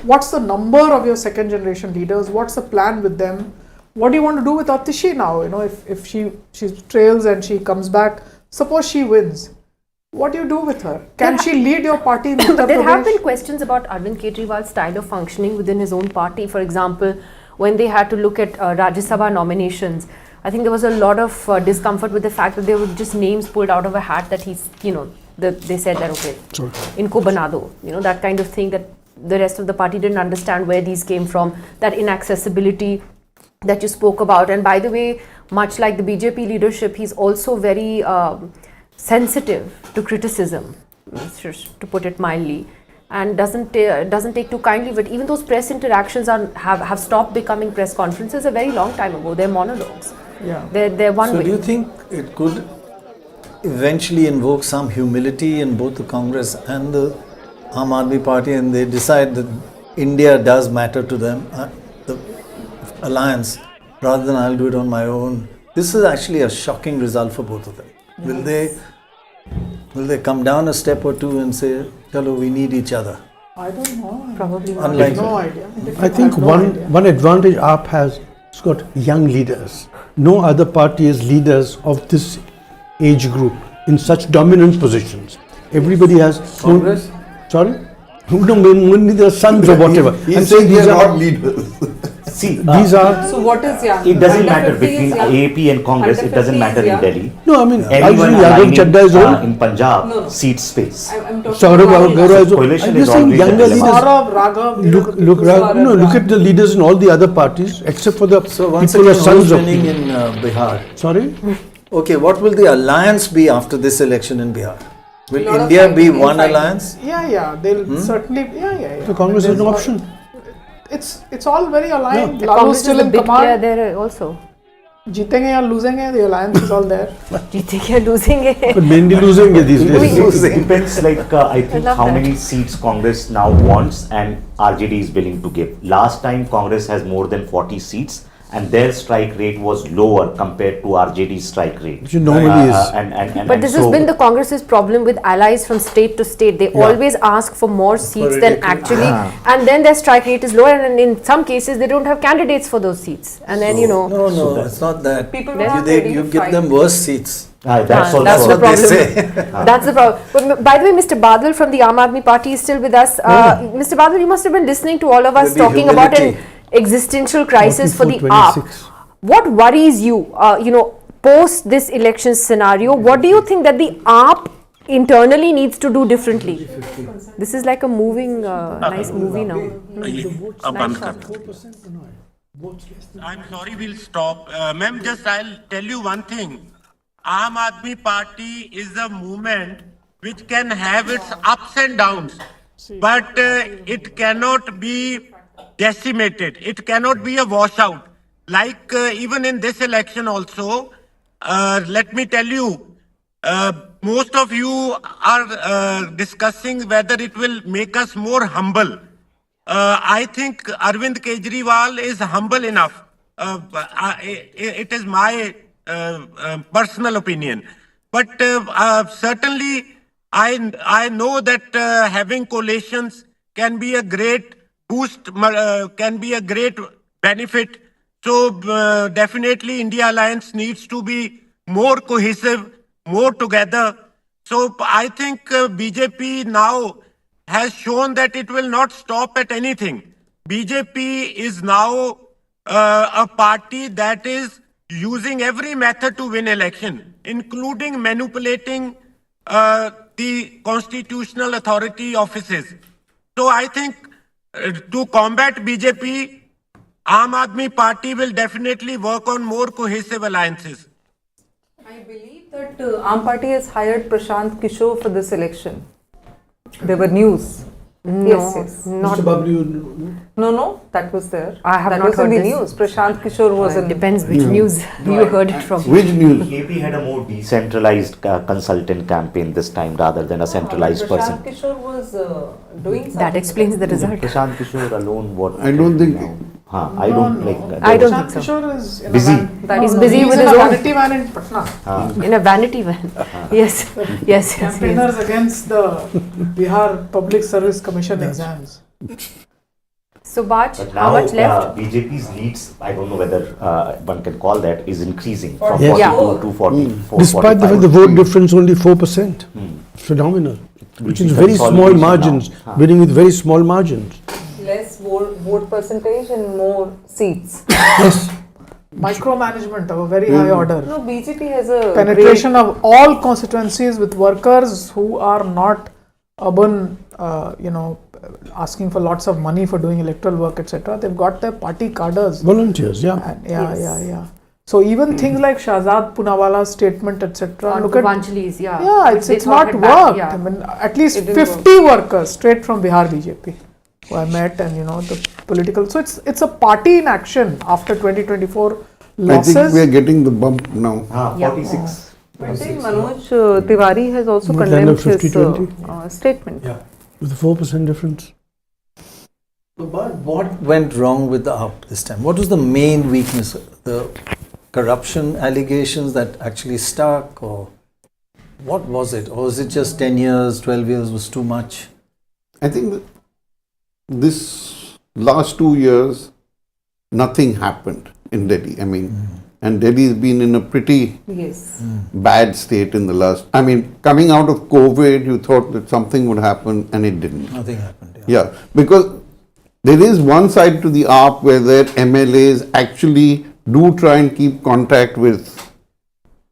E: what's the number of your second generation leaders? What's the plan with them? What do you want to do with Atishi now? If she trails and she comes back, suppose she wins. What do you do with her? Can she lead your party in Uttar Pradesh?
B: There have been questions about Arvind Kejriwal's style of functioning within his own party. For example, when they had to look at Rajya Sabha nominations, I think there was a lot of discomfort with the fact that there were just names pulled out of a hat that he's, they said that, okay, inko bana do, that kind of thing, that the rest of the party didn't understand where these came from, that inaccessibility that you spoke about. And by the way, much like the BJP leadership, he's also very sensitive to criticism, to put it mildly, and doesn't take too kindly. But even those press interactions have stopped becoming press conferences a very long time ago. They're monologues.
E: Yeah,
B: they're one way.
A: So do you think it could eventually invoke some humility in both the Congress and the Aam Aadmi Party, and they decide that India does matter to them, the alliance, rather than I'll do it on my own? This is actually a shocking result for both of them. Yes. Will they come down a step or two and say, "Chalo, we need each other"?
E: I don't know.
B: Probably not.
A: Unlikely.
E: No idea.
C: I think one advantage AAP has, it's got young leaders. No other party has leaders of this age group in such dominant positions. Everybody has
A: Congress?
C: Sorry? No, only the sons or whatever.
D: I'm saying these are not leaders.
C: See, these are.
F: So what is young?
H: It doesn't
F: Under
H: matter
F: 50 is
H: between
F: young.
H: AAP and Congress.
F: Under
H: It doesn't
F: 50
H: matter
F: is
H: in
F: young.
H: Delhi.
C: No, I mean,
H: Anyone
C: Raghav Chadda is old.
H: in Punjab,
F: No.
H: seat space.
F: I'm talking
C: Saurabh
F: about
C: Gaura is old.
H: Coalition
C: I'm
H: is
C: just saying
H: always
C: younger
H: a
C: leaders.
E: Saurabh, Raghav,
C: Look at the leaders in all the other parties, except for the
A: So once
C: people who
A: again,
C: are sons
A: who's
C: of
A: winning
C: people.
A: in Bihar?
C: Sorry?
A: Okay, what will the alliance be after this election in Bihar? Will
F: Lot of
A: India be
F: fighting
A: one
F: inside.
A: alliance?
E: Yeah, they'll certainly, yeah.
C: The Congress has no option.
E: It's all very aligned.
B: The
E: Lalu
B: Congress
E: still
B: is a
E: in
B: big player
E: command.
B: there also.
E: जीतेंगे या लूजेंगे, the alliance is all there.
B: जीतेंगे या losing
C: But mainly losing these days.
H: It depends, I think,
B: love
H: how
B: that.
H: many seats Congress now wants and RJD is willing to give. Last time, Congress has more than 40 seats, and their strike rate was lower compared to RJD's strike rate.
C: Which it normally is.
B: But this has been the Congress's problem with allies from state to state. They always ask for more seats than actually, and then their strike rate is lower, and in some cases they don't have candidates for those seats. And then
A: No, it's not that.
F: People
A: You
F: were not ready
A: you
F: to
A: give
F: fight.
A: them worse seats.
H: That's also
B: that's the problem.
A: say.
B: That's the problem. But by the way, Mr. Badal from the Aam Aadmi Party is still with us. Mr. Badal, you must have been listening to all of us talking about an existential crisis for the AAP. What worries you, post this election scenario? What do you think that the AAP internally needs to do differently? This is like a moving, nice movie now.
T: I'm sorry, we'll stop. Ma'am, just I'll tell you one thing. Aam Aadmi Party is a movement which can have its ups and downs, but it cannot be decimated. It cannot be a washout. Like even in this election also, let me tell you, most of you are discussing whether it will make us more humble. I think Arvind Kejriwal is humble enough. It is my personal opinion. But certainly, I know that having coalitions can be a great boost, can be a great benefit. So definitely, India Alliance needs to be more cohesive, more together. So I think BJP now has shown that it will not stop at anything. BJP is now a party that is using every method to win election, including manipulating the constitutional authority offices. So I think to combat BJP, Aam Aadmi Party will definitely work on more cohesive alliances.
F: I believe that Aam Party has hired Prashant Kishore for this election. There were news.
B: No,
F: yes.
B: not.
C: Mr. Bablu,
F: No, that was there.
B: I have
F: that
B: not
F: was
B: heard
F: in the
B: this.
F: news. Prashant Kishore was in.
B: Depends which news you heard it from.
H: Which news? AP had a more decentralized consultant campaign this time rather than a centralized person.
F: Prashant Kishore was doing something.
B: That explains the result.
H: Prashant Kishore alone, what?
D: I don't think.
H: I don't like.
B: I don't think so.
E: Kishore is in
H: Busy.
B: He's busy with
E: in
B: his
E: a
B: own.
E: vanity van in Patna.
B: In a vanity van. Yes. Yes.
E: Campaigners against the Bihar Public Service Commission exams.
B: So, Baj,
H: But
B: how
H: now
B: much left?
H: BJP's leads, I don't know whether one can call that, is increasing from
C: Yes.
H: 42 to 44.
C: despite the fact the vote difference only 4%. Phenomenal. Which is very small margins, winning with very small margins.
F: Less vote percentage and more seats.
C: Yes.
E: Micromanagement of a very high order.
F: No, BJP has a
E: Penetration of all constituencies with workers who are not urban, asking for lots of money for doing electoral work, etc. They've got their party cadres.
C: Volunteers, yeah.
E: And yeah. So even things like Shahzad Poonawala's statement, etc. Look at
B: Vanchali's,
E: it's not worked. I mean, at least 50 workers straight from Bihar BJP who I met, and the political. So it's a party in action after 2024 losses.
D: I think we are getting the bump now.
H: 46.
F: I think Manoj Tiwari has also
C: More than
F: condemned
C: a 50,
F: his
C: 20.
F: statement.
C: Yeah. With a 4% difference.
A: But what went wrong with the AAP this time? What was the main weakness? The corruption allegations that actually stuck, or what was it? Or was it just 10 years, 12 years was too much?
D: I think that this last 2 years, nothing happened in Delhi. I mean, and Delhi has been in a pretty bad state in the last. I mean, coming out of COVID, you thought that something would happen, and it didn't.
A: Nothing happened.
D: Yeah, because there is one side to the AAP where their MLAs actually do try and keep contact with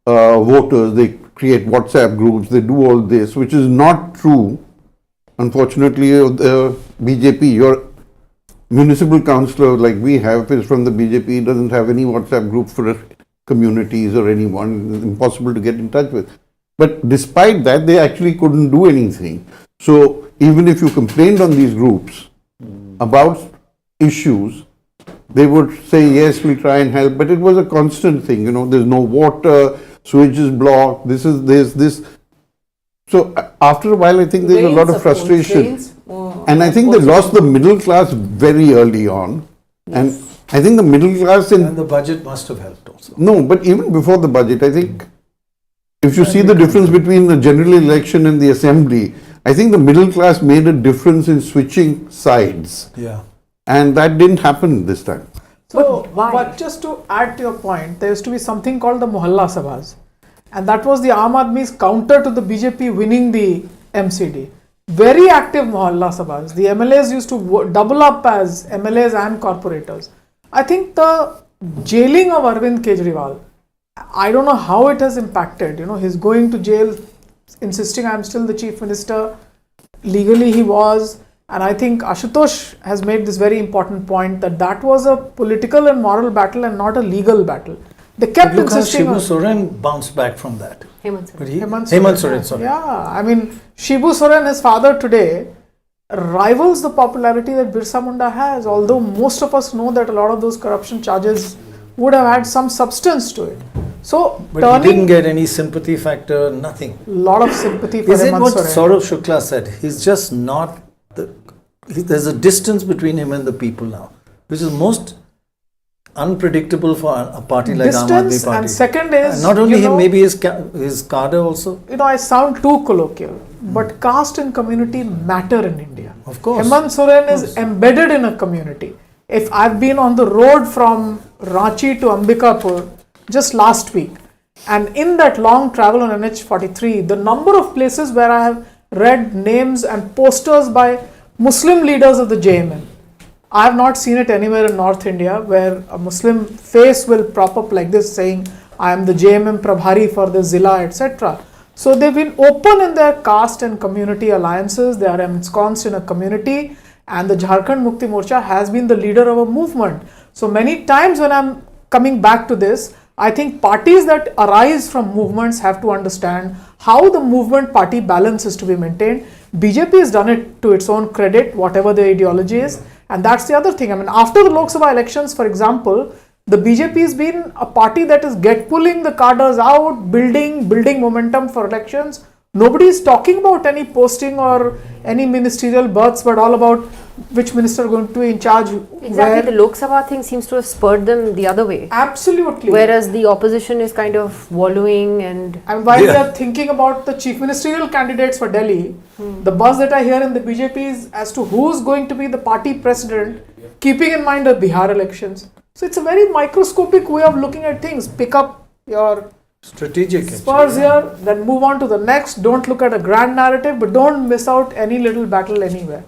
D: voters. They create WhatsApp groups. They do all this, which is not true. Unfortunately, the BJP, your municipal councillor like we have is from the BJP, doesn't have any WhatsApp group for communities or anyone. It's impossible to get in touch with. But despite that, they actually couldn't do anything. So even if you complained on these groups about issues, they would say, yes, we'll try and help. But it was a constant thing, there's no water, sewage is blocked, there's this. So after a while, I think there's a lot of frustration. And I think they lost the middle class very early on. And I think the middle class
A: And the budget must have helped also.
D: No, but even before the budget, I think if you see the difference between the general election and the assembly, I think the middle class made a difference in switching sides.
A: Yeah.
D: And that didn't happen this time.
E: So, but just to add to your point, there used to be something called the Mohalla Sabhas. and that was the Aam Aadmi's counter to the BJP winning the MCD. Very active Mohalla Sabhas. The MLAs used to double up as MLAs and corporators. I think the jailing of Arvind Kejriwal, I don't know how it has impacted. He's going to jail, insisting I'm still the chief minister. Legally he was. And I think Ashutosh has made this very important point that was a political and moral battle and not a legal battle. They kept insisting
A: Shibu Soren bounced back from that.
B: Hemant
A: Soren, sorry.
E: Yeah, I mean, Shibu Soren, his father today, rivals the popularity that Birsa Munda has, although most of us know that a lot of those corruption charges would have had some substance to it. So,
A: but he didn't get any sympathy factor, nothing.
E: Lot of sympathy for
A: Is it
E: Hemant
A: what
E: Soren.
A: Saurabh Shukla said? He's just not there's a distance between him and the people now, which is most unpredictable for a party like Aam Aadmi
E: Distance,
A: Party.
E: and second is,
A: not only him, maybe his cadre also.
E: I sound too colloquial, but caste and community matter in India.
A: Of course.
E: Hemant Soren is embedded in a community. If I've been on the road from Ranchi to Ambikapur just last week, and in that long travel on NH43, the number of places where I have read names and posters by Muslim leaders of the JMN. I have not seen it anywhere in North India where a Muslim face will prop up like this saying, I am the JMM Prabhari for the Zilla, etc. So they've been open in their caste and community alliances. They are ensconced in a community, and the Jharkhand Mukti Morcha has been the leader of a movement. So many times when I'm coming back to this, I think parties that arise from movements have to understand how the movement party balance is to be maintained. BJP has done it to its own credit, whatever the ideology is. And that's the other thing. I mean, after the Lok Sabha elections, for example, the BJP has been a party that is pulling the cadres out, building momentum for elections. Nobody is talking about any posting or any ministerial berths, but all about which minister going to be in charge.
B: Exactly, the Lok Sabha thing seems to have spurred them the other way.
E: Absolutely.
B: Whereas the opposition is kind of wallowing and
E: while they are thinking about the chief ministerial candidates for Delhi, the buzz that I hear in the BJP is as to who's going to be the party president, keeping in mind the Bihar elections. So it's a very microscopic way of looking at things. Pick up your
A: strategic
E: spurs here, then move on to the next. Don't look at a grand narrative, but don't miss out any little battle anywhere.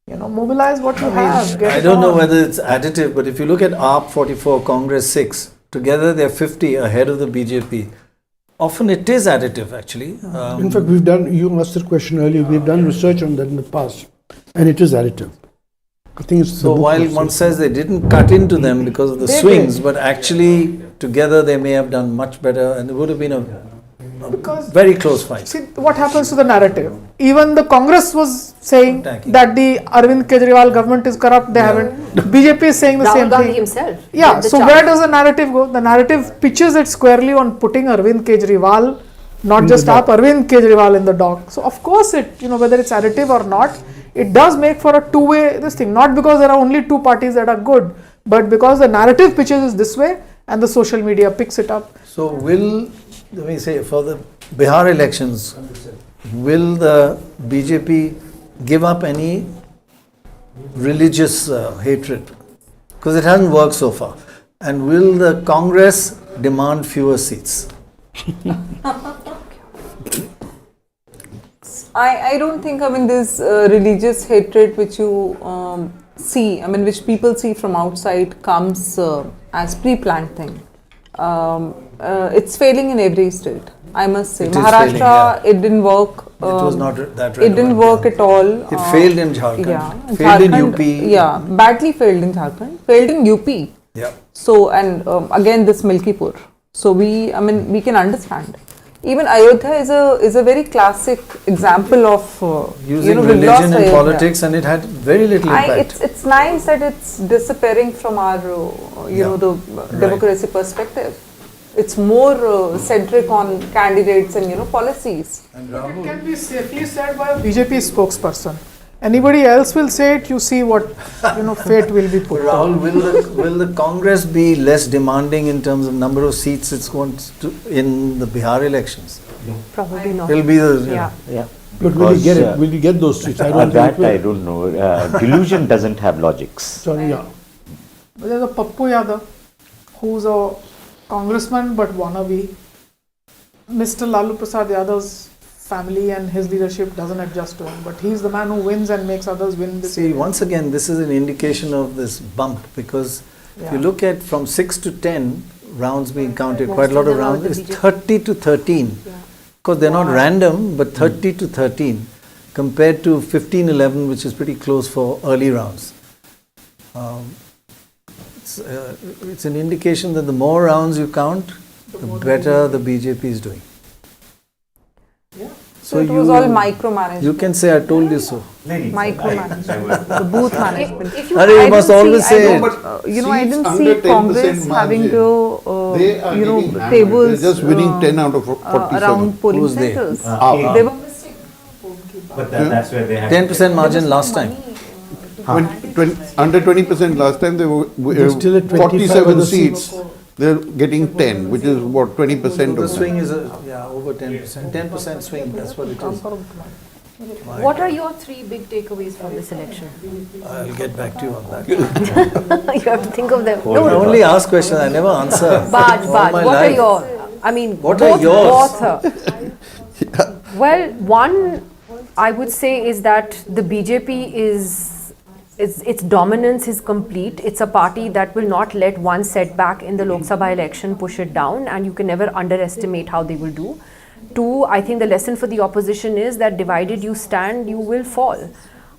E: Mobilize what you have.
A: I don't know whether it's additive, but if you look at AAP 44, Congress 6, together they're 50 ahead of the BJP. Often it is additive, actually.
C: In fact, you asked the question earlier, we've done research on that in the past, and it is additive. I think it's
A: so while one says they didn't cut into them because of the swings, but actually together they may have done much better, and it would have been a very close fight.
E: See what happens to the narrative. Even the Congress was saying that the Arvind Kejriwal government is corrupt. They haven't. BJP is saying the same thing.
B: himself.
E: Yeah. So where does the narrative go? The narrative pitches it squarely on putting Arvind Kejriwal, not just Arvind Kejriwal in the dock. So of course it, whether it's additive or not, it does make for a two-way this thing. Not because there are only two parties that are good, but because the narrative pitches is this way and the social media picks it up.
A: So let me say, for the Bihar elections, will the BJP give up any religious hatred? Because it hasn't worked so far. And will the Congress demand fewer seats?
F: I don't think, this religious hatred which you see, which people see from outside comes as pre-planned thing. It's failing in every state, I must say. Maharashtra, it didn't work.
A: It was not that relevant.
F: It didn't work at all.
A: It failed in Jharkhand.
F: Yeah,
A: failed in
F: Jharkhand,
A: UP.
F: Yeah, badly failed in Jharkhand. Failed in UP.
A: Yeah.
F: So, and again this Milkipur. So we can understand. Even Ayodhya is a very classic example of
A: using religion in politics, and it had very little impact.
F: It's nice that it's disappearing from our the democracy perspective. It's more centric on candidates and policies.
E: It can be safely said by a BJP spokesperson. Anybody else will say it, you see what fate will be put.
A: Rahul, will the Congress be less demanding in terms of number of seats it's going to in the Bihar elections?
B: Probably not.
A: It'll be the
C: But will you get it? Will you get those seats?
H: I don't know. Delusion doesn't have logics.
E: Sorry, yeah. But there's a Pappu Yadav, who's a congressman but wannabe. Mr. Lalu Prasad Yadav's family and his leadership doesn't adjust to him, but he's the man who wins and makes others win. This
A: See, once again, this is an indication of this bump, because if you look at from 6 to 10 rounds being counted, quite a lot of rounds, it's 30 to 13. Because they're not random, but 30 to 13 compared to 15-11, which is pretty close for early rounds. It's an indication that the more rounds you count, the better the BJP is doing.
F: So it was all micromanagement.
A: You can say, I told you so.
F: Micromanagement. The booth management.
A: You must always say it.
F: I didn't see Congress having to, tables.
D: They're just winning 10 out of 47.
F: Around polling
A: Who's they?
F: centers.
A: They
F: were
H: But that's where they had
A: 10% margin last time.
D: Under 20% last time, they were
C: still at
D: 47 seats. They're getting 10, which is what, 20%
A: The
D: of
A: swing is over 10%. 10% swing, that's what it is.
B: What are your 3 big takeaways from this election?
A: I'll get back to you on that.
B: You have to think of them.
A: I only ask questions, I never answer.
B: But what are your,
A: What are yours?
B: Well, one I would say is that the BJP its dominance is complete. It's a party that will not let one setback in the Lok Sabha election push it down, and you can never underestimate how they will do. 2, I think the lesson for the opposition is that divided you stand, you will fall.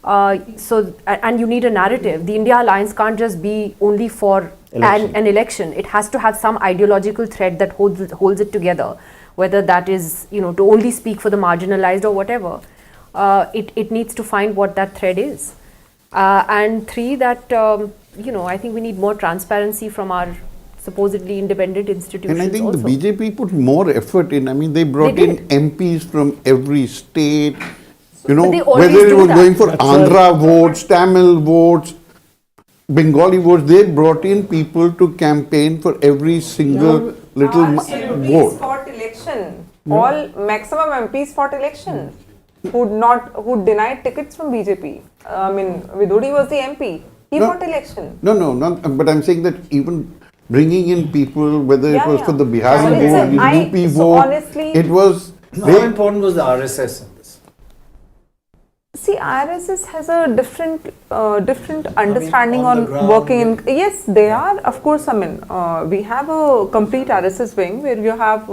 B: And you need a narrative. The India Alliance can't just be only for an election. It has to have some ideological thread that holds it together, whether that is to only speak for the marginalized or whatever. It needs to find what that thread is. And 3, that I think we need more transparency from our supposedly independent institutions.
D: And I think
B: also.
D: the BJP put more effort in. They brought in MPs from every state. Whether it was going for Andhra votes, Tamil votes, Bengali votes, they brought in people to campaign for every single little
F: MPs
D: vote.
F: fought election. All maximum MPs fought election. Who denied tickets from BJP. Vidodi was the MP. He fought election.
D: No, but I'm saying that even bringing in people, whether it was for the Bihari vote, the UP vote,
F: honestly,
D: it was...
A: How important was the RSS in this?
F: See, RSS has a different understanding on working in... Yes, they are. Of course, we have a complete RSS wing where you have,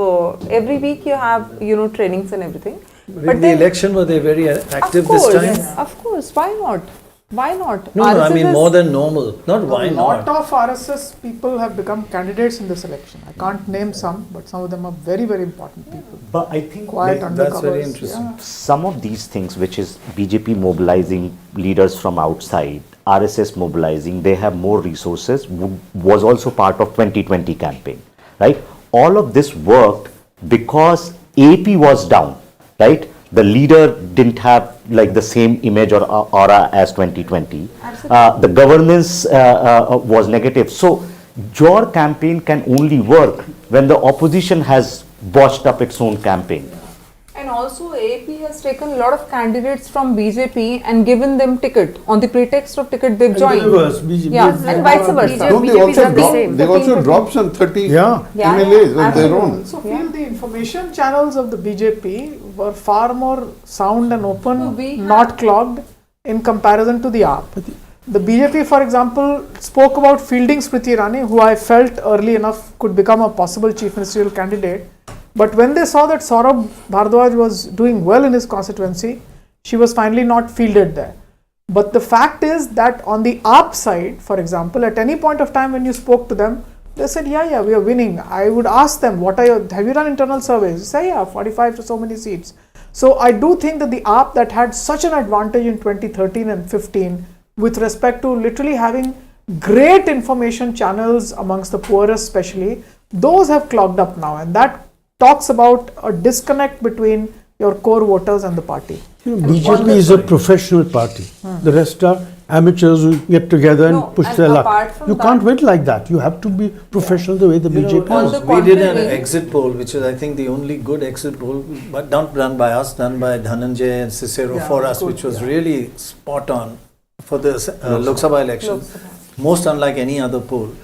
F: every week you have, trainings and everything.
A: But the election, were they very active this time?
F: Yes, of course. Why not? Why not?
A: No, more than normal. Not why not.
E: A lot of RSS people have become candidates in this election. I can't name some, but some of them are very, very important people.
H: But I think
A: that's very interesting.
H: Yeah. Some of these things, which is BJP mobilizing leaders from outside, RSS mobilizing, they have more resources, was also part of 2020 campaign, right? All of this worked because AAP was down. Right, the leader didn't have the same image or aura as 2020. The governance was negative. So your campaign can only work when the opposition has botched up its own campaign.
F: And also AAP has taken a lot of candidates from BJP and given them ticket. On the pretext of ticket, they've joined. And vice versa.
D: They also dropped some 30 MLAs on their own.
E: So feel the information channels of the BJP were far more sound and open, not clogged in comparison to the AAP. The BJP, for example, spoke about fielding Smriti Irani, who I felt early enough could become a possible chief ministerial candidate. But when they saw that Saurabh Bhardwaj was doing well in his constituency, she was finally not fielded there. But the fact is that on the AAP side, for example, at any point of time when you spoke to them, they said, yeah, we are winning. I would ask them, have you done internal surveys? They say, yeah, 45 to so many seats. So I do think that the AAP that had such an advantage in 2013 and 15 with respect to literally having great information channels amongst the poorest especially, those have clogged up now, and that talks about a disconnect between your core voters and the party.
C: BJP is a professional party. The rest are amateurs who get together and push their luck. You can't win like that. You have to be professional the way the BJP is.
A: We did an exit poll, which is I think the only good exit poll, but not done by us, done by Dhananjay and Cicero for us, which was really spot on for the Lok Sabha election. Most unlike any other poll.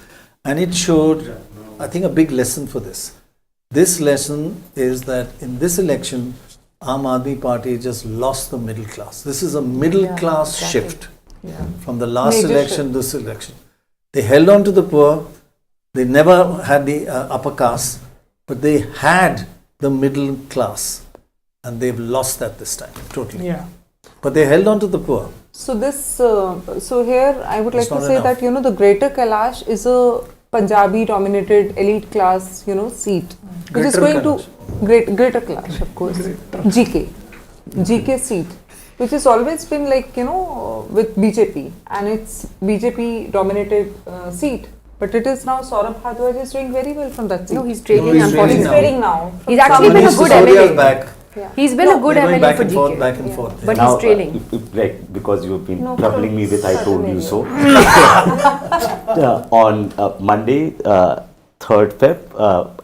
A: And it showed, I think, a big lesson for this. this lesson is that in this election, Aam Aadmi Party just lost the middle class. This is a middle class shift from the last election, this election. They held on to the poor. They never had the upper caste, but they had the middle class, and they've lost that this time totally.
E: Yeah.
A: But they held on to the poor.
F: So this, so here I would like
A: It's
F: to
A: not
F: say
A: enough.
F: that the Greater Kailash is a Punjabi-dominated elite class, seat, which is
A: Greater
F: going to Greater Kailash, of course, GK seat, which has always been like with BJP, and it's BJP-dominated seat. But it is now Saurabh Bhardwaj is doing very well from that seat.
B: No, he's trailing.
A: he's trailing
F: He's
A: now.
F: trailing now.
B: He's actually been a
A: Manish
B: good
A: Sisodia is
B: MLA.
A: back.
B: He's been a good
A: They're going
B: MLA
A: back
B: for
A: and forth,
B: GK.
A: back and forth.
B: But
H: Now,
B: he's trailing.
H: Right, because you've been
F: No,
H: troubling me with I told you so.
F: Certainly.
H: On Monday, 3rd Feb,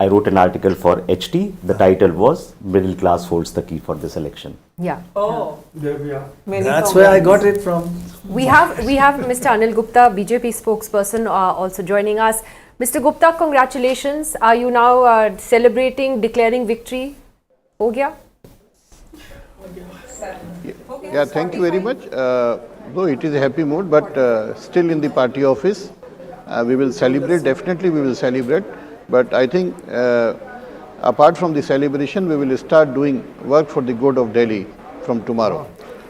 H: I wrote an article for HT. The title was Middle Class Holds the Key for this election.
B: Yeah.
F: Oh,
C: There we are.
A: That's where I got it from.
B: We have Mr. Anil Gupta, BJP spokesperson, also joining us. Mr. Gupta, congratulations. Are you now celebrating, declaring victory? Ho gaya?
D: Yeah, thank you very much. Though it is a happy mood, but still in the party office, we will celebrate. Definitely, we will celebrate. But I think, apart from the celebration, we will start doing work for the good of Delhi from tomorrow.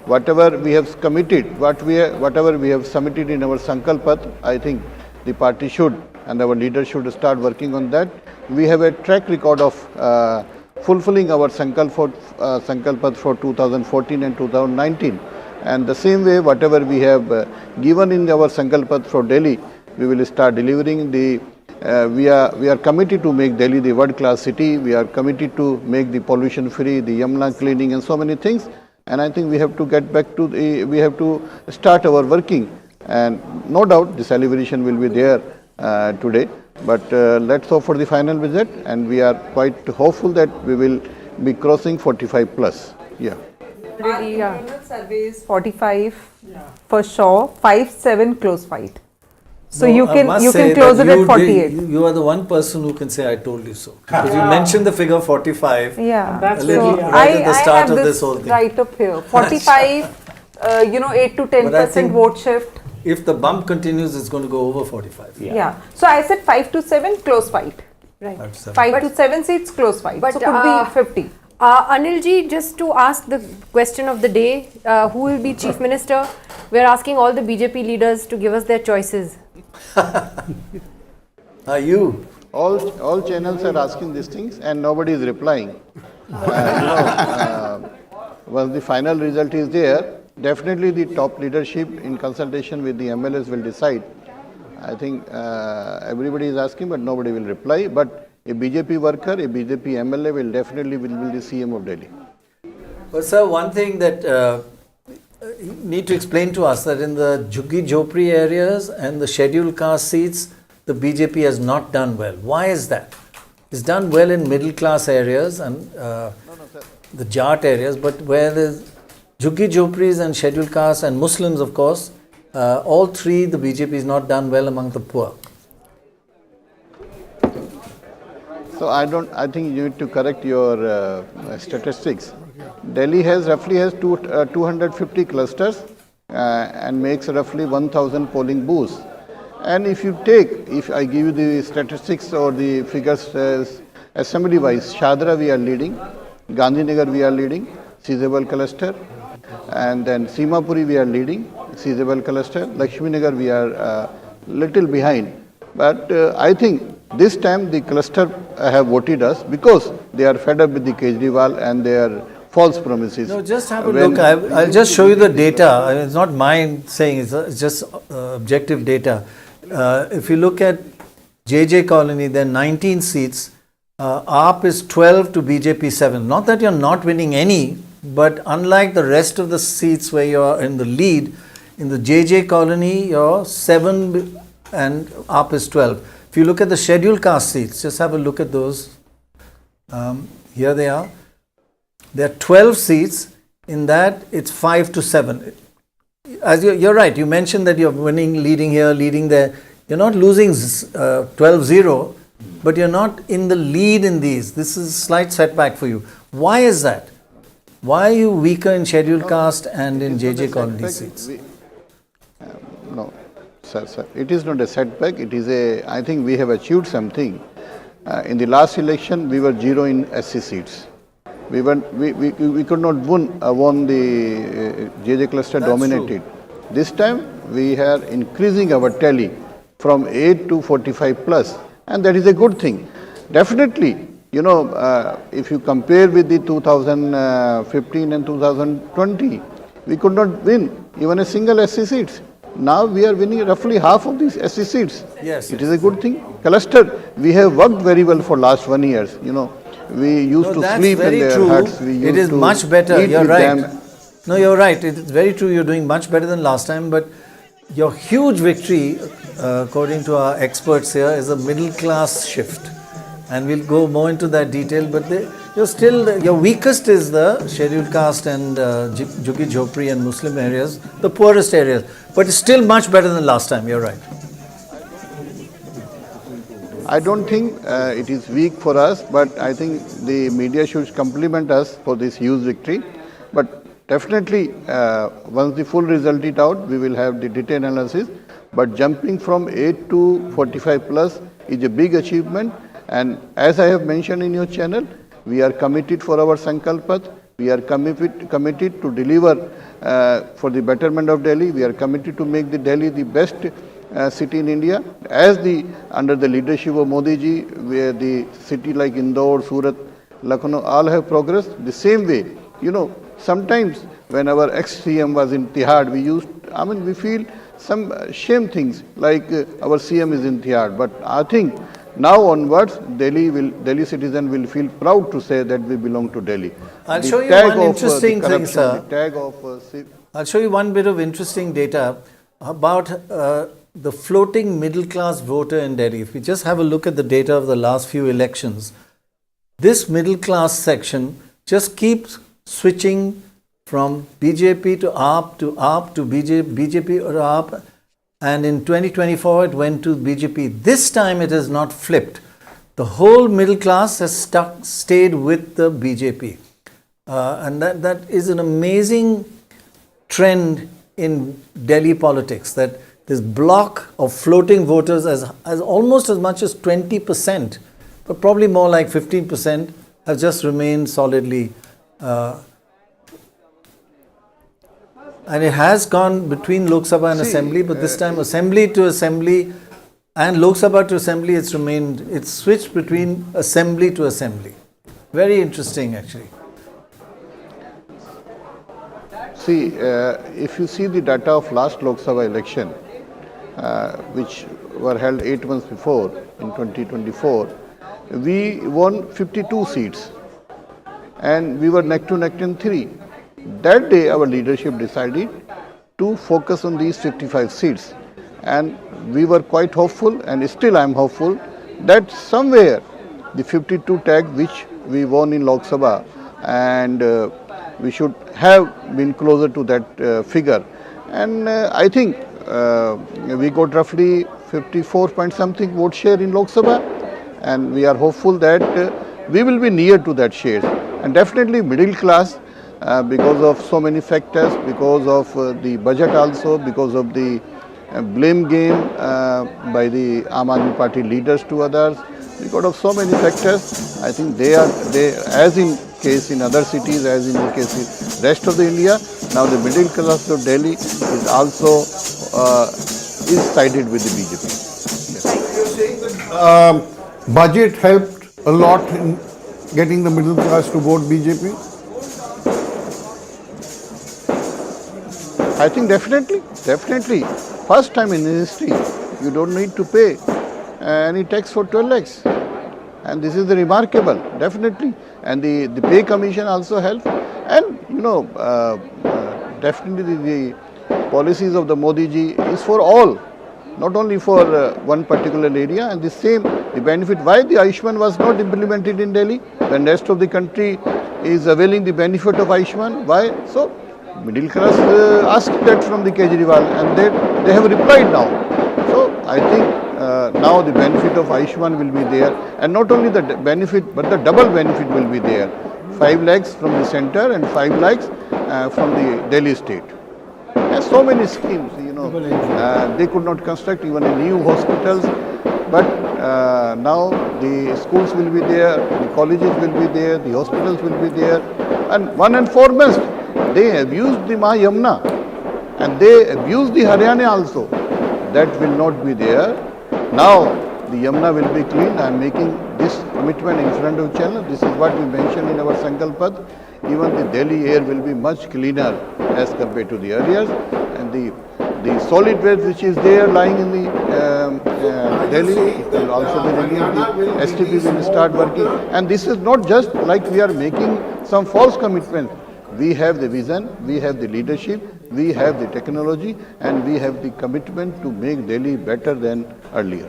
D: Whatever we have committed, whatever we have submitted in our Sankalp Path, I think the party should and our leaders should start working on that. We have a track record of fulfilling our Sankalp Path for 2014 and 2019. And the same way, whatever we have given in our Sankalp Path for Delhi, we will start delivering. We are committed to make Delhi the world-class city. We are committed to make the pollution-free, the Yamuna cleaning, and so many things. And I think we have to get back to we have to start our working. And no doubt the celebration will be there today. But let's hope for the final visit, and we are quite hopeful that we will be crossing 45 plus. Yeah.
F: Our internal survey is 45 for sure, 5-7 close fight. So
A: No,
F: you
A: I
F: can
A: must say
F: close
A: that
F: it at
A: you
F: 48.
A: You are the one person who can say I told you so. Because you mentioned the figure 45.
F: Yeah,
E: That's
A: a little
E: really
A: right at the
F: I
A: start
F: have
A: of this whole thing.
F: right up here. 45, 8 to 10% vote shift.
A: If the bump continues, it's going to go over 45.
F: Yeah. So I said 5 to 7 close fight.
B: Right.
F: 5 to 7 seats close fight.
B: But
F: so could be 50.
B: Anilji, just to ask the question of the day, who will be Chief Minister? We're asking all the BJP leaders to give us their choices.
A: Are you?
D: All channels are asking these things, and nobody is replying. Once the final result is there, definitely the top leadership in consultation with the MLAs will decide. I think everybody is asking, but nobody will reply. But a BJP worker, a BJP MLA will definitely will be the CM of Delhi.
A: But sir, one thing that you need to explain to us that in the Jhuggi Jhopri areas and the scheduled caste seats, the BJP has not done well. Why is that? It's done well in middle class areas and the Jat areas, but where the Jhuggi Jhopris and scheduled castes and Muslims, of course, all three, the BJP is not done well among the poor.
D: So I think you need to correct your statistics. Delhi roughly has 250 clusters and makes roughly 1,000 polling booths. And if I give you the statistics or the figures assembly-wise, Shadra we are leading, Gandhinagar we are leading, Sizable cluster, and then Simapuri we are leading, Sizable cluster, Lakshminagar we are little behind. But I think this time the cluster have voted us because they are fed up with the Kejriwal and their false promises.
A: No, just have a look. I'll just show you the data. It's not mine saying, it's just objective data. If you look at JJ Colony, there are 19 seats. AAP is 12 to BJP 7. Not that you're not winning any, but unlike the rest of the seats where you're in the lead, in the JJ Colony, you're 7 and AAP is 12. If you look at the scheduled caste seats, just have a look at those. Here they are. There are 12 seats. In that, it's 5 to 7. As you're right, you mentioned that you're winning, leading here, leading there. You're not losing 12-0, but you're not in the lead in these. This is a slight setback for you. Why is that? Why are you weaker in scheduled caste and in JJ colony seats?
D: No, sir, it is not a setback. It is a, I think we have achieved something. In the last election, we were 0 in SC seats. We could not won the JJ cluster. That's dominated. True. This time, we are increasing our tally from 8 to 45 plus, and that is a good thing. Definitely, you know, if you compare with the 2015 and 2020, we could not win even a single SC seats. Now we are winning roughly half of these SC seats.
A: Yes.
D: It is a good thing. Cluster, we have worked very well for last 1 year. You know, we used to sleep in their huts. We used
A: it is
D: to
A: much better.
D: eat
A: You're
D: with
A: right.
D: them.
A: No, you're right. It is very true. You're doing much better than last time. But your huge victory, according to our experts here, is a middle class shift. And we'll go more into that detail. But you're still, your weakest is the scheduled caste and Jhuggi Jhopri and Muslim areas, the poorest areas. But it's still much better than last time. You're right.
D: I don't think it is weak for us, but I think the media should compliment us for this huge victory. But definitely, once the full result is out, we will have the detailed analysis. But jumping from 8 to 45 plus is a big achievement. And as I have mentioned in your channel, we are committed for our Sankalpat. We are committed to deliver for the betterment of Delhi. We are committed to make the Delhi the best city in India. As under the leadership of Modi ji, where the city like Indore, Surat, Lucknow all have progressed the same way. You know, sometimes when our ex-CM was in Tihad, we feel some shame things like our CM is in Tihad. But I think now onwards, Delhi citizen will feel proud to say that we belong to Delhi.
A: I'll show you one interesting thing, sir. I'll show you one bit of interesting data about the floating middle class voter in Delhi. If we just have a look at the data of the last few elections, this middle class section just keeps switching from BJP to AAP to AAP to BJP or AAP. And in 2024, it went to BJP. This time, it has not flipped. The whole middle class has stayed with the BJP. And that is an amazing trend in Delhi politics, that this block of floating voters as almost as much as 20%, but probably more like 15%, have just remained solidly. And it has gone between Lok Sabha and Assembly, but this time Assembly to Assembly and Lok Sabha to Assembly, it's switched between Assembly to Assembly. Very interesting, actually.
D: See, if you see the data of last Lok Sabha election, which were held 8 months before, in 2024, we won 52 seats and we were neck to neck in 3. That day, our leadership decided to focus on these 55 seats. And we were quite hopeful, and still I am hopeful, that somewhere the 52 tag which we won in Lok Sabha, and we should have been closer to that figure. And I think we got roughly 54 point something vote share in Lok Sabha, and we are hopeful that we will be near to that share. And definitely middle class, because of so many factors, because of the budget also, because of the blame game by the Aam Aadmi Party leaders to others, because of so many factors, I think they as in case in other cities, as in the case in rest of the India, now the middle class of Delhi is also is sided with the BJP. Yes.
U: You're saying that budget helped a lot in getting the middle class to vote BJP?
D: I think definitely. First time in history, you don't need to pay any tax for 12 lakhs. And this is the remarkable, definitely. And the pay commission also helped. And, definitely the policies of the Modi ji is for all, not only for one particular area. And the benefit, why the Ayushman was not implemented in Delhi, when rest of the country is availing the benefit of Ayushman. Why? So, middle class asked that from the Kejriwal, and they have replied now. So I think
U: now the benefit of Ayushman will be there, and not only the benefit but the double benefit will be there. 5 lakhs from the center and 5 lakhs from the Delhi state. There's so many schemes, they could not construct even a new hospitals, but now the schools will be there, the colleges will be there, the hospitals will be there, and one and foremost, they abused the Ma Yamuna and they abused the Haryana also. That will not be there. Now the Yamuna will be clean. I am making this commitment in front of channel. This is what we mentioned in our Sankalpat. Even the Delhi air will be much cleaner as compared to the earlier, and the solid waste which is there lying in the Delhi, it will also be removed. The STP will start working, and this is not just like we are making some false commitment. We have the vision, we have the leadership, we have the technology, and we have the commitment to make Delhi better than earlier.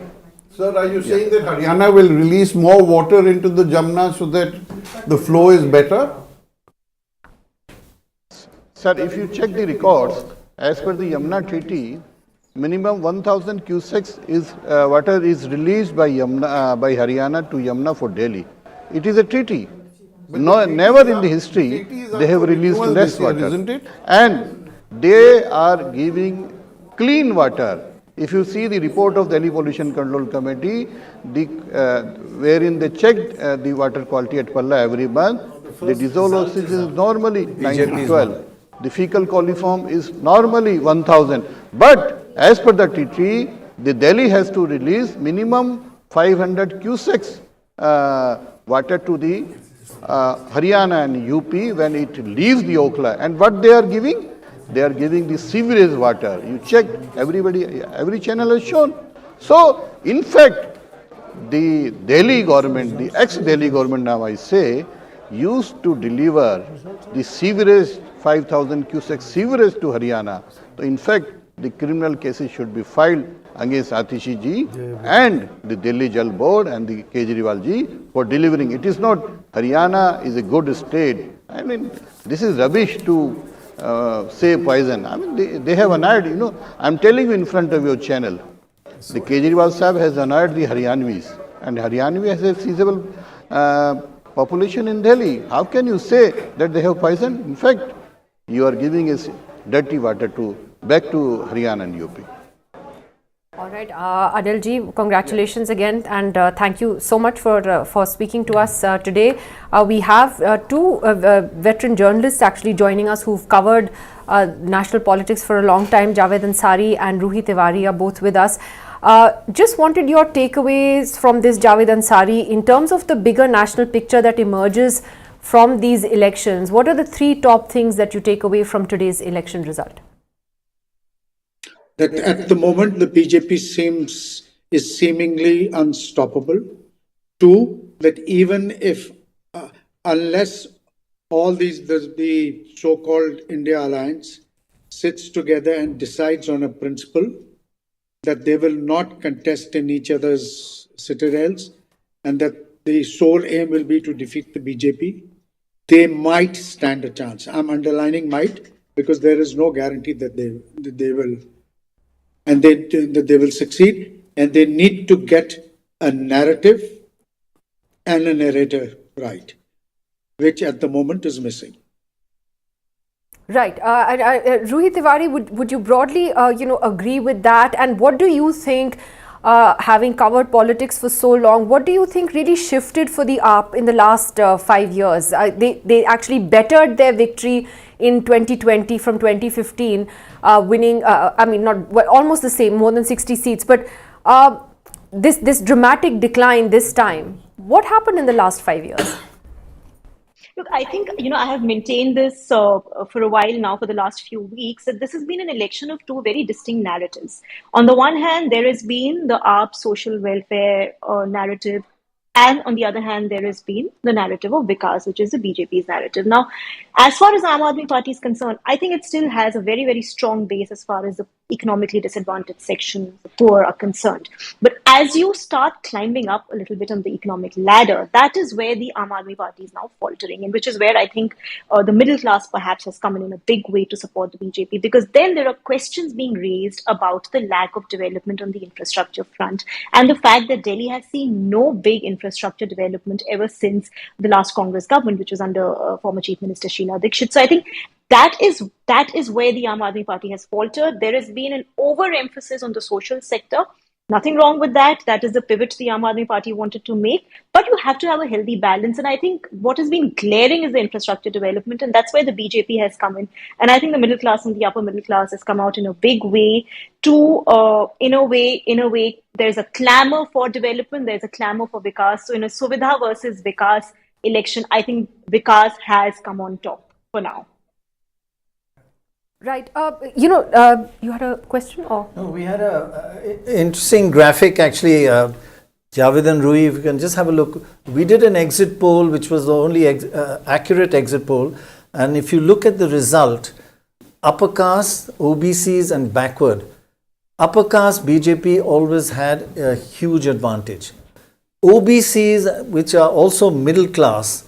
U: Sir, are you saying that Haryana will release more water into the Jamna so that the flow is better? Sir, if you check the records, as per the Yamuna treaty, minimum 1,000 cusecs is water is released by Haryana to Yamuna for Delhi. It is a treaty. No, never in the history they have released less water, isn't it? And they are giving clean water. If you see the report of Delhi Pollution Control Committee, wherein they checked the water quality at Palla every month, the dissolved oxygen is normally 912. The fecal coliform is normally 1000. But as per the treaty, the Delhi has to release minimum 500 cusecs water to the Haryana and UP when it leaves the Okhla. And what they are giving? They are giving the sewerage water. You check, every channel has shown. So, in fact, the Delhi government, the ex-Delhi government now I say, used to deliver the sewerage, 5,000 cusecs sewerage to Haryana. So, in fact, the criminal cases should be filed against Atishi ji and the Delhi Jal Board and the Kejriwal ji for delivering. It is not Haryana is a good state. I mean, this is rubbish to say poison. I mean, they have annoyed, I'm telling you in front of your channel. The Kejriwal Sahib has annoyed the Haryanvis, and Haryanvi has a feasible population in Delhi. How can you say that they have poison? In fact, you are giving us dirty water back to Haryana and UP.
B: All right, Adil ji, congratulations again, and thank you so much for speaking to us today. We have two veteran journalists actually joining us who've covered national politics for a long time. Javed Ansari and Ruhi Tiwari are both with us. Just wanted your takeaways from this, Javed Ansari, in terms of the bigger national picture that emerges from these elections. What are the 3 top things that you take away from today's election result?
I: That at the moment the BJP is seemingly unstoppable. 2, that even if, unless all the so-called India alliance sits together and decides on a principle that they will not contest in each other's citadels and that the sole aim will be to defeat the BJP, they might stand a chance. I'm underlining might because there is no guarantee that they will. And that they will succeed, and they need to get a narrative and a narrator right, which at the moment is missing.
B: Right. Ruhi Tiwari, would you broadly, agree with that? And what do you think, having covered politics for so long, what do you think really shifted for the AAP in the last 5 years? They actually bettered their victory in 2020 from 2015, winning, almost the same, more than 60 seats. But this dramatic decline this time, what happened in the last 5 years?
V: Look, I think, I have maintained this for a while now, for the last few weeks, that this has been an election of 2 very distinct narratives. On the one hand, there has been the AAP social welfare narrative, and on the other hand, there has been the narrative of Vikas, which is the BJP's narrative. Now, as far as Aam Aadmi Party is concerned, I think it still has a very, very strong base as far as the economically disadvantaged sections, the poor are concerned. But as you start climbing up a little bit on the economic ladder, that is where the Aam Aadmi Party is now faltering, and which is where I think the middle class perhaps has come in a big way to support the BJP, because then there are questions being raised about the lack of development on the infrastructure front and the fact that Delhi has seen no big infrastructure development ever since the last Congress government, which was under former Chief Minister Sheila Dikshit. So I think that is where the Aam Aadmi Party has faltered. There has been an overemphasis on the social sector. Nothing wrong with that. That is the pivot the Aam Aadmi Party wanted to make. But you have to have a healthy balance. And I think what has been glaring is the infrastructure development. And that's where the BJP has come in. And I think the middle class and the upper middle class has come out in a big way to, in a way, there's a clamor for development. There's a clamor for Vikas. So in a Suvidha versus Vikas election, I think Vikas has come on top for now.
B: Right. You had a question or?
A: No, we had a interesting graphic actually. Javed and Rui, if you can just have a look. We did an exit poll, which was the only accurate exit poll. And if you look at the result, upper caste, OBCs and backward, upper caste BJP always had a huge advantage. OBCs, which are also middle class,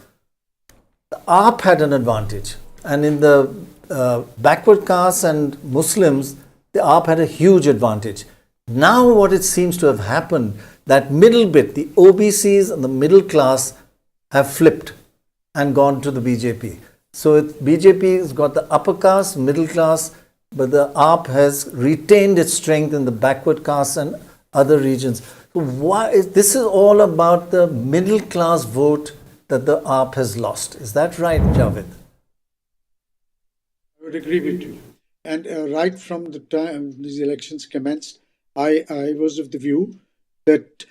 A: the AAP had an advantage. And in the backward castes and Muslims, the AAP had a huge advantage. Now what it seems to have happened, that middle bit, the OBCs and the middle class have flipped and gone to the BJP. So BJP has got the upper caste, middle class, but the AAP has retained its strength in the backward castes and other regions. So this is all about the middle class vote that the AAP has lost. Is that right, Javed?
I: I would agree with you. And right from the time these elections commenced, I was of the view that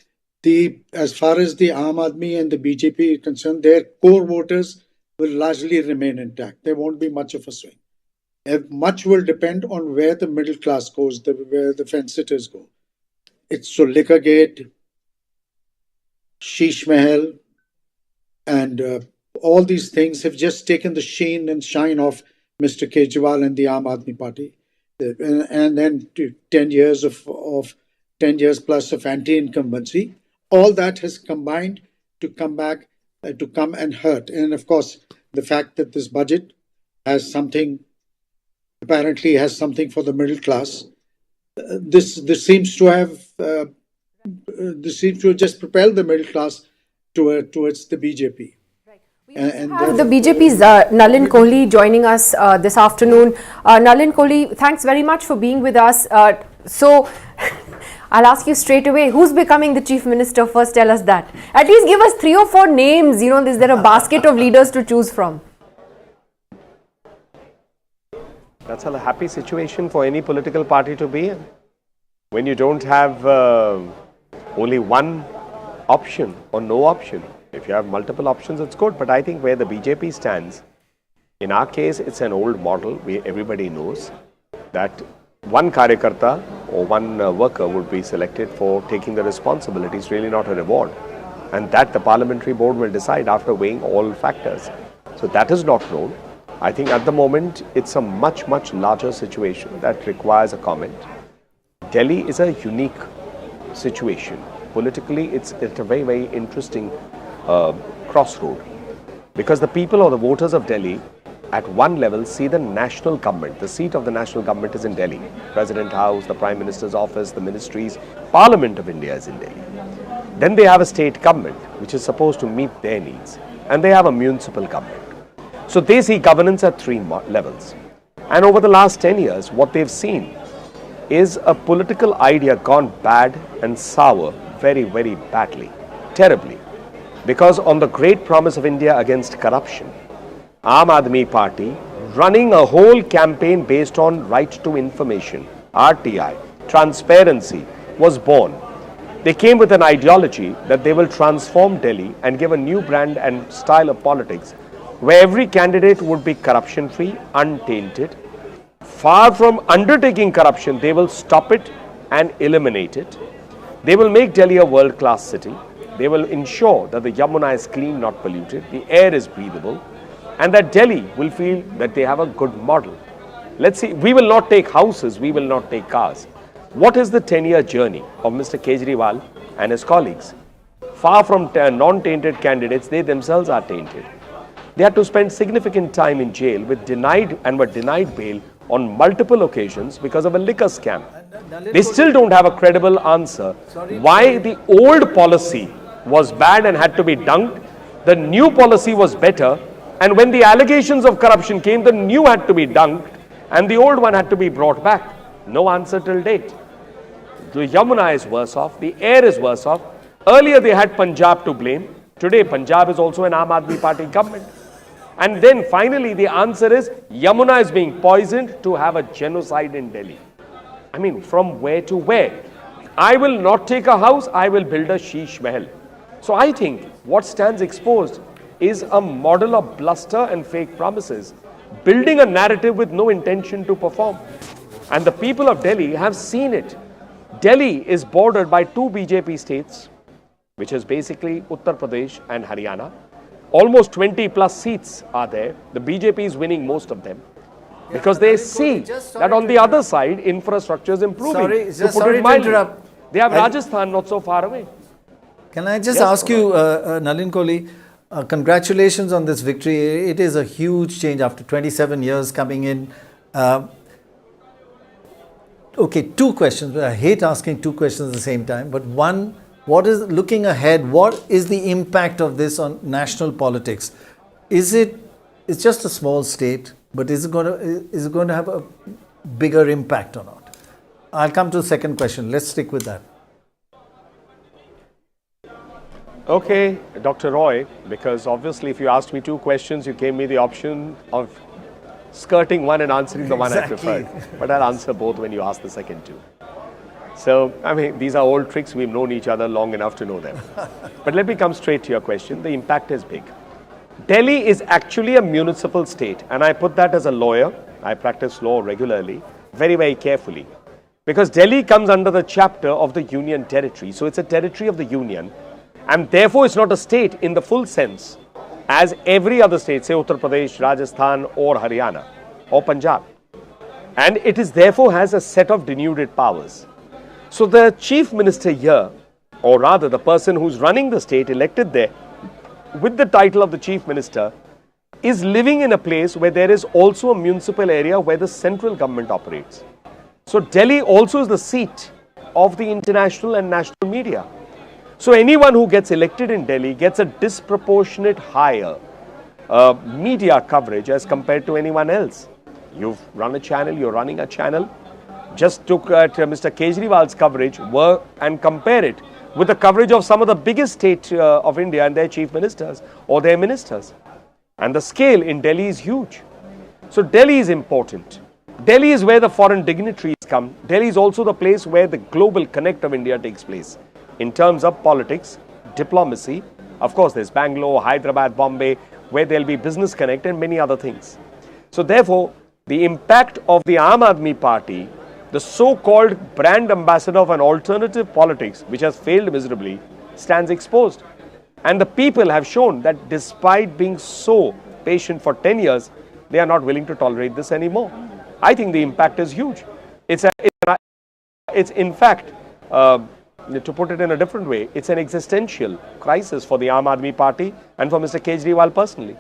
I: as far as the Aam Aadmi and the BJP are concerned, their core voters will largely remain intact. There won't be much of a swing. Much will depend on where the middle class goes, where the fence sitters go. It's so Liquorgate, Sheesh Mahal, and all these things have just taken the sheen and shine off Mr. Kejriwal and the Aam Aadmi Party, and then 10 years plus of anti-incumbency. All that has combined to come and hurt. And of course, the fact that this budget apparently has something for the middle class. This seems to have just propelled the middle class towards the BJP.
B: And the BJP's Nalin Kohli joining us this afternoon. Nalin Kohli, thanks very much for being with us. So I'll ask you straight away, who's becoming the Chief Minister? First tell us that. At least give us 3 or 4 names. Is there a basket of leaders to choose from?
G: That's a happy situation for any political party to be in. When you don't have only one option or no option. If you have multiple options, it's good. But I think where the BJP stands, in our case, it's an old model. Everybody knows that one karyakarta or one worker would be selected for taking the responsibility. It's really not a reward. And that the parliamentary board will decide after weighing all factors. So that is not known. I think at the moment, it's a much, much larger situation that requires a comment. Delhi is a unique situation. Politically, it's a very, very interesting crossroad, because the people or the voters of Delhi at one level see the national government. The seat of the national government is in Delhi. President House, the Prime Minister's office, the ministries, Parliament of India is in Delhi. Then they have a state government which is supposed to meet their needs, and they have a municipal government. So they see governance at 3 levels. And over the last 10 years, what they've seen is a political idea gone bad and sour very, very badly, terribly. Because on the great promise of India against corruption, Aam Aadmi Party running a whole campaign based on right to information, RTI, transparency was born. They came with an ideology that they will transform Delhi and give a new brand and style of politics where every candidate would be corruption-free, untainted. Far from undertaking corruption, they will stop it and eliminate it. They will make Delhi a world-class city. They will ensure that the Yamuna is clean, not polluted, the air is breathable, and that Delhi will feel that they have a good model. let's see, we will not take houses, we will not take cars. What is the 10-year journey of Mr. Kejriwal and his colleagues? Far from non-tainted candidates, they themselves are tainted. They had to spend significant time in jail were denied bail on multiple occasions because of a liquor scam. They still don't have a credible answer why the old policy was bad and had to be dunked, the new policy was better, and when the allegations of corruption came, the new had to be dunked and the old one had to be brought back. No answer till date. The Yamuna is worse off, the air is worse off. Earlier they had Punjab to blame. Today Punjab is also an Aam Aadmi Party government. And then finally the answer is Yamuna is being poisoned to have a genocide in Delhi. I mean, from where to where? I will not take a house, I will build a sheesh mahal. So I think what stands exposed is a model of bluster and fake promises, building a narrative with no intention to perform. And the people of Delhi have seen it. Delhi is bordered by two BJP states, which is basically Uttar Pradesh and Haryana. Almost 20 plus seats are there. The BJP is winning most of them because they see that on the other side, infrastructure is improving.
A: Sorry to interrupt.
G: They have Rajasthan not so far away.
A: Can I just ask you, Nalin Kohli, congratulations on this victory. It is a huge change after 27 years coming in. Okay, two questions. I hate asking two questions at the same time, but one, what is, looking ahead, what is the impact of this on national politics? It's just a small state, but is it going to have a bigger impact or not? I'll come to the second question. Let's stick with that.
G: Okay, Dr. Roy, because obviously if you asked me two questions, you gave me the option of skirting one and answering the one I preferred. But I'll answer both when you ask the second two. So, I mean, these are old tricks. We've known each other long enough to know them. But let me come straight to your question. The impact is big. Delhi is actually a municipal state. And I put that as a lawyer. I practice law regularly, very, very carefully. Because Delhi comes under the chapter of the Union Territory. So it's a territory of the Union. And therefore, it's not a state in the full sense as every other state, say Uttar Pradesh, Rajasthan or Haryana or Punjab. And it is therefore has a set of denuded powers. So the chief minister here, or rather the person who's running the state elected there with the title of the chief minister, is living in a place where there is also a municipal area where the central government operates. So Delhi also is the seat of the international and national media. So anyone who gets elected in Delhi gets a disproportionate higher media coverage as compared to anyone else. You've run a channel, you're running a channel. Just took at Mr. Kejriwal's coverage and compare it with the coverage of some of the biggest state of India and their chief ministers or their ministers. And the scale in Delhi is huge. So Delhi is important. Delhi is where the foreign dignitaries come. Delhi is also the place where the global connect of India takes place. In terms of politics, diplomacy, of course there's Bangalore, Hyderabad, Bombay, where there'll be business connect and many other things. So therefore, the impact of the Aam Aadmi Party, the so-called brand ambassador of an alternative politics, which has failed miserably, stands exposed. And the people have shown that despite being so patient for 10 years, they are not willing to tolerate this anymore. I think the impact is huge. It's in fact, to put it in a different way, it's an existential crisis for the Aam Aadmi Party and for Mr. Kejriwal personally.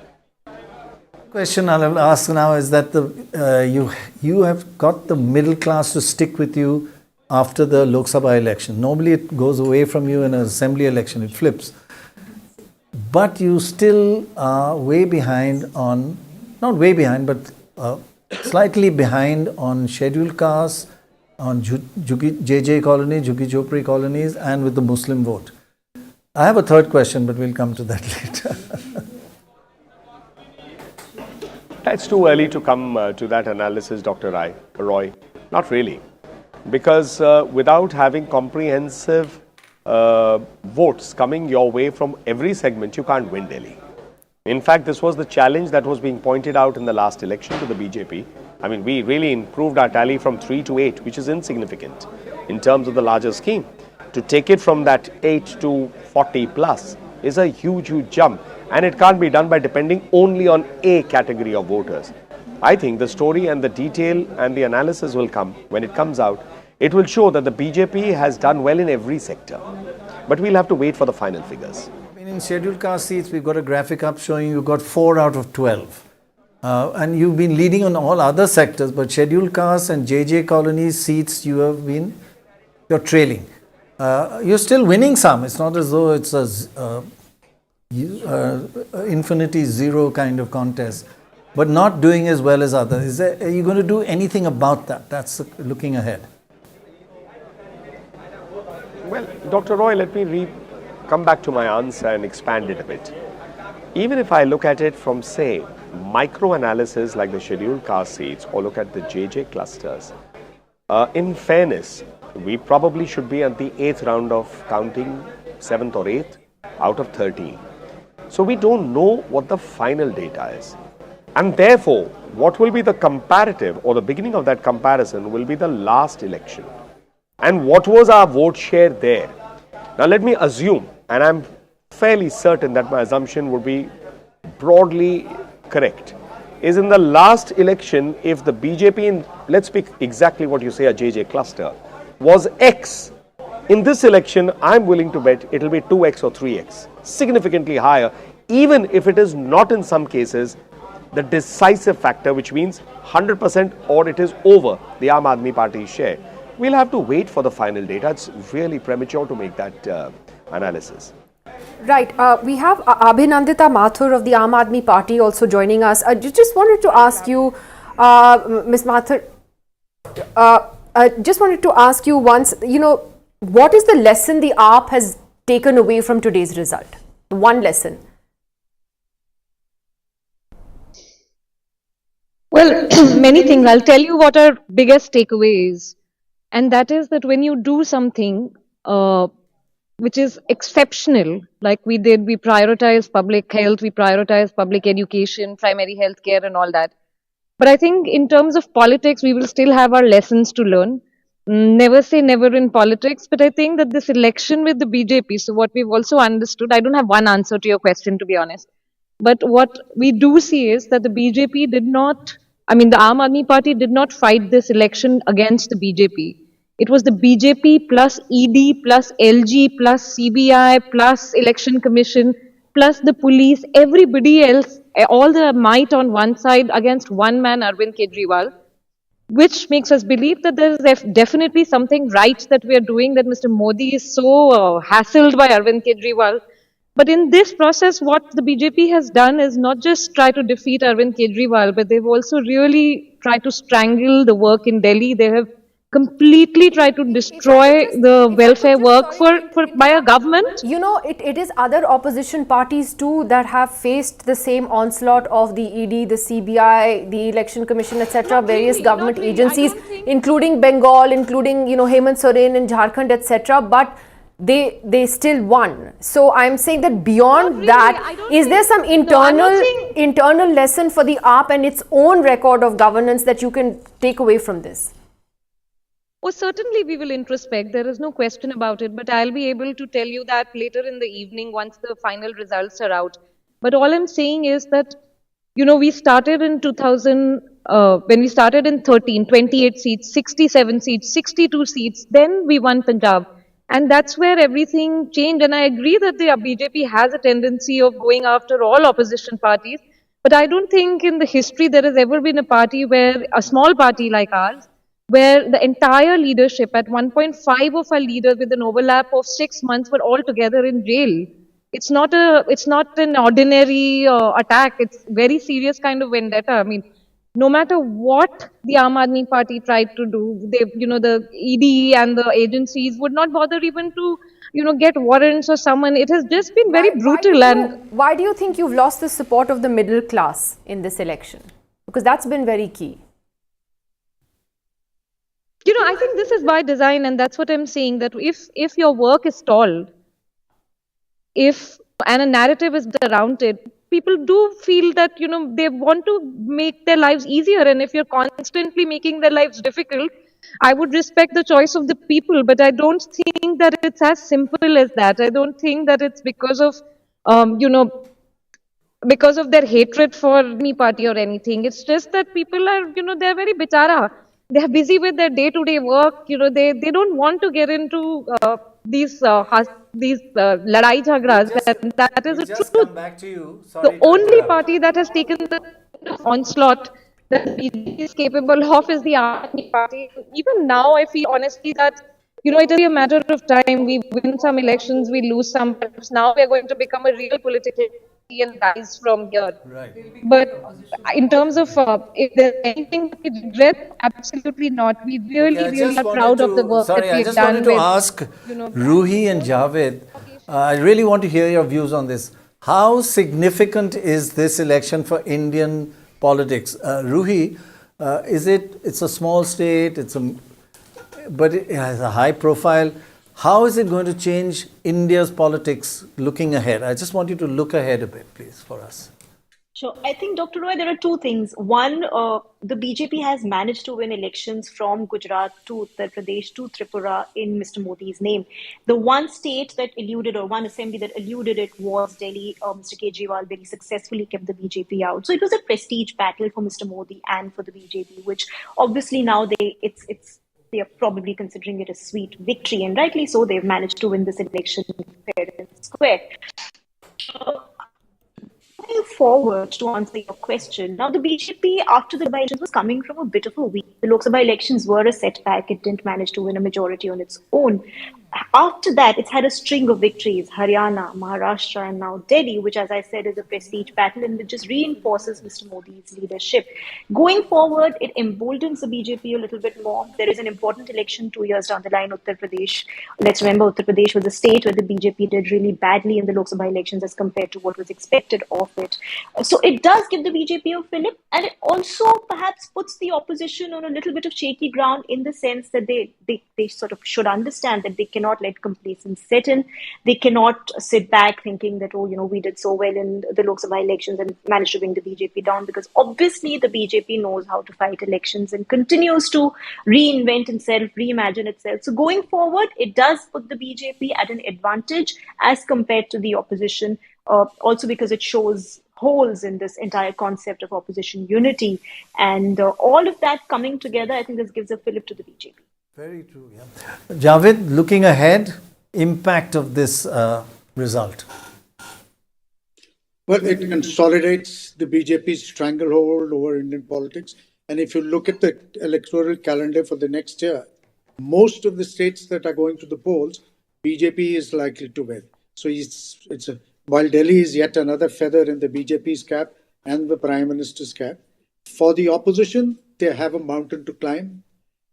A: Question I'll ask now is that you have got the middle class to stick with you after the Lok Sabha election. Normally it goes away from you in an assembly election, it flips. But you still are way behind on, not way behind, but slightly behind on scheduled castes, on JJ colony, Jhuggi Jhopri colonies, and with the Muslim vote. I have a third question, but we'll come to that later.
G: It's too early to come to that analysis, Dr. Roy. Not really. Because without having comprehensive votes coming your way from every segment, you can't win Delhi. In fact, this was the challenge that was being pointed out in the last election to the BJP. I mean, we really improved our tally from 3 to 8, which is insignificant in terms of the larger scheme. To take it from that 8 to 40 plus is a huge, huge jump. And it can't be done by depending only on a category of voters. I think the story and the detail and the analysis will come when it comes out. It will show that the BJP has done well in every sector. But we'll have to wait for the final figures.
A: In scheduled caste seats, we've got a graphic up showing you got 4 out of 12. And you've been leading on all other sectors, but scheduled caste and JJ colony seats, you're trailing. You're still winning some. It's not as though it's a infinity zero kind of contest, but not doing as well as others. Are you going to do anything about that? That's looking ahead.
G: Well, Dr. Roy, let me come back to my answer and expand it a bit. Even if I look at it from, say, micro-analysis like the scheduled caste seats or look at the JJ clusters, in fairness, we probably should be at the 8th round of counting, 7th or 8th out of 13. So we don't know what the final data is. And therefore, what will be the comparative or the beginning of that comparison will be the last election. And what was our vote share there? Now let me assume, and I'm fairly certain that my assumption would be broadly correct, is in the last election, if the BJP, let's pick exactly what you say, a JJ cluster, was X, in this election, I'm willing to bet it will be 2X or 3X, significantly higher, even if it is not in some cases the decisive factor, which means 100% or it is over the Aam Aadmi Party's share. We'll have to wait for the final data. It's really premature to make that analysis.
B: Right. We have Abhinandita Mathur of the Aam Aadmi Party also joining us. I just wanted to ask you, Ms. Mathur, just wanted to ask you once, what is the lesson the AAP has taken away from today's result? One lesson.
M: Well, many things. I'll tell you what our biggest takeaway is. And that is that when you do something which is exceptional, like we did, we prioritize public health, we prioritize public education, primary health care and all that. But I think in terms of politics, we will still have our lessons to learn. Never say never in politics, but I think that this election with the BJP, so what we've also understood, I don't have one answer to your question, to be honest. But what we do see is that the BJP did not, the Aam Aadmi Party did not fight this election against the BJP. It was the BJP plus ED plus LG plus CBI plus Election Commission plus the police, everybody else, all the might on one side against one man, Arvind Kejriwal, which makes us believe that there is definitely something right that we are doing, that Mr. Modi is so hassled by Arvind Kejriwal. But in this process, what the BJP has done is not just try to defeat Arvind Kejriwal, but they've also really tried to strangle the work in Delhi. They have completely tried to destroy the welfare work by a government.
B: It is other opposition parties too that have faced the same onslaught of the ED, the CBI, the Election Commission, etc., various government agencies, including Bengal, including Hemant Soren in Jharkhand, etc., but they still won. So I'm saying that beyond that, is there some internal lesson for the AAP and its own record of governance that you can take away from this?
M: Oh, certainly we will introspect. There is no question about it. But I'll be able to tell you that later in the evening once the final results are out. But all I'm saying is that, we started in 2000, when we started in 28 seats, 67 seats, 62 seats, then we won Punjab. And that's where everything changed. And I agree that the BJP has a tendency of going after all opposition parties. But I don't think in the history there has ever been a party where, a small party like ours, where the entire leadership at 1.5 of our leaders with an overlap of 6 months were all together in jail. It's not an ordinary attack. It's very serious kind of vendetta. No matter what the Aam Aadmi Party tried to do, the ED and the agencies would not bother even to, get warrants or summon. It has just been very brutal.
B: Why do you think you've lost the support of the middle class in this election? Because that's been very key.
M: I think this is by design, and that's what I'm saying, that if your work is stalled, and a narrative is around it, people do feel that, they want to make their lives easier. And if you're constantly making their lives difficult, I would respect the choice of the people, but I don't think that it's as simple as that. I don't think that it's because of, because of their hatred for any party or anything. It's just that people are, they're very bichara. They're busy with their day-to-day work. They don't want to get into these ladai jhagras, and that is
A: We
M: the
A: just
M: truth.
A: come back to you.
M: The
A: Sorry to
M: only
A: interrupt.
M: party that has taken the onslaught that the BJP is capable of is the Aam Party. Even now, I feel honestly that it is a matter of time. We win some elections, we lose some. Perhaps now we are going to become a real political party and rise from here.
A: Right.
M: But in terms of if there's anything that we regret, absolutely not. We
A: Okay,
M: really,
A: I
M: really
A: just
M: are
A: wanted
M: proud of the
A: to,
M: work that
A: sorry, I
M: we've
A: just
M: done
A: wanted to
M: with,
A: ask Ruhi and Javed, I really want to hear your views on this. How significant is this election for Indian politics? Ruhi, it's a small state, but it has a high profile. How is it going to change India's politics looking ahead? I just want you to look ahead a bit, please, for us.
V: Sure. I think, Dr. Roy, there are two things. One, the BJP has managed to win elections from Gujarat to Uttar Pradesh to Tripura in Mr. Modi's name. The one state that eluded, or one assembly that eluded it, was Delhi. Mr. Kejriwal very successfully kept the BJP out. So it was a prestige battle for Mr. Modi and for the BJP, which obviously now they are probably considering it a sweet victory, and rightly so. They've managed to win this election fair and square. Going forward, to answer your question, now the BJP after the by-elections was coming from a bit of a weak. The Lok Sabha elections were a setback. It didn't manage to win a majority on its own. After that, it's had a string of victories: Haryana, Maharashtra, and now Delhi, which, as I said, is a prestige battle and which just reinforces Mr. Modi's leadership. Going forward, it emboldens the BJP a little bit more. There is an important election 2 years down the line, Uttar Pradesh. Let's remember, Uttar Pradesh was a state where the BJP did really badly in the Lok Sabha elections as compared to what was expected of it. So it does give the BJP a fillip, and it also perhaps puts the opposition on a little bit of shaky ground in the sense that they sort of should understand that they cannot let complacence set in. They cannot sit back thinking that, we did so well in the Lok Sabha elections and managed to bring the BJP down, because obviously the BJP knows how to fight elections and continues to reinvent itself, reimagine itself. So going forward, it does put the BJP at an advantage as compared to the opposition, also because it shows holes in this entire concept of opposition unity. And all of that coming together, I think this gives a fillip to the BJP.
A: Very true, yeah. Javed, looking ahead, impact of this result?
I: Well, it consolidates the BJP's stranglehold over Indian politics. And if you look at the electoral calendar for the next year, most of the states that are going to the polls, BJP is likely to win. So while Delhi is yet another feather in the BJP's cap and the Prime Minister's cap, for the opposition, they have a mountain to climb.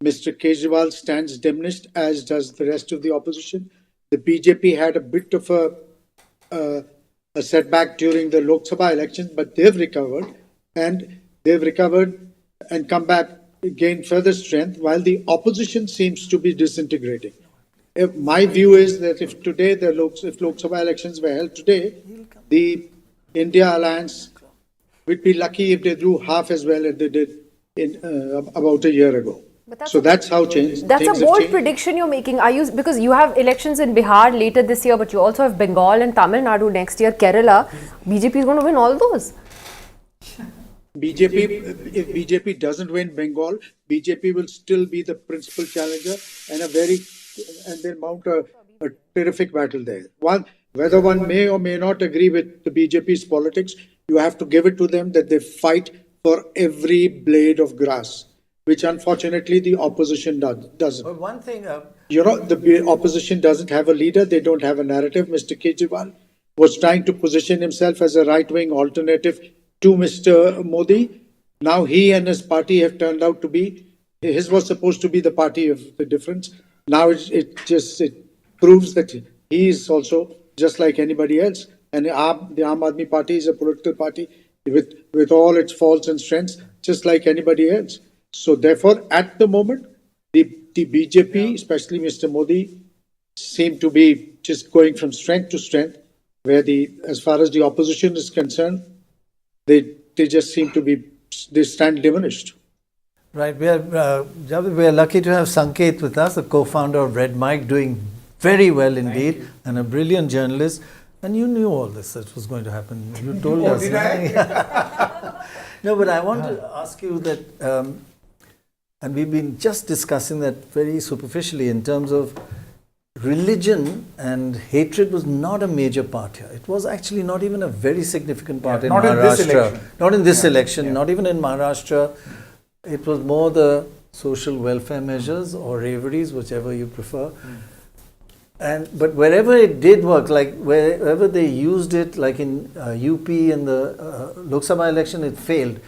I: Mr. Kejriwal stands diminished, as does the rest of the opposition. The BJP had a bit of a setback during the Lok Sabha elections, but they've recovered and come back, gain further strength, while the opposition seems to be disintegrating. My view is that if Lok Sabha elections were held today, the India Alliance would be lucky if they do half as well as they did about a year ago. So that's how changed.
B: That's a bold prediction you're making. Because you have elections in Bihar later this year, but you also have Bengal and Tamil Nadu next year, Kerala. BJP is going to win all those.
I: If BJP doesn't win Bengal, BJP will still be the principal challenger and they'll mount a terrific battle there. Whether one may or may not agree with the BJP's politics, you have to give it to them that they fight for every blade of grass, which unfortunately the opposition doesn't.
A: But one thing...
I: the opposition doesn't have a leader. They don't have a narrative. Mr. Kejriwal was trying to position himself as a right-wing alternative to Mr. Modi. Now he and his party have turned out to be, his was supposed to be the party of the difference. Now it proves that he is also just like anybody else. And the Aam Aadmi Party is a political party with all its faults and strengths, just like anybody else. So therefore, at the moment, the BJP, especially Mr. Modi, seem to be just going from strength to strength, where as far as the opposition is concerned, they just seem to be, they stand diminished.
A: Right. We are lucky to have Sanket with us, the co-founder of Red Mike, doing very well indeed, and a brilliant journalist. And you knew all this that was going to happen. You told
E: Oh,
A: us.
E: did I?
A: No, but I want to ask you that, and we've been just discussing that very superficially in terms of religion and hatred was not a major part here. It was actually not even a very significant part in
E: not in this
A: Maharashtra.
E: election.
A: Not in this election, not even in Maharashtra. It was more the social welfare measures or raveries, whichever you prefer. But wherever it did work, like wherever they used it, like in UP in the Lok Sabha election, it failed.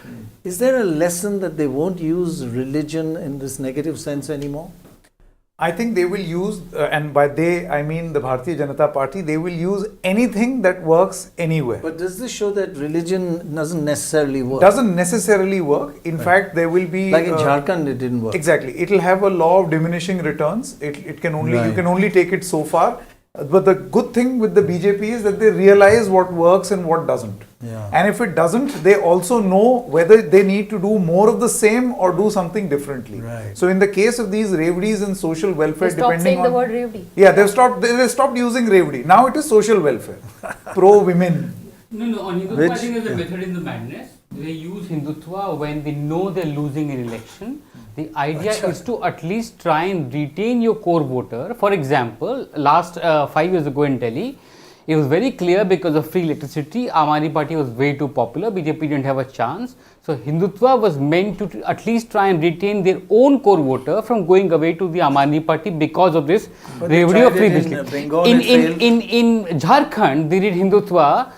A: Is there a lesson that they won't use religion in this negative sense anymore?
E: I think they will use, and by they I mean the Bharatiya Janata Party, they will use anything that works anywhere.
A: But does this show that religion doesn't necessarily work?
E: Doesn't necessarily work. In fact, there will be
A: like in Jharkhand, it didn't work.
E: Exactly. It will have a law of diminishing returns. It can only you can only take it so far. But the good thing with the BJP is that they realize what works and what doesn't.
A: Yeah.
E: And if it doesn't, they also know whether they need to do more of the same or do something differently.
A: Right.
E: So in the case of these raveries and social welfare,
B: They stopped
E: depending
B: saying
E: on
B: the word ravery.
E: yeah, they stopped using ravery. Now it is social welfare, pro women.
L: No, on Hindutva, I think there's a method in the madness. They use Hindutva when they know they're losing an election. The idea is to at least try and retain your core voter. For example, last 5 years ago in Delhi, it was very clear because of free electricity, Aam Aadmi Party was way too popular, BJP didn't have a chance. So Hindutva was meant to at least try and retain their own core voter from going away to the Aam Aadmi Party because of this ravery of free in Jharkhand, they did Hindutva,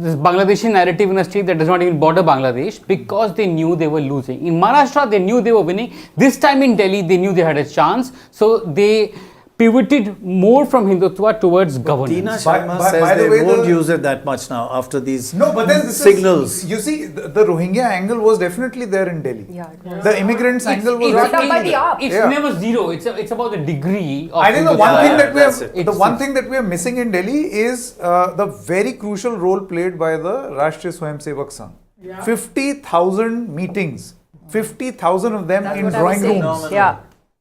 L: this Bangladeshi narrative in a state that does not even border Bangladesh because they knew they were losing. In Maharashtra, they knew they were winning. This time in Delhi, they knew they had a chance. So they pivoted more from Hindutva towards governance.
A: Tina Sharma says they won't use it that much now after these
E: but then this
A: signals.
E: You see, the Rohingya angle was definitely there in Delhi.
B: Yeah,
E: the immigrants angle was definitely there.
L: It's never zero. It's about the degree of
E: I think the one thing that we are missing in Delhi is the very crucial role played by the Rashtriya Swayamsevak Sangh. 50,000 meetings, 50,000 of them in drawing rooms.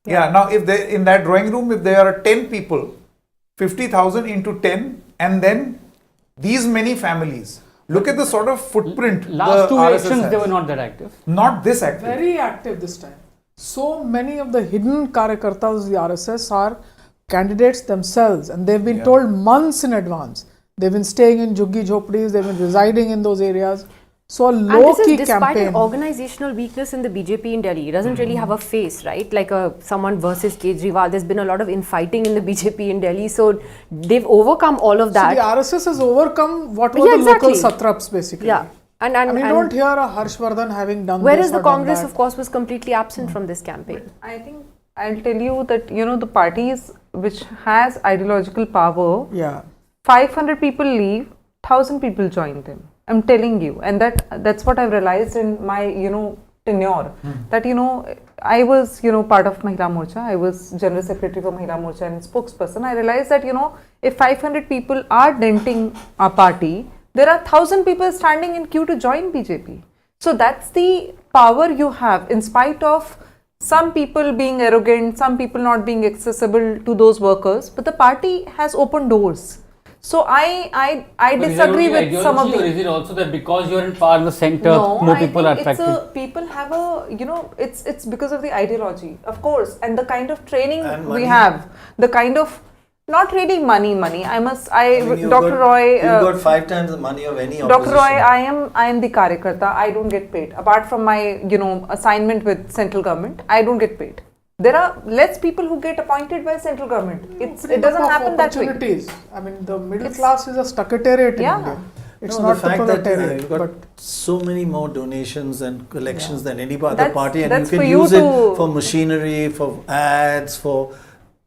E: Yeah, now if they in that drawing room, if there are 10 people, 50,000 into 10, and then these many families. Look at the sort of footprint.
L: Last two elections, they were not that active.
E: Not this active.
J: Very active this time. So many of the hidden karyakartas of the RSS are candidates themselves, and they've been told months in advance. They've been staying in Jhuggi Jhopdis, they've been residing in those areas. So a low-key campaign.
B: And this is despite an organizational weakness in the BJP in Delhi. It doesn't really have a face, right? Like someone versus Kejriwal. There's been a lot of infighting in the BJP in Delhi. So they've overcome all of that.
J: So the RSS has overcome what were the local satraps basically.
B: Yeah. And
J: you don't hear a Harshvardhan having done
B: whereas
J: this
B: the
J: or done
B: Congress,
J: that.
B: of course, was completely absent from this campaign.
F: I think I'll tell you that, you know, the parties which has ideological power, 500 people leave, 1,000 people join them. I'm telling you, and that's what I've realized in my, you know, tenure. That, you know, I was, you know, part of Mahila Morcha. I was General Secretary for Mahila Morcha and spokesperson. I realized that, you know, if 500 people are denting our party, there are 1,000 people standing in queue to join BJP. So that's the power you have, in spite of some people being arrogant, some people not being accessible to those workers, but the party has opened doors. So I disagree with some of the.
L: Or is it also that because you're in power in the center,
F: No,
L: more people are
F: it's
L: attracted?
F: people have a, you know, it's because of the ideology, of course, and the kind of training
A: And
F: we
A: money.
F: have, the kind of, not really money.
A: I mean,
F: Dr. Roy.
A: You've got 5 times the money of any opposition.
F: Dr. Roy, I am the karyakarta. I don't get paid. Apart from my, you know, assignment with central government, I don't get paid. There are less people who get appointed by central government. It doesn't happen that way.
J: I mean, the middle class is a stuckatariat in India. It's
A: No,
J: not
A: the fact that
J: proletariat.
A: you've got so many more donations and collections than any other party, and
F: that's
A: you
F: for
A: can
F: you
A: use
F: to-
A: it for machinery, for ads, for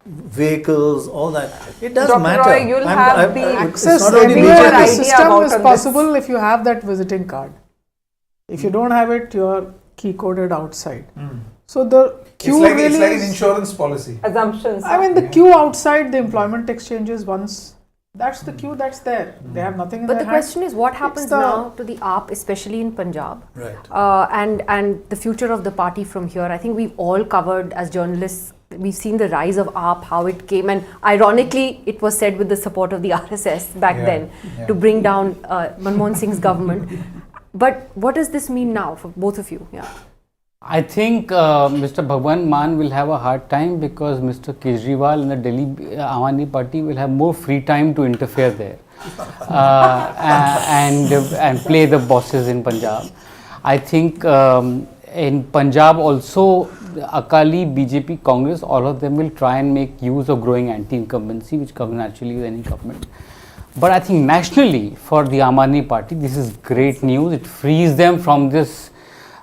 A: vehicles, all that. It does
F: Dr.
A: matter.
F: Roy, you'll have the
A: it's
J: Access
A: not only
J: anywhere in
A: BJP.
J: the system is possible if you have that visiting card. If you don't have it, you are key coded outside. So the queue
E: it's
J: really
E: like
J: is
E: an insurance policy.
F: Assumptions.
J: I mean, the queue outside the employment exchanges, once that's the queue that's there. They have nothing in
B: But
J: their
B: the
J: hand.
B: question is, what happens
J: It's the-
B: now to the AAP, especially in Punjab,
A: Right.
B: and the future of the party from here? I think we've all covered as journalists We've seen the rise of AAP, how it came, and ironically, it was said with the support of the RSS back then to bring down Manmohan Singh's government. But what does this mean now for both of you? Yeah.
N: I think Mr. Bhagwan Mann will have a hard time because Mr. Kejriwal and the Delhi Aam Aadmi Party will have more free time to interfere there and play the bosses in Punjab. I think in Punjab also, Akali, BJP, Congress, all of them will try and make use of growing anti-incumbency, which comes naturally with any government. But I think nationally, for the Aam Aadmi Party, this is great news. It frees them from this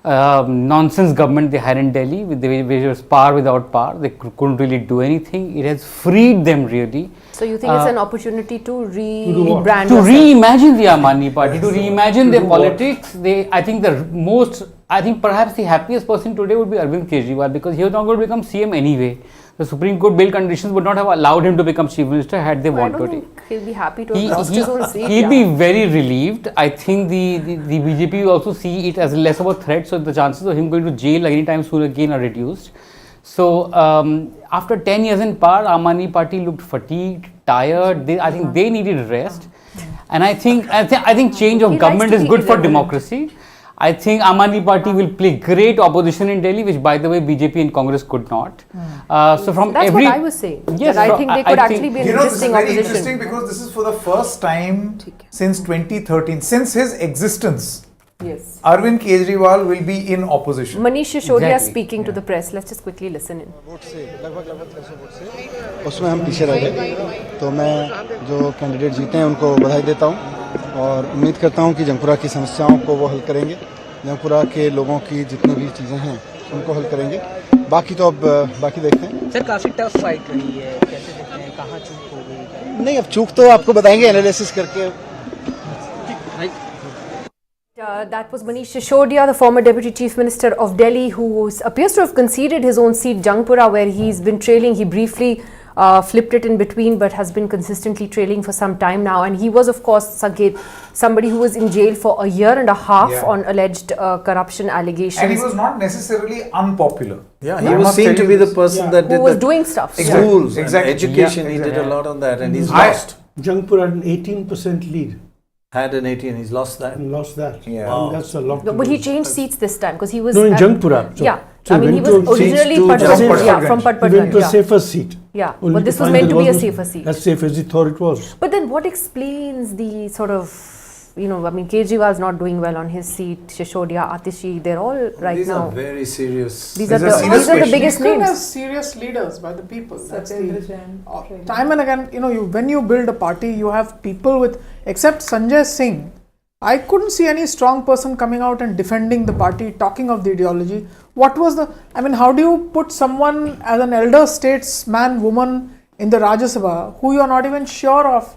N: nonsense government they had in Delhi, which was power without power. They couldn't really do anything. It has freed them really.
B: So you think it's an opportunity to rebrand?
N: To reimagine the Aam Aadmi Party, to reimagine their politics. I think perhaps the happiest person today would be Arvind Kejriwal, because he was not going to become CM anyway. The Supreme Court bail conditions would not have allowed him to become Chief Minister had they wanted.
B: I don't think he'll be happy to have lost his own seat.
N: He'll be very relieved. I think the BJP will also see it as less of a threat, so the chances of him going to jail anytime soon again are reduced. So after 10 years in power, Aam Aadmi Party looked fatigued, tired. I think they needed rest, and I think change of government is good for democracy. I think Aam Aadmi Party will play great opposition in Delhi, which by the way BJP and Congress could not. So from
B: that's what I was saying.
N: Yes,
B: I think they could actually be an interesting opposition.
Q: Very interesting because this is for the first time since 2013, since his existence.
B: Yes.
Q: Arvind Kejriwal will be in opposition.
B: Manish Shishodia speaking to the press. Let's just quickly listen in.
W: उसमें हम पीछे रह गए, तो मैं जो candidate जीते हैं उनको बधाई देता हूं और उम्मीद करता हूं कि जंगपुरा की समस्याओं को वो हल करेंगे, जंगपुरा के लोगों की जितनी भी चीज़ें हैं उनको हल करेंगे। बाकी तो अब बाकी देखते हैं।
X: सर काफ़ी टफ फाइट रही है, कैसे देखते हैं, कहाँ चूक हो गई?
W: नहीं, अब चूक तो आपको बताएंगे एनालिसिस करके।
B: That was Manish Shishodia, the former Deputy Chief Minister of Delhi, who appears to have conceded his own seat, Jangpura, where he's been trailing. He briefly flipped it in between, but has been consistently trailing for some time now. And he was, of course, Sanket, somebody who was in jail for a year and a half on alleged corruption allegations.
Q: And he was not necessarily unpopular.
A: Yeah, he was seen to be the person that did
B: who was doing stuff.
A: Schools, education, he did a lot on that, and he's lost.
C: Jangpur had an 18% lead.
A: Had an 18, he's lost that.
C: Lost that.
A: Yeah.
C: Wow. That's a lot.
B: No, but he changed seats this time because he was.
C: No, in Jangpura. So,
B: yeah.
C: So
B: I mean, he was originally from Patparganj.
C: He went to a safer seat.
B: Yeah, but this was meant to be a safer seat.
C: As safe as he thought it was.
B: But then what explains the sort of, I mean, Kejriwal's not doing well on his seat, Shishodia, Atishi, they're all now.
A: These are very serious.
B: These are the biggest names.
J: As serious leaders by the people. That's time and again, when you build a party, you have people with, except Sanjay Singh, I couldn't see any strong person coming out and defending the party, talking of the ideology. How do you put someone as an elder statesman, woman in the Rajya Sabha who you are not even sure of?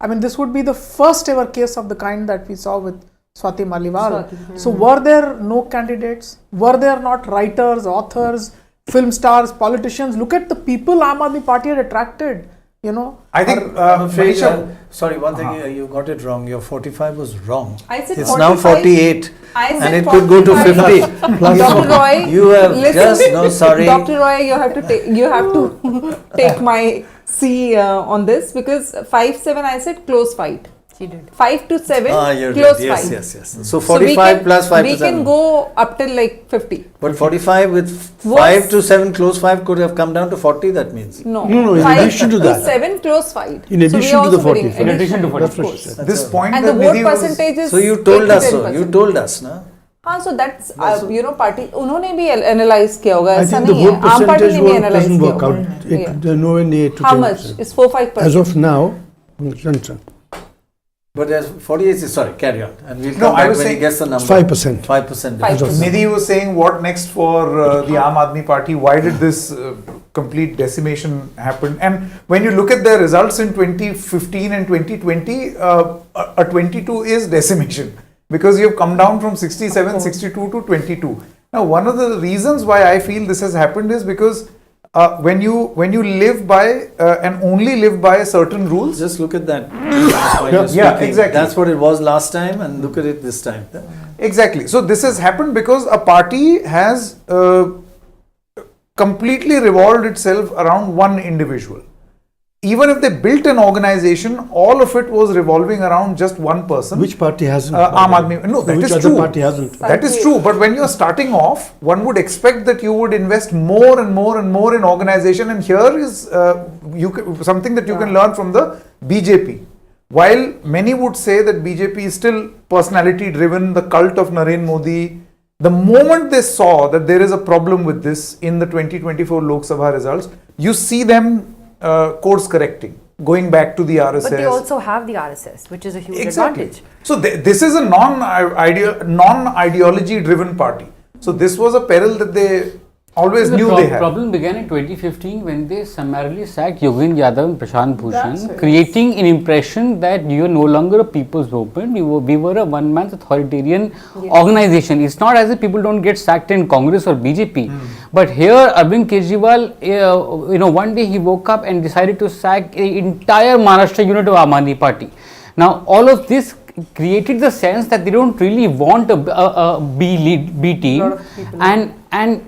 J: I mean, this would be the first ever case of the kind that we saw with Swati Maliwal. So were there no candidates? Were there not writers, authors, film stars, politicians? Look at the people Aam Aadmi Party had attracted.
Q: I think,
A: sorry, one thing, you got it wrong. Your 45 was wrong.
F: I said
A: it's
F: 45.
A: Now 48.
F: And
A: it could go to 50.
F: Dr. Roy,
A: you have sorry.
F: Dr. Roy, you have to take my C on this, because 5-7 I said close fight.
B: She did.
F: 5 to 7
A: you're
F: close
A: good.
F: fight.
A: Yes. So 45 plus 5 to 7.
F: We can go up till like 50.
A: But 45 with 5 to 7 close 5 could have come down to 40, that means.
F: No,
C: in addition to that.
F: 7 close fight.
C: In addition to the 40.
F: In addition to 40. Of course.
Q: This point
F: and
Q: that
F: the vote
Q: Nidhi
F: percentage is.
A: So you told us, na?
F: So that's, party, उन्होंने भी analyze किया होगा,
C: I
F: ऐसा
C: think the
F: नहीं है,
C: vote
F: आम party
C: percentage
F: ने भी analyze
C: doesn't
F: किया
C: work
F: होगा.
C: out. They're nowhere near to 10%.
F: How much? It's 4-5%.
C: As of now,
A: but there's 48, carry on. And we'll
Q: No,
A: come
Q: I
A: back
Q: was
A: when he
Q: saying
A: gets the number.
C: 5%.
A: 5%.
Q: Nidhi was saying, what next for the Aam Aadmi Party? Why did this complete decimation happen? And when you look at their results in 2015 and 2020, a 22 is decimation, because you have come down from 67, 62 to 22. Now, one of the reasons why I feel this has happened is because when you live by and only live by certain rules.
A: Just look at that.
Q: Exactly.
A: That's what it was last time, and look at it this time.
Q: Exactly. So this has happened because a party has completely revolved itself around one individual. Even if they built an organization, all of it was revolving around just one person.
C: Which party hasn't?
Q: Aam Aadmi. No, that
C: Which
Q: is
C: other
Q: true.
C: party hasn't?
Q: That is true. But when you're starting off, one would expect that you would invest more and more and more in organization. And here is something that you can learn from the BJP. While many would say that BJP is still personality driven, the cult of Narendra Modi, the moment they saw that there is a problem with this in the 2024 Lok Sabha results, you see them course correcting, going back to the RSS.
B: But they also have the RSS, which is a huge advantage.
Q: So this is a non-ideology driven party. So this was a peril that they always knew they had.
N: The problem began in 2015 when they summarily sacked Yogendra Yadav and Prashant Bhushan, creating an impression that you are no longer a people's movement. We were a one-man authoritarian organization. It's not as if people don't get sacked in Congress or BJP. But here, Arvind Kejriwal, one day he woke up and decided to sack the entire Maharashtra unit of Aam Aadmi Party. Now, all of this created the sense that they don't really want a B team, and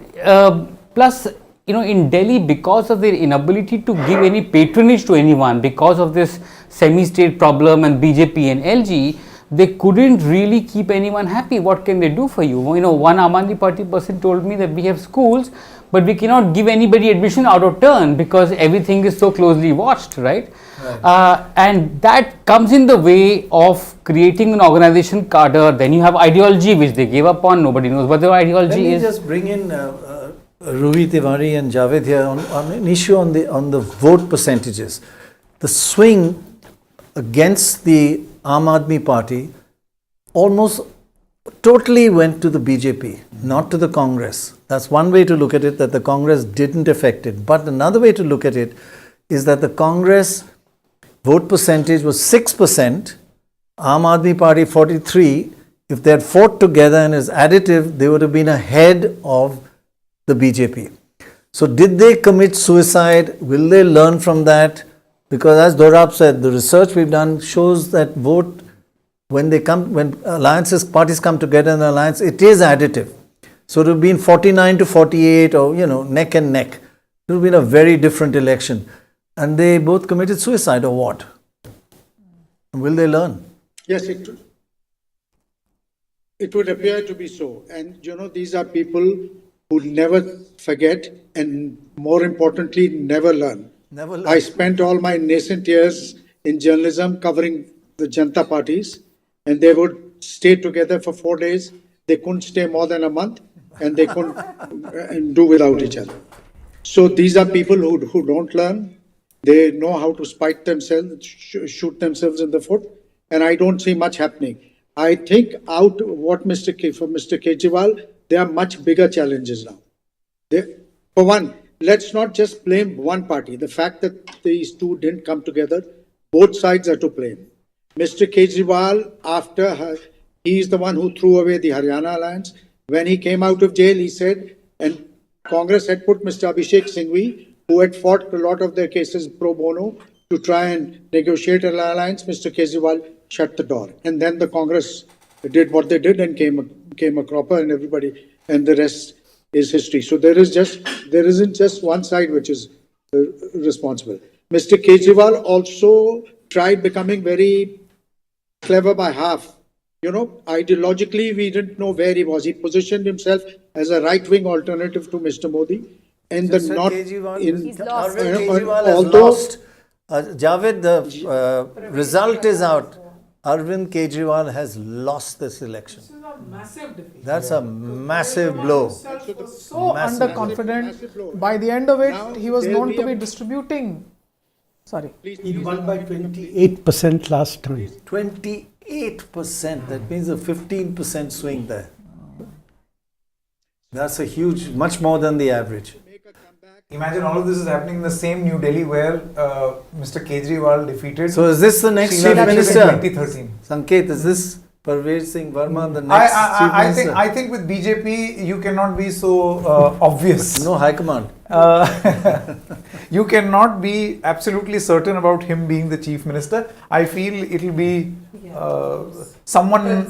N: plus, in Delhi, because of their inability to give any patronage to anyone, because of this semi-state problem and BJP and LG, they couldn't really keep anyone happy. What can they do for you? One Aam Aadmi Party person told me that we have schools, but we cannot give anybody admission out of turn because everything is so closely watched, right? And that comes in the way of creating an organization cadre. Then you have ideology, which they gave up on. Nobody knows what their ideology is.
A: Let me just bring in Ruhi Tiwari and Javed here on an issue on the vote percentages. The swing against the Aam Aadmi Party almost totally went to the BJP, not to the Congress. That's one way to look at it, that the Congress didn't affect it. But another way to look at it is that the Congress vote percentage was 6%, Aam Aadmi Party 43%. If they had fought together and as additive, they would have been ahead of the BJP. So did they commit suicide? Will they learn from that? Because as Dorab said, the research we've done shows that vote, when alliances, parties come together in an alliance, it is additive. So it would have been 49 to 48 or, neck and neck. It would have been a very different election. And they both committed suicide or what? Will they learn?
I: Yes, it would appear to be so. And, these are people who never forget and, more importantly, never learn. I spent all my nascent years in journalism covering the Janata parties, and they would stay together for 4 days. They couldn't stay more than a month, and they couldn't do without each other. So these are people who don't learn. They know how to spite themselves, shoot themselves in the foot, and I don't see much happening. I think for Mr. Kejriwal, there are much bigger challenges now. For one, let's not just blame one party. The fact that these two didn't come together, both sides are to blame. Mr. Kejriwal, he is the one who threw away the Haryana alliance. When he came out of jail, he said, and Congress had put Mr. Abhishek Singhvi, who had fought a lot of their cases pro bono, to try and negotiate an alliance. Mr. Kejriwal shut the door. And then the Congress did what they did and came a cropper, and the rest is history. So there isn't just one side which is responsible. Mr. Kejriwal also tried becoming very clever by half. Ideologically, we didn't know where he was. He positioned himself as a right-wing alternative to Mr. Modi. And
A: He's lost. Kejriwal has lost. Javed, the result is out. Arvind Kejriwal has lost this election.
J: This is a massive defeat.
A: That's a massive blow.
J: So underconfident. By the end of it, he was known to be distributing. Sorry.
C: He won by 28% last time.
A: 28%. That means a 15% swing there. That's a huge, much more than the average.
Q: Imagine all of this is happening in the same New Delhi where Mr. Kejriwal defeated.
A: So is this the next
Q: Sheila
A: chief
Q: Dikshit
A: minister?
Q: In 2013.
A: Sanket, is this Parvez Singh Verma, the next chief minister.
Q: I think with BJP you cannot be so obvious.
A: No high command.
Q: You cannot be absolutely certain about him being the chief minister. I feel it'll be someone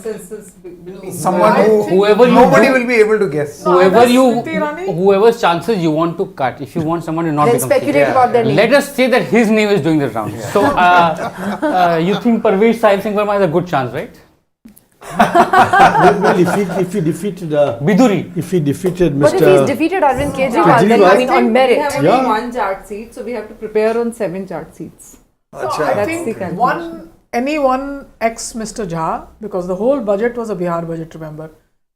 N: whoever
Q: nobody will be able to guess.
N: Whoever's chances you want to cut. If you want someone to not
B: then
N: become
B: speculate about their name.
N: Let us say that his name is doing the rounds. So you think Parvez Singh Verma has a good chance, right?
C: Well, if he defeated
N: Biduri,
C: if he defeated Mr.
B: But if he's defeated Arvind Kejriwal, then I mean on merit.
F: We have only one Jat seat, so we have to prepare on 7 Jat seats.
J: So I think any one ex Mr. Jha, because the whole budget was a Bihar budget, remember?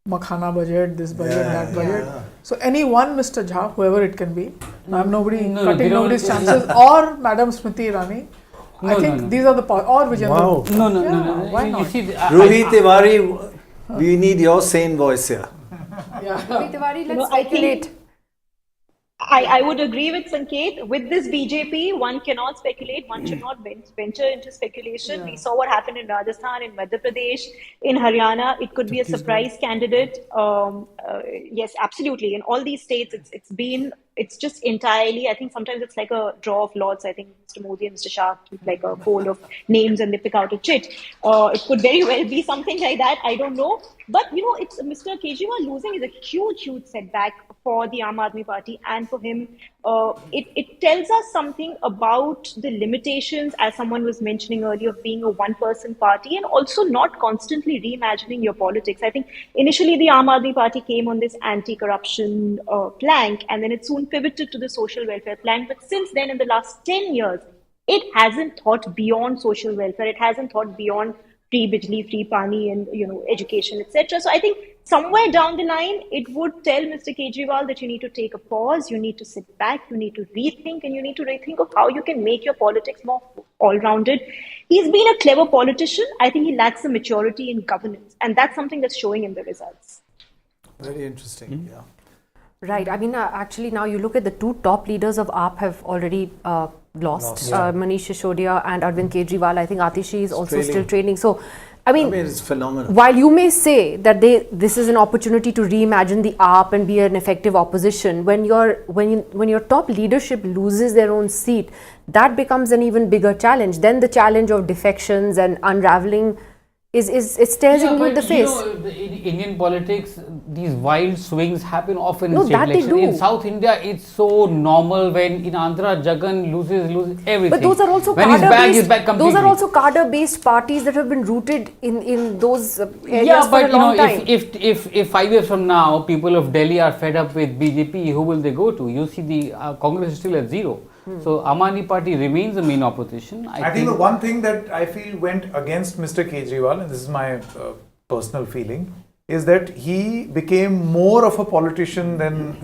J: Makhana budget, this budget, that budget. So any one Mr. Jha, whoever it can be, I'm cutting nobody's chances, or Madam Smriti Irani. I think these are the or Vijayendra.
C: Wow.
N: No.
J: Why not?
N: You see,
A: Ruhi Tiwari, we need your sane voice here.
B: Ruhi Tiwari, let's
V: I
B: speculate.
V: think I would agree with Sanket. With this BJP, one cannot speculate. One should not venture into speculation. We saw what happened in Rajasthan, in Madhya Pradesh, in Haryana. It could be a surprise candidate. Yes, absolutely. In all these states, it's just entirely, I think sometimes it's like a draw of lots. I think Mr. Modi and Mr. Shah keep like a poll of names and they pick out a chit. It could very well be something like that. I don't know. But, it's Mr. Kejriwal losing is a huge setback for the Aam Aadmi Party and for him. It tells us something about the limitations, as someone was mentioning earlier, of being a one-person party and also not constantly reimagining your politics. I think initially the Aam Aadmi Party came on this anti-corruption plank, and then it soon pivoted to the social welfare plank. But since then, in the last 10 years, it hasn't thought beyond social welfare. It hasn't thought beyond free bijli, free pani, and education, etc. So I think somewhere down the line, it would tell Mr. Kejriwal that you need to take a pause, you need to sit back, you need to rethink, and you need to rethink of how you can make your politics more all-rounded. He's been a clever politician. I think he lacks the maturity in governance, and that's something that's showing in the results.
A: Very interesting. Yeah.
B: Right. I mean, actually, now you look at the two top leaders of AAP have already lost. Manish Sisodia and Arvind Kejriwal. I think Atishi is also still training. So, I mean,
A: it's phenomenal.
B: While you may say that this is an opportunity to reimagine the AAP and be an effective opposition, when your top leadership loses their own seat, that becomes an even bigger challenge. Then the challenge of defections and unraveling it stares into the face.
N: In Indian politics, these wild swings happen often
B: No,
N: in state
B: that they
N: elections.
B: do.
N: In South India, it's so normal when in Andhra, Jagan loses everything.
B: But those are also
N: when he's back, he's back completely.
B: Those are also cadre-based parties that have been rooted in those areas for a long time.
N: If 5 years from now, people of Delhi are fed up with BJP, who will they go to? You see, the Congress is still at 0. So Aam Aadmi Party remains the main opposition.
Q: I think the one thing that I feel went against Mr. Kejriwal, and this is my personal feeling, is that he became more of a politician than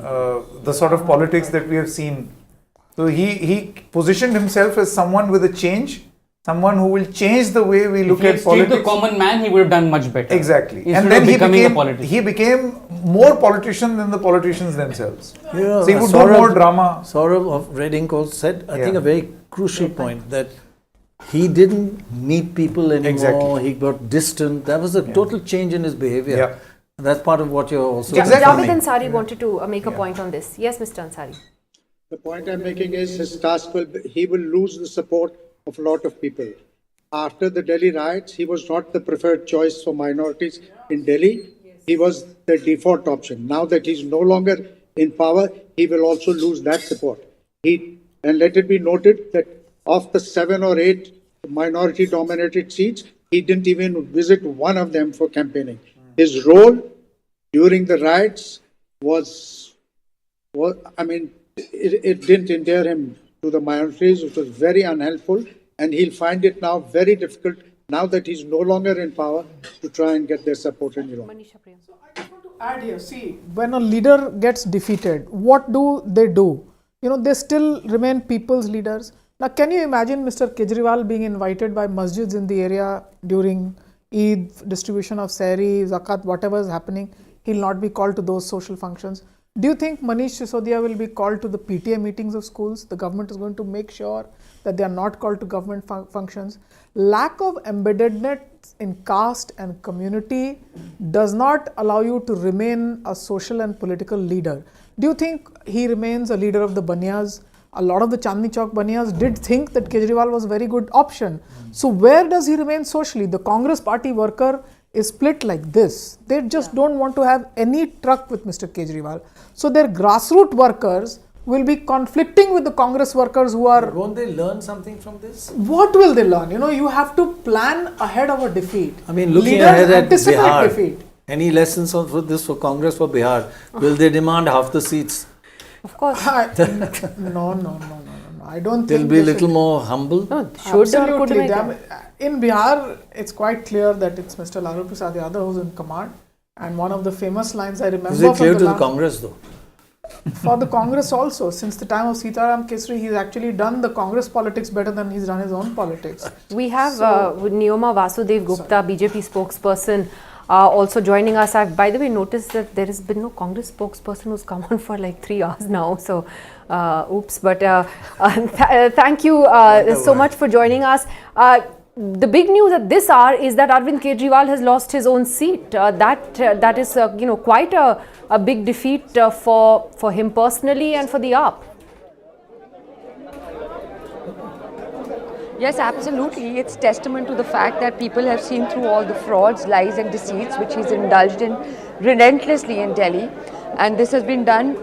Q: the sort of politics that we have seen. So he positioned himself as someone with a change, someone who will change the way we look at politics.
N: If he had stayed the common man, he would have done much better.
Q: Exactly.
N: And then
Q: he became more politician than the politicians themselves.
A: Yeah,
Q: so he would do more drama.
A: Saurabh of Red Ink also said, I think, a very crucial point, that he didn't meet people anymore.
Q: Exactly.
A: He got distant. That was a total change in his behavior.
Q: Yeah.
A: And that's part of what you're also
B: Javed Ansari wanted to make a point on this. Yes, Mr. Ansari.
I: The point I'm making is his task he will lose the support of a lot of people. After the Delhi riots, he was not the preferred choice for minorities in Delhi. He was the default option. Now that he's no longer in power, he will also lose that support. And let it be noted that of the 7 or 8 minority-dominated seats, he didn't even visit one of them for campaigning. His role during the riots it didn't endear him to the minorities. It was very unhelpful, and he'll find it now very difficult, now that he's no longer in power, to try and get their support any longer.
J: Add here, see, when a leader gets defeated, what do? They still remain people's leaders. Now, can you imagine Mr. Kejriwal being invited by masjids in the area during Eid, distribution of sehri, zakat, whatever is happening? He'll not be called to those social functions. Do you think Manish Sisodia will be called to the PTA meetings of schools? The government is going to make sure that they are not called to government functions. Lack of embeddedness in caste and community does not allow you to remain a social and political leader. Do you think he remains a leader of the Baniyas? A lot of the Chandni Chowk Baniyas did think that Kejriwal was a very good option. So where does he remain socially? The Congress party worker is split like this. They just don't want to have any truck with Mr. Kejriwal. So their grassroots workers will be conflicting with the Congress workers who are...
A: Won't they learn something from this?
J: What will they learn? You know, you have to plan ahead of a defeat.
A: I mean, looking
J: Leaders
A: ahead at
J: anticipate
A: Bihar,
J: defeat.
A: any lessons for this for Congress for Bihar? Will they demand half the seats?
B: Of course.
J: No. I don't
A: They'll
J: think
A: be a
J: they
A: little
J: should.
A: more humble.
B: No, should or could
J: Absolutely.
B: make
J: They
B: it.
J: in Bihar, it's quite clear that it's Mr. Lalu Prasad Yadav who's in command. And one of the famous lines I remember
A: Is it clear
J: from
A: to the Congress though?
J: For the Congress also, since the time of Sitaram Kesri, he's actually done the Congress politics better than he's done his own politics.
B: We have Neoma Vasudev Gupta, BJP spokesperson, also joining us. I've, by the way, noticed that there has been no Congress spokesperson who's come on for like 3 hours now. So, oops. But thank you so much for joining us. The big news at this hour is that Arvind Kejriwal has lost his own seat. That is, quite a big defeat for him personally and for the AAP.
K: Yes, absolutely. It's testament to the fact that people have seen through all the frauds, lies and deceits which he's indulged in relentlessly in Delhi. And this has been done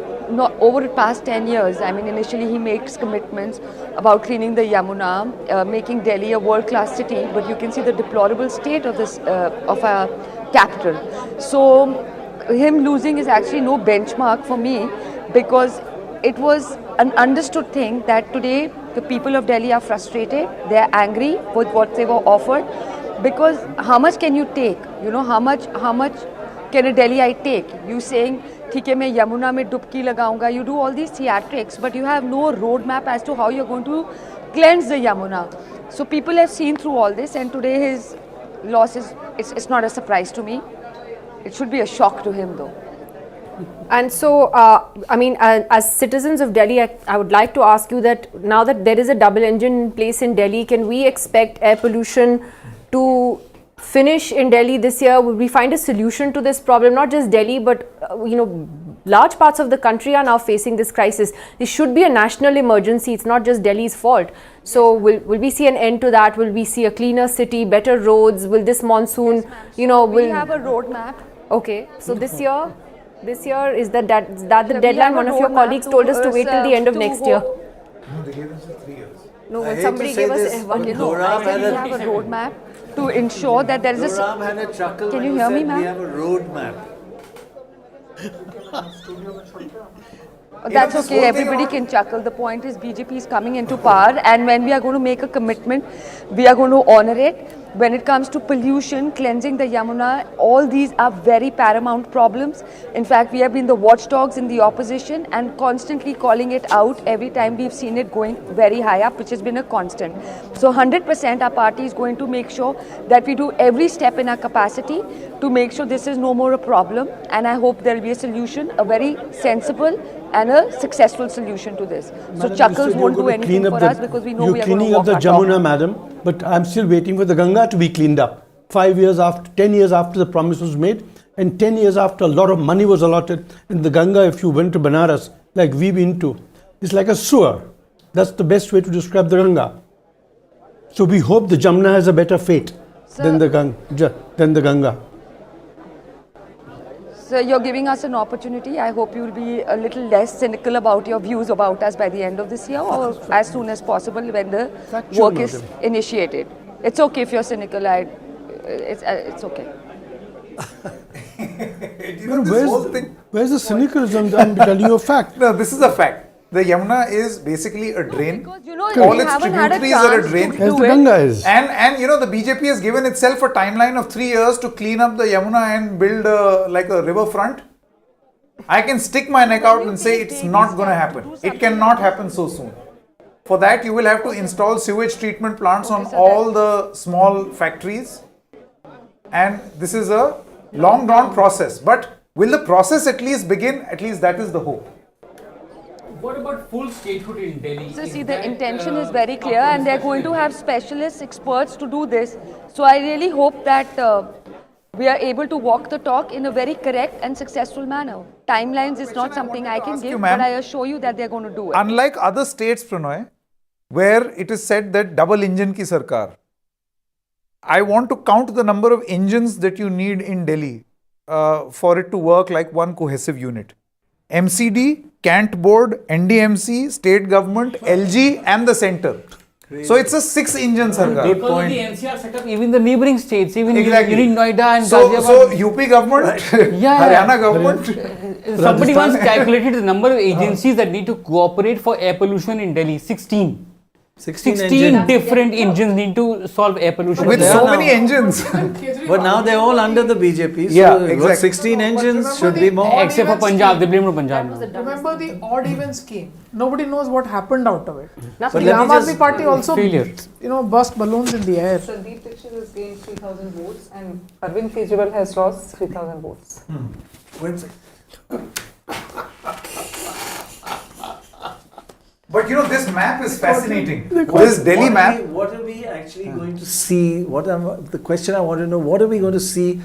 K: over the past 10 years. I mean, initially he makes commitments about cleaning the Yamuna, making Delhi a world-class city, but you can see the deplorable state of this of our capital. So him losing is actually no benchmark for me, because it was an understood thing that today the people of Delhi are frustrated, they are angry with what they were offered, because how much can you take? You know, how much can a Delhiite take? You saying, ठीक है मैं यमुना में डुबकी लगाऊंगा, you do all these theatrics, but you have no roadmap as to how you're going to cleanse the Yamuna. So people have seen through all this, and today his loss is, it's not a surprise to me. It should be a shock to him though.
B: And so, I mean, as citizens of Delhi, I would like to ask you that now that there is a double engine in place in Delhi, can we expect air pollution to finish in Delhi this year? Will we find a solution to this problem? Not just Delhi, but large parts of the country are now facing this crisis. This should be a national emergency. It's not just Delhi's fault. So will we see an end to that? Will we see a cleaner city, better roads? Will this monsoon,
K: we have a roadmap.
B: Okay, so this year is that the deadline? One of your colleagues told us to wait till the end of next year.
Q: No, they gave us 3 years.
B: No, when somebody gave us one year.
K: We have a roadmap to ensure that there is a...
A: Dorab had a chuckle
K: Can
A: when
K: you
A: he
K: hear
A: said
K: me, ma'am?
A: we have a roadmap.
K: That's okay, everybody can chuckle. The point is BJP is coming into power, and when we are going to make a commitment, we are going to honor it. When it comes to pollution, cleansing the Yamuna, all these are very paramount problems. In fact, we have been the watchdogs in the opposition and constantly calling it out every time we've seen it going very high up, which has been a constant. So 100% our party is going to make sure that we do every step in our capacity to make sure this is no more a problem, and I hope there will be a solution, a very sensible and a successful solution to this. So
C: Madam,
K: chuckles won't do anything for us because we know we are going to
C: cleaning up
K: walk
C: the
K: our talk.
C: Jamuna, madam, but I'm still waiting for the Ganga to be cleaned up. 5 years after, 10 years after the promise was made, and 10 years after a lot of money was allotted. And the Ganga, if you went to Banaras, like we've been to, it's like a sewer. That's the best way to describe the Ganga. So we hope the Jamuna has a better fate than the Ganga.
K: So you're giving us an opportunity. I hope you will be a little less cynical about your views about us by the end of this year, or as soon as possible when the work is initiated. It's okay if you're cynical. It's okay.
C: Where's the cynicism? I'm telling you a fact.
Q: No, this is a fact. The Yamuna is basically a drain.
K: All
Q: its tributaries are a drain.
C: As the Ganga is.
Q: And the BJP has given itself a timeline of 3 years to clean up the Yamuna and build like a riverfront. I can stick my neck out and say it's not going to happen. It cannot happen so soon. For that, you will have to install sewage treatment plants on all the small factories. And this is a long drawn process. But Will the process at least begin? At least that is the hope.
N: What about full statehood in Delhi?
K: So see, the intention is very clear, and they're going to have specialist experts to do this. So I really hope that we are able to walk the talk in a very correct and successful manner. Timelines is not something I can give, but I assure you that they're going to do it.
Q: Unlike other states, Prannoy, where it is said that double engine ki sarkar, I want to count the number of engines that you need in Delhi for it to work like one cohesive unit. MCD, Cant Board, NDMC, state government, LG and the centre. So it's a 6-engine sarkar.
N: Good point. The NCR set up even the neighboring states, even
Q: exactly.
N: in Noida and
Q: so
N: Ghaziabad.
Q: UP government, Haryana government.
N: Somebody once calculated the number of agencies that need to cooperate for air pollution in Delhi. 16. 16 different engines need to solve air pollution.
Q: With so many engines.
A: But now they're all under the BJP. So
Q: yeah, exactly.
A: 16 engines should be more.
N: Except for Punjab, they blame Punjab.
J: Remember the odd even scheme. Nobody knows what happened out of it.
A: But
J: the Aam Aadmi Party also, burst balloons in the air.
F: Sandeep Dixit has gained 3,000 votes and Arvind Kejriwal has lost 3,000 votes.
Q: But this map is fascinating. This Delhi map.
A: What are we actually going to see? The question I want to know, what are we going to see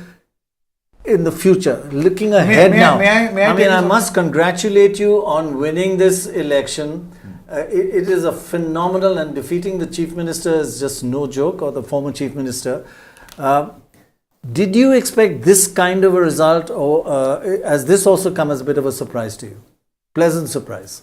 A: in the future? Looking ahead now. I must congratulate you on winning this election. It is a phenomenal, and defeating the Chief Minister is just no joke, or the former Chief Minister. Did you expect this kind of a result, or has this also come as a bit of a surprise to you? Pleasant surprise.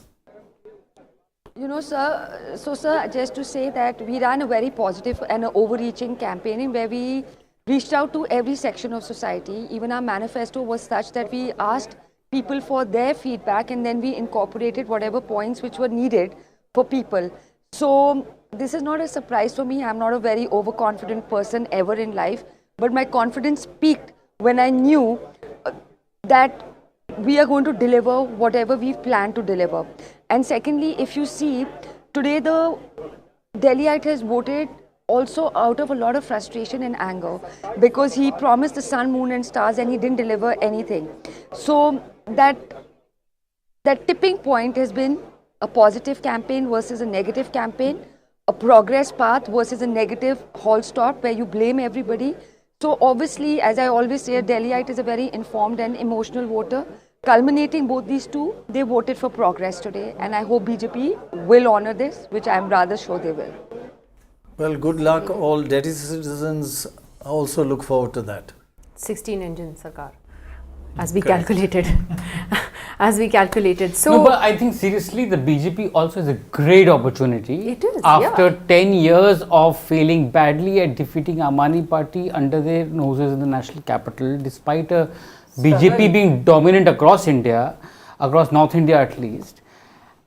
K: Sir, sir, just to say that we ran a very positive and overreaching campaigning where we reached out to every section of society. Even our manifesto was such that we asked people for their feedback, and then we incorporated whatever points which were needed for people. So this is not a surprise for me. I'm not a very overconfident person ever in life, but my confidence peaked when I knew that we are going to deliver whatever we've planned to deliver. And secondly, if you see, today the Delhiite has voted also out of a lot of frustration and anger, because he promised the sun, moon and stars and he didn't deliver anything. So that tipping point has been a positive campaign versus a negative campaign, a progress path versus a negative halt stop where you blame everybody. So obviously, as I always say, a Delhiite is a very informed and emotional voter. Culminating both these two, they voted for progress today, and I hope BJP will honour this, which I am rather sure they will.
A: Well, good luck. All Delhi citizens also look forward to that.
B: 16 engine Sarkar, as we calculated. As we calculated. So,
N: no, but I think seriously, the BJP also is a great opportunity.
B: It is,
N: after 10 years of failing badly at defeating Aam Aadmi Party under their noses in the national capital, despite a BJP being dominant across India, across North India at least.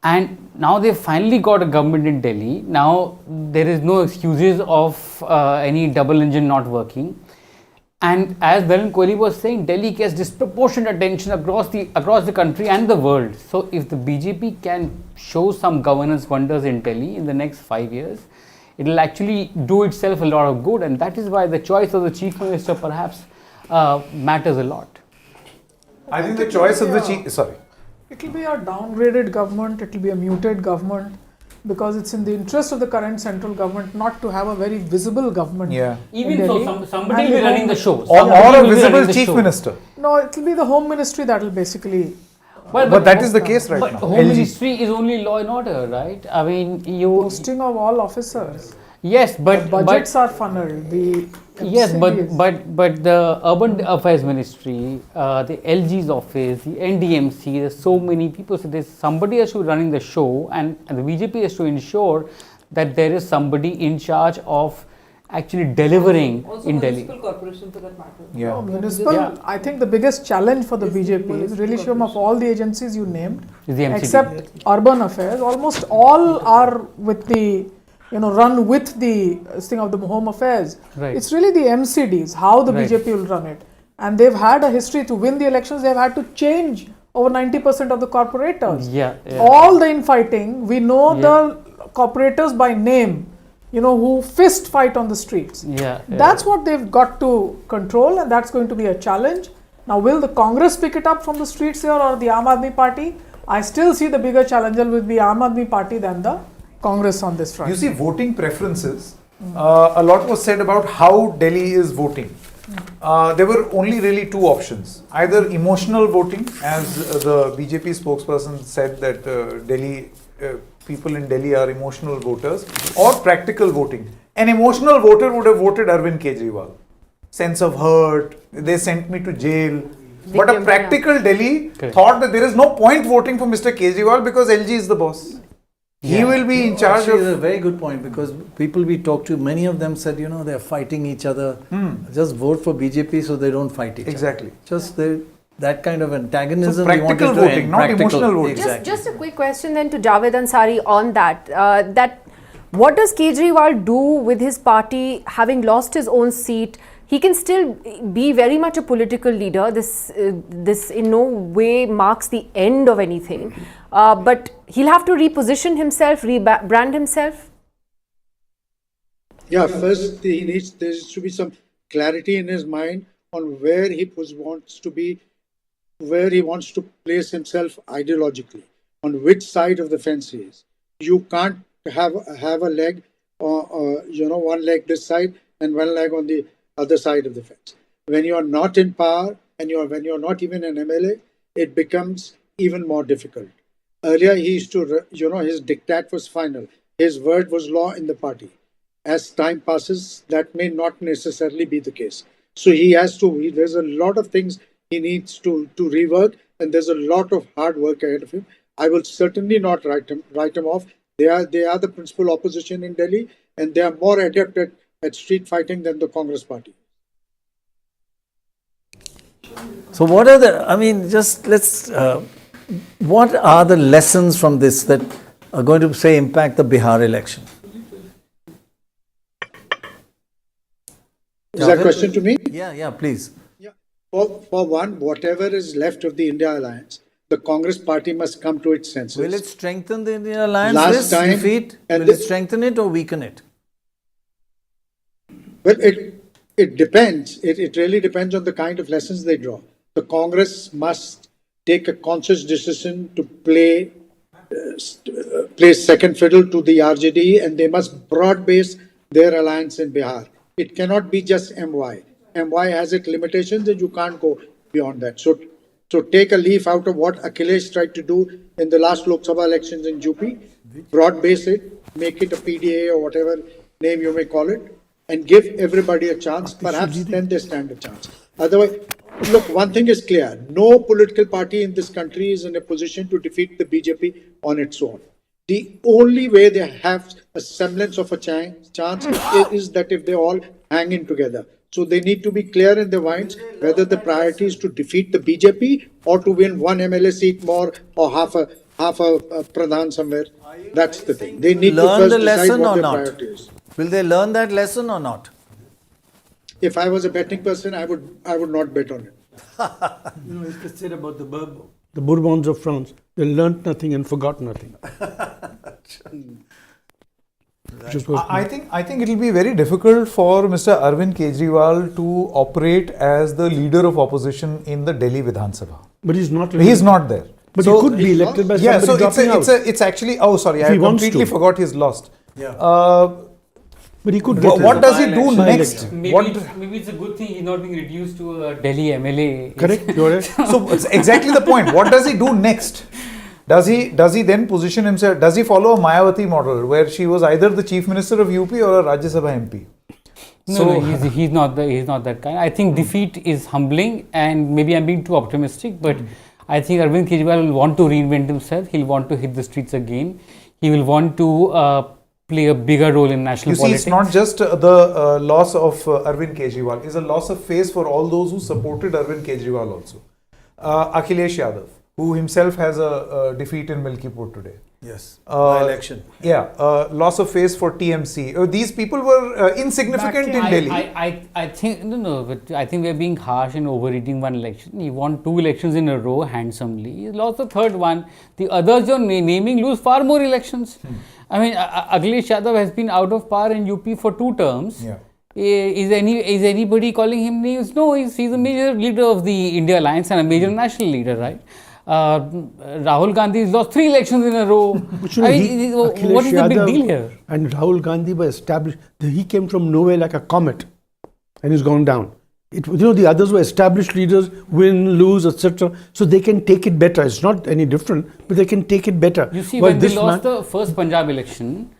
N: And now they've finally got a government in Delhi. Now there is no excuses of any double engine not working. And as Varun Kohli was saying, Delhi gets disproportionate attention across the country and the world. So if the BJP can show some governance wonders in Delhi in the next 5 years, it will actually do itself a lot of good. And that is why the choice of the Chief Minister perhaps matters a lot.
Q: I think the choice of the Chief... Sorry.
J: It will be a downgraded government, it will be a muted government, because it's in the interest of the current central government not to have a very visible government.
Q: Yeah.
N: Even so, somebody will be running the show.
Q: Or a visible Chief Minister.
J: No, it will be the Home Ministry that will basically...
Q: Well, but that is the case right now.
N: Home Ministry is only law and order, right? I mean,
J: posting of all officers.
N: Yes, but...
J: The budgets are funneled.
N: Yes, but the Urban Affairs Ministry, the LG's office, the NDMC, there's so many people. So there's somebody has to be running the show, and the BJP has to ensure that there is somebody in charge of actually delivering
F: also
N: in Delhi.
F: Municipal corporation for that matter.
Q: Yeah.
J: No, municipal, I think the biggest challenge for the BJP is really show of all the agencies you named, except Urban Affairs, almost all are with the run with the thing of the Home Affairs.
N: Right.
J: It's really the MCDs, how the BJP will run it. And they've had a history to win the elections, they've had to change over 90% of the corporators. All the infighting, we know the corporators by name, who fist fight on the streets. That's what they've got to control, and that's going to be a challenge. Now, will the Congress pick it up from the streets here or the Aam Aadmi Party? I still see the bigger challenger will be Aam Aadmi Party than the Congress on this front.
Q: You see, voting preferences, a lot was said about how Delhi is voting. There were only really two options. Either emotional voting, as the BJP spokesperson said that people in Delhi are emotional voters, or practical voting. An emotional voter would have voted Arvind Kejriwal. Sense of hurt, they sent me to jail. But a practical Delhi thought that there is no point voting for Mr. Kejriwal because LG is the boss. He will be in charge
A: Actually,
Q: of...
A: It's a very good point, because people we talked to, many of them said, they're fighting each other. Just vote for BJP so they don't fight each
Q: Exactly.
A: other. Just that kind of antagonism.
Q: So practical voting, not emotional voting.
B: Just a quick question then to Javed Ansari on that. What does Kejriwal do with his party having lost his own seat? He can still be very much a political leader. This in no way marks the end of anything. But he'll have to reposition himself, rebrand himself.
I: Yeah, first there needs to be some clarity in his mind on where he wants to be, where he wants to place himself ideologically, on which side of the fence he is. You can't have a leg, one leg this side and one leg on the other side of the fence. When you are not in power and when you are not even an MLA, it becomes even more difficult. Earlier, he used to, his diktat was final. His word was law in the party. As time passes, that may not necessarily be the case. So he has to, there's a lot of things he needs to rework, and there's a lot of hard work ahead of him. I will certainly not write him off. They are the principal opposition in Delhi, and they are more adept at street fighting than the Congress party.
A: So what are what are the lessons from this that are going to, say, impact the Bihar election?
I: Is that a question to me?
A: Yeah, please.
I: Yeah. For one, whatever is left of the India alliance, the Congress party must come to its senses.
A: Will it strengthen the India alliance?
I: Last time,
A: defeat? Will it strengthen it or weaken it?
I: Well, it depends. It really depends on the kind of lessons they draw. The Congress must take a conscious decision to play second fiddle to the RJD, and they must broad base their alliance in Bihar. It cannot be just MY. MY has its limitations and you can't go beyond that. So take a leaf out of what Akhilesh tried to do in the last Lok Sabha elections in UP, broad base it, make it a PDA or whatever name you may call it, and give everybody a chance. Perhaps then they stand a chance. Otherwise, look, one thing is clear. No political party in this country is in a position to defeat the BJP on its own. The only way they have a semblance of a chance is that if they all hang in together. So they need to be clear in their minds whether the priority is to defeat the BJP or to win one MLA seat more or half a pradhan somewhere. That's the thing. They need to first decide what their priority is.
A: Will they learn that lesson or not?
I: If I was a betting person, I would not bet on it.
C: It's the said about the Bourbons of France. They learnt nothing and forgot nothing.
Q: I think it will be very difficult for Mr. Arvind Kejriwal to operate as the leader of opposition in the Delhi Vidhan Sabha.
C: But he's not.
Q: He's not there.
C: But he could be elected by somebody dropping out.
Q: It's actually. Oh, sorry, I completely forgot he's lost.
A: Yeah.
C: But he could.
Q: What does he do next?
N: Maybe it's a good thing he's not being reduced to a Delhi MLA.
C: Correct. You're right.
Q: So it's exactly the point. What does he do next? Does he then position himself? Does he follow a Mayawati model where she was either the chief minister of UP or a Rajya Sabha MP?
N: No, he's not that kind. I think defeat is humbling, and maybe I'm being too optimistic, but I think Arvind Kejriwal will want to reinvent himself. He'll want to hit the streets again. He will want to play a bigger role in national politics.
Q: It's not just the loss of Arvind Kejriwal. It's a loss of face for all those who supported Arvind Kejriwal also. Akhilesh Yadav, who himself has a defeat in Milkipur today.
A: Yes, by-election.
Q: Yeah, loss of face for TMC. These people were insignificant in Delhi.
N: I think, but I think we're being harsh and overeating one election. He won 2 elections in a row handsomely. He lost the 3rd one. The others you're naming lose far more elections. I mean, Akhilesh Yadav has been out of power in UP for 2 terms.
Q: Yeah.
N: Is anybody calling him names? No, he's a major leader of the India Alliance and a major national leader, right? Rahul Gandhi has lost 3 elections in a row.
C: But you know,
N: What is the big deal here?
C: And Rahul Gandhi was established. He came from nowhere like a comet, and he's gone down. The others were established leaders, win, lose, etc. So they can take it better. It's not any different, but they can take it better.
N: You see, when they lost the first Punjab election,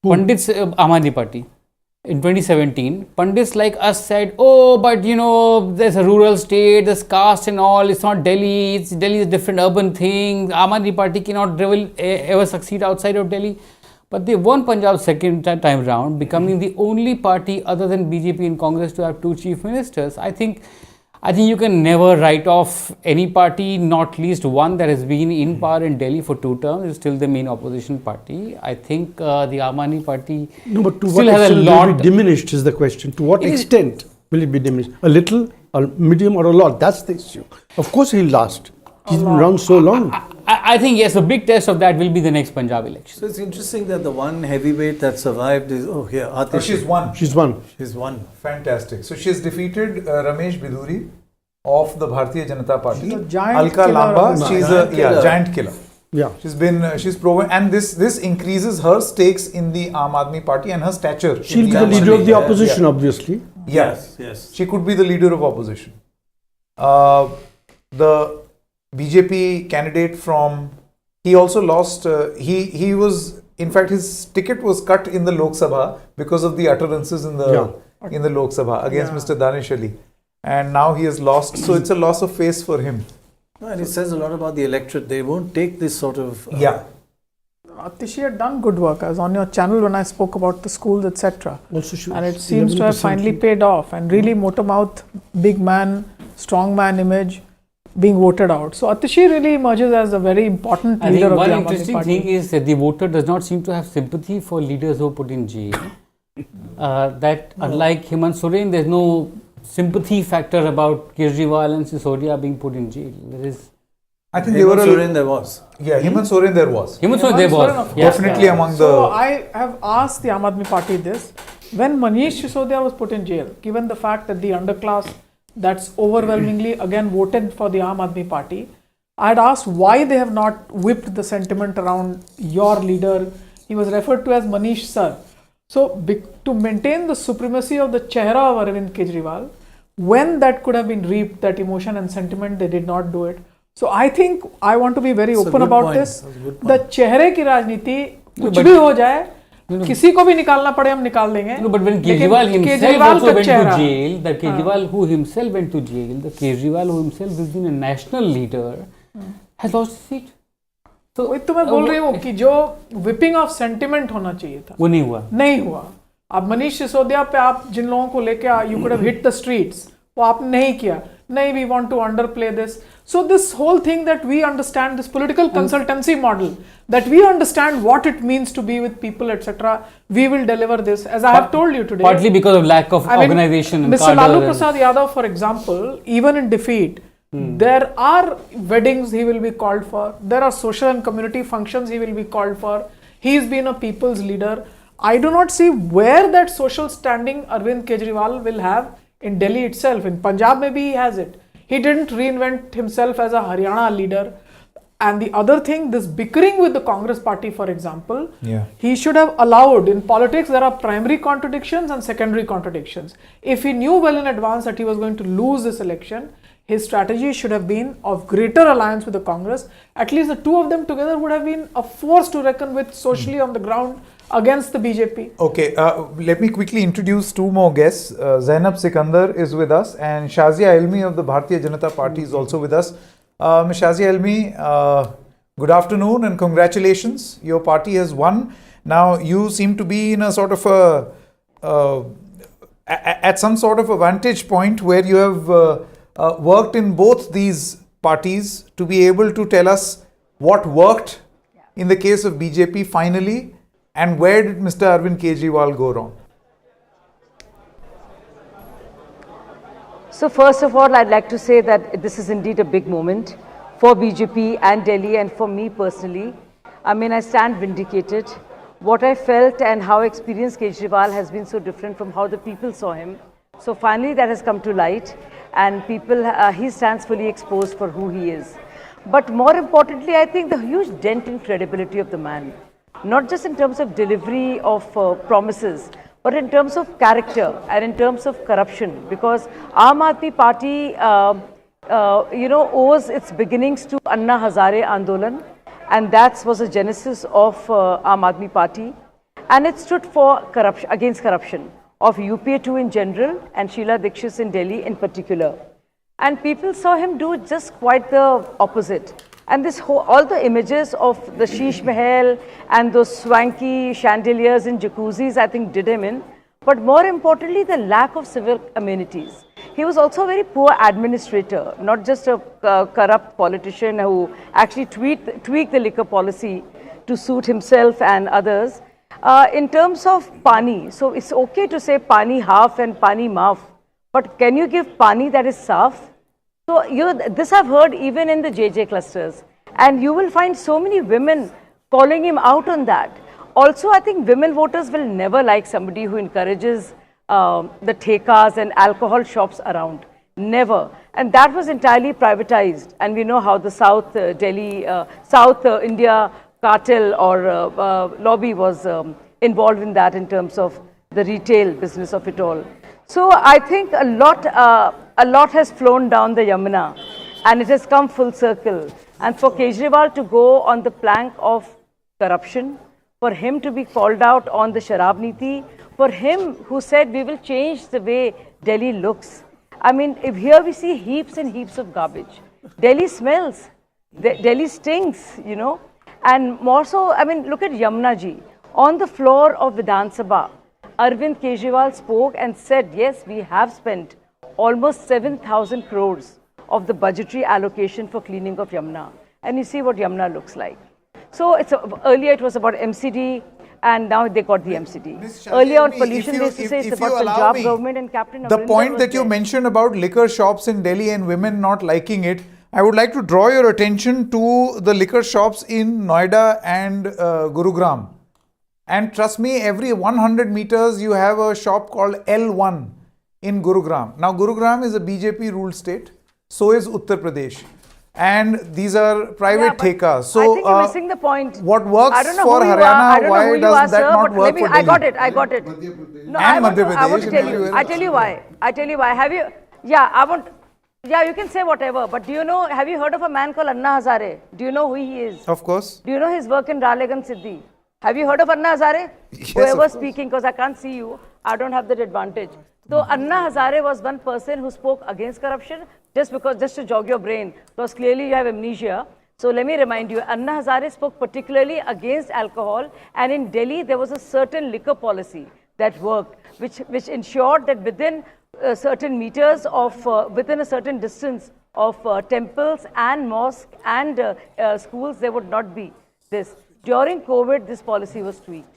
N: Pandits, Aam Aadmi Party, in 2017, Pandits like us said, oh, but there's a rural state, there's caste and all, it's not Delhi, Delhi is a different urban thing, Aam Aadmi Party cannot ever succeed outside of Delhi. But they won Punjab second time round, becoming the only party other than BJP and Congress to have 2 chief ministers. I think you can never write off any party, not least one that has been in power in Delhi for 2 terms, is still the main opposition party. I think the Aam Aadmi Party
C: but to
N: still
C: what
N: has a
C: extent
N: lot.
C: will it be diminished is the question. To what extent will it be diminished? A little, a medium, or a lot? That's the issue. Of course he'll last. He's been around so long.
N: I think yes, the big test of that will be the next Punjab election.
A: So it's interesting that the one heavyweight that survived is Atishi.
Q: She's won.
A: She's won.
Q: Fantastic. So she has defeated Ramesh Biduri of the Bharatiya Janata Party.
J: She's a giant
Q: Alka
J: killer.
Q: Lamba. She's a giant killer.
C: Yeah.
Q: She's proven, and this increases her stakes in the Aam Aadmi Party and her stature.
C: She'll be the leader of the opposition, obviously.
Q: Yes. She could be the leader of opposition. The BJP candidate he also lost, he was, in fact his ticket was cut in the Lok Sabha because of the utterances in the Lok Sabha against Mr. Danish Ali. And now he has lost, so it's a loss of face for him.
A: And it says a lot about the electorate. They won't take this sort of...
J: Atishi had done good work. I was on your channel when I spoke about the schools, etc. And it seems to have finally paid off. And really motor mouth, big man, strong man image, being voted out. So Atishi really emerges as a very important leader of the Aam Aadmi Party.
N: One interesting thing is that the voter does not seem to have sympathy for leaders who are put in jail. Unlike Hemant Soren, there's no sympathy factor about Kejriwal and Sisodia being put in jail.
Q: I think
A: Hemant Soren there was.
Q: Yeah, Hemant Soren there was.
N: Hemant Soren there was.
Q: Definitely among the...
J: So I have asked the Aam Aadmi Party this. When Manish Sisodia was put in jail, given the fact that the underclass that's overwhelmingly again voted for the Aam Aadmi Party, I had asked why they have not whipped the sentiment around your leader. He was referred to as Manish Sir. So to maintain the supremacy of the chehra of Arvind Kejriwal, when that could have been reaped, that emotion and sentiment, they did not do it. So I think I want to be very open about this. The chehre ki rajniti, kuch bhi ho jaye, किसी को भी निकालना पड़े हम निकाल देंगे.
N: No, but when Kejriwal himself also went to jail, the Kejriwal who himself went to jail, the Kejriwal who himself has been a national leader, has lost his seat.
J: तो वही तो मैं बोल रही हूँ कि जो whipping of sentiment होना चाहिए था,
N: वो नहीं हुआ.
J: अब मनीष सिसोदिया पे आप जिन लोगों को लेके you could have hit the streets, वो आपने नहीं किया. नहीं, we want to underplay this. So this whole thing that we understand, this political consultancy model, that we understand what it means to be with people, etc. We will deliver this, as I have told you today.
N: Partly because of lack of organization.
J: Mr. Lalu Prasad Yadav, for example, even in defeat, there are weddings he will be called for. There are social and community functions he will be called for. He's been a people's leader. I do not see where that social standing Arvind Kejriwal will have in Delhi itself. In Punjab, maybe he has it. He didn't reinvent himself as a Haryana leader. And the other thing, this bickering with the Congress party, for example, he should have allowed. In politics, there are primary contradictions and secondary contradictions. If he knew well in advance that he was going to lose this election, his strategy should have been of greater alliance with the Congress. At least the two of them together would have been a force to reckon with socially on the ground against the BJP.
Q: Okay, let me quickly introduce two more guests. Zainab Sikandar is with us and Shazia Elmi of the Bharatiya Janata Party is also with us. Ms. Shazia Elmi, good afternoon and congratulations. Your party has won. Now you seem to be in a sort of at some sort of a vantage point where you have worked in both these parties to be able to tell us what worked in the case of BJP finally and where did Mr. Arvind Kejriwal go wrong?
O: So first of all, I'd like to say that this is indeed a big moment for BJP and Delhi and for me personally. I mean, I stand vindicated. what I felt and how experienced Kejriwal has been so different from how the people saw him. So finally that has come to light, and people, he stands fully exposed for who he is. But more importantly, I think the huge dent in credibility of the man, not just in terms of delivery of promises, but in terms of character and in terms of corruption, because Aam Aadmi Party, owes its beginnings to Anna Hazare Andolan, and that was the genesis of Aam Aadmi Party, and it stood for corruption, against corruption of UPA 2 in general and Sheila Dikshit in Delhi in particular. And people saw him do just quite the opposite. And this whole, all the images of the Sheesh Mahal and those swanky chandeliers and jacuzzis, I think did him in. But more importantly, the lack of civil amenities. He was also a very poor administrator, not just a corrupt politician who actually tweaked the liquor policy to suit himself and others. In terms of pani, so it's okay to say pani half and pani maaf, but can you give pani that is saaf? So this I've heard even in the JJ clusters, and you will find so many women calling him out on that. Also, I think women voters will never like somebody who encourages the thekas and alcohol shops around. Never. And that was entirely privatized. And we know how the South India cartel or lobby was involved in that in terms of the retail business of it all. So I think a lot has flown down the Yamuna, and it has come full circle. And for Kejriwal to go on the plank of corruption, for him to be called out on the Sharab Niti, for him who said we will change the way Delhi looks. I mean, if here we see heaps and heaps of garbage. Delhi smells, Delhi stinks, you know. And more so, I mean, look at Yamuna ji. On the floor of Vidhan Sabha, Arvind Kejriwal spoke and said, yes, we have spent almost 7,000 crores of the budgetary allocation for cleaning of Yamuna. And you see what Yamuna looks like. So earlier it was about MCD, and now they got the MCD. Earlier on pollution, they used to say it's about Punjab government and Captain
Q: The point that you mentioned about liquor shops in Delhi and women not liking it, I would like to draw your attention to the liquor shops in Noida and Gurugram. And trust me, every 100 meters you have a shop called L1 in Gurugram. Now Gurugram is a BJP ruled state, so is Uttar Pradesh. And these are private thekas. So
O: I think you're missing the point.
Q: What works for Haryana, why does that not work for Delhi?
O: I got it. No,
Q: and Madhya Pradesh.
O: I want to tell you. I tell you why. Have you? Yeah, you can say whatever. But do you know? Have you heard of a man called Anna Hazare? Do you know who he is?
Q: Of course.
O: Do you know his work in Ralegan Siddhi? Have you heard of Anna Hazare?
Q: Yes,
O: Whoever's speaking, because I can't see you, I don't have that advantage. So Anna Hazare was one person who spoke against corruption, just to jog your brain, because clearly you have amnesia. So let me remind you, Anna Hazare spoke particularly against alcohol, and in Delhi there was a certain liquor policy that worked, which ensured that within certain meters of, within a certain distance of temples and mosques and schools, there would not be this. During COVID, this policy was tweaked.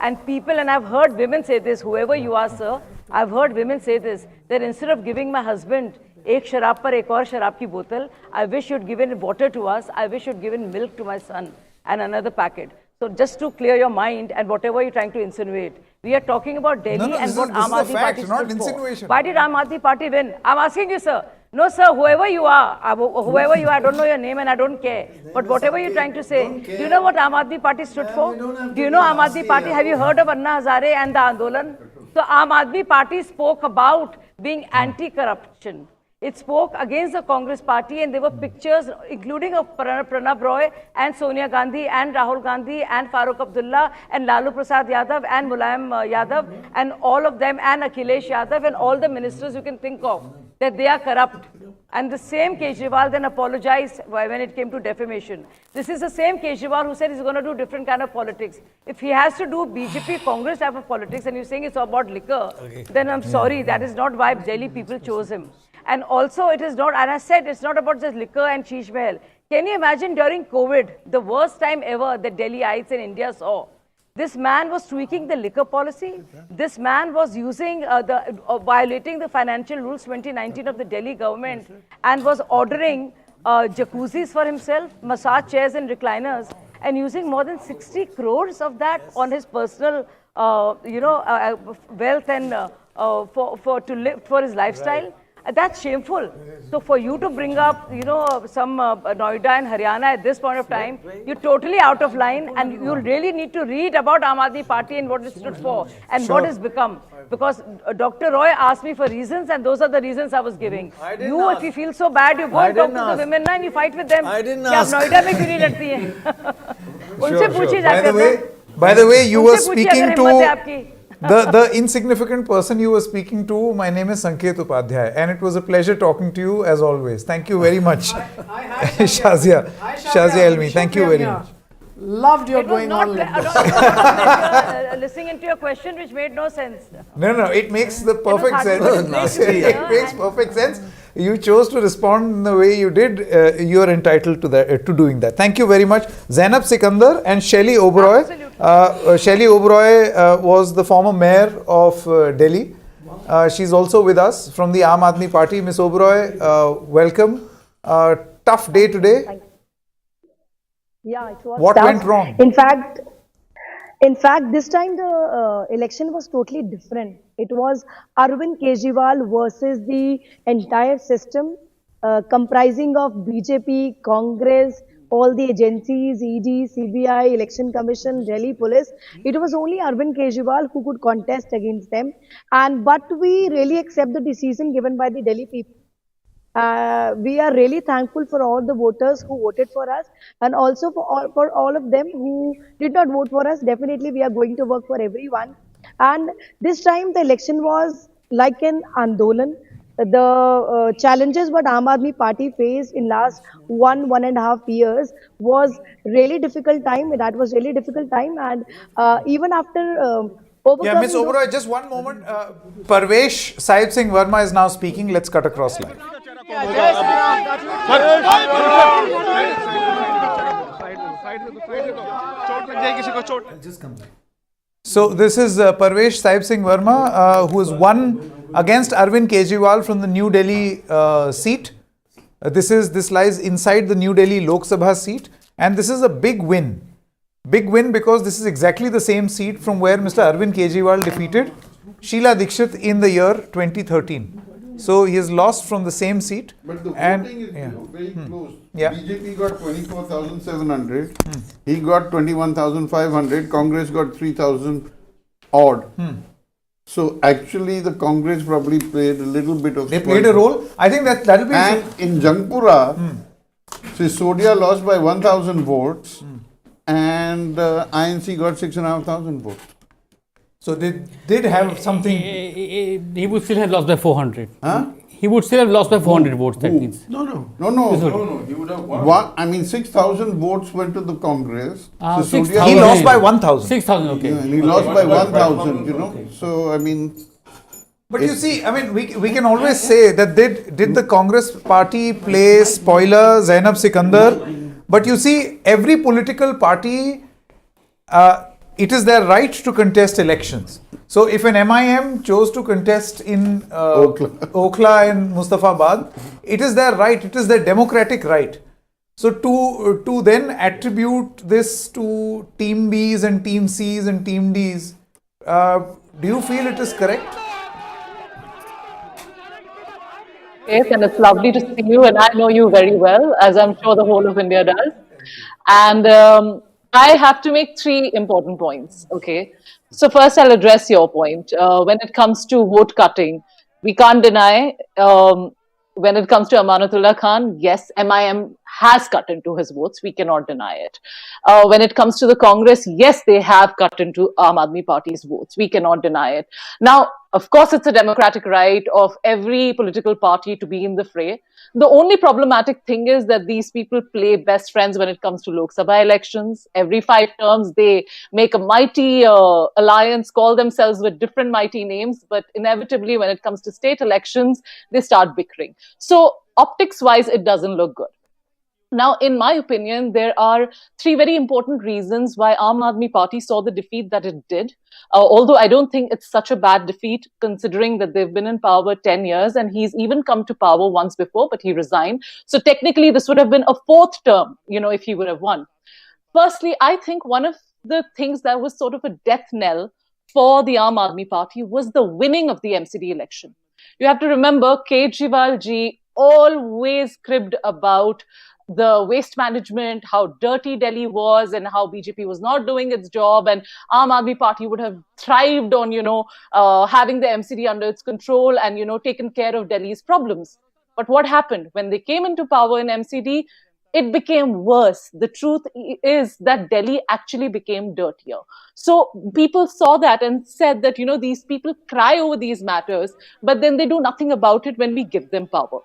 O: And people, and I've heard women say this, whoever you are, sir, I've heard women say this, that instead of giving my husband ek sharab par ek aur sharab ki botal, I wish you'd given water to us, I wish you'd given milk to my son and another packet. So just to clear your mind and whatever you're trying to insinuate, we are talking about Delhi and what Aam Aadmi Party stood for. Why did Aam Aadmi Party win? I'm asking you, sir. No, sir, whoever you are, I don't know your name and I don't care. But whatever you're trying to say, do you know what Aam Aadmi Party stood for? Do you know Aam Aadmi Party? Have you heard of Anna Hazare and the Andolan? So Aam Aadmi Party spoke about being anti-corruption. It spoke against the Congress party, and there were pictures including of Prannoy Roy and Sonia Gandhi and Rahul Gandhi and Farooq Abdullah and Lalu Prasad Yadav and Mulayam Yadav and all of them and Akhilesh Yadav and all the ministers you can think of, that they are corrupt. And the same Kejriwal then apologized when it came to defamation. This is the same Kejriwal who said he's going to do different kind of politics. If he has to do BJP Congress type of politics and you're saying it's about liquor, then I'm sorry, that is not why Delhi people chose him. And also it is not, and I said it's not about just liquor and Sheesh Mahal. Can you imagine during COVID, the worst time ever that Delhiites in India saw? This man was tweaking the liquor policy. This man was using violating the financial rules 2019 of the Delhi government and was ordering jacuzzis for himself, massage chairs and recliners. and using more than 60 crores of that on his personal, wealth and to live for his lifestyle. That's shameful. So for you to bring up, some Noida and Haryana at this point of time, you're totally out of line, and you really need to read about Aam Aadmi Party and what it stood for and what it's become. Because Dr. Roy asked me for reasons, and those are the reasons I was giving. If you feel so bad, you go and talk to the women now and you fight with them.
A: I didn't
O: ask. Noida mein kyun nahi ladti hain? Unse पूछी जाके
Q: By the way, you were
O: उनसे पूछिए
Q: speaking
O: अगर हिम्मत है
Q: to
O: आपकी।
Q: the insignificant person you were speaking to. My name is Sanket Upadhyay, and it was a pleasure talking to you as always. Thank you very much. Shazia Elmi, thank you very much.
J: Loved your going on like
O: this. Listening into your question, which made no sense.
Q: No, it makes the perfect sense. It makes perfect sense. You chose to respond in the way you did. You are entitled to that, to doing that. Thank you very much. Zainab Sikandar and Shelley Oberoi. Shelley Oberoi was the former mayor of Delhi. She's also with us from the Aam Aadmi Party. Miss Oberoi, welcome. Tough day today.
P: Yeah, it was.
Q: What went wrong?
P: In fact, this time the election was totally different. It was Arvind Kejriwal versus the entire system, comprising of BJP, Congress, all the agencies, ED, CBI, Election Commission, Delhi Police. It was only Arvind Kejriwal who could contest against them. But we really accept the decision given by the Delhi people. We are really thankful for all the voters who voted for us, and also for all of them who did not vote for us. Definitely, we are going to work for everyone. And this time, the election was like an andolan. The challenges what Aam Aadmi Party faced in last 1.5 years was really difficult time. That was really difficult time, and even after.
Q: Yeah, Miss Oberoi, just one moment. Parvesh Sahib Singh Verma is now speaking. Let's cut across live. So this is Parvesh Sahib Singh Verma, who has won against Arvind Kejriwal from the New Delhi seat. This lies inside the New Delhi Lok Sabha seat, and this is a big win. Big win because this is exactly the same seat from where Mr. Arvind Kejriwal defeated Sheila Dikshit in the year 2013. So he has lost from the same seat.
D: But the voting is very close.
Q: Yeah.
D: BJP got 24,700. He got 21,500. Congress got 3,000 odd. So actually the Congress probably played a little bit of...
Q: They played a role? I think that'll be...
D: And in Jangpura, Sisodia lost by 1,000 votes. And INC got 6,500 votes.
Q: So they did have something.
N: He would still have lost by 400. Huh? He would still have lost by 400 votes. That means.
D: No. He would have won. 6,000 votes went to the Congress.
Q: He lost by 1,000.
N: 6,000. Okay.
D: Yeah, he lost by 1,000. Okay. So
Q: But you see, we can always say that did the Congress party play spoiler Zainab Sikandar? But you see, every political party, it is their right to contest elections. So if an MIM chose to contest in Okhla and Mustafabad, it is their right, it is their democratic right. So to then attribute this to Team Bs and Team Cs and Team Ds, do you feel it is correct?
R: Yes, and it's lovely to see you, and I know you very well, as I'm sure the whole of India does. And I have to make 3 important points, okay? So first, I'll address your point. When it comes to vote cutting, we can't deny, when it comes to Amanatullah Khan, yes, MIM has cut into his votes. We cannot deny it. When it comes to the Congress, yes, they have cut into Aam Aadmi Party's votes. We cannot deny it. Now, of course, it's a democratic right of every political party to be in the fray. The only problematic thing is that these people play best friends when it comes to Lok Sabha elections. Every 5 terms, they make a mighty alliance, call themselves with different mighty names, but inevitably, when it comes to state elections, they start bickering. So, optics-wise, it doesn't look good. Now, in my opinion, there are 3 very important reasons why Aam Aadmi Party saw the defeat that it did. Although I don't think it's such a bad defeat, considering that they've been in power 10 years and he's even come to power once before, but he resigned. So technically, this would have been a 4th term, if he would have won. firstly, I think one of the things that was sort of a death knell for the Aam Aadmi Party was the winning of the MCD election. You have to remember, Kejriwal ji always cribbed about the waste management, how dirty Delhi was, and how BJP was not doing its job, and Aam Aadmi Party would have thrived on, having the MCD under its control and, taken care of Delhi's problems. But what happened? When they came into power in MCD, it became worse. The truth is that Delhi actually became dirtier. So people saw that and said that, these people cry over these matters, but then they do nothing about it when we give them power.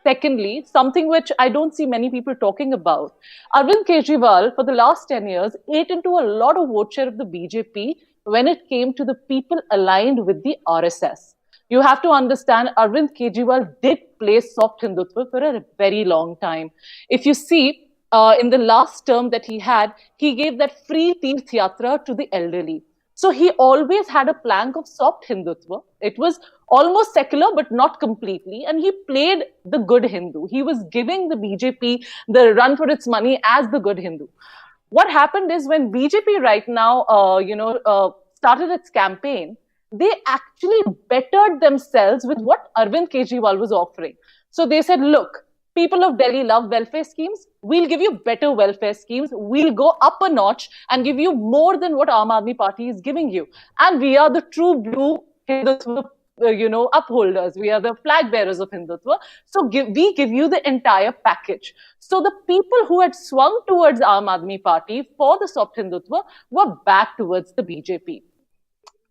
R: Secondly, something which I don't see many people talking about, Arvind Kejriwal for the last 10 years ate into a lot of vote share of the BJP when it came to the people aligned with the RSS. You have to understand, Arvind Kejriwal did play soft Hindutva for a very long time. If you see, in the last term that he had, he gave that free Tirth Yatra to the elderly. So he always had a plank of soft Hindutva. It was almost secular, but not completely. And he played the good Hindu. He was giving the BJP the run for its money as the good Hindu. What happened is when BJP right now, started its campaign, they actually bettered themselves with what Arvind Kejriwal was offering. So they said, look, people of Delhi love welfare schemes. We'll give you better welfare schemes. We'll go up a notch and give you more than what Aam Aadmi Party is giving you. And we are the true blue Hindutva, upholders. We are the flag bearers of Hindutva. So we give you the entire package. So the people who had swung towards Aam Aadmi Party for the soft Hindutva were back towards the BJP.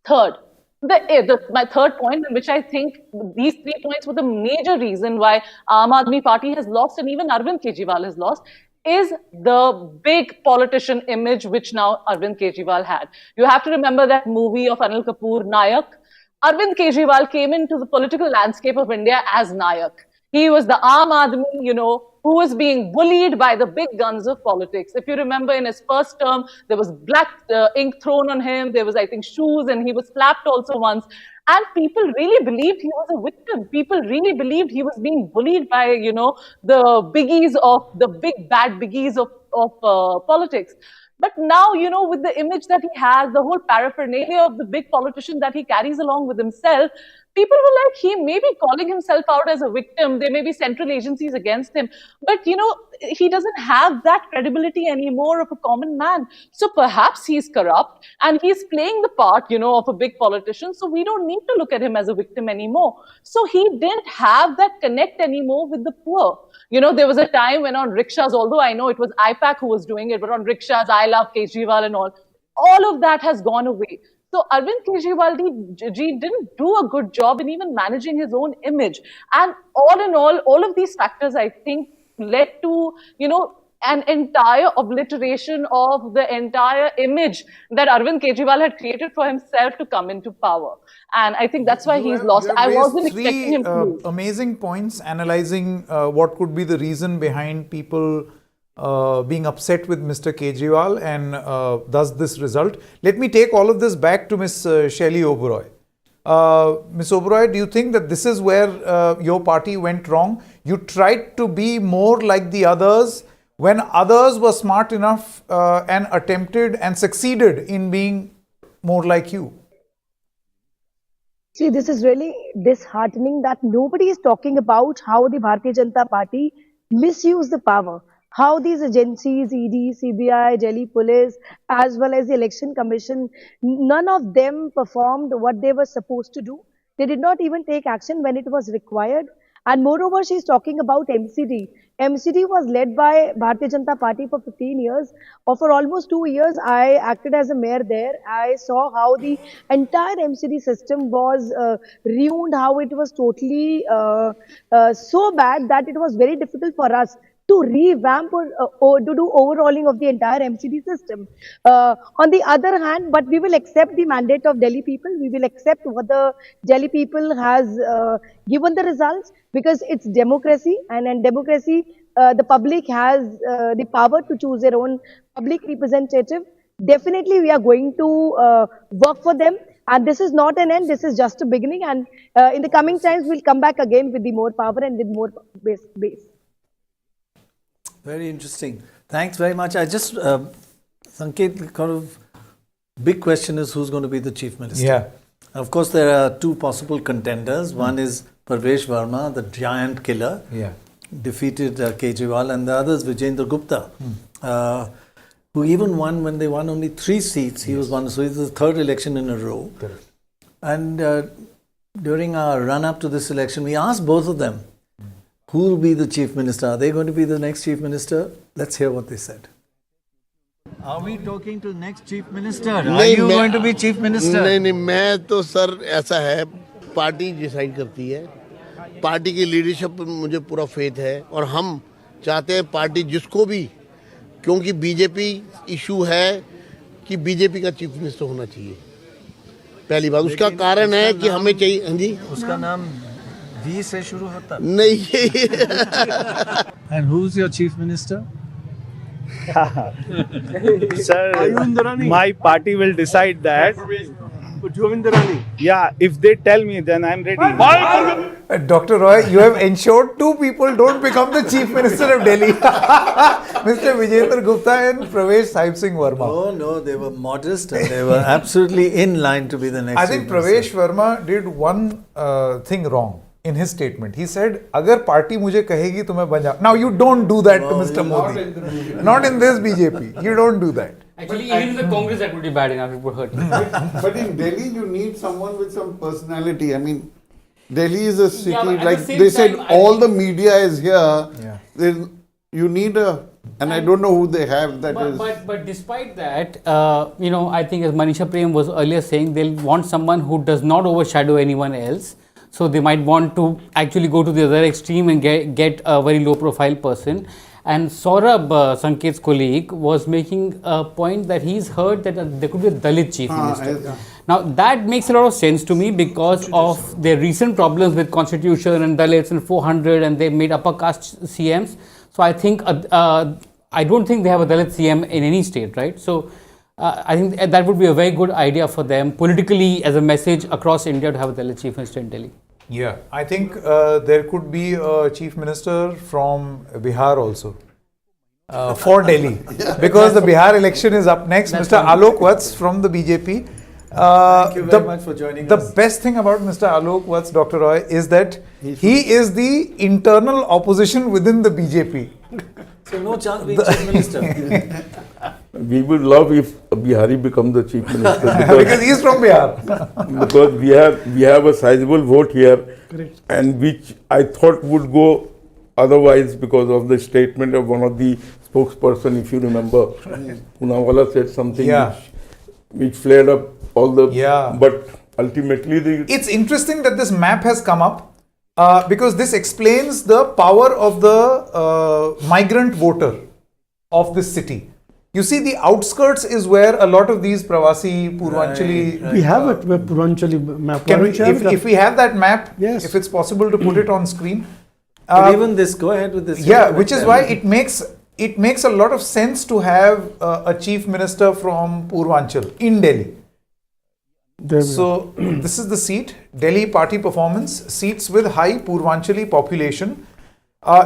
R: Third, my third point, in which I think these 3 points were the major reason why Aam Aadmi Party has lost and even Arvind Kejriwal has lost, is the big politician image which now Arvind Kejriwal had. You have to remember that movie of Anil Kapoor, Nayak. Arvind Kejriwal came into the political landscape of India as Nayak. He was the Aam Aadmi, who was being bullied by the big guns of politics. If you remember, in his first term, there was black ink thrown on him. There was, I think, shoes, and he was slapped also once. And people really believed he was a victim. People really believed he was being bullied by, the biggies of the big bad biggies of politics. But now, with the image that he has, the whole paraphernalia of the big politician that he carries along with himself, people were like, he may be calling himself out as a victim. There may be central agencies against him. But, he doesn't have that credibility anymore of a common man. So perhaps he's corrupt and he's playing the part, of a big politician. So we don't need to look at him as a victim anymore. So he didn't have that connect anymore with the poor. There was a time when on rickshaws, although I know it was IPAC who was doing it, but on rickshaws, I love Kejriwal and all of that has gone away. So Arvind Kejriwal ji didn't do a good job in even managing his own image. And all in all of these factors, I think, led to, an entire obliteration of the entire image that Arvind Kejriwal had created for himself to come into power. And I think that's why he's lost. I wasn't expecting him to lose.
Q: Amazing points analyzing what could be the reason behind people being upset with Mr. Kejriwal and thus this result. Let me take all of this back to Ms. Shelly Oberoi. Ms. Oberoi, do you think that this is where your party went wrong? You tried to be more like the others when others were smart enough and attempted and succeeded in being more like you.
P: See, this is really disheartening that nobody is talking about how the Bharatiya Janata Party misused the power. How these agencies, ED, CBI, Delhi Police, as well as the Election Commission, none of them performed what they were supposed to do. They did not even take action when it was required. And moreover, she is talking about MCD. MCD was led by Bharatiya Janata Party for 15 years. Or for almost 2 years, I acted as a mayor there. I saw how the entire MCD system was ruined, how it was totally so bad that it was very difficult for us to revamp or to do overhauling of the entire MCD system. On the other hand, but we will accept the mandate of Delhi people. We will accept what the Delhi people has given the results, because it's democracy, and in democracy, the public has the power to choose their own public representative. Definitely, we are going to work for them. And this is not an end, this is just a beginning. And in the coming times, we'll come back again with the more power and with more base.
A: Very interesting. Thanks very much. I just Sanket, kind of big question is who's going to be the chief minister.
Q: Yeah.
A: Of course, there are two possible contenders. One is Parvesh Verma, the giant killer, defeated Kejriwal, and the other is Vijendra Gupta, who even won when they won only 3 seats. He was one, so it's the third election in a row. And during our run-up to this election, we asked both of them, who will be the chief minister? Are they going to be the next chief minister? Let's hear what they said. Are we talking to next chief minister? Are you going to be chief minister?
H: नहीं मैं तो sir ऐसा है party decide करती है party की leadership पर मुझे पूरा फेथ है और हम चाहते हैं पार्टी जिसको भी क्योंकि बीजेपी इशू है कि बीजेपी का चीफ मिनिस्टर होना चाहिए पहली बात उसका कारण है कि हमें चाहिए हाँ जी
A: उसका नाम V से शुरू होता
H: नहीं
A: And who's your chief minister?
S: Sir, my party will decide that. Yeah, if they tell me, then I'm ready.
Q: Dr. Roy, you have ensured 2 people don't become the Chief Minister of Delhi. Mr. Vijendra Gupta and Pravesh Sahib Singh Verma.
A: Oh no, they were modest and they were absolutely in line to be the next
Q: I think
A: chief minister.
Q: Pravesh Verma did one thing wrong in his statement. He said, "Agar party mujhe kahegi to main ban jaऊं." Now you don't do that to Mr. Modi. Not in this BJP. You don't do that.
N: Actually, even in the Congress, that would be bad enough. It would hurt.
D: But in Delhi, you need someone with some personality. I mean, Delhi is a city, like they said, all the media is here. You need a, and I don't know who they have that is.
N: But despite that, I think as Manisha Prem was earlier saying, they'll want someone who does not overshadow anyone else. So they might want to actually go to the other extreme and get a very low profile person. And Saurabh, Sanket's colleague, was making a point that he's heard that there could be a Dalit chief minister. Now that makes a lot of sense to me because of their recent problems with constitution and Dalits and 400 and they made upper caste CMs. So I think, I don't think they have a Dalit CM in any state, right? So I think that would be a very good idea for them politically as a message across India to have a Dalit chief minister in Delhi.
Q: Yeah, I think there could be a chief minister from Bihar also for Delhi because the Bihar election is up next. Mr. Alok Vats from the BJP.
A: Thank you very much for joining us.
Q: The best thing about Mr. Alok Vats, Dr. Roy, is that he is the internal opposition within the BJP.
A: So no chance being chief minister.
T: We would love if a Bihari becomes the chief minister
Q: because he is from Bihar.
T: Because we have a sizable vote here, and which I thought would go otherwise because of the statement of one of the spokesperson, if you remember, Poonawalla said something which flared up all the. But ultimately,
Q: It's interesting that this map has come up because this explains the power of the migrant voter of this city. You see, the outskirts is where a lot of these Pravasi, Purvanchali...
C: We have it, where Purvanchali map.
Q: If we have that map, if it's possible to put it on screen.
A: But even this, go ahead with this.
Q: Yeah, which is why it makes a lot of sense to have a chief minister from Purvanchal in Delhi. So, this is the seat, Delhi party performance, seats with high Purvanchali population.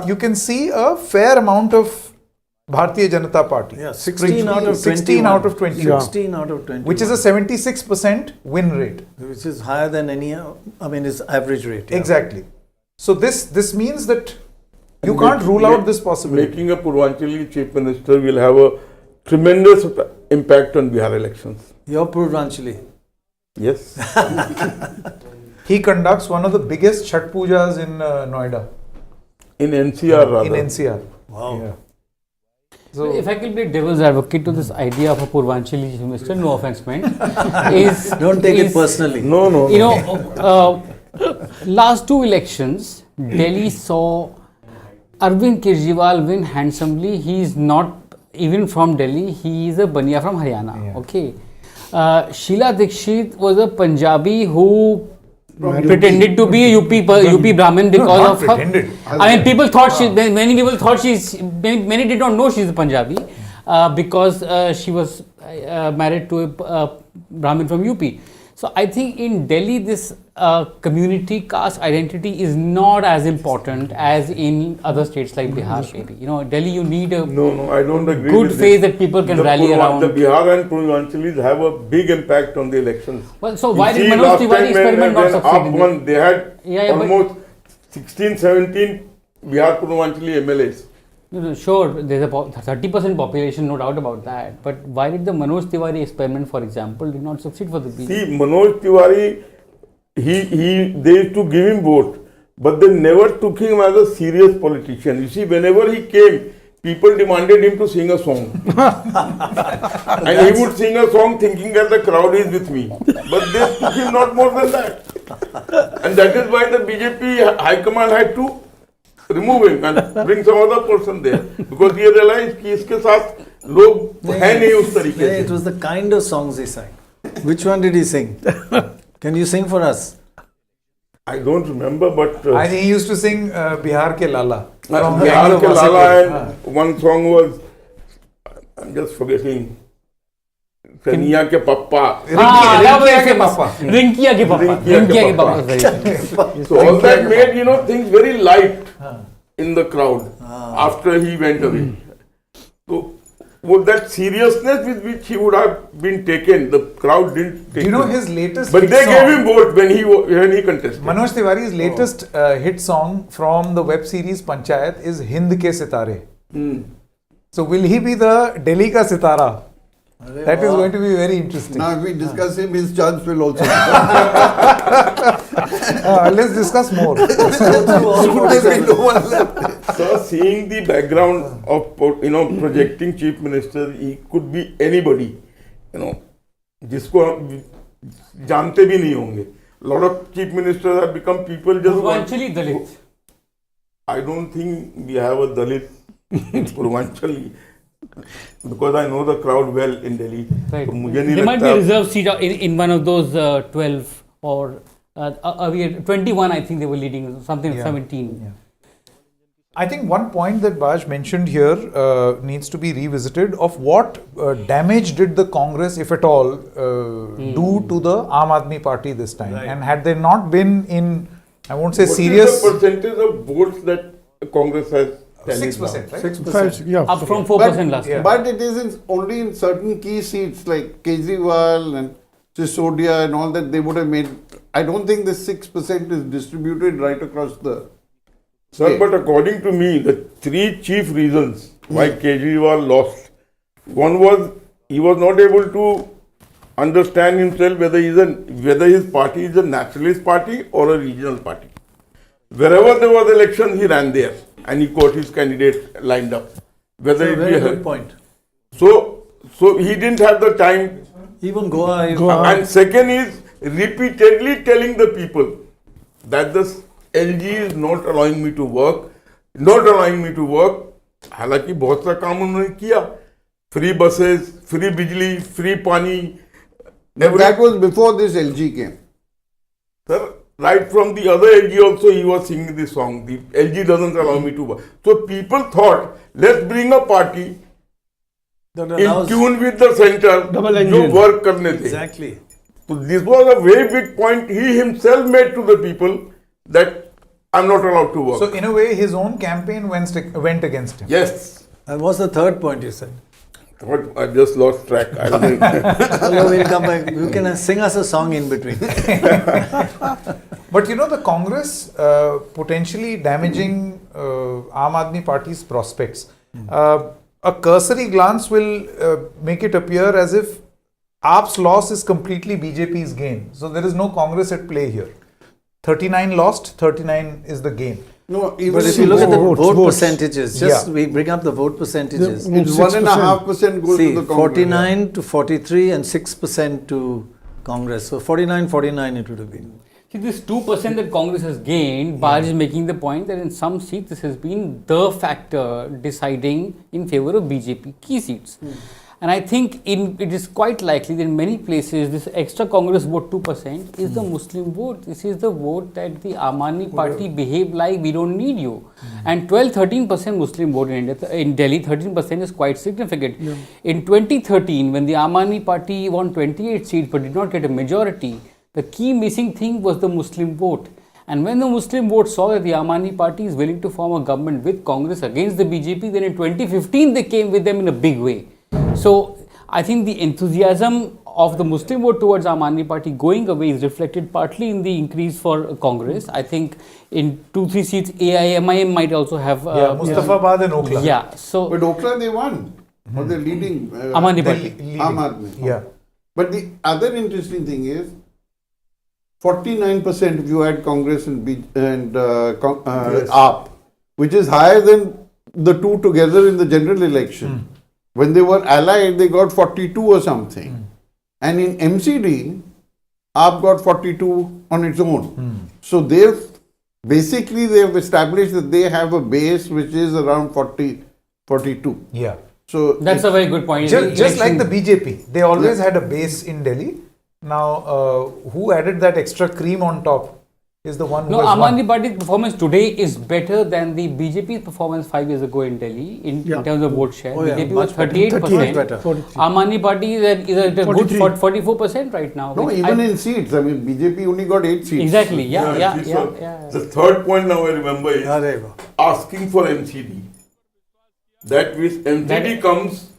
Q: You can see a fair amount of Bharatiya Janata Party.
A: Yeah, 16 out of
Q: 16 out of 20.
A: 16 out of 20.
Q: Which is a 76% win rate.
A: Which is higher than any, its average rate. Yeah.
Q: Exactly. So this means that you can't rule out this possibility.
T: Making a Purvanchali chief minister will have a tremendous impact on Bihar elections.
A: You're Purvanchali.
T: Yes.
Q: He conducts one of the biggest Chhat Pujas in Noida.
T: In NCR rather.
Q: In NCR.
A: Wow.
Q: Yeah.
N: So if I can be devil's advocate to this idea of a Purvanchali chief minister, no offense meant, is
A: don't take it personally.
T: No.
N: You know, last 2 elections, Delhi saw Arvind Kejriwal win handsomely. He is not even from Delhi. He is a Bania from Haryana. Yeah. Okay. Sheila Dikshit was a Punjabi who pretended to be a UP Brahmin because of her. I mean, people thought many people thought many did not know she's a Punjabi because she was married to a Brahmin from UP. So I think in Delhi, this community caste identity is not as important as in other states like Bihar, maybe. You know, Delhi, you need a
T: No, I don't agree
N: good
T: with
N: faith
T: this.
N: that people can
T: The
N: rally around.
T: The Bihar and Purvanchalis have a big impact on the elections.
N: Well, so
T: You
N: why did
T: see,
N: Manoj
T: last
N: Tiwari
T: time
N: experiment not
T: when
N: succeed?
T: AAP won, they had
N: Yeah, but-
T: almost 16, 17 Bihar Purvanchali MLAs.
N: No, sure, there's a 30% population, no doubt about that. But why did the Manoj Tiwari experiment, for example, did not succeed for the BJP?
T: See, Manoj Tiwari, they used to give him vote, but they never took him as a serious politician. You see, whenever he came, people demanded him to sing a song. And he would sing a song thinking that the crowd is with me. But they took him not more than that. And that is why the BJP High Command had to remove him and bring some other person there. Because he realized कि इसके साथ लोग हैं नहीं उस तरीके से.
A: It was the kind of songs he sang. Which one did he sing? Can you sing for us?
T: I don't remember, but
Q: I think he used to sing Bihar Ke Lala. From
T: Bihar Ke
Q: Gangs of
T: Lala,
Q: Wasseypur.
T: and one song was, I'm just forgetting, Kaniya Ke Papa.
Q: Rinkiya Ke Papa.
N: Rinkiya Ke Papa. Rinkiya Ke Papa was very good.
T: So all that made, things very light in the crowd after he went away. So with that seriousness with which he would have been taken, the crowd didn't take
Q: Do you know
T: him.
Q: his latest
T: But
Q: hit
T: they
Q: song?
T: gave him vote when he contested.
Q: Manoj Tiwari's latest hit song from the web series Panchayat is Hind Ke Sitare. So will he be the Delhi ka Sitara? That is going to be very interesting.
D: Now, if we discuss him, his chance will also.
Q: Let's discuss more.
T: So, seeing the background of projecting chief minister, he could be anybody, जिसको हम जानते भी नहीं होंगे. Lot of chief ministers have become people just.
N: Purvanchali Dalit.
T: I don't think we have a Dalit in Purvanchali. Because I know the crowd well in Delhi.
N: Right.
T: तो मुझे नहीं
N: There might be
T: लगता-
N: a reserve seat in one of those 12 or 21, I think they were leading, something, 17.
Q: I think one point that Baj mentioned here needs to be revisited of what damage did the Congress, if at all, do to the Aam Aadmi Party this time.
T: Right.
Q: And had they not been in, I won't say
T: What
Q: serious...
T: is the percentage of votes that Congress has?
Q: 6%, right?
C: 6%, yeah.
N: Up from 4% last year.
D: But it is only in certain key seats like Kejriwal and Sisodia and all that they would have made. I don't think this 6% is distributed right across the
T: Sir,
D: state.
T: but according to me, the three chief reasons why Kejriwal lost. One was he was not able to understand himself whether his party is a nationalist party or a regional party. Wherever there was election, he ran there and he got his candidate lined up. Whether
A: That's a
T: it
A: very
T: be
A: good point.
T: So he didn't have the time.
A: Even Goa.
T: And second is repeatedly telling the people that the LG is not allowing me to work, हालांकि बहुत सा काम उन्होंने किया, free buses, free बिजली, free पानी.
D: That was before this LG came.
T: Sir, right from the other LG also he was singing this song. The LG doesn't allow me to work. So people thought, let's bring a party in tune with the center, जो work करने थे.
A: Exactly.
T: So this was a very big point he himself made to the people that I'm not allowed to work.
Q: So in a way, his own campaign went against him.
T: Yes.
A: And what's the third point you said?
T: I just lost track. I don't know.
A: No, we'll come back. You can sing us a song in between.
Q: But the Congress potentially damaging Aam Aadmi Party's prospects. A cursory glance will make it appear as if AAP's loss is completely BJP's gain. So there is no Congress at play here. 39 lost, 39 is the gain.
D: No, even
A: But if you look at the vote percentages, we bring up the vote percentages.
D: It's 1.5% goes to the Congress.
A: 49 to 43 and 6% to Congress. So 49 it would have been.
N: See, this 2% that Congress has gained, Baj is making the point that in some seats this has been the factor deciding in favor of BJP key seats. And I think it is quite likely that in many places this extra Congress vote 2% is the Muslim vote. This is the vote that the Aam Aadmi Party behaved like we don't need you. And 12-13% Muslim vote in India. In Delhi, 13% is quite significant. In 2013, when the Aam Aadmi Party won 28 seats but did not get a majority, The key missing thing was the Muslim vote. And when the Muslim vote saw that the Aam Aadmi Party is willing to form a government with Congress against the BJP, then in 2015 they came with them in a big way. So I think the enthusiasm of the Muslim vote towards Aam Aadmi Party going away is reflected partly in the increase for Congress. I think in 2-3 seats AIMIM might also have
Q: Mustafabad and Okhla.
N: Yeah. So
D: but Okhla they won. Or they're leading
N: Aam Aadmi Party.
D: Aam Aadmi.
Q: Yeah.
D: But the other interesting thing is 49% if you add Congress and AAP, which is higher than the two together in the general election. When they were allied, they got 42 or something. And in MCD, AAP got 42 on its own. So they've established that they have a base which is around 42.
Q: Yeah.
N: So that's a very good point.
Q: Just like the BJP, they always had a base in Delhi. Now, who added that extra cream on top is the one who has
N: Aam
Q: won.
N: Aadmi Party's performance today is better than the BJP's performance 5 years ago in Delhi in terms of vote share. BJP was 38%. Aam Aadmi Party is at a good 44% right now.
D: No, even in seats. I mean, BJP only got 8 seats.
N: Exactly. Yeah.
T: The third point now I remember is asking for MCD. That with MCD comes,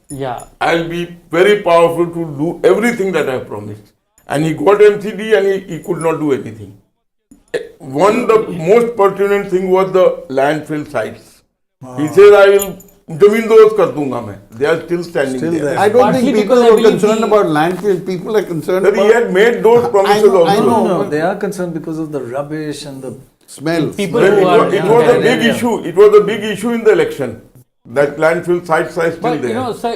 T: I'll be very powerful to do everything that I promised. And he got MCD and he could not do anything. The most pertinent thing was the landfill sites. He said, I will Jamindos kar dunga main. They are still standing there.
D: I don't think people are concerned about landfill. People are concerned about...
T: He had made those promises also.
A: I know. They are concerned because of the rubbish and the
D: smell.
T: It was a big issue. It was a big issue in the election. That landfill sites are still
N: but
T: there.
N: You know, sir,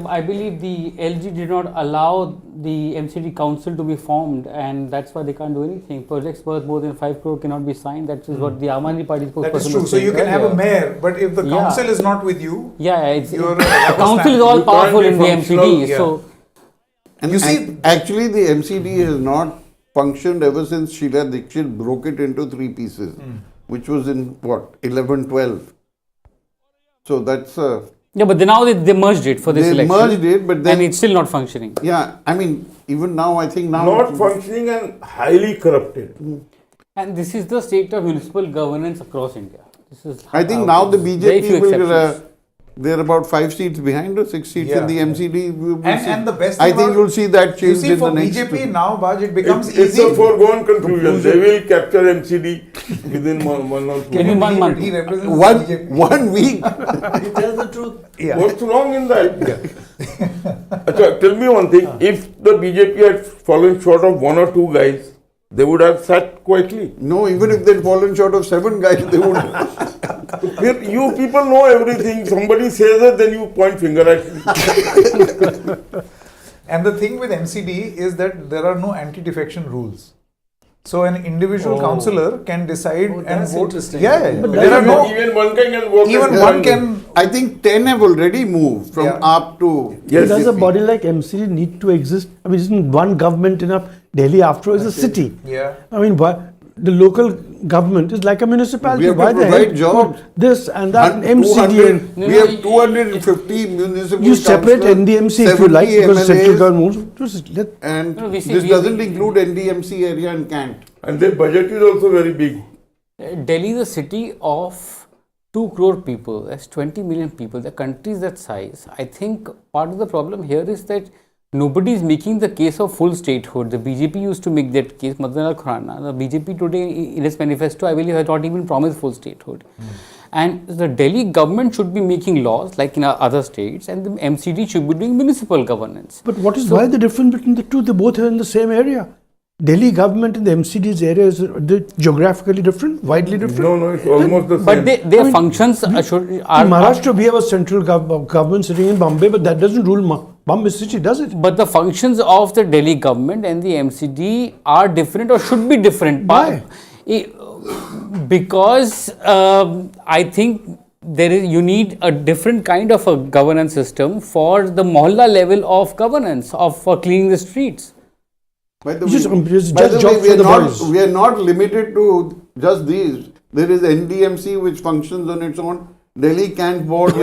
N: I believe the LG did not allow the MCD council to be formed, and that's why they can't do anything. Projects worth more than 5 crore cannot be signed. That is what the Aam Aadmi Party spokesperson
Q: That is true. So you can have a mayor, but if the council is not with you,
N: the council is all powerful in the MCD. So,
D: and you see, actually, the MCD has not functioned ever since Sheila Dikshit broke it into 3 pieces, which was in what 11-12. So that's
N: but now they merged it for this election.
D: They merged it, but then
N: and it's still not functioning.
D: Yeah, I mean, even now, I think now
T: not functioning and highly corrupted.
N: And this is the state of municipal governance across India. This is
D: I think now the BJP will. They're about 5 seats behind or 6 seats in the MCD.
Q: And the best
D: I think you'll see that change
Q: in
D: the next.
Q: BJP now, Baj, it becomes easy.
T: It's a foregone conclusion. They will capture MCD within 1 or 2
N: Can you 1 month?
Q: He represents
D: 1 week.
A: He tells the truth.
T: Yeah. What's wrong in that? Tell me one thing. If the BJP had fallen short of 1 or 2 guys, they would have sat quietly.
D: No, even if they'd fallen short of 7 guys, they would have.
T: You people know everything. Somebody says it, then you point finger at me.
Q: And the thing with MCD is that there are no anti-defection rules. So an individual councillor can decide and vote. Yeah,
D: but
Q: there are no.
T: Even one can vote.
Q: Even one can.
D: I think 10 have already moved from up to.
C: Does a body like MCD need to exist? I mean, isn't one government enough? Delhi, after all, is a city.
Q: Yeah.
C: I mean, the local government is like a municipality.
D: We have
C: Why
D: to
C: the
D: provide
C: hell
D: jobs.
C: put this and that MCD?
D: We have 250 municipal
C: You separate NDMC if you like, because central government moves.
D: And this doesn't include NDMC area and Kant.
T: And their budget is also very big.
N: Delhi is a city of 2 crore people. That's 20 million people. The country is that size. I think part of the problem here is that nobody is making the case of full statehood. The BJP used to make that case, Madan Khurana. The BJP today in its manifesto, I believe, has not even promised full statehood. And the Delhi government should be making laws like in other states, and the MCD should be doing municipal governance.
C: But why the difference between the two? They both are in the same area. Delhi government and the MCD's area is geographically different, widely different.
T: No, it's almost the same.
N: But their functions are.
C: In Maharashtra, we have a central government sitting in Bombay, but that doesn't rule Bombay city, does it?
N: But the functions of the Delhi government and the MCD are different or should be different.
C: Why?
N: Because I think you need a different kind of a governance system for the mohalla level of governance for cleaning the streets.
D: By the way, we are not limited to just these. There is NDMC which functions on its own. Delhi Cant Board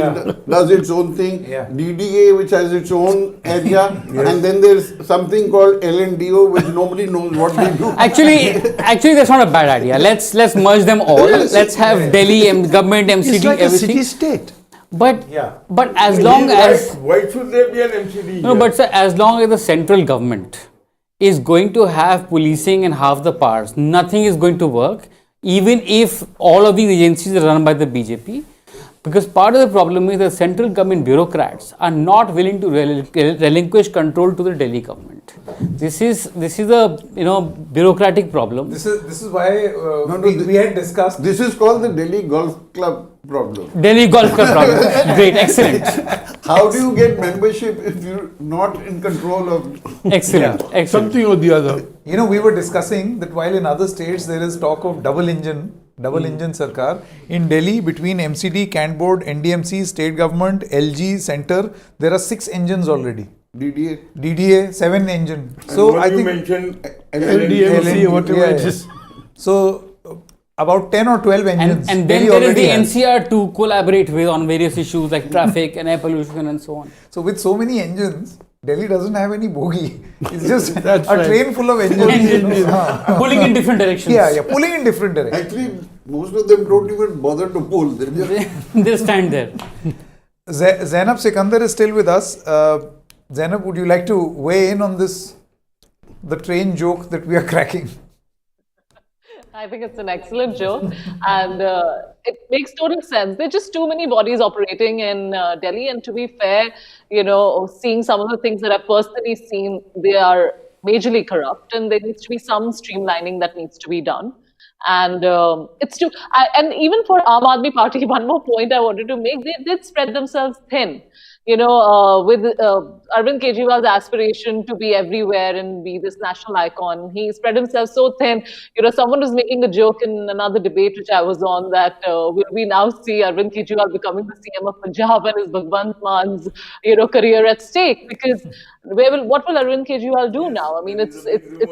D: does its own thing. DDA, which has its own area, and then there's something called LNDO, which nobody knows what they do.
N: Actually, that's not a bad idea. Let's merge them all. Let's have Delhi government, MCD,
C: It's like
N: everything.
C: a city-state.
N: But as long as
T: why should there be an MCD?
N: no, but sir, as long as the central government is going to have policing and half the powers, nothing is going to work. Even if all of these agencies are run by the BJP, because part of the problem is that central government bureaucrats are not willing to relinquish control to the Delhi government. This is a bureaucratic problem.
Q: This is why we had discussed.
D: This is called the Delhi Golf Club problem.
N: Delhi Golf Club problem. Great, excellent.
D: How do you get membership if you're not in control of?
N: Excellent.
C: Something or the other.
Q: You know, we were discussing that while in other states there is talk of double engine sarkar, in Delhi between MCD, Cant Board, NDMC, state government, LG, center, there are 6 engines already. DDA 7 engine. So I think
T: mentioned
C: LDMC, whatever it is.
Q: So about 10 or 12 engines.
N: And then there is the NCR to collaborate with on various issues like traffic and air pollution and so on.
Q: So with so many engines, Delhi doesn't have any bogie. It's just a train full of engines.
N: Pulling in different directions.
Q: Yeah, pulling in different directions.
D: Actually, most of them don't even bother to pull.
N: They stand there.
Q: Zainab Sikandar is still with us. Zainab, would you like to weigh in on this, the train joke that we are cracking?
R: I think it's an excellent joke and it makes total sense. There are just too many bodies operating in Delhi, and to be fair, seeing some of the things that I've personally seen, they are majorly corrupt, and there needs to be some streamlining that needs to be done. And and even for Aam Aadmi Party, one more point I wanted to make, they did spread themselves thin. With Arvind Kejriwal's aspiration to be everywhere and be this national icon, he spread himself so thin. Someone was making a joke in another debate which I was on that will we now see Arvind Kejriwal becoming the CM of Punjab and is Bhagwant Man's career at stake? Because what will Arvind Kejriwal do now? I mean, it's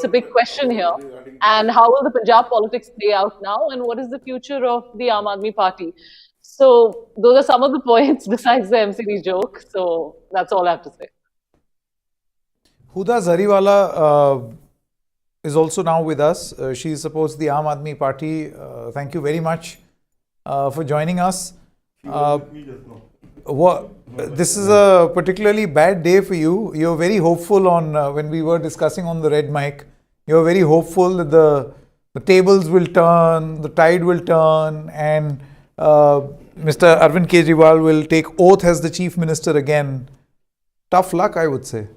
R: a big question here. And how will the Punjab politics play out now? And what is the future of the Aam Aadmi Party? So those are some of the points besides the MCD joke. So that's all I have to say.
Q: Huda Zariwala is also now with us. She supports the Aam Aadmi Party. Thank you very much for joining us. This is a particularly bad day for you. You're very hopeful on when we were discussing on the red mic. You're very hopeful that the tables will turn, the tide will turn, and Mr. Arvind Kejriwal will take oath as the Chief Minister again. Tough luck, I would say.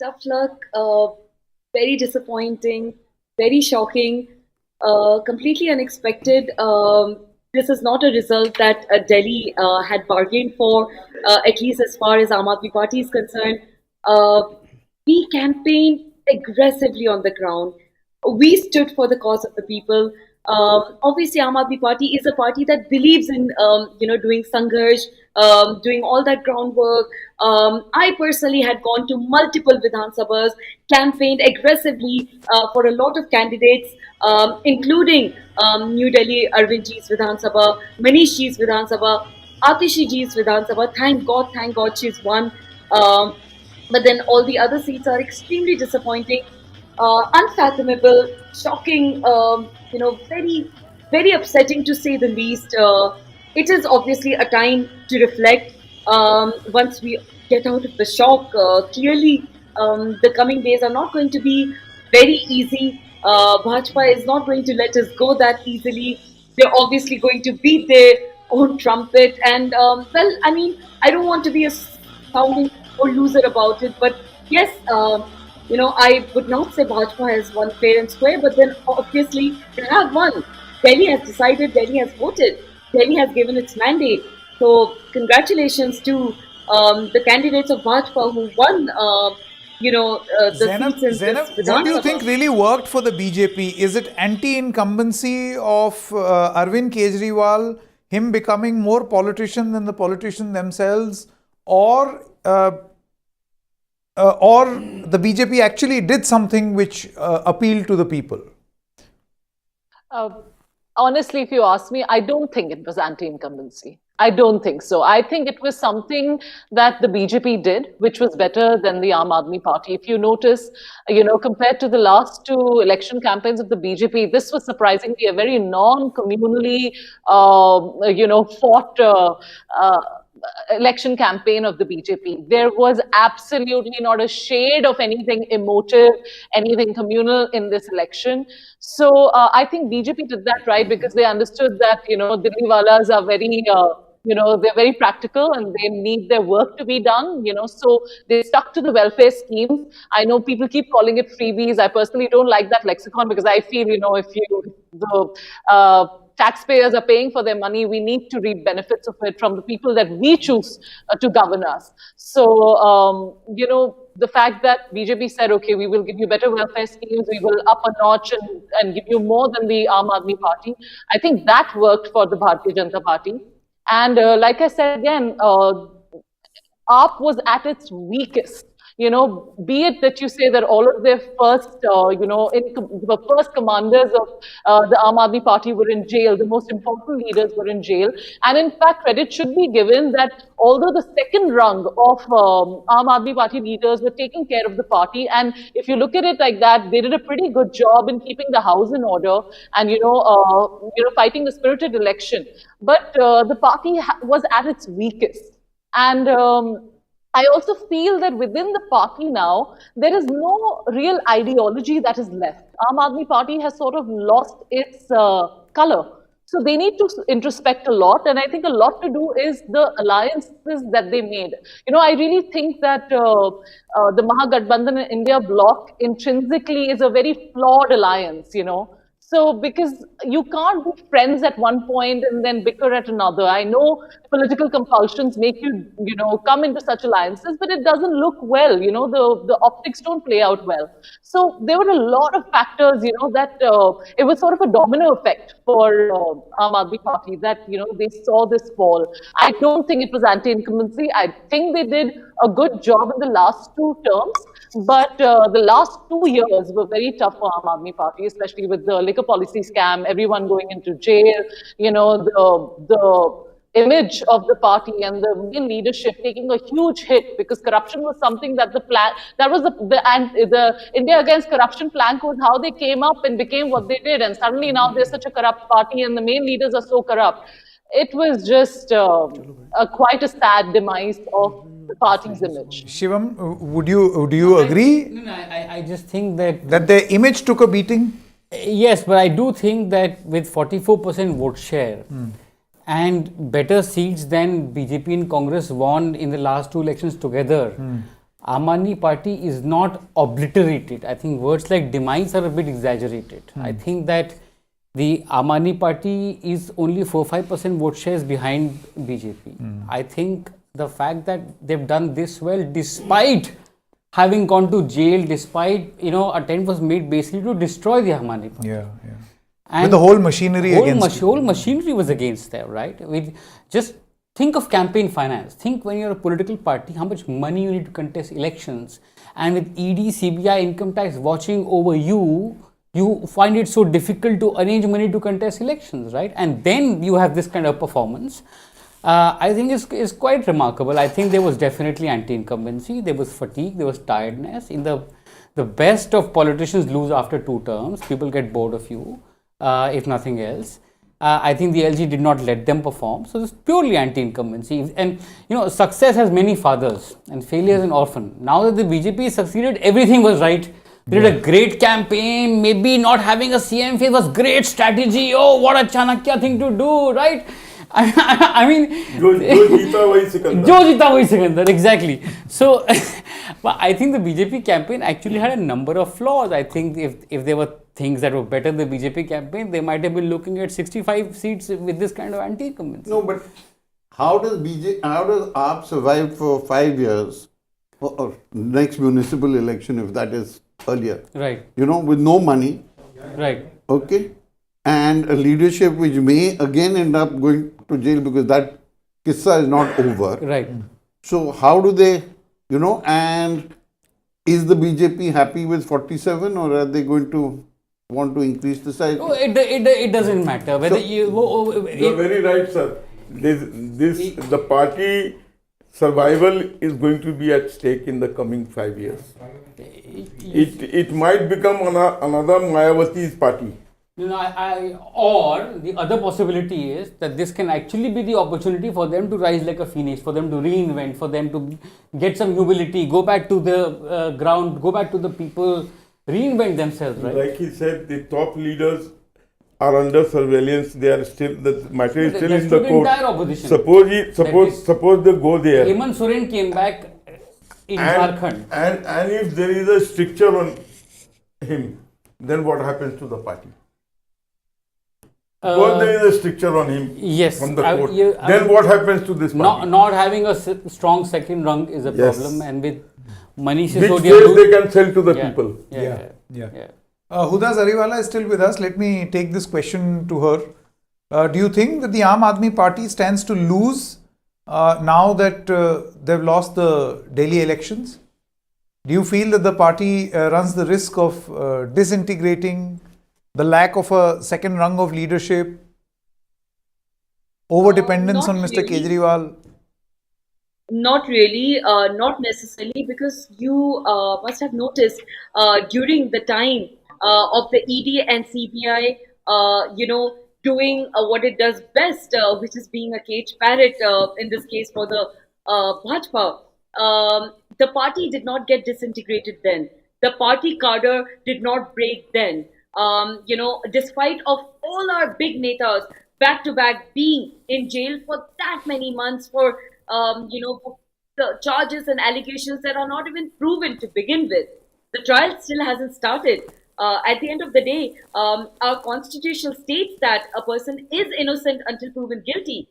G: Tough luck, very disappointing, very shocking, completely unexpected. This is not a result that Delhi had bargained for, at least as far as Aam Aadmi Party is concerned. We campaigned aggressively on the ground. We stood for the cause of the people. Obviously, Aam Aadmi Party is a party that believes in, doing sangharsh, doing all that groundwork. I personally had gone to multiple Vidhan Sabhas, campaigned aggressively for a lot of candidates, including New Delhi Arvind Ji's Vidhan Sabha, Manish Ji's Vidhan Sabha, Atishi Ji's Vidhan Sabha. Thank God she's won. But then all the other seats are extremely disappointing, unfathomable, shocking, very, very upsetting to say the least. It is obviously a time to reflect. Once we get out of the shock, clearly the coming days are not going to be very easy. Bajpai is not going to let us go that easily. They're obviously going to beat their own trumpet. And I don't want to be a sounding or loser about it, but yes, I would not say Bajpai has won fair and square, but then obviously they have won. Delhi has decided, Delhi has voted, Delhi has given its mandate. So congratulations to the candidates of Bajpai who won, the seats.
Q: Zainab, what do you think really worked for the BJP? Is it anti-incumbency of Arvind Kejriwal, him becoming more politician than the politicians themselves, or the BJP actually did something which appealed to the people?
R: honestly, if you ask me, I don't think it was anti-incumbency. I don't think so. I think it was something that the BJP did, which was better than the Aam Aadmi Party. If you notice, compared to the last two election campaigns of the BJP, this was surprisingly a very non-communally, fought election campaign of the BJP. There was absolutely not a shade of anything emotive, anything communal in this election. So I think BJP did that right because they understood that, Delhiwalas are very, they're very practical and they need their work to be done, so they stuck to the welfare schemes. I know people keep calling it freebies. I personally don't like that lexicon because I feel, taxpayers are paying for their money, we need to reap benefits of it from the people that we choose to govern us. So, the fact that BJP said, okay, we will give you better welfare schemes, we will up a notch and give you more than the Aam Aadmi Party, I think that worked for the Bharatiya Janata Party. And like I said again, AAP was at its weakest. Be it that you say that all of their first, the first commanders of the Aam Aadmi Party were in jail, the most important leaders were in jail. And in fact, credit should be given that although the second rung of Aam Aadmi Party leaders were taking care of the party, and if you look at it like that, they did a pretty good job in keeping the house in order and, fighting the spirited election. But the party was at its weakest. And I also feel that within the party now, there is no real ideology that is left. Aam Aadmi Party has sort of lost its color. So they need to introspect a lot. And I think a lot to do is the alliances that they made. I really think that the Mahagathbandhan India bloc intrinsically is a very flawed alliance, So, because you can't be friends at one point and then bicker at another. I know political compulsions make you, come into such alliances, but it doesn't look well, the optics don't play out well. So, there were a lot of factors, that it was sort of a domino effect for Aam Aadmi Party that, they saw this fall. I don't think it was anti-incumbency. I think they did a good job in the last two terms. But the last 2 years were very tough for Aam Aadmi Party, especially with the liquor policy scam, everyone going into jail, the image of the party and the main leadership taking a huge hit because corruption was something that the India Against Corruption plank was how they came up and became what they did. And suddenly now they're such a corrupt party and the main leaders are so corrupt. It was just quite a sad demise of the party's image.
Q: Shivam, do you agree?
N: No, I just think
Q: that their image took a beating.
N: Yes, but I do think that with 44% vote share and better seats than BJP and Congress won in the last two elections together, Aam Aadmi Party is not obliterated. I think words like demise are a bit exaggerated. I think that the Aam Aadmi Party is only 4-5% vote shares behind BJP. I think the fact that they've done this well despite having gone to jail, despite, attempt was made basically to destroy the Aam Aadmi Party. And
Q: with the whole machinery against
N: whole machinery was against them, right? Just think of campaign finance. Think when you're a political party, how much money you need to contest elections. And with ED, CBI, income tax watching over you, you find it so difficult to arrange money to contest elections, right? And then you have this kind of performance. I think is quite remarkable. I think there was definitely anti-incumbency, there was fatigue, there was tiredness. In the best of politicians lose after 2 terms. People get bored of you, if nothing else. I think the LG did not let them perform. So it's purely anti-incumbency. And success has many fathers and failure is an orphan. Now that the BJP succeeded, everything was right. They did a great campaign, maybe not having a CM face was great strategy. Oh, what a Chanakya thing to do, right? I mean,
T: Jo jeeta wahi
N: Sikandar, exactly. So, but I think the BJP campaign actually had a number of flaws. I think if there were things that were better than the BJP campaign, they might have been looking at 65 seats with this kind of anti-incumbency.
D: No, but how does AAP survive for 5 years or next municipal election if that is earlier?
N: Right.
D: With no money.
N: Right.
D: Okay. And a leadership which may again end up going to jail because that kissa is not over.
N: Right.
D: So how do they, and is the BJP happy with 47 or are they going to want to increase the size.
N: Oh, it doesn't matter whether
T: you're very right, sir. The party survival is going to be at stake in the coming 5 years. It might become another Mayawati's party.
N: Or the other possibility is that this can actually be the opportunity for them to rise like a phoenix, for them to reinvent, for them to get some humility, go back to the ground, go back to the people, reinvent themselves, right?
T: Like he said, the top leaders are under surveillance. They are still, the matter is still in the court.
N: Entire opposition.
T: Suppose they go there.
N: Hemant Soren came back in Jharkhand.
T: And if there is a stricture on him, then what happens to the party? Suppose there is a stricture on him from the court. Then what happens to this party?
N: Not having a strong second rung is a problem, and with Manish
T: Which face they can sell to the people.
Q: Huda Zariwala is still with us. Let me take this question to her. Do you think that the Aam Aadmi Party stands to lose now that they've lost the Delhi elections? Do you feel that the party runs the risk of disintegrating, the lack of a second rung of leadership, over-dependence on Mr. Kejriwal?
G: Not really, not necessarily, because you must have noticed during the time of the ED and CBI, doing what it does best, which is being a cage parrot, in this case for the Bajpai. The party did not get disintegrated then. The party cadre did not break then. Despite of all our big netas back to back being in jail for that many months for for the charges and allegations that are not even proven to begin with. The trial still hasn't started. At the end of the day, our constitution states that a person is innocent until proven guilty.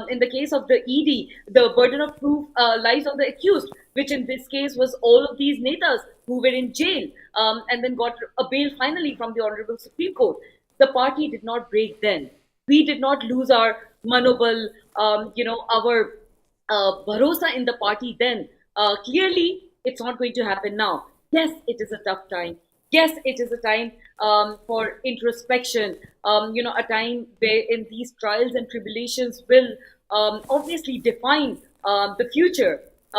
G: In the case of the ED, the burden of proof lies on the accused, which in this case was all of these netas who were in jail and then got a bail finally from the Honorable Supreme Court. The party did not break then. We did not lose our manobal, our bharosa in the party then. Clearly, it's not going to happen now. Yes, it is a tough time. Yes, it is a time for introspection, a time where in these trials and tribulations will obviously define the future.
Q: Do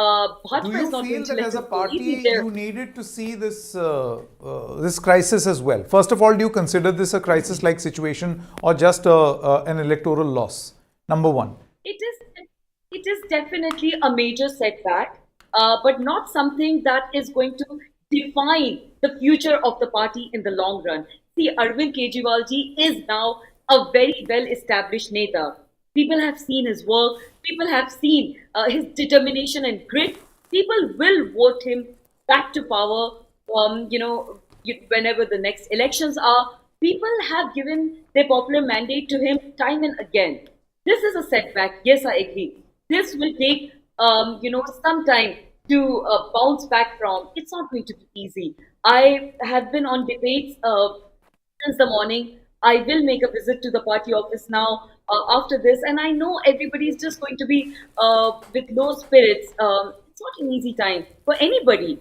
Q: you feel that as a party you needed to see this this crisis as well? First of all, do you consider this a crisis-like situation or just an electoral loss? Number one.
G: It is definitely a major setback, but not something that is going to define the future of the party in the long run. See, Arvind Kejriwal ji is now a very well-established neta. People have seen his work. People have seen his determination and grit. People will vote him back to power, whenever the next elections are. People have given their popular mandate to him time and again. This is a setback. Yes, I agree. This will take, some time to bounce back from. It's not going to be easy. I have been on debates since the morning. I will make a visit to the party office now after this, and I know everybody is just going to be with low spirits. It's not an easy time for anybody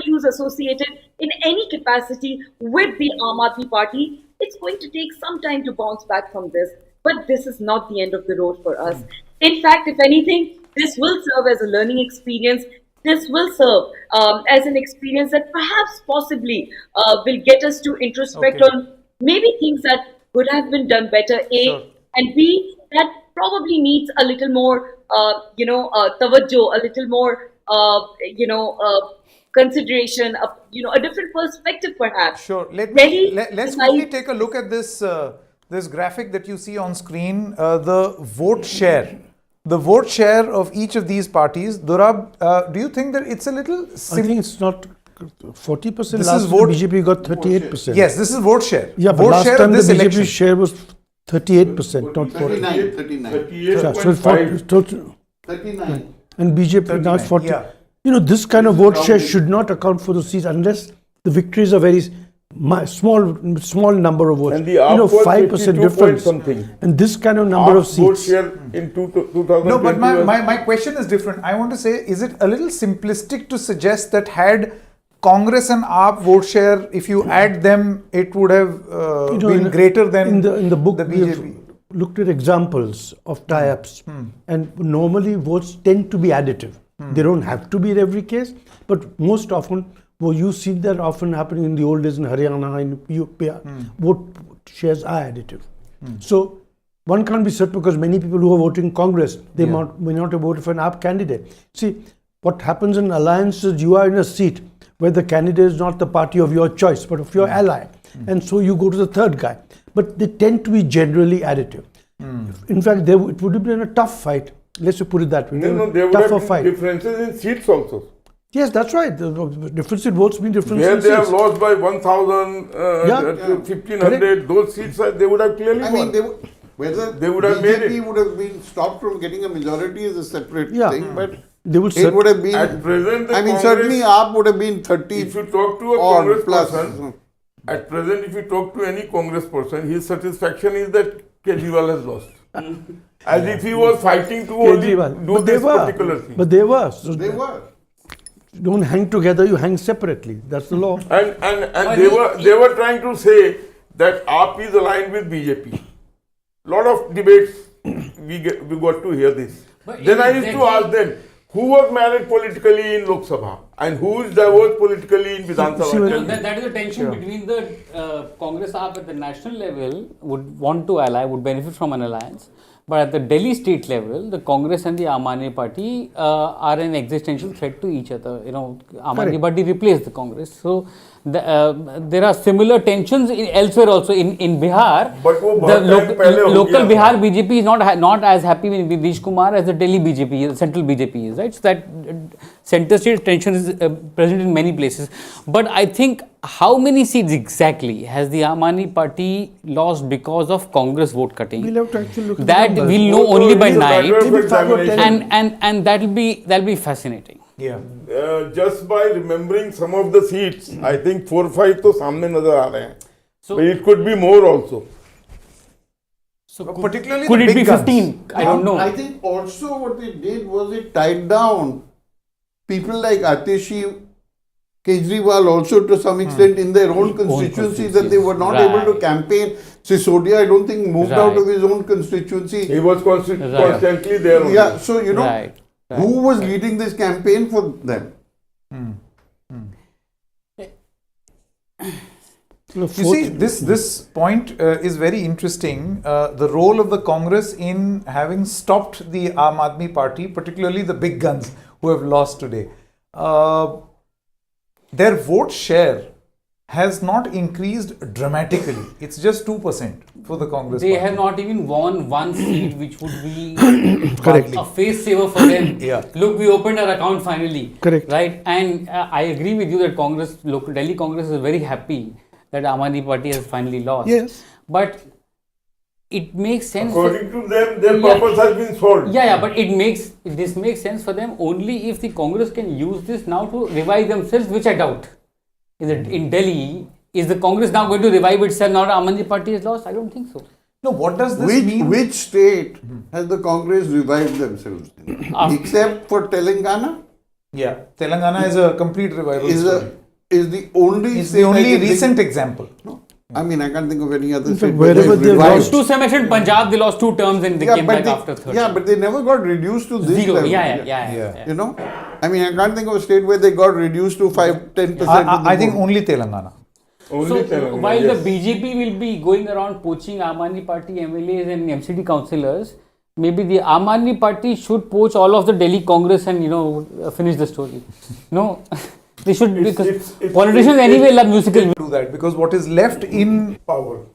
G: who's associated in any capacity with the Aam Aadmi Party. It's going to take some time to bounce back from this, but this is not the end of the road for us. In fact, if anything, this will serve as a learning experience. This will serve as an experience that perhaps possibly will get us to introspect on maybe things that could have been done better, A, and B, that probably needs a little more, tawajjuh, a little more, consideration, a different perspective perhaps.
Q: Sure. Let's quickly take a look at this this graphic that you see on screen, the vote share. The vote share of each of these parties. Dorab, do you think that it's a little...
C: I think it's not 40%. Last vote, BJP got 38%.
Q: Yes, this is vote share.
C: Yeah, but last time the BJP share was 38%, not 40.
D: 39.
C: And BJP now is 40.
Q: Yeah.
C: This kind of vote share should not account for the seats unless the victories are very small number of votes.
T: And the 5%
C: difference. And this kind of number of seats.
T: Vote share in 2020.
Q: No, but my question is different. I want to say, is it a little simplistic to suggest that had Congress and AAP vote share, if you add them, it would have been greater than
C: in the book
Q: the
C: we have
Q: BJP.
C: looked at examples of tie-ups, and normally votes tend to be additive. They don't have to be in every case, but most often, well, you see that often happening in the old days in Haryana, in UP, vote shares are additive. So one can't be certain, because many people who are voting Congress, they may not have voted for an AAP candidate. See, what happens in alliances, you are in a seat where the candidate is not the party of your choice, but of your ally. And so you go to the third guy. But they tend to be generally additive. In fact, it would have been a tough fight. Let's put it that way.
T: No, there would have been differences in seats also.
C: Yes, that's right. The difference in votes mean difference
T: Where
C: in
T: they
C: seats.
T: have lost by 1,000, 1,500, those seats they would have clearly won.
D: Whether
T: they would have made
D: BJP
T: it.
D: would have been stopped from getting a majority is a separate thing, but
C: they would
D: it would have been.
T: At present, the Congress,
D: certainly AAP would have been 30.
T: If you talk to a Congress person, at present, if you talk to any Congress person, his satisfaction is that Kejriwal has lost. As if he was fighting to only do this particular thing.
C: But they were. So
D: they were.
C: You don't hang together, you hang separately. That's the law.
T: And they were trying to say that AAP is aligned with BJP. Lot of debates we got to hear this.
N: But
T: then I used to ask them, who was married politically in Lok Sabha and who is divorced politically in Vidhan Sabha?
N: That is the tension between the Congress AAP at the national level would want to ally, would benefit from an alliance. But at the Delhi state level, the Congress and the Aam Aadmi Party are an existential threat to each other. You know, Aam Aadmi Party replaced the Congress. So there are similar tensions elsewhere also. In Bihar, the local Bihar BJP is not as happy with Nitish Kumar as the Delhi BJP, the central BJP is, right? So that center state tension is present in many places. But I think how many seats exactly has the Aam Aadmi Party lost because of Congress vote cutting?
C: We'll have to actually look at
N: that
C: the
N: we'll know only by night,
T: and
N: that'll be fascinating.
T: Yeah. Just by remembering some of the seats, I think 4 or 5 to सामने नजर आ रहे हैं. But it could be more also.
Q: So particularly
N: could
Q: the
N: it be
Q: big
N: 15? I don't know.
D: I think also what they did was it tied down people like Atishi, Kejriwal also to some extent in their own constituencies that they were not able to campaign. Sisodia, I don't think, moved out of his own constituency.
T: He was constantly there. Only.
D: Yeah, so you know, who was leading this campaign for them?
Q: You see, this point is very interesting. The role of the Congress in having stopped the Aam Aadmi Party, particularly the big guns who have lost today. Their vote share has not increased dramatically. It's just 2% for the Congress
N: They
Q: party.
N: have not even won one seat, which would be a face saver for them. Look, we opened our account finally.
C: Correct.
N: Right? And I agree with you that Delhi Congress is very happy that Aam Aadmi Party has finally lost.
C: Yes.
N: But it makes sense.
T: According to them, their purpose has been solved.
N: But this makes sense for them only if the Congress can use this now to revive themselves, which I doubt. In Delhi, is the Congress now going to revive itself now that Aam Aadmi Party has lost? I don't think so.
Q: No, what does this mean?
D: Which state has the Congress revived themselves in? Except for Telangana?
Q: Yeah, Telangana is a complete revival story.
D: Is the only
Q: It's the only recent example.
D: No, I mean, I can't think of any other state
C: wherever they
N: lost to some extent, Punjab, they lost 2 terms and they came back after 3rd.
D: Yeah, but they never got reduced to this
N: 0.
D: level.
N: Yeah.
D: You know, I mean, I can't think of a state where they got reduced to 5-10%.
Q: I think only Telangana.
N: While the BJP will be going around poaching Aam Aadmi Party MLAs and MCD councillors, maybe the Aam Aadmi Party should poach all of the Delhi Congress and finish the story. No. They should, because politicians anyway love musical.
Q: Do that because what is left in power.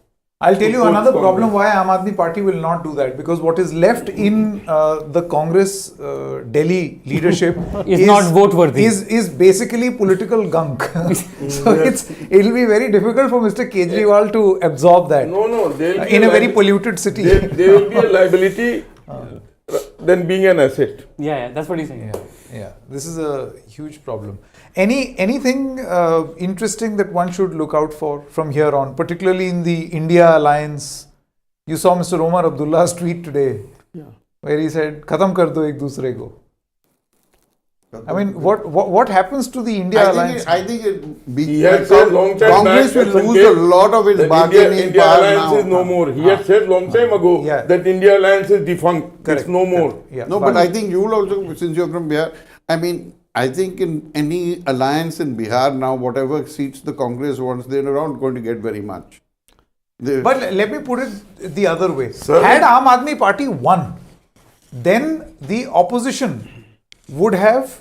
Q: I'll tell you another problem why Aam Aadmi Party will not do that, because what is left in the Congress Delhi leadership
N: is not vote worthy.
Q: Is basically political gunk. So it'll be very difficult for Mr. Kejriwal to absorb that.
T: No,
Q: in a very polluted city.
T: They will be a liability than being an asset.
N: Yeah, that's what he's saying.
Q: Yeah, this is a huge problem. Anything interesting that one should look out for from here on, particularly in the India alliance? You saw Mr. Omar Abdullah's tweet today, where he said, "Khatam kar do ek dusre ko." I mean, what happens to the India alliance?
D: I think
T: he had said long time
D: Congress
T: back
D: will lose a lot of its bargaining
T: India
D: power
T: alliance
D: now.
T: is no more. He had said long time ago that India alliance is defunct.
Q: Correct.
T: It's no more.
Q: Yeah.
D: No, but I think you will also, since you're from Bihar, I mean, I think in any alliance in Bihar now, whatever seats the Congress wants, they're not going to get very much.
Q: But let me put it the other way.
T: Sir,
Q: had Aam Aadmi Party won, then the opposition would have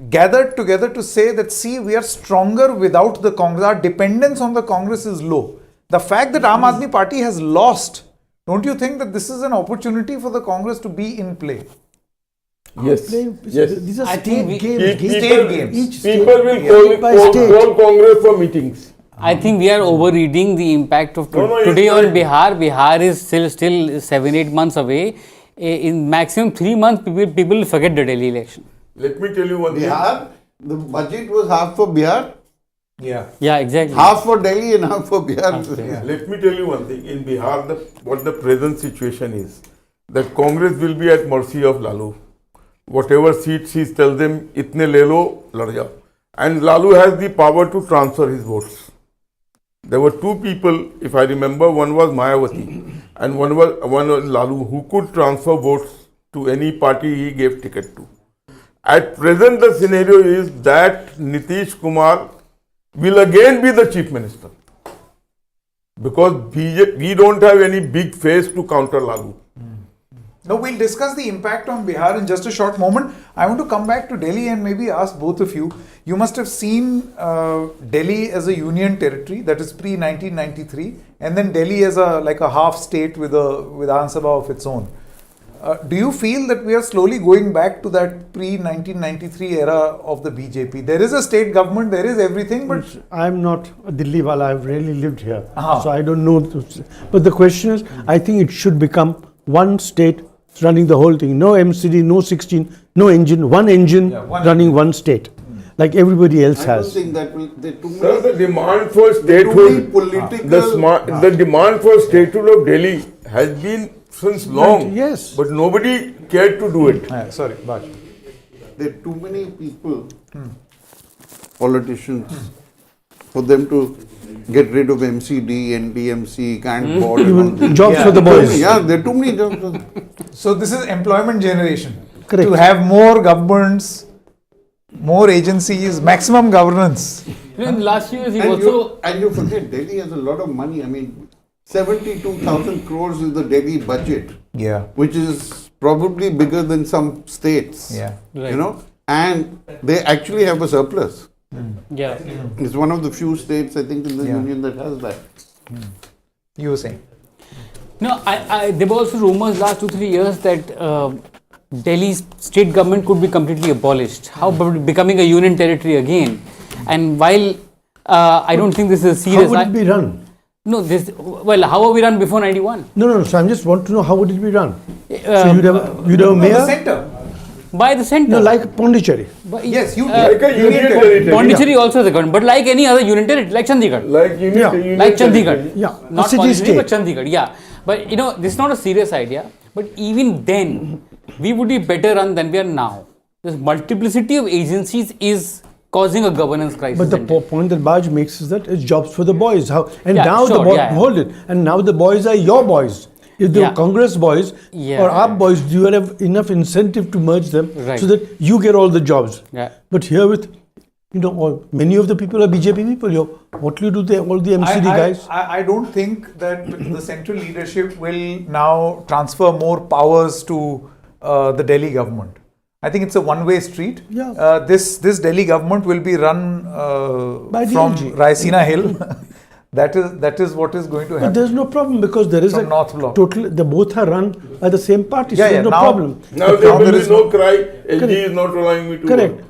Q: gathered together to say that, see, we are stronger without the Congress. Our dependence on the Congress is low. The fact that Aam Aadmi Party has lost, don't you think that this is an opportunity for the Congress to be in play?
T: Yes. Yes.
C: These are
N: I think
C: state games.
Q: State games.
T: People will call Congress for meetings.
N: I think we are overreading the impact of
T: No,
N: today on Bihar. Bihar is still 7-8 months away. In maximum 3 months, people will forget the Delhi election.
T: Let me tell you one thing.
D: Bihar, the budget was half for Bihar,
N: Yeah, exactly.
D: half for Delhi and half for Bihar.
T: Let me tell you one thing. In Bihar, what the present situation is, that Congress will be at mercy of Lalu. Whatever seats he tells them, itne le lo, lad jao. And Lalu has the power to transfer his votes. There were two people, if I remember, one was Mayawati and one was Lalu, who could transfer votes to any party he gave ticket to. At present, the scenario is that Nitish Kumar will again be the chief minister, because we don't have any big face to counter Lalu.
Q: Now, we'll discuss the impact on Bihar in just a short moment. I want to come back to Delhi and maybe ask both of you. You must have seen Delhi as a union territory, that is pre-1993, and then Delhi as a half state with Vidhan Sabha of its own. Do you feel that we are slowly going back to that pre-1993 era of the BJP? There is a state government, there is everything, but...
C: I'm not a Delhi wala, I've really lived here. So I don't know. But the question is, I think it should become one state running the whole thing. No MCD, no 16, no engine, one engine running one state. Like everybody else has.
D: I don't think that will...
T: Sir, the demand for statehood, the demand for statehood of Delhi has been since long,
C: yes,
T: but nobody cared to do it.
Q: Sorry, Baj.
D: There are too many people, politicians, for them to get rid of MCD, NDMC, can't board.
C: Even jobs for the boys.
D: Yeah, there are too many jobs.
Q: So this is employment generation.
C: Correct.
Q: To have more governments, more agencies, maximum governance.
N: In last year, he
D: And
N: also...
D: you forget, Delhi has a lot of money. I mean, 72,000 crores is the Delhi budget.
Q: Yeah.
D: Which is probably bigger than some states.
Q: Yeah.
D: You know, and they actually have a surplus.
N: Yeah.
D: It's one of the few states, I think, in the union that has that.
Q: You were saying?
N: No, there were also rumors last 2-3 years that Delhi's state government could be completely abolished. How about becoming a union territory again? And while I don't think this is serious.
C: How would it be run?
N: No, how are we run before 91?
C: No. So I just want to know how would it be run? So you'd have a mayor?
Q: The centre.
N: By the centre.
C: No, like Pondicherry.
Q: Yes, you
T: like a union territory.
N: Pondicherry also is a government, but like any other union territory, like Chandigarh. Like Chandigarh.
C: Yeah.
N: Not Pondicherry, but Chandigarh. Yeah. But this is not a serious idea. But even then, we would be better run than we are now. This multiplicity of agencies is causing a governance crisis.
C: But the point that Baj makes is that it's jobs for the boys. Hold it. And now the boys are your boys. If they were Congress boys or AAP boys, do you have enough incentive to merge them so that you get all the jobs?
N: Yeah.
C: But here with, many of the people are BJP people. What will you do all the MCD guys?
Q: I don't think that the central leadership will now transfer more powers to the Delhi government. I think it's a one-way street.
C: Yeah.
Q: This Delhi government will be run
C: by
Q: from
C: DLG.
Q: Raisina Hill. That is what is going to happen.
C: But there's no problem because there is
Q: From North Block.
C: they both are run by the same party. So there's no problem.
T: Now there will be no cry. LG is not allowing me to
C: Correct.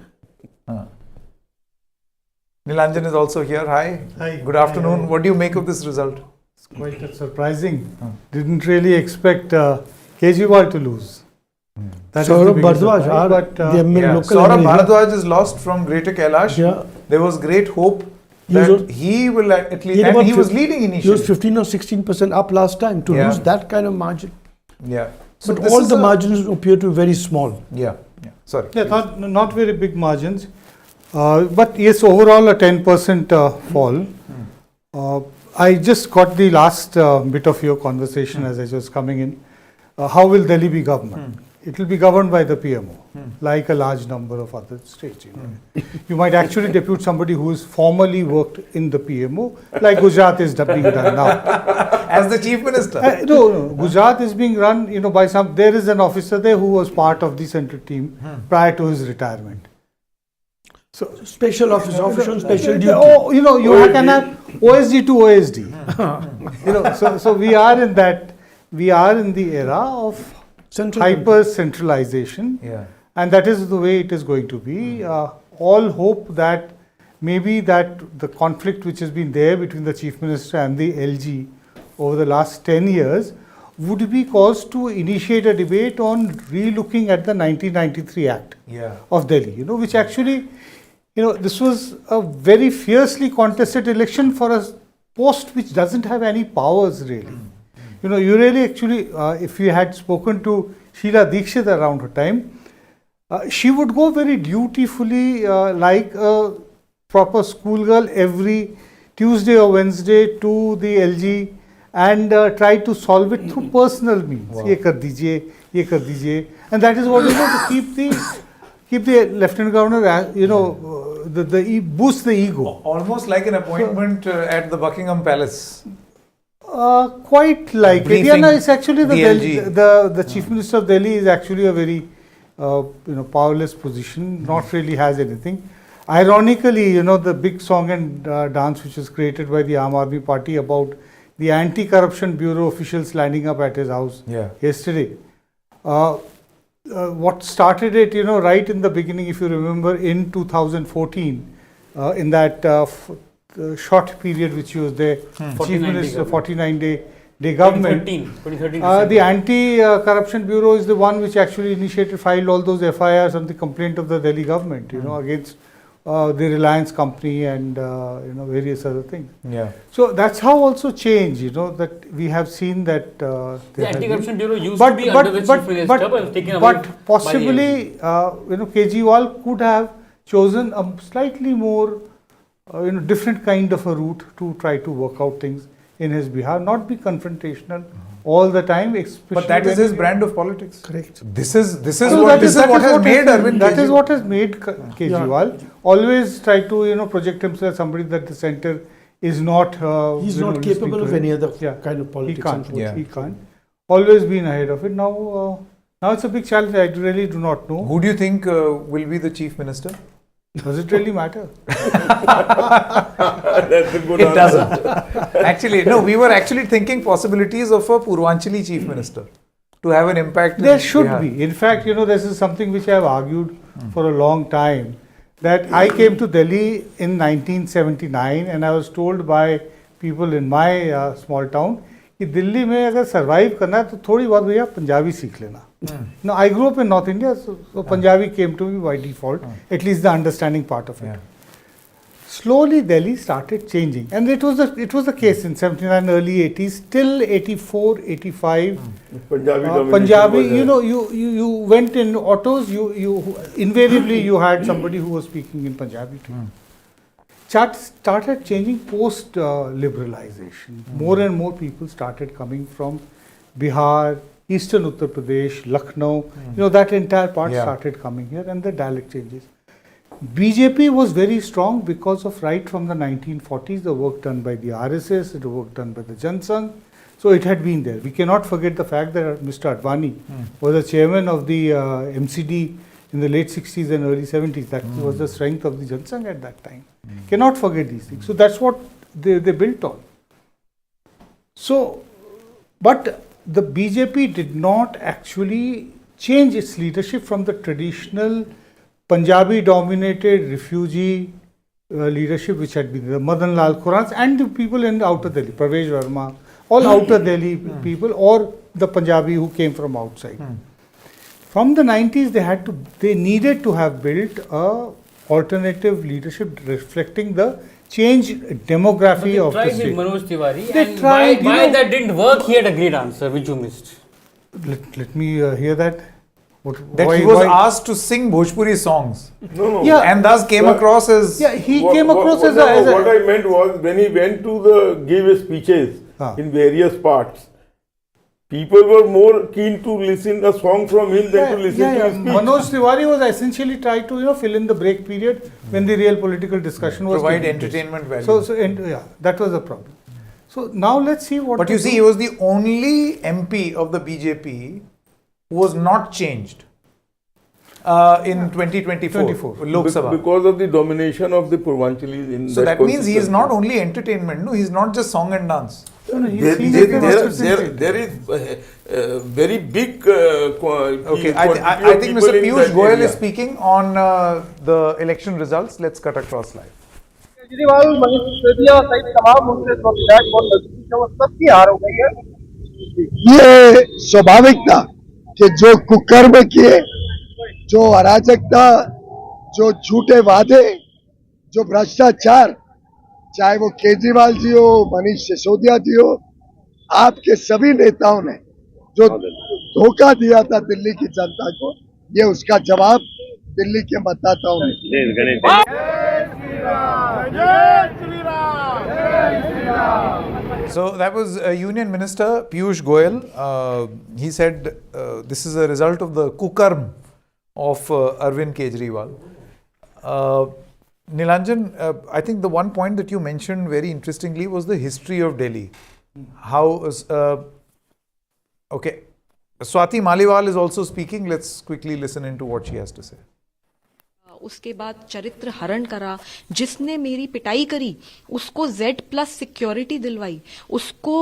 Q: Nilanjan is also here. Hi.
E: Hi.
Q: Good afternoon. What do you make of this result?
E: It's quite surprising. Didn't really expect Kejriwal to lose.
C: Saurabh Bharadwaj,
Q: Saurabh Bharadwaj is lost from Greater Kailash.
C: Yeah.
Q: There was great hope that he will at least, and he was leading initially.
C: He was 15 or 16% up last time to lose that kind of margin.
Q: Yeah.
C: But all the margins appear to be very small.
Q: Yeah. Sorry.
E: Yeah, not very big margins. But yes, overall a 10% fall. I just got the last bit of your conversation as I was coming in. How will Delhi be governed? It will be governed by the PMO, like a large number of other states. You might actually depute somebody who has formerly worked in the PMO, like Gujarat is being done now.
Q: As the chief minister?
E: No, Gujarat is being run, by some. There is an officer there who was part of the central team prior to his retirement.
C: So special officer on special duty.
E: You can have OSD to OSD. So we are in that. We are in the era of hyper centralization, and that is the way it is going to be. All hope that maybe that the conflict which has been there between the chief minister and the LG over the last 10 years would be cause to initiate a debate on re-looking at the 1993 Act of Delhi, which actually, this was a very fiercely contested election for a post which doesn't have any powers really. You really actually, if you had spoken to Sheila Dikshit around her time, she would go very dutifully like a proper schoolgirl every Tuesday or Wednesday to the LG and try to solve it through personal means. Ye kar dijiye, and that is what to keep the Lieutenant Governor, boost the ego.
Q: Almost like an appointment at the Buckingham Palace.
E: Quite like it. It's actually the Chief
Q: LG.
E: Minister of Delhi is actually a very powerless position, not really has anything. Ironically, the big song and dance which was created by the Aam Aadmi Party about the Anti-Corruption Bureau officials lining up at his house yesterday. What started it, right in the beginning, if you remember, in 2014, in that short period which he was there, Chief Minister, 49-day government.
N: 2013
E: the Anti-Corruption Bureau is the one which actually filed all those FIRs on the complaint of the Delhi government, against the Reliance company and various other things. So that's how also change, that we have seen that
N: the Anti-Corruption Bureau used to be under the Chief Minister, but was taken away.
E: But possibly, Kejriwal could have chosen a slightly more different kind of a route to try to work out things in his behalf, not be confrontational all the time.
Q: But that is his brand of politics.
E: Correct.
Q: This is what has made Arvind Kejriwal.
E: That is what has made Kejriwal always try to project himself as somebody that the centre is not.
C: He's not capable of any other kind of politics.
E: He can't. Always been ahead of it. Now it's a big challenge. I really do not know.
Q: Who do you think will be the chief minister?
E: Does it really matter?
Q: That's a good answer. It doesn't. Actually, no, we were actually thinking possibilities of a Purvanchali chief minister to have an impact.
E: There should be. In fact, this is something which I have argued for a long time. That I came to Delhi in 1979 and I was told by people in my small town कि दिल्ली में अगर survive करना है तो थोड़ी बहुत भैया पंजाबी सीख लेना. Now I grew up in North India, so Punjabi came to me by default, at least the understanding part of it. Slowly Delhi started changing, and it was the case in 79, early 80s, till 84, 85. Punjabi, you went in autos, you invariably you had somebody who was speaking in Punjabi to you. Started changing post liberalization. More and more people started coming from Bihar, Eastern Uttar Pradesh, Lucknow, that entire part started coming here, and the dialect changes. BJP was very strong because of right from the 1940s, the work done by the RSS, the work done by the Jan Sangh. So it had been there. We cannot forget the fact that Mr. Advani was the chairman of the MCD in the late 60s and early 70s. That was the strength of the Jan Sangh at that time. Cannot forget these things. So that's what they built on. So, but the BJP did not actually change its leadership from the traditional Punjabi-dominated refugee leadership which had been the Madan Lal Khurans and the people in outer Delhi, Pravesh Verma, all outer Delhi people, or the Punjabi who came from outside. From the 90s, they needed to have built a alternative leadership reflecting the changed demography of the state.
N: Manoj Tiwari, and why that didn't work? He had a great answer which you missed.
E: Let me hear that.
Q: That he was asked to sing Bhojpuri songs.
T: No.
E: Yeah.
Q: And thus came across as...
E: Yeah, he came across as
T: what I meant was when he went to give his speeches in various parts, people were more keen to listen a song from him than to listen to his speech.
E: Manoj Tiwari was essentially trying to fill in the break period when the real political discussion was
Q: provide
E: taking place.
Q: entertainment value.
E: That was the problem. So now let's see what.
Q: But you see, he was the only MP of the BJP who was not changed in 2024 Lok Sabha.
T: Because of the domination of the Purvanchalis in
Q: So that means he is not only entertainment, no, he is not just song and dance.
T: There is a very big
Q: Okay, I think Mr. Piyush Goyal is speaking on the election results. Let's cut across live.
L: Kejriwal, Manish Sisodia सहित तमाम उनसे विधायक बहुत नजदीक है, वो सबकी हार हो गई है।
M: ये स्वाभाविक था कि जो कुकर्म किए, जो अराजकता, जो झूठे वादे, जो भ्रष्टाचार, चाहे वो केजरीवाल जी हो, मनीष सिसोदिया जी हो, आपके सभी नेताओं ने जो धोखा दिया था दिल्ली की जनता को, ये उसका जवाब दिल्ली के मतदाताओं ने।
Q: So that was Union Minister Piyush Goyal. He said this is a result of the kukarm of Arvind Kejriwal. Nilanjan, I think the one point that you mentioned very interestingly was the history of Delhi. How, okay, Swati Maliwal is also speaking. Let's quickly listen into what she has to say.
U: उसके बाद चरित्र हरण करा, जिसने मेरी पिटाई करी उसको Z+ सिक्योरिटी दिलवाई, उसको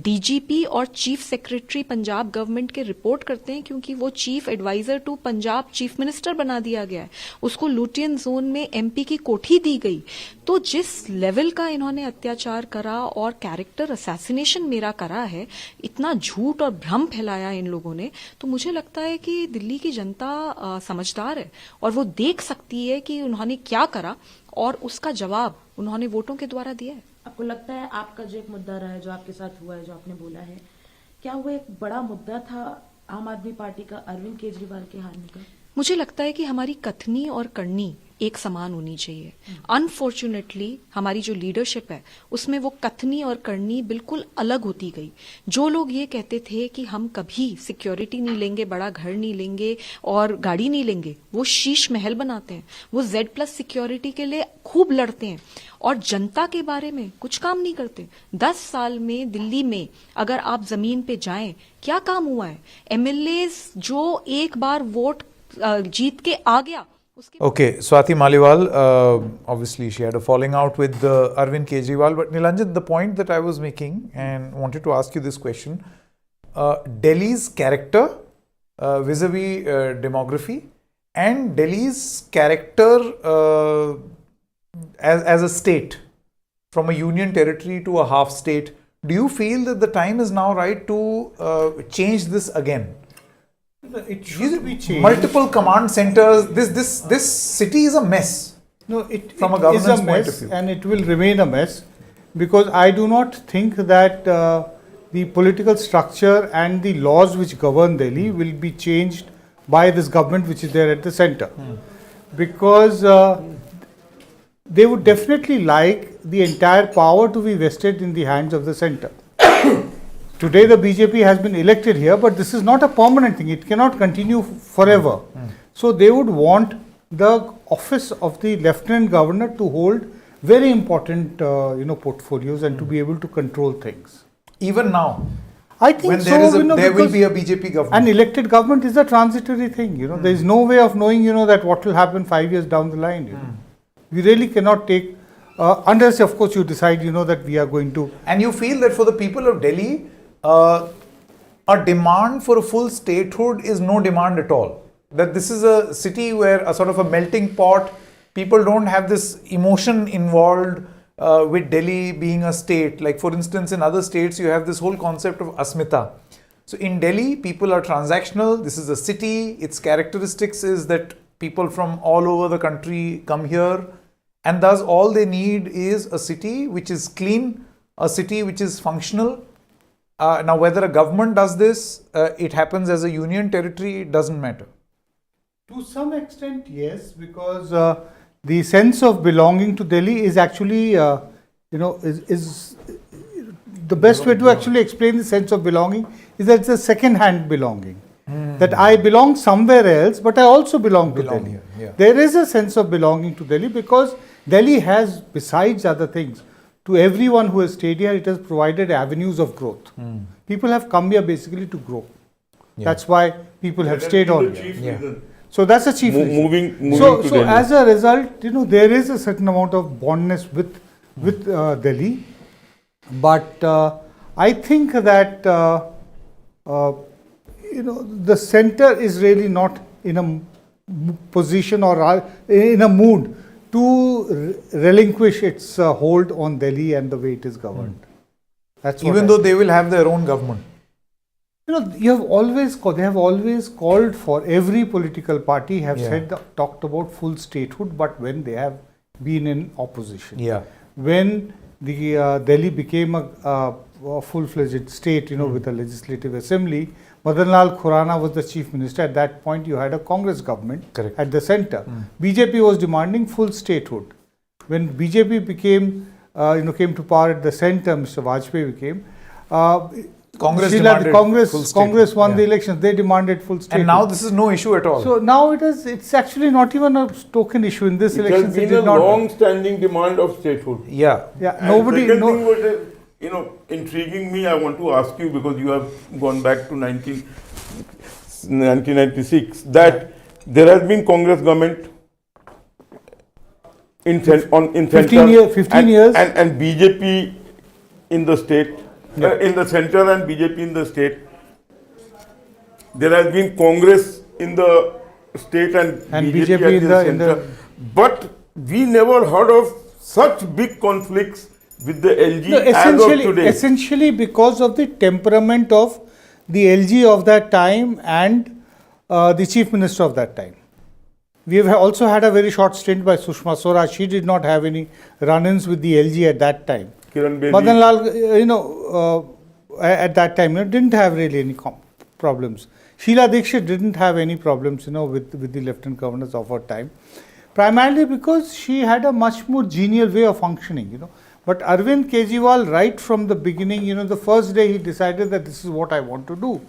U: डीजीपी और चीफ सेक्रेटरी पंजाब गवर्नमेंट के रिपोर्ट करते हैं क्योंकि वो chief adviser to Punjab chief minister बना दिया गया है, उसको लुटियन जोन में एमपी की कोठी दी गई। तो जिस लेवल का इन्होंने अत्याचार करा और कैरेक्टर असैसिनेशन मेरा करा है, इतना झूठ और भ्रम फैलाया इन लोगों ने, तो मुझे लगता है कि दिल्ली की जनता समझदार है और वो देख सकती है कि उन्होंने क्या करा और उसका जवाब उन्होंने वोटों के द्वारा दिया है।
X: आपको लगता है आपका जो एक मुद्दा रहा है, जो आपके साथ हुआ है, जो आपने बोला है, क्या वो एक बड़ा मुद्दा था आम आदमी पार्टी का अरविंद केजरीवाल के हारने का?
U: मुझे लगता है कि हमारी कथनी और करनी एक समान होनी चाहिए। अनफॉर्चुनेटली हमारी जो लीडरशिप है उसमें वो कथनी और करनी बिल्कुल अलग होती गई। जो लोग ये कहते थे कि हम कभी सिक्योरिटी नहीं लेंगे, बड़ा घर नहीं लेंगे और गाड़ी नहीं लेंगे, वो शीश महल बनाते हैं, वो Z+ सिक्योरिटी के लिए खूब लड़ते हैं और जनता के बारे में कुछ काम नहीं करते। 10 साल में दिल्ली में अगर आप जमीन पे जाएं, क्या काम हुआ है? MLAs जो एक बार वोट जीत के आ गया।
Q: Okay, Swati Maliwal, obviously she had a falling out with Arvind Kejriwal, but Nilanjan, the point that I was making and wanted to ask you this question, Delhi's character vis-a-vis demography and Delhi's character as a state, from a union territory to a half state, do you feel that the time is now right to change this again?
E: It should be changed.
Q: Multiple command centers. This city is a mess.
E: No, it
Q: from a
E: is
Q: governance
E: a
Q: point
E: mess,
Q: of view,
E: and it will remain a mess because I do not think that the political structure and the laws which govern Delhi will be changed by this government which is there at the center, because they would definitely like the entire power to be vested in the hands of the center. Today the BJP has been elected here, but this is not a permanent thing. It cannot continue forever. So they would want the office of the Lieutenant Governor to hold very important portfolios and to be able to control things.
Q: Even now,
E: I think
Q: when
E: so.
Q: There will be a BJP government.
E: An elected government is a transitory thing. There is no way of knowing that what will happen 5 years down the line. We really cannot take unless of course you decide that we are going to.
Q: And you feel that for the people of Delhi, a demand for a full statehood is no demand at all. That this is a city where a sort of a melting pot, people don't have this emotion involved with Delhi being a state. Like for instance, in other states, you have this whole concept of asmita. So in Delhi, people are transactional. This is a city. Its characteristics is that people from all over the country come here, and thus all they need is a city which is clean, a city which is functional, Now, whether a government does this, it happens as a union territory, it doesn't matter.
E: To some extent, yes, because the sense of belonging to Delhi is actually, is the best way to actually explain the sense of belonging is that it's a second-hand belonging. That I belong somewhere else, but I also belong to Delhi.
Q: Here, yeah.
E: There is a sense of belonging to Delhi because Delhi has, besides other things, to everyone who has stayed here, it has provided avenues of growth. People have come here basically to grow.
Q: Yeah.
E: That's why people have stayed on here.
Q: Yeah.
E: So that's a chief reason.
T: Moving
E: so
T: to Delhi.
E: as a result, there is a certain amount of bondness with Delhi, but I think that the center is really not in a position or in a mood to relinquish its hold on Delhi and the way it is governed. That's what
Q: Even though they will have their own government.
E: they have always called for, every political party have talked about full statehood, but when they have been in opposition.
Q: Yeah.
E: When the Delhi became a full-fledged state, with a legislative assembly, Madan Lal Khurana was the chief minister. At that point, you had a Congress government at the center. BJP was demanding full statehood. When BJP came to power at the center, Mr. Bajpai became. Congress won the elections. They demanded full statehood.
Q: And now this is no issue at all.
E: So now it's actually not even a token issue in this election.
T: It has been a long-standing demand of statehood.
E: Yeah.
T: And second thing what is, intriguing me, I want to ask you, because you have gone back to 1996, that there has been Congress government in center
E: 15 years.
T: And BJP in the state, in the center and BJP in the state. There has been Congress in the state and BJP at the center. But we never heard of such big conflicts with the LG as of today.
E: Essentially because of the temperament of the LG of that time and the chief minister of that time. We have also had a very short stint by Sushma Swaraj. She did not have any run-ins with the LG at that time. Madan Lal, at that time, didn't have really any problems. Sheila Dikshit didn't have any problems, with the lieutenant governors of her time. Primarily because she had a much more genial way of functioning, But Arvind Kejriwal, right from the beginning, the first day he decided that this is what I want to do.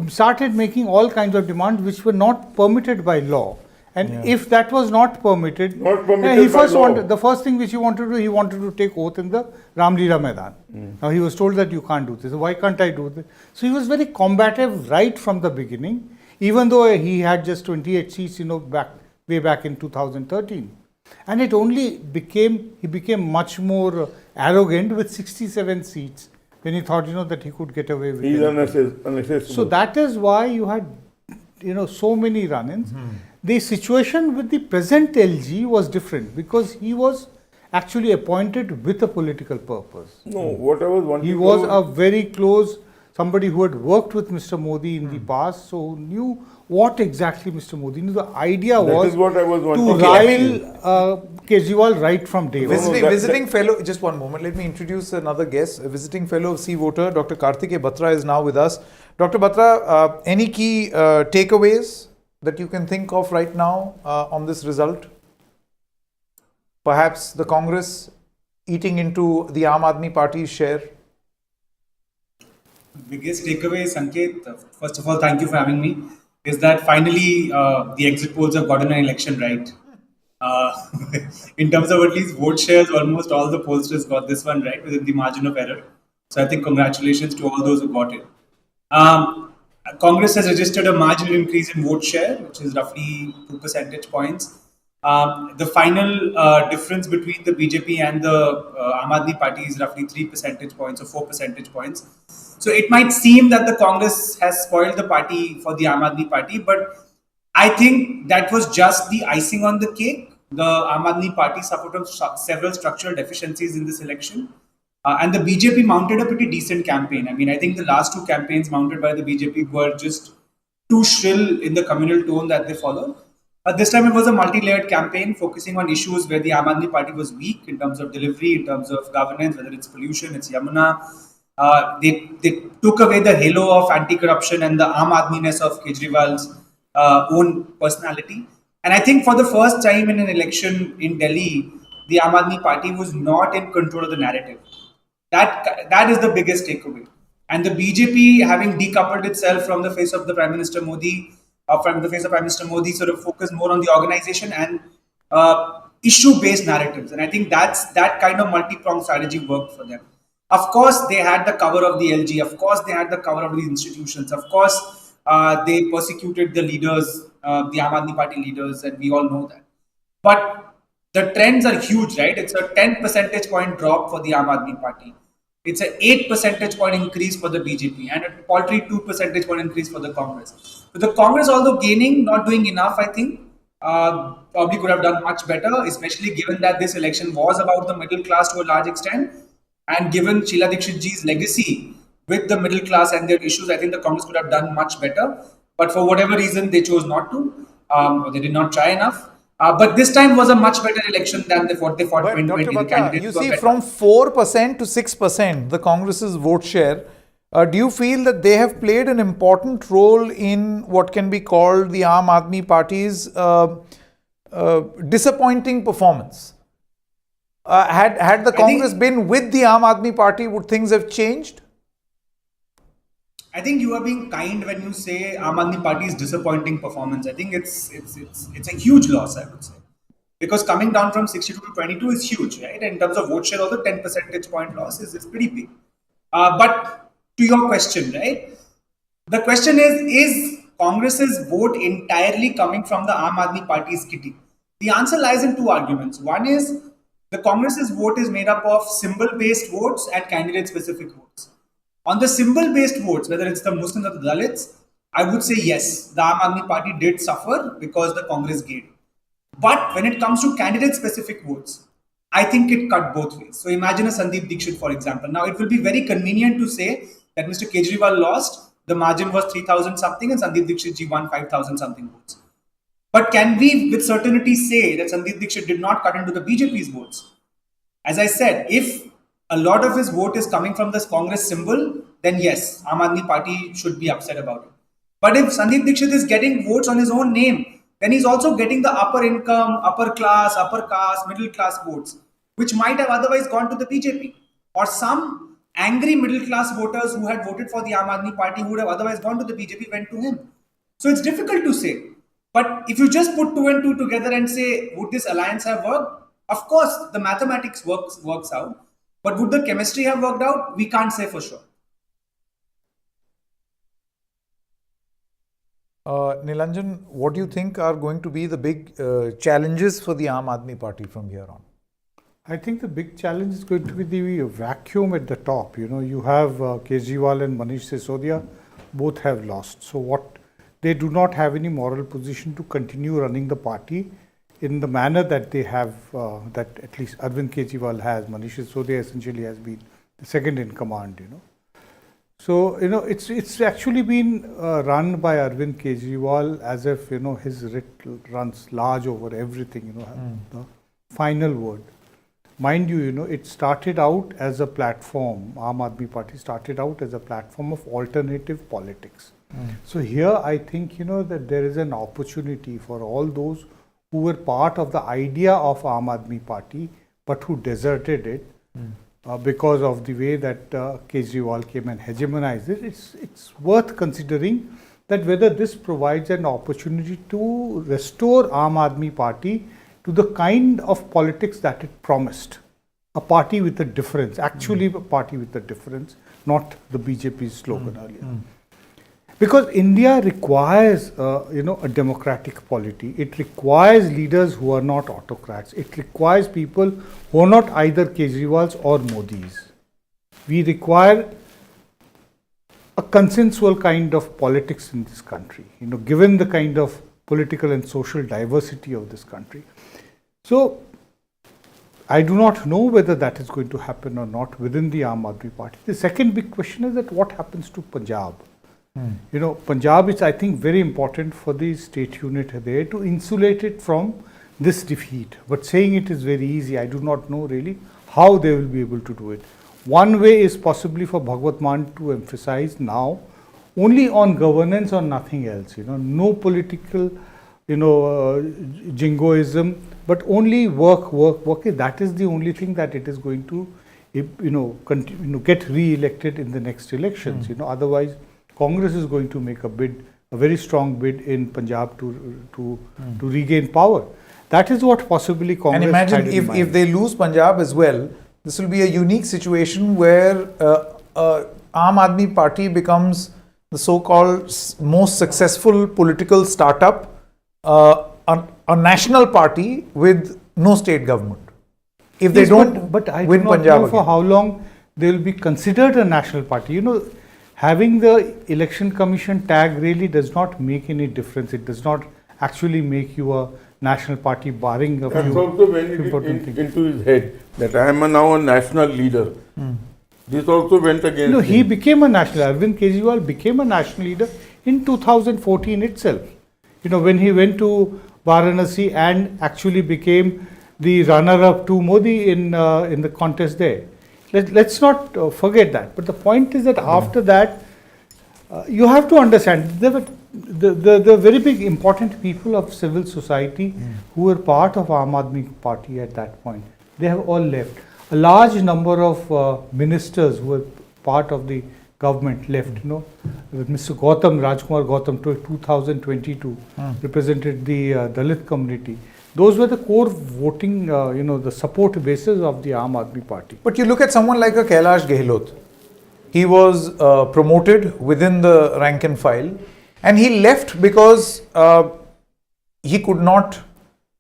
E: Started making all kinds of demands which were not permitted by law. And if that was not permitted, the first thing which he wanted to do, he wanted to take oath in the Ramlila Maidan. Now he was told that you can't do this. Why can't I do this? So he was very combative right from the beginning, even though he had just 28 seats, way back in 2013. And it only he became much more arrogant with 67 seats when he thought, that he could get away with it.
T: Unaccessible.
E: So that is why you had, so many run-ins. The situation with the present LG was different because he was actually appointed with a political purpose.
T: No, what I was wanting
E: He was a very close, somebody who had worked with Mr. Modi in the past, so knew what exactly Mr. Modi knew. The idea was
T: what I was
E: to rile Kejriwal right from day one.
Q: Visiting fellow, just one moment, let me introduce another guest. A visiting fellow of Sea Voter, Dr. Karthikeya Batra is now with us. Dr. Batra, any key takeaways that you can think of right now on this result? Perhaps the Congress eating into the Aam Aadmi Party's share?
F: Biggest takeaway, Sanket, first of all, thank you for having me, is that finally the exit polls have gotten an election right. In terms of at least vote shares, almost all the pollsters got this one right within the margin of error. So I think congratulations to all those who got it. Congress has registered a marginal increase in vote share, which is roughly 2 percentage points. The final difference between the BJP and the Aam Aadmi Party is roughly 3 percentage points or 4 percentage points. So it might seem that the Congress has spoiled the party for the Aam Aadmi Party, but I think that was just the icing on the cake. The Aam Aadmi Party suffered from several structural deficiencies in this election. And the BJP mounted a pretty decent campaign. I mean, I think the last two campaigns mounted by the BJP were just too shrill in the communal tone that they followed. This time it was a multi-layered campaign focusing on issues where the Aam Aadmi Party was weak in terms of delivery, in terms of governance, whether it's pollution, it's Yamuna, They took away the halo of anti-corruption and the Aam Aadmi-ness of Kejriwal's own personality. And I think for the first time in an election in Delhi, the Aam Aadmi Party was not in control of the narrative. That is the biggest takeaway. And the BJP, having decoupled itself from the face of the Prime Minister Modi, sort of focused more on the organization and issue-based narratives. And I think that kind of multi-pronged strategy worked for them. Of course, they had the cover of the LG. Of course, they had the cover of the institutions. Of course, they persecuted the leaders, the Aam Aadmi Party leaders, and we all know that. But the trends are huge, right? It's a 10 percentage point drop for the Aam Aadmi Party. It's an 8 percentage point increase for the BJP and a paltry 2 percentage point increase for the Congress. But the Congress, although gaining, not doing enough, I think, probably could have done much better, especially given that this election was about the middle class to a large extent. And given Sheila Dikshit ji's legacy with the middle class and their issues, I think the Congress could have done much better. But for whatever reason, they chose not to. Or they did not try enough. But this time was a much better election than what they fought in 2020.
Q: You see, from 4% to 6%, the Congress's vote share, do you feel that they have played an important role in what can be called the Aam Aadmi Party's disappointing performance? Had the Congress been with the Aam Aadmi Party, would things have changed?
F: I think you are being kind when you say Aam Aadmi Party's disappointing performance. I think it's a huge loss, I would say. Because coming down from 62 to 22 is huge, right? In terms of vote share, also 10 percentage point loss is pretty big. But to your question, right? The question is Congress's vote entirely coming from the Aam Aadmi Party's kitty? The answer lies in two arguments. One is the Congress's vote is made up of symbol-based votes and candidate-specific votes. On the symbol-based votes, whether it's the Muslims or the Dalits, I would say yes, the Aam Aadmi Party did suffer because the Congress gained. But when it comes to candidate-specific votes, I think it cut both ways. So imagine a Sandeep Dikshit, for example. Now, it will be very convenient to say that Mr. Kejriwal lost, the margin was 3,000 something and Sandeep Dikshit ji won 5,000 something votes. But can we with certainty say that Sandeep Dikshit did not cut into the BJP's votes? As I said, if a lot of his vote is coming from this Congress symbol, then yes, Aam Aadmi Party should be upset about it. But if Sandeep Dikshit is getting votes on his own name, then he's also getting the upper income, upper class, upper caste, middle class votes, which might have otherwise gone to the BJP. Or some angry middle class voters who had voted for the Aam Aadmi Party who would have otherwise gone to the BJP went to him. So it's difficult to say. But if you just put 2 and 2 together and say, would this alliance have worked? Of course, the mathematics works out. But would the chemistry have worked out? We can't say for sure.
Q: Nilanjan, what do you think are going to be the big challenges for the Aam Aadmi Party from here on?
E: I think the big challenge is going to be the vacuum at the top. You know, you have Kejriwal and Manish Sisodia, both have lost. So they do not have any moral position to continue running the party in the manner that they have, that at least Arvind Kejriwal has. Manish Sisodia essentially has been the second in command, you know. So, you know, it's actually been run by Arvind Kejriwal as if, you know, his writ runs large over everything, you know, the final word. Mind you, you know, it started out as a platform, Aam Aadmi Party started out as a platform of alternative politics. So here I think, you know, that there is an opportunity for all those who were part of the idea of Aam Aadmi Party, but who deserted it because of the way that Kejriwal came and hegemonized it. It's worth considering that whether this provides an opportunity to restore Aam Aadmi Party to the kind of politics that it promised. A party with a difference, actually a party with a difference, not the BJP's slogan earlier. Because India requires, you know, a democratic polity. It requires leaders who are not autocrats. It requires people who are not either Kejriwals or Modis. We require a consensual kind of politics in this country, you know, given the kind of political and social diversity of this country. So, I do not know whether that is going to happen or not within the Aam Aadmi Party. The second big question is that what happens to Punjab? You know, Punjab is, I think, very important for the state unit there to insulate it from this defeat. But saying it is very easy. I do not know really how they will be able to do it. One way is possibly for Bhagwat Mann to emphasize now only on governance or nothing else. No political, jingoism, but only work. That is the only thing that it is going to, get re-elected in the next elections. Otherwise, Congress is going to make a very strong bid in Punjab to regain power. That is what possibly Congress.
Q: And imagine
E: had in mind.
Q: if they lose Punjab as well, this will be a unique situation where Aam Aadmi Party becomes the so-called most successful political startup, a national party with no state government. If they don't
E: but I
Q: win
E: do not
Q: Punjab
E: know for
Q: again.
E: how long they will be considered a national party. Having the election commission tag really does not make any difference. It does not actually make you a national party, barring a
T: That's
E: few
T: also went
E: important things.
T: into his head that I am now a national leader. This also went against him.
E: He became a national. Arvind Kejriwal became a national leader in 2014 itself. When he went to Varanasi and actually became the runner-up to Modi in the contest there. Let's not forget that. But the point is that after that, you have to understand there were the very big important people of civil society who were part of Aam Aadmi Party at that point. They have all left. A large number of ministers who were part of the government left. Mr. Rajkumar Gautam, 2022, represented the Dalit community. Those were the core voting, the support bases of the Aam Aadmi Party.
Q: But you look at someone like a Kailash Gehlot. He was promoted within the rank and file, and he left because he could not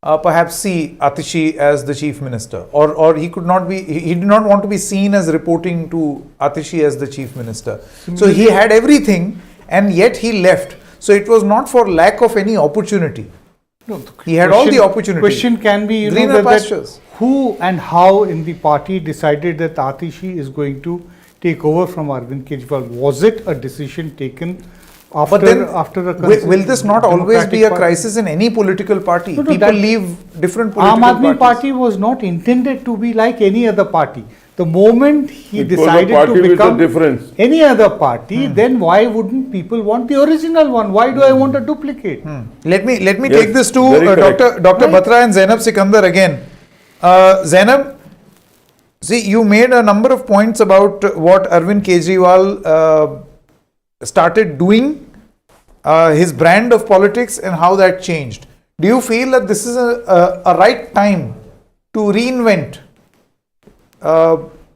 Q: perhaps see Atishi as the chief minister, or he did not want to be seen as reporting to Atishi as the chief minister. So he had everything, and yet he left. So it was not for lack of any opportunity.
E: No,
Q: he had all the opportunity.
E: Question can be,
Q: greener pastures.
E: Who and how in the party decided that Atishi is going to take over from Arvind Kejriwal? Was it a decision taken after a
Q: will this not always be a crisis in any political party?
E: No,
Q: People leave different political
E: Aam Aadmi
Q: parties.
E: Party was not intended to be like any other party. The moment he
T: It was a
E: decided
T: party
E: to
T: with a
E: become
T: difference.
E: any other party, then why wouldn't people want the original one? Why do I want a duplicate?
Q: Let me
T: Yes,
Q: take this to
T: very correct.
Q: Dr. Batra and Zainab Sikandar again. Zainab, see, you made a number of points about what Arvind Kejriwal started doing, his brand of politics and how that changed. Do you feel that this is a right time to reinvent,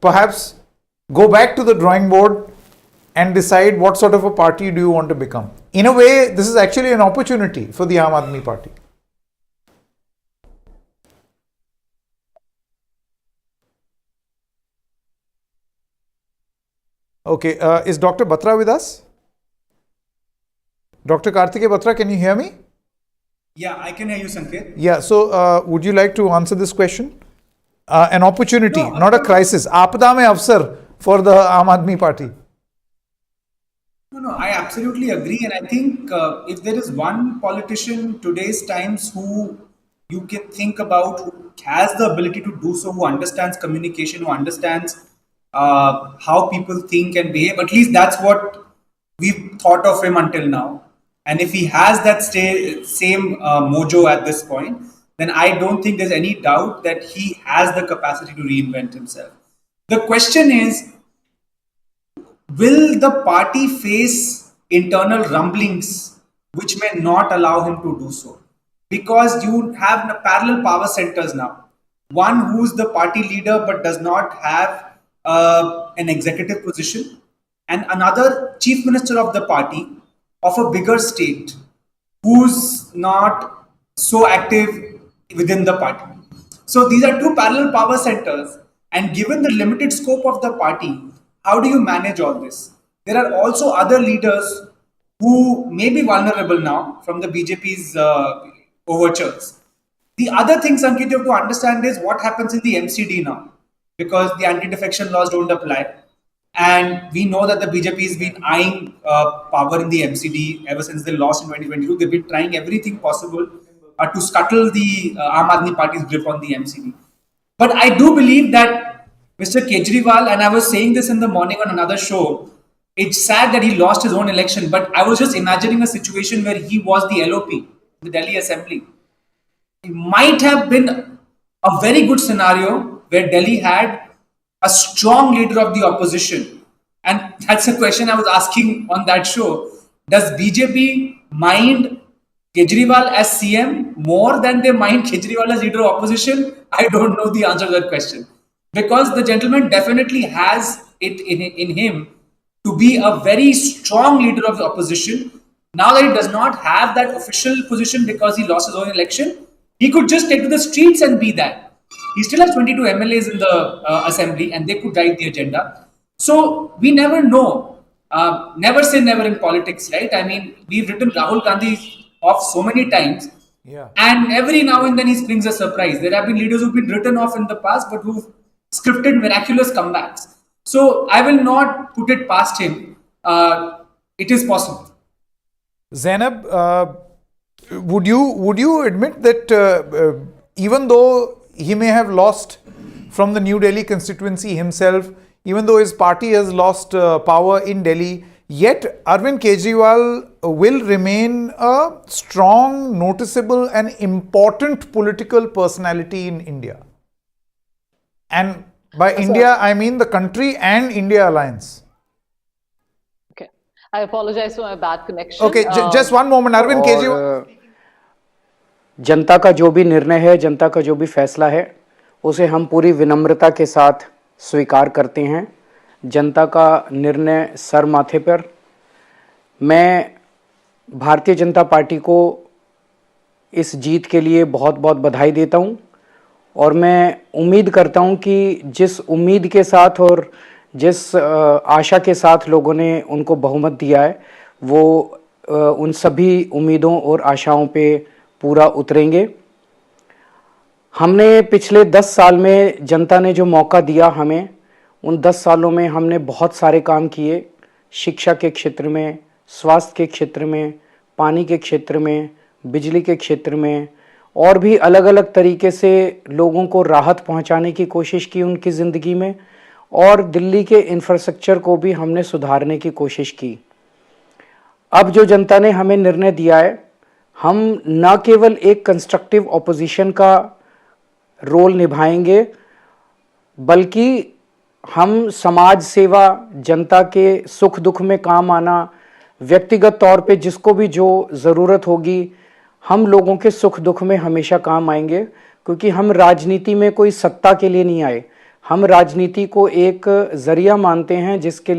Q: perhaps go back to the drawing board and decide what sort of a party do you want to become? In a way, this is actually an opportunity for the Aam Aadmi Party. Okay, is Dr. Batra with us? Dr. Karthikeya Batra, can you hear me?
F: Yeah, I can hear you, Sanket.
Q: Yeah, so would you like to answer this question? An opportunity, not a crisis. Aapada mein avsar for the Aam Aadmi Party.
F: No, I absolutely agree. And I think if there is one politician today's times who you can think about, who has the ability to do so, who understands communication, who understands how people think and behave, at least that's what we've thought of him until now. And if he has that same mojo at this point, then I don't think there's any doubt that he has the capacity to reinvent himself. The question is, will the party face internal rumblings which may not allow him to do so? Because you have parallel power centers now. One who's the party leader but does not have an executive position, and another chief minister of the party of a bigger state who's not so active within the party. So these are two parallel power centers, and given the limited scope of the party, how do you manage all this? There are also other leaders who may be vulnerable now from the BJP's overtures. The other thing, Sanket, you have to understand is what happens in the MCD now, because the anti-defection laws don't apply. And we know that the BJP has been eyeing power in the MCD ever since they lost in 2022. They've been trying everything possible to scuttle the Aam Aadmi Party's grip on the MCD. But I do believe that Mr. Kejriwal, and I was saying this in the morning on another show, it's sad that he lost his own election, but I was just imagining a situation where he was the LOP, the Delhi Assembly. It might have been a very good scenario where Delhi had a strong leader of the opposition. And that's a question I was asking on that show. Does BJP mind Kejriwal as CM more than they mind Kejriwal as leader of opposition? I don't know the answer to that question. Because the gentleman definitely has it in him to be a very strong leader of the opposition. Now that he does not have that official position because he lost his own election, he could just take to the streets and be that. He still has 22 MLAs in the assembly and they could guide the agenda. So we never know. Never say never in politics, right? I mean, we've written Rahul Gandhi off so many times.
Q: Yeah.
F: And every now and then he springs a surprise. There have been leaders who've been written off in the past, but who've scripted miraculous comebacks. So I will not put it past him. It is possible.
Q: Zainab, would you admit that even though he may have lost from the New Delhi constituency himself, even though his party has lost power in Delhi, yet Arvind Kejriwal will remain a strong, noticeable and important political personality in India? And by India, I mean the country and India alliance.
R: Okay. I apologize for my bad connection.
Q: Okay, just one moment. Arvind Kejriwal.
B: जनता का जो भी निर्णय है, जनता का जो भी फैसला है, उसे हम पूरी विनम्रता के साथ स्वीकार करते हैं. जनता का निर्णय सर माथे पर. मैं भारतीय जनता पार्टी को इस जीत के लिए बहुत बहुत बधाई देता हूं और मैं उम्मीद करता हूं कि जिस उम्मीद के साथ और जिस आशा के साथ लोगों ने उनको बहुमत दिया है, वो उन सभी उम्मीदों और आशाओं पे पूरा उतरेंगे. हमने पिछले 10 साल में जनता ने जो मौका दिया हमें, उन 10 सालों में हमने बहुत सारे काम किए. शिक्षा के क्षेत्र में, स्वास्थ्य के क्षेत्र में, पानी के क्षेत्र में, बिजली के क्षेत्र में और भी अलग अलग तरीके से लोगों को राहत पहुंचाने की कोशिश की उनकी ज़िंदगी में. और दिल्ली के इंफ्रास्ट्रक्चर को भी हमने सुधारने की कोशिश की. अब जो जनता ने हमें निर्णय दिया है, हम न केवल एक कंस्ट्रक्टिव ऑपोजिशन का रोल निभाएंगे, बल्कि हम समाज सेवा, जनता के सुख दुख में काम आना, व्यक्तिगत तौर पे जिसको भी जो ज़रूरत होगी, हम लोगों के सुख दुख में हमेशा काम आएंगे. क्योंकि हम राजनीति में कोई सत्ता के लिए नहीं आए. हम राजनीति को एक ज़रिया मानते हैं जिसके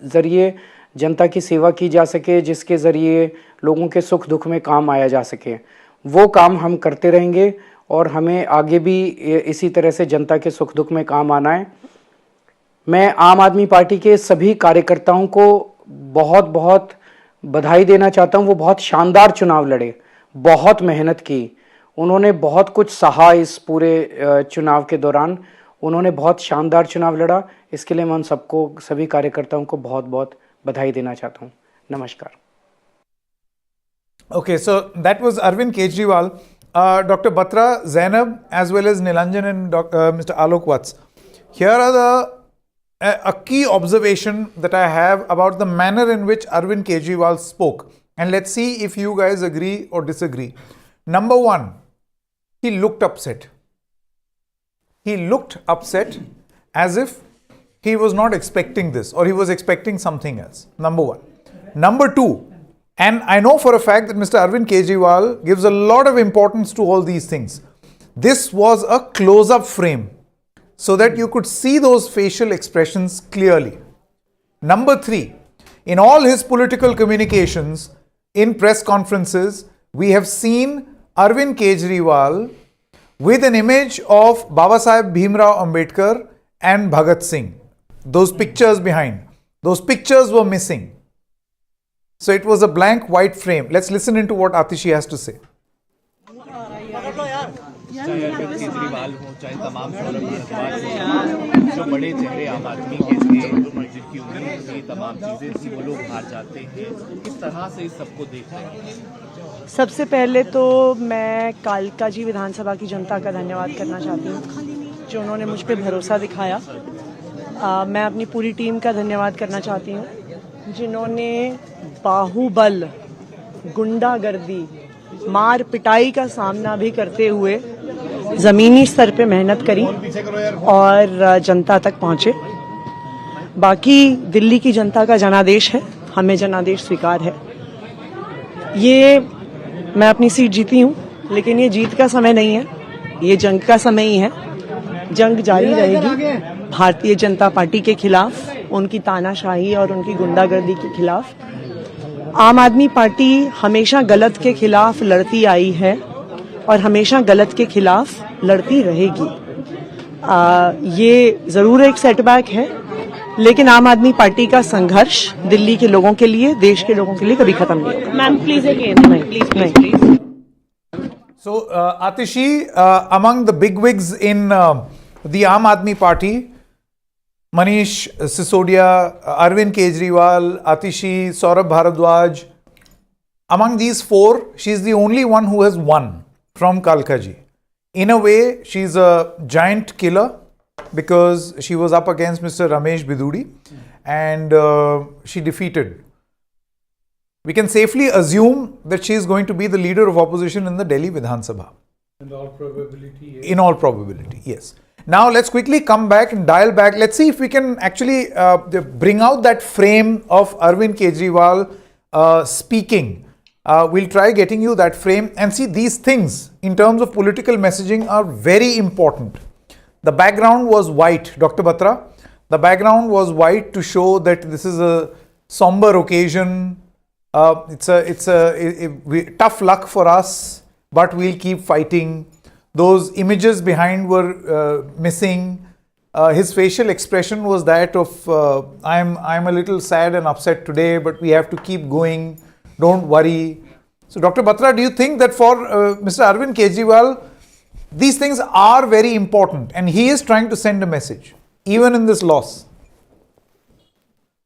B: ज़रिए जनता की सेवा की जा सके, जिसके ज़रिए लोगों के सुख दुख में काम आया जा सके. वो काम हम करते रहेंगे और हमें आगे भी इसी तरह से जनता के सुख दुख में काम आना है. मैं आम आदमी पार्टी के सभी कार्यकर्ताओं को बहुत बहुत बधाई देना चाहता हूं. वो बहुत शानदार चुनाव लड़े, बहुत मेहनत की, उन्होंने बहुत कुछ सहा. इस पूरे चुनाव के दौरान उन्होंने बहुत शानदार चुनाव लड़ा. इसके लिए मैं उन सबको, सभी कार्यकर्ताओं को बहुत बहुत बधाई देना चाहता हूं. नमस्कार.
Q: Okay, so that was Arvind Kejriwal. Dr. Batra, Zainab, as well as Nilanjan and Mr. Alok Watts. Here are a key observation that I have about the manner in which Arvind Kejriwal spoke. And let's see if you guys agree or disagree. Number one, he looked upset. He looked upset as if he was not expecting this or he was expecting something else. Number one. Number two, and I know for a fact that Mr. Arvind Kejriwal gives a lot of importance to all these things. This was a close-up frame so that you could see those facial expressions clearly. Number three, in all his political communications, in press conferences, we have seen Arvind Kejriwal with an image of Babasaheb Bhimrao Ambedkar and Bhagat Singh. Those pictures behind. Those pictures were missing. So it was a blank white frame. Let's listen into what Atishi has to say.
K: चाहे अरविंद केजरीवाल हो, चाहे तमाम सौरभ भारद्वाज जो बड़े चेहरे आम आदमी के थे, जिनकी उम्मीद थी, तमाम चीजें थी, वो लोग हार जाते हैं. किस तरह से इस सबको देख रहे हैं?
V: सबसे पहले तो मैं कालका जी विधानसभा की जनता का धन्यवाद करना चाहती हूँ, जो उन्होंने मुझ पर भरोसा दिखाया मैं अपनी पूरी टीम का धन्यवाद करना चाहती हूँ जिन्होंने बाहुबल, गुंडागर्दी, मार पिटाई का सामना भी करते हुए ज़मीनी स्तर पे मेहनत करी और जनता तक पहुँचे। बाकी दिल्ली की जनता का जनादेश है, हमें जनादेश स्वीकार है। ये मैं अपनी सीट जीती हूँ, लेकिन ये जीत का समय नहीं है, ये जंग का समय ही है। जंग जारी रहेगी भारतीय जनता पार्टी के खिलाफ, उनकी तानाशाही और उनकी गुंडागर्दी के खिलाफ। आम आदमी पार्टी हमेशा गलत के खिलाफ लड़ती आई है और हमेशा गलत के खिलाफ लड़ती रहेगी। ये ज़रूर एक सेटबैक है, लेकिन आम आदमी पार्टी का संघर्ष दिल्ली के लोगों के लिए, देश के लोगों के लिए कभी खत्म नहीं होगा। Ma'am please again, please.
Q: So, Atishi, among the bigwigs in the Aam Aadmi Party, Manish Sisodia, Arvind Kejriwal, Atishi, Saurabh Bharadwaj, among these four, she's the only one who has won from Kalkaji. In a way, she's a giant killer because she was up against Mr. Ramesh Bidudi and she defeated. We can safely assume that she is going to be the leader of opposition in the Delhi Vidhan Sabha.
C: In all probability, yes.
Q: In all probability, yes. Now let's quickly come back and dial back. Let's see if we can actually bring out that frame of Arvind Kejriwal speaking. We'll try getting you that frame and see these things in terms of political messaging are very important. The background was white, Dr. Batra. The background was white to show that this is a somber occasion. It's tough luck for us, but we'll keep fighting. Those images behind were missing. His facial expression was that of I'm a little sad and upset today, but we have to keep going. Don't worry. So, Dr. Batra, do you think that for Mr. Arvind Kejriwal, these things are very important, and he is trying to send a message, even in this loss?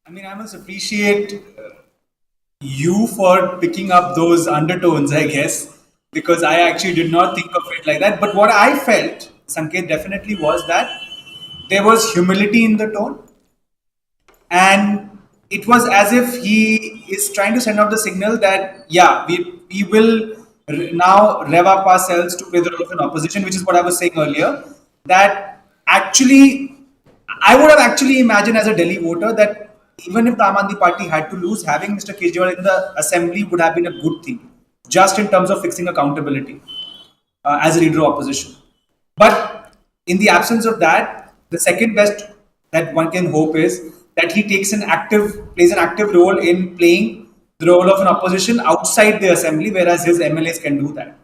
F: I mean, I must appreciate you for picking up those undertones, I guess, because I actually did not think of it like that. But what I felt, Sanket, definitely was that there was humility in the tone, and it was as if he is trying to send out the signal that, yeah, we will now rev up ourselves to play the role of an opposition, which is what I was saying earlier, that actually, I would have actually imagined as a Delhi voter that even if the Aam Aadmi Party had to lose, having Mr. Kejriwal in the assembly would have been a good thing, just in terms of fixing accountability as a leader of opposition. But in the absence of that, the second best that one can hope is that he plays an active role in playing the role of an opposition outside the assembly, whereas his MLAs can do that.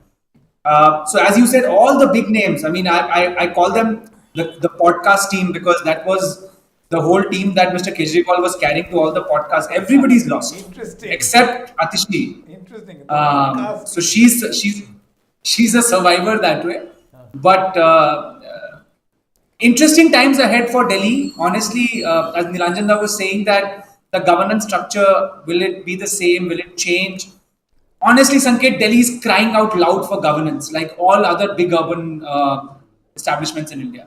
F: So as you said, all the big names, I mean, I call them the podcast team because that was the whole team that Mr. Kejriwal was carrying to all the podcasts. Everybody's lost, except Atishi.
Q: Interesting.
F: So she's a survivor that way. But interesting times ahead for Delhi. Honestly, as Nilanjana was saying, that the governance structure, will it be the same? Will it change? Honestly, Sanket, Delhi is crying out loud for governance, like all other big urban establishments in India.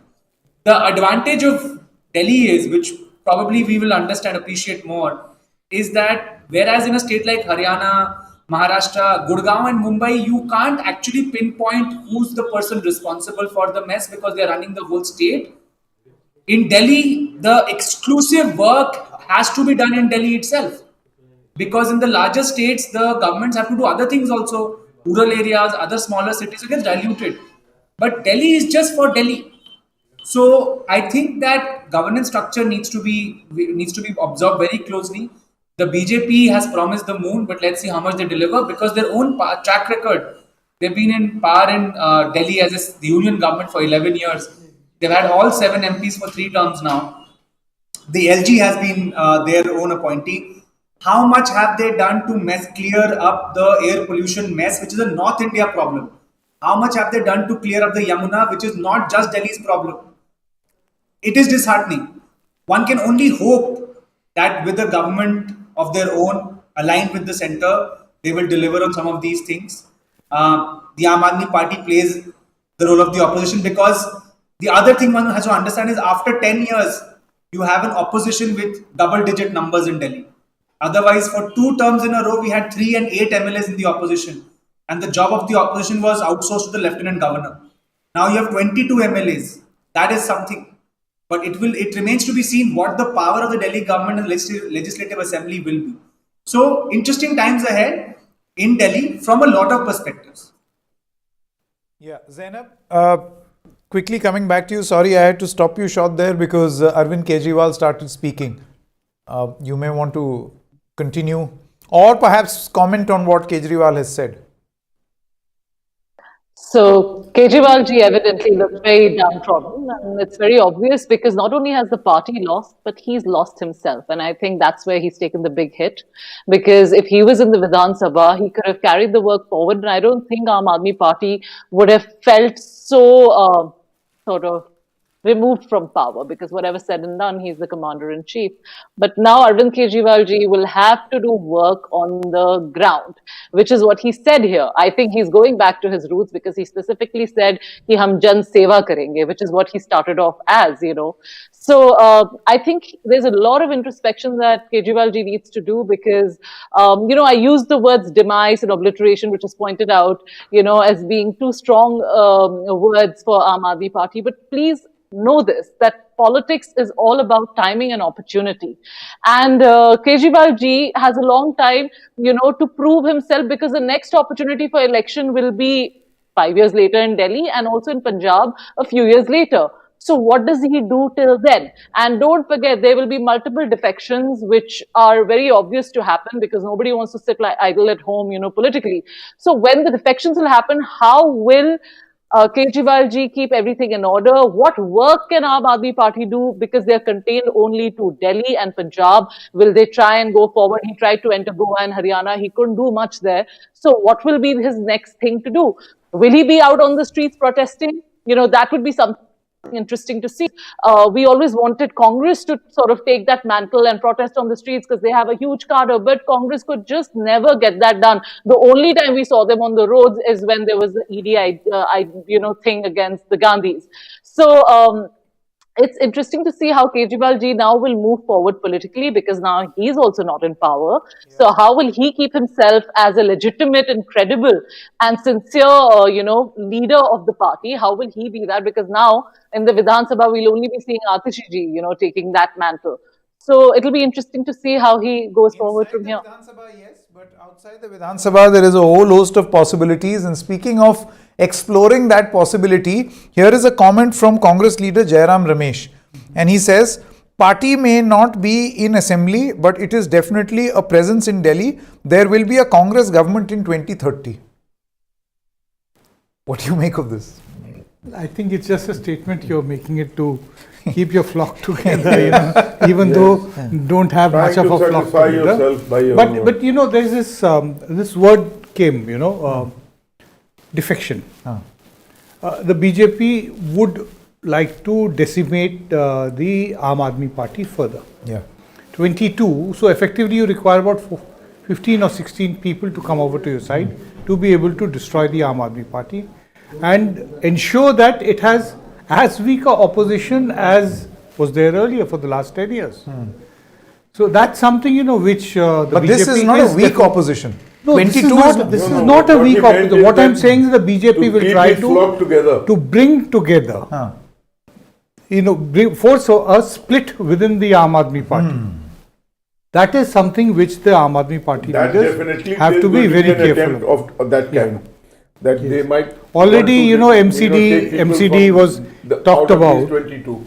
F: The advantage of Delhi is, which probably we will understand, appreciate more, is that whereas in a state like Haryana, Maharashtra, Gurgaon and Mumbai, you can't actually pinpoint who's the person responsible for the mess because they're running the whole state. In Delhi, the exclusive work has to be done in Delhi itself. Because in the larger states, the governments have to do other things also. Rural areas, other smaller cities, it gets diluted. But Delhi is just for Delhi. So I think that governance structure needs to be observed very closely. The BJP has promised the moon, but let's see how much they deliver because their own track record. They've been in power in Delhi as the union government for 11 years. They've had all 7 MPs for 3 terms now. The LG has been their own appointee. How much have they done to clear up the air pollution mess, which is a North India problem? How much have they done to clear up the Yamuna, which is not just Delhi's problem? It is disheartening. One can only hope that with a government of their own, aligned with the center, they will deliver on some of these things. The Aam Aadmi Party plays the role of the opposition because the other thing one has to understand is after 10 years, you have an opposition with double-digit numbers in Delhi. Otherwise, for 2 terms in a row, we had 3 and 8 MLAs in the opposition. And the job of the opposition was outsourced to the Lieutenant Governor. Now you have 22 MLAs. That is something. But it remains to be seen what the power of the Delhi government and legislative assembly will be. So, interesting times ahead in Delhi from a lot of perspectives.
Q: Yeah, Zainab, quickly coming back to you. Sorry, I had to stop you short there because Arvind Kejriwal started speaking. You may want to continue or perhaps comment on what Kejriwal has said.
R: So Kejriwal ji evidently looks very downtrodden, and it's very obvious because not only has the party lost, but he's lost himself. And I think that's where he's taken the big hit, because if he was in the Vidhan Sabha, he could have carried the work forward. And I don't think Aam Aadmi Party would have felt so sort of removed from power, because whatever said and done, he's the commander-in-chief. But now Arvind Kejriwal ji will have to do work on the ground, which is what he said here. I think he's going back to his roots, because he specifically said ki hum jan seva karenge, which is what he started off as, you know. So I think there's a lot of introspection that Kejriwal ji needs to do, because, you know, I used the words demise and obliteration, which was pointed out, you know, as being too strong words for Aam Aadmi Party. But please know this, that politics is all about timing and opportunity. And Kejriwal ji has a long time, you know, to prove himself, because the next opportunity for election will be 5 years later in Delhi and also in Punjab a few years later. So what does he do till then? And don't forget, there will be multiple defections which are very obvious to happen, because nobody wants to sit like idle at home, you know, politically. So when the defections will happen, how will Kejriwal ji keep everything in order? What work can Aam Aadmi Party do, because they are contained only to Delhi and Punjab? Will they try and go forward? He tried to enter Goa and Haryana. He couldn't do much there. So what will be his next thing to do? Will he be out on the streets protesting? You know, that would be something interesting to see. We always wanted Congress to sort of take that mantle and protest on the streets, because they have a huge cadre, but Congress could just never get that done. The only time we saw them on the roads is when there was the EDI, you know, thing against the Gandhis. So it's interesting to see how Kejriwal ji now will move forward politically, because now he's also not in power. Yeah. So how will he keep himself as a legitimate and credible and sincere, you know, leader of the party? How will he be that? Because now in the Vidhan Sabha, we'll only be seeing Atishi ji, you know, taking that mantle. So it'll be interesting to see how he goes forward from here.
Q: Vidhan Sabha, yes, but outside the Vidhan Sabha, there is a whole host of possibilities. And speaking of exploring that possibility, here is a comment from Congress leader Jairam Ramesh. And he says, party may not be in assembly, but it is definitely a presence in Delhi. There will be a Congress government in 2030. What do you make of this?
E: I think it's just a statement you're making it to keep your flock together, you know, even though you don't have much of a flock together. But you know, there's this this word came, you know, defection. The BJP would like to decimate the Aam Aadmi Party further.
Q: Yeah.
E: 22. So effectively, you require about 15 or 16 people to come over to your side to be able to destroy the Aam Aadmi Party and ensure that it has as weak a opposition as was there earlier for the last 10 years. So that's something, you know, which the
Q: but
E: BJP
Q: this is not a weak opposition.
E: No, this is not a weak opposition. What I'm saying is the BJP will try to bring together, you know, force a split within the Aam Aadmi Party. That is something which the Aam Aadmi Party leaders have to be very careful
T: of that kind. That they might
E: already, you know, MCD was talked about.
T: 22.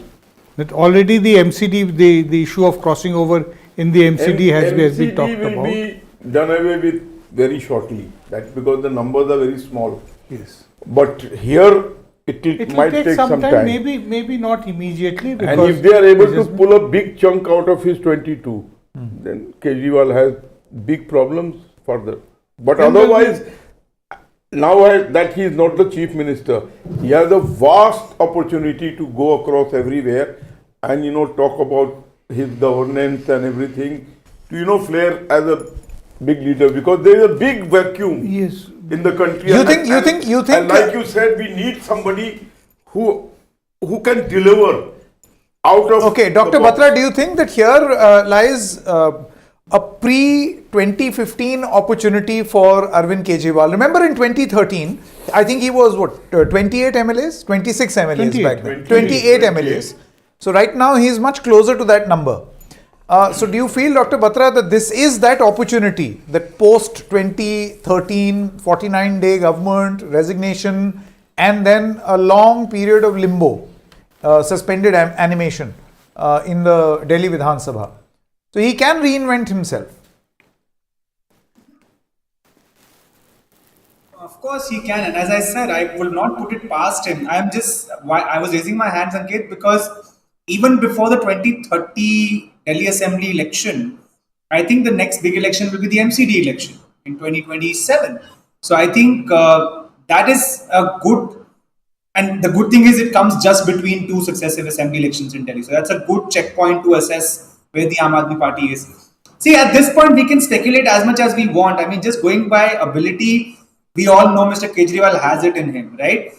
E: That already the MCD, the issue of crossing over in the MCD has been talked about.
T: MCD will be done away with very shortly. That's because the numbers are very small.
E: Yes.
T: But here it might take some time.
E: Maybe not immediately.
T: And if they are able to pull a big chunk out of his 22, then Kejriwal has big problems further. But otherwise, now that he is not the chief minister, he has a vast opportunity to go across everywhere and, you know, talk about his governance and everything to, you know, flare as a big leader, because there is a big vacuum in the country.
Q: You think
T: and like you said, we need somebody who can deliver out of.
Q: Okay, Dr. Batra, do you think that here lies a pre-2015 opportunity for Arvind Kejriwal? Remember in 2013, I think he was what, 28 MLAs? 26 MLAs back then. 28 MLAs. So right now he is much closer to that number. So do you feel, Dr. Batra, that this is that opportunity, that post-2013, 49-day government, resignation, and then a long period of limbo, suspended animation in the Delhi Vidhan Sabha? So he can reinvent himself.
F: Of course he can, and as I said, I will not put it past him. I was raising my hand, Sanket, because even before the 2030 Delhi Assembly election, I think the next big election will be the MCD election in 2027. So I think that is a good, and the good thing is it comes just between two successive assembly elections in Delhi. So that's a good checkpoint to assess where the Aam Aadmi Party is. See, at this point, we can speculate as much as we want. I mean, just going by ability, we all know Mr. Kejriwal has it in him, right?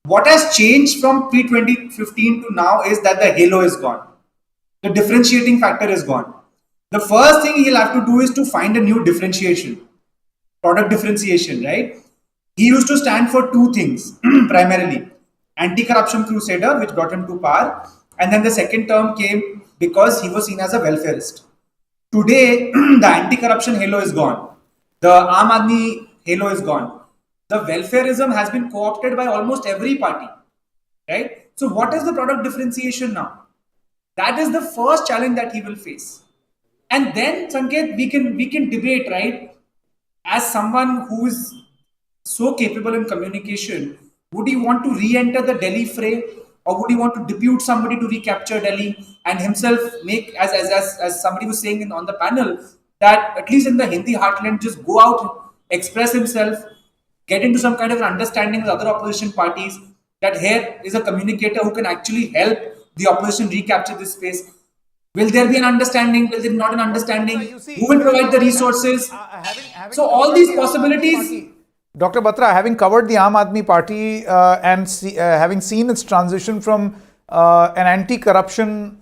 F: What has changed from pre-2015 to now is that the halo is gone. The differentiating factor is gone. The first thing he'll have to do is to find a new differentiation, product differentiation, right? He used to stand for two things, primarily. Anti-corruption crusader, which brought him to power. And then the second term came because he was seen as a welfarist. Today, the anti-corruption halo is gone. The Aam Aadmi halo is gone. The welfarism has been co-opted by almost every party, right? So what is the product differentiation now? That is the first challenge that he will face. And then, Sanket, we can debate, right? As someone who is so capable in communication, would he want to re-enter the Delhi fray, or would he want to depute somebody to recapture Delhi and himself make, as somebody was saying on the panel, that at least in the Hindi heartland, just go out, express himself, get into some kind of an understanding with other opposition parties, that here is a communicator who can actually help the opposition recapture this space. Will there be an understanding? Will there not an understanding? Who will provide the resources? So all these possibilities.
Q: Dr. Batra, having covered the Aam Aadmi Party and having seen its transition from an anti-corruption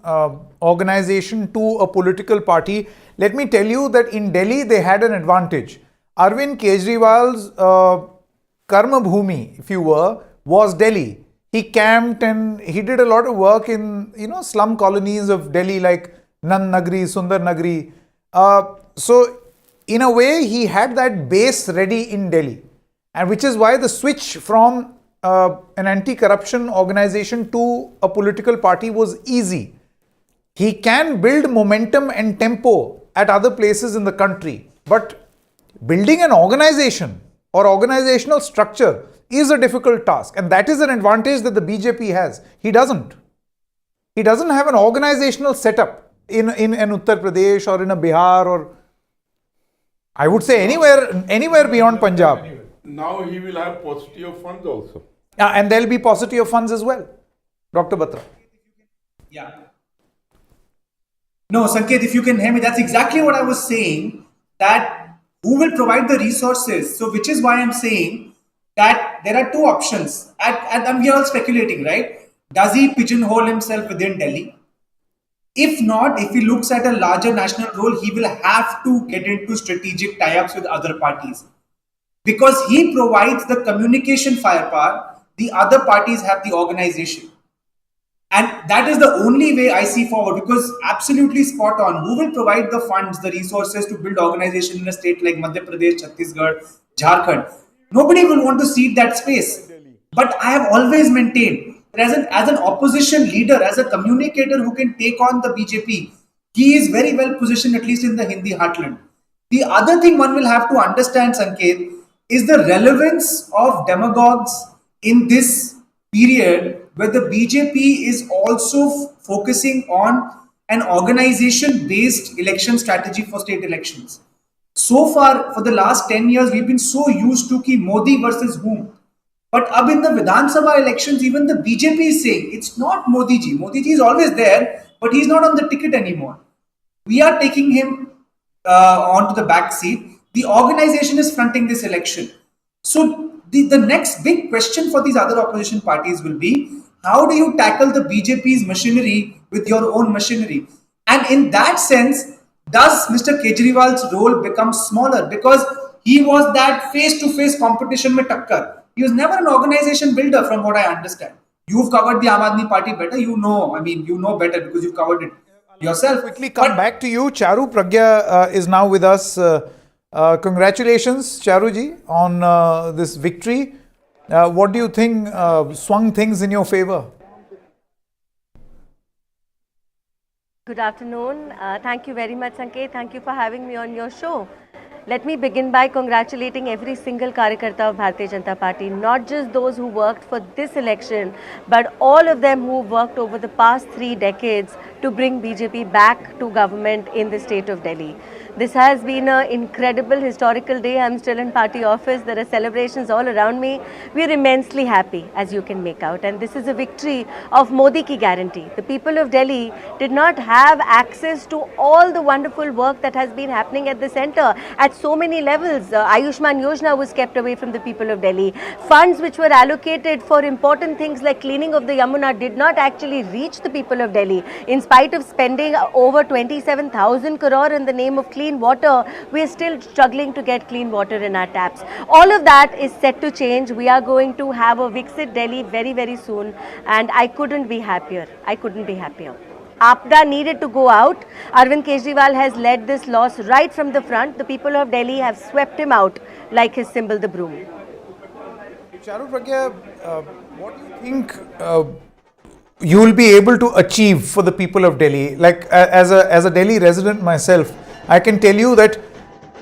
Q: organization to a political party, let me tell you that in Delhi they had an advantage. Arvind Kejriwal's Karma Bhumi, if you were, was Delhi. He camped and he did a lot of work in, slum colonies of Delhi like Nand Nagri, Sundar Nagri. So in a way, he had that base ready in Delhi. And which is why the switch from an anti-corruption organization to a political party was easy. He can build momentum and tempo at other places in the country. But building an organization or organizational structure is a difficult task. And that is an advantage that the BJP has. He doesn't. He doesn't have an organizational setup in Uttar Pradesh or in a Bihar, or I would say anywhere beyond Punjab.
T: Now he will have paucity of funds also.
Q: And there will be paucity of funds as well. Dr. Batra.
F: Yeah. No, Sanket, if you can hear me, that's exactly what I was saying, that who will provide the resources? So which is why I'm saying that there are two options. And we are all speculating, right? Does he pigeonhole himself within Delhi? If not, if he looks at a larger national role, he will have to get into strategic tie-ups with other parties. Because he provides the communication firepower, the other parties have the organization. And that is the only way I see forward, because absolutely spot on. Who will provide the funds, the resources to build organization in a state like Madhya Pradesh, Chhattisgarh, Jharkhand? Nobody will want to cede that space. But I have always maintained that as an opposition leader, as a communicator who can take on the BJP, he is very well positioned, at least in the Hindi heartland. The other thing one will have to understand, Sanket, is the relevance of demagogues in this period where the BJP is also focusing on an organization-based election strategy for state elections. So far, for the last 10 years, we've been so used to ki Modi versus whom. But ab in the Vidhan Sabha elections, even the BJP is saying, it's not Modi ji. Modi ji is always there, but he's not on the ticket anymore. We are taking him onto the back seat. The organization is fronting this election. So the next big question for these other opposition parties will be, how do you tackle the BJP's machinery with your own machinery? And in that sense, does Mr. Kejriwal's role become smaller? Because he was that face-to-face competition with Takkar. He was never an organization builder, from what I understand. You've covered the Aam Aadmi Party better. You know better because you've covered it yourself.
Q: Quickly come back to you. Charu Pragya is now with us. Congratulations, Charuji, on this victory. What do you think swung things in your favor?
I: Good afternoon. Thank you very much, Sanket. Thank you for having me on your show. Let me begin by congratulating every single Karyakarta of Bharatiya Janata Party, not just those who worked for this election, but all of them who worked over the past 3 decades to bring BJP back to government in the state of Delhi. This has been an incredible historical day. I'm still in party office. There are celebrations all around me. We're immensely happy, as you can make out. And this is a victory of Modi ki guarantee. The people of Delhi did not have access to all the wonderful work that has been happening at the center at so many levels. Ayushman Yojana was kept away from the people of Delhi. Funds which were allocated for important things like cleaning of the Yamuna did not actually reach the people of Delhi. In spite of spending over 27,000 crore in the name of clean water, we are still struggling to get clean water in our taps. All of that is set to change. We are going to have a Viksit Delhi very, very soon, and I couldn't be happier. I couldn't be happier. APDA needed to go out. Arvind Kejriwal has led this loss right from the front. The people of Delhi have swept him out like his symbol, the broom.
Q: Charu Pragya, what do you think you will be able to achieve for the people of Delhi? Like as a Delhi resident myself, I can tell you that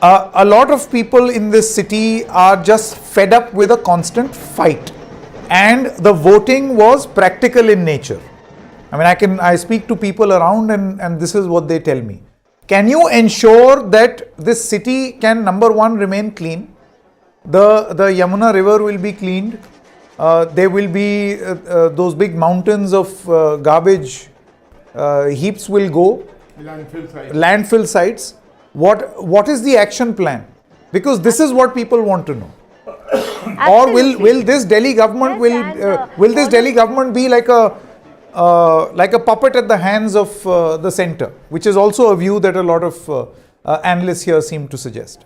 Q: a lot of people in this city are just fed up with a constant fight, and the voting was practical in nature. I mean, I speak to people around and this is what they tell me. Can you ensure that this city can, number one, remain clean? The Yamuna river will be cleaned. There will be those big mountains of garbage heaps will go. Landfill sites. What is the action plan? Because this is what people want to know. Or will this Delhi government will this Delhi government be like a puppet at the hands of the centre, which is also a view that a lot of analysts here seem to suggest?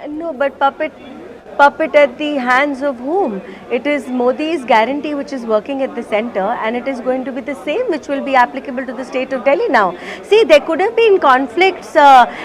I: No, but puppet at the hands of whom? It is Modi's guarantee which is working at the center, and it is going to be the same which will be applicable to the state of Delhi now. See, there could have been conflicts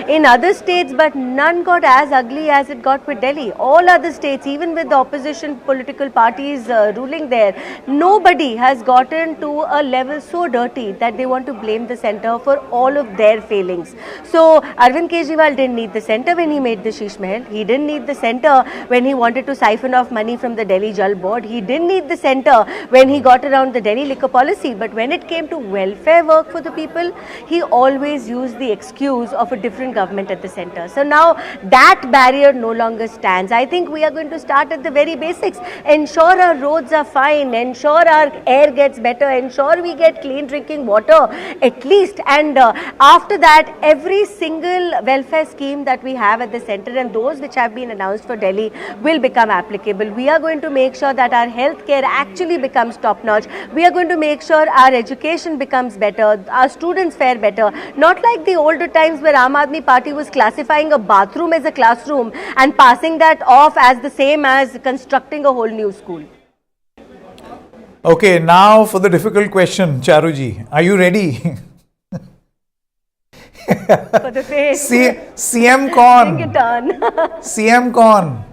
I: in other states, but none got as ugly as it got with Delhi. All other states, even with the opposition political parties ruling there, nobody has gotten to a level so dirty that they want to blame the center for all of their failings. So Arvind Kejriwal didn't need the center when he made the Sheesh Mahal. He didn't need the center when he wanted to siphon off money from the Delhi Jal Board. He didn't need the center when he got around the Delhi liquor policy. But when it came to welfare work for the people, he always used the excuse of a different government at the center. So now that barrier no longer stands. I think we are going to start at the very basics. Ensure our roads are fine, ensure our air gets better, ensure we get clean drinking water at least. And after that, every single welfare scheme that we have at the center and those which have been announced for Delhi will become applicable. We are going to make sure that our healthcare actually becomes top notch. We are going to make sure our education becomes better, our students fare better. Not like the older times where Aam Aadmi Party was classifying a bathroom as a classroom and passing that off as the same as constructing a whole new school.
Q: Okay, now for the difficult question, Charuji. Are you ready?
I: For the face.
Q: CM कौन?
I: Bring it on.
Q: CM कौन?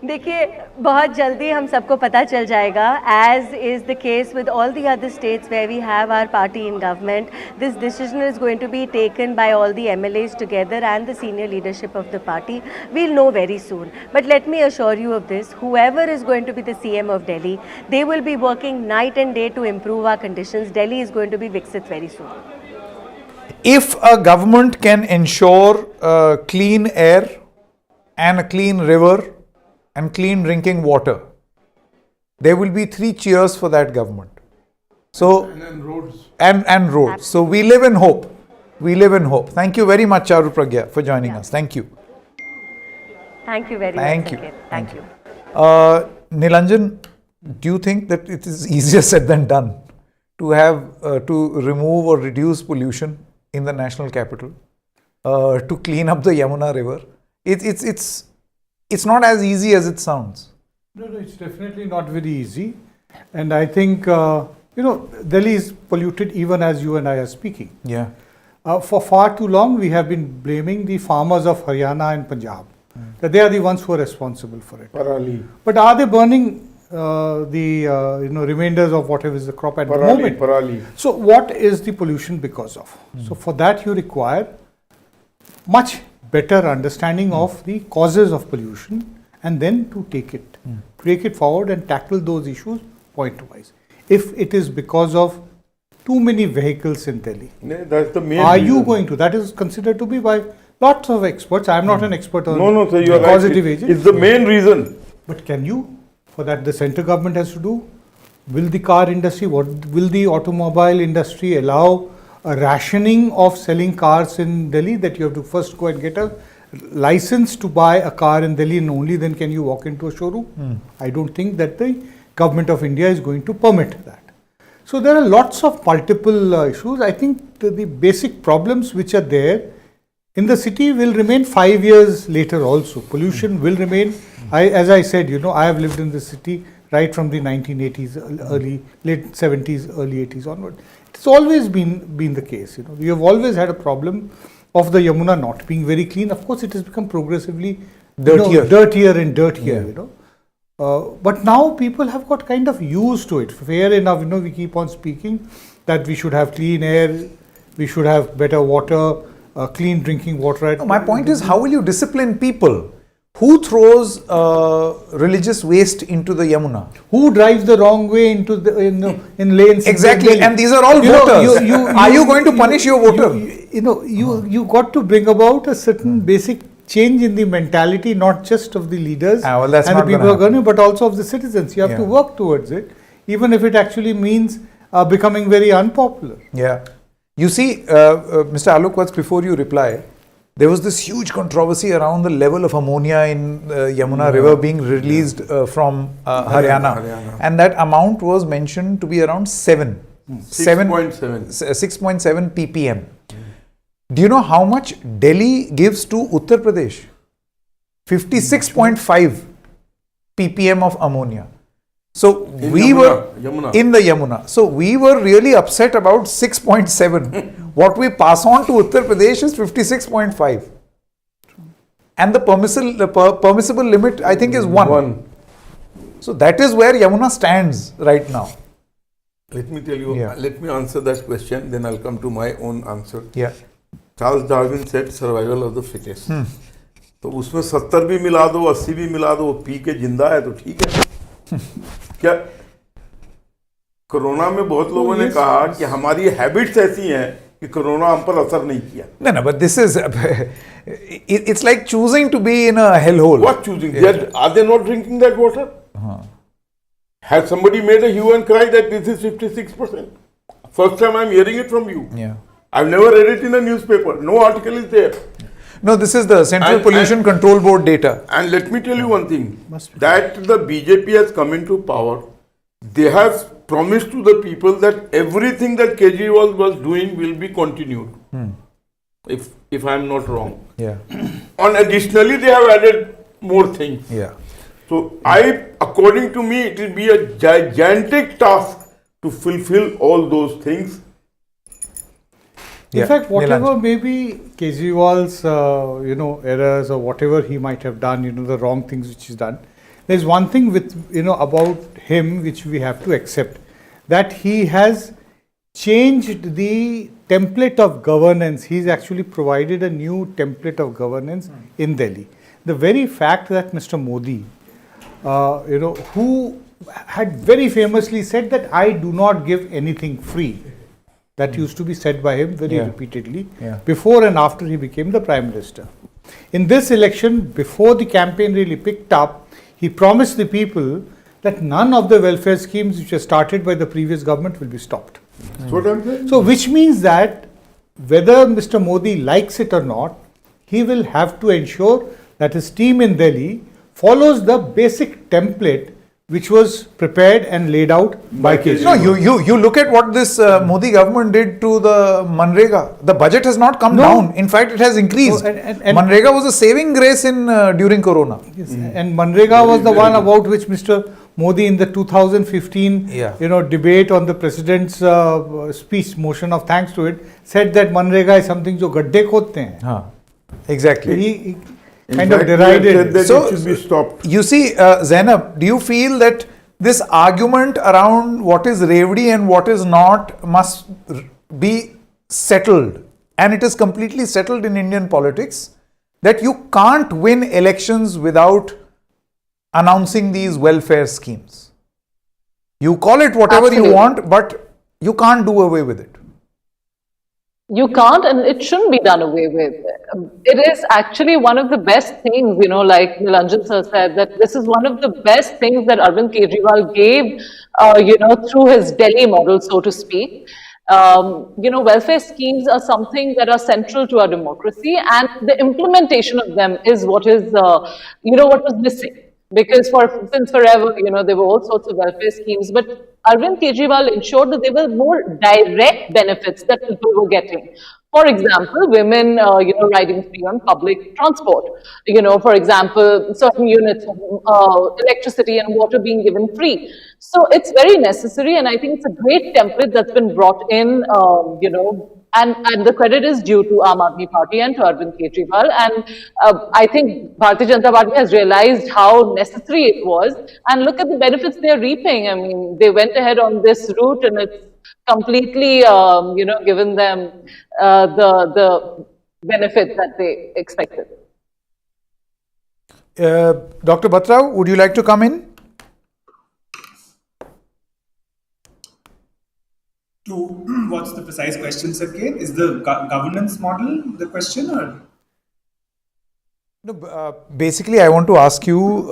I: देखिए, बहुत जल्दी हम सबको पता चल जाएगा, as is the case with all the other states where we have our party in government. This decision is going to be taken by all the MLAs together and the senior leadership of the party. We'll know very soon. But let me assure you of this, whoever is going to be the CM of Delhi, they will be working night and day to improve our conditions. Delhi is going to be Viksit very soon.
Q: If a government can ensure clean air and a clean river and clean drinking water, there will be 3 cheers for that government. So and roads. And roads. Absolutely. So we live in hope. We live in hope. Thank you very much, Charu Pragya, for joining us. Thank you.
I: Thank you very
Q: Thank
I: much.
Q: you.
I: Thank you.
Q: Nilanjan, do you think that it is easier said than done to have to remove or reduce pollution in the national capital, to clean up the Yamuna River? It's not as easy as it sounds.
E: No, it's definitely not very easy. And I think, Delhi is polluted even as you and I are speaking.
Q: Yeah.
E: For far too long, we have been blaming the farmers of Haryana and Punjab, that they are the ones who are responsible for it.
T: Parali.
E: But are they burning the remainders of whatever is the crop at the moment?
T: Parali.
E: So what is the pollution because of? So for that you require much better understanding of the causes of pollution, and then to take it forward and tackle those issues point-wise. If it is because of too many vehicles in Delhi,
T: that's the main
E: are
T: reason.
E: you going to? That is considered to be by lots of experts. I am not an expert on
T: No, sir, you are
E: causative
T: right.
E: agents.
T: It's the main reason.
E: But can you? For that, the central government has to do. Will the car industry, will the automobile industry allow a rationing of selling cars in Delhi, that you have to first go and get a license to buy a car in Delhi and only then can you walk into a showroom? I don't think that the government of India is going to permit that. So there are lots of multiple issues. I think the basic problems which are there in the city will remain 5 years later also. Pollution will remain. As I said, I have lived in the city right from the 1980s, late 70s, early 80s onward. It's always been the case. We have always had a problem of the Yamuna not being very clean. Of course, it has become progressively dirtier and dirtier. But now people have got kind of used to it. Fair enough, we keep on speaking that we should have clean air, we should have better water, clean drinking water.
Q: My point is, how will you discipline people? Who throws religious waste into the Yamuna?
E: Who drives the wrong way into the in lanes?
Q: Exactly, and these are all voters. Are you going to punish your voter?
E: You got to bring about a certain basic change in the mentality, not just of the leaders
Q: and the
E: people who are going, but also of the citizens. You have to work towards it, even if it actually means becoming very unpopular.
Q: Yeah. You see, Mr. Alok, before you reply, there was this huge controversy around the level of ammonia in Yamuna River being released from Haryana. And that amount was mentioned to be around 6.7 ppm. Do you know how much Delhi gives to Uttar Pradesh? 56.5 ppm of ammonia. So we were in the Yamuna. So we were really upset about 6.7. What we pass on to Uttar Pradesh is 56.5. And the permissible limit, I think, is 1. So that is where Yamuna stands right now.
T: Let me tell you, let me answer that question, then I'll come to my own answer.
Q: Yeah.
T: Charles Darwin said survival of the fittest. तो उसमें 70 भी मिला दो, 80 भी मिला दो, वो P के जिंदा है तो ठीक है. क्या कोरोना में बहुत लोगों ने कहा कि हमारी हैबिट्स ऐसी हैं कि कोरोना हम पर असर नहीं किया.
Q: No, but this is it's like choosing to be in a hellhole.
T: What choosing? Are they not drinking that water? Has somebody made a hue and cry that this is 56%? First time I'm hearing it from you.
Q: Yeah.
T: I've never read it in a newspaper. No article is there.
Q: No, this is the Central Pollution Control Board data.
T: And let me tell you one thing, that the BJP has come into power, they have promised to the people that everything that Kejriwal was doing will be continued. If I am not wrong.
Q: Yeah.
T: And additionally, they have added more things.
Q: Yeah.
T: So according to me, it will be a gigantic task to fulfill all those things.
E: In fact, whatever may be Kejriwal's, errors or whatever he might have done, the wrong things which he's done, there's one thing about him which we have to accept, that he has changed the template of governance. He's actually provided a new template of governance in Delhi. The very fact that Mr. Modi, who had very famously said that I do not give anything free. That used to be said by him very repeatedly before and after he became the Prime Minister. In this election, before the campaign really picked up, he promised the people that none of the welfare schemes which were started by the previous government will be stopped.
T: That's what I'm saying.
E: So, which means that whether Mr. Modi likes it or not, he will have to ensure that his team in Delhi follows the basic template which was prepared and laid out by Kejriwal.
Q: No, you look at what this Modi government did to the Manrega. The budget has not come down. In fact, it has increased.
E: And
Q: Manrega was a saving grace in during Corona.
E: Yes, and Manrega was the one about which Mr. Modi in the 2015 debate on the president's speech, motion of thanks to it, said that Manrega is something जो गड्ढे खोदते हैं.
Q: Exactly.
E: He kind of derided it.
Q: So, it should be stopped. You see, Zainab, do you feel that this argument around what is Revdi and what is not must be settled, and it is completely settled in Indian politics, that you can't win elections without announcing these welfare schemes? You call it whatever you want, but you can't do away with it.
R: You can't, and it shouldn't be done away with. It is actually one of the best things, like Nilanjan sir said, that this is one of the best things that Arvind Kejriwal gave, through his Delhi model, so to speak. Welfare schemes are something that are central to our democracy, and the implementation of them is what is, what was missing. Because since forever, there were all sorts of welfare schemes, but Arvind Kejriwal ensured that there were more direct benefits that people were getting. For example, women, riding free on public transport. For example, certain units of electricity and water being given free. So it's very necessary, and I think it's a great template that's been brought in, and the credit is due to Aam Aadmi Party and to Arvind Kejriwal. And I think Bharatiya Janata Party has realized how necessary it was. And look at the benefits they're reaping. I mean, they went ahead on this route, and it's completely, given them the benefit that they expected.
Q: Dr. Bhatrao, would you like to come in?
F: What's the precise question, Sanket? Is the governance model the question, or?
Q: No, basically, I want to ask you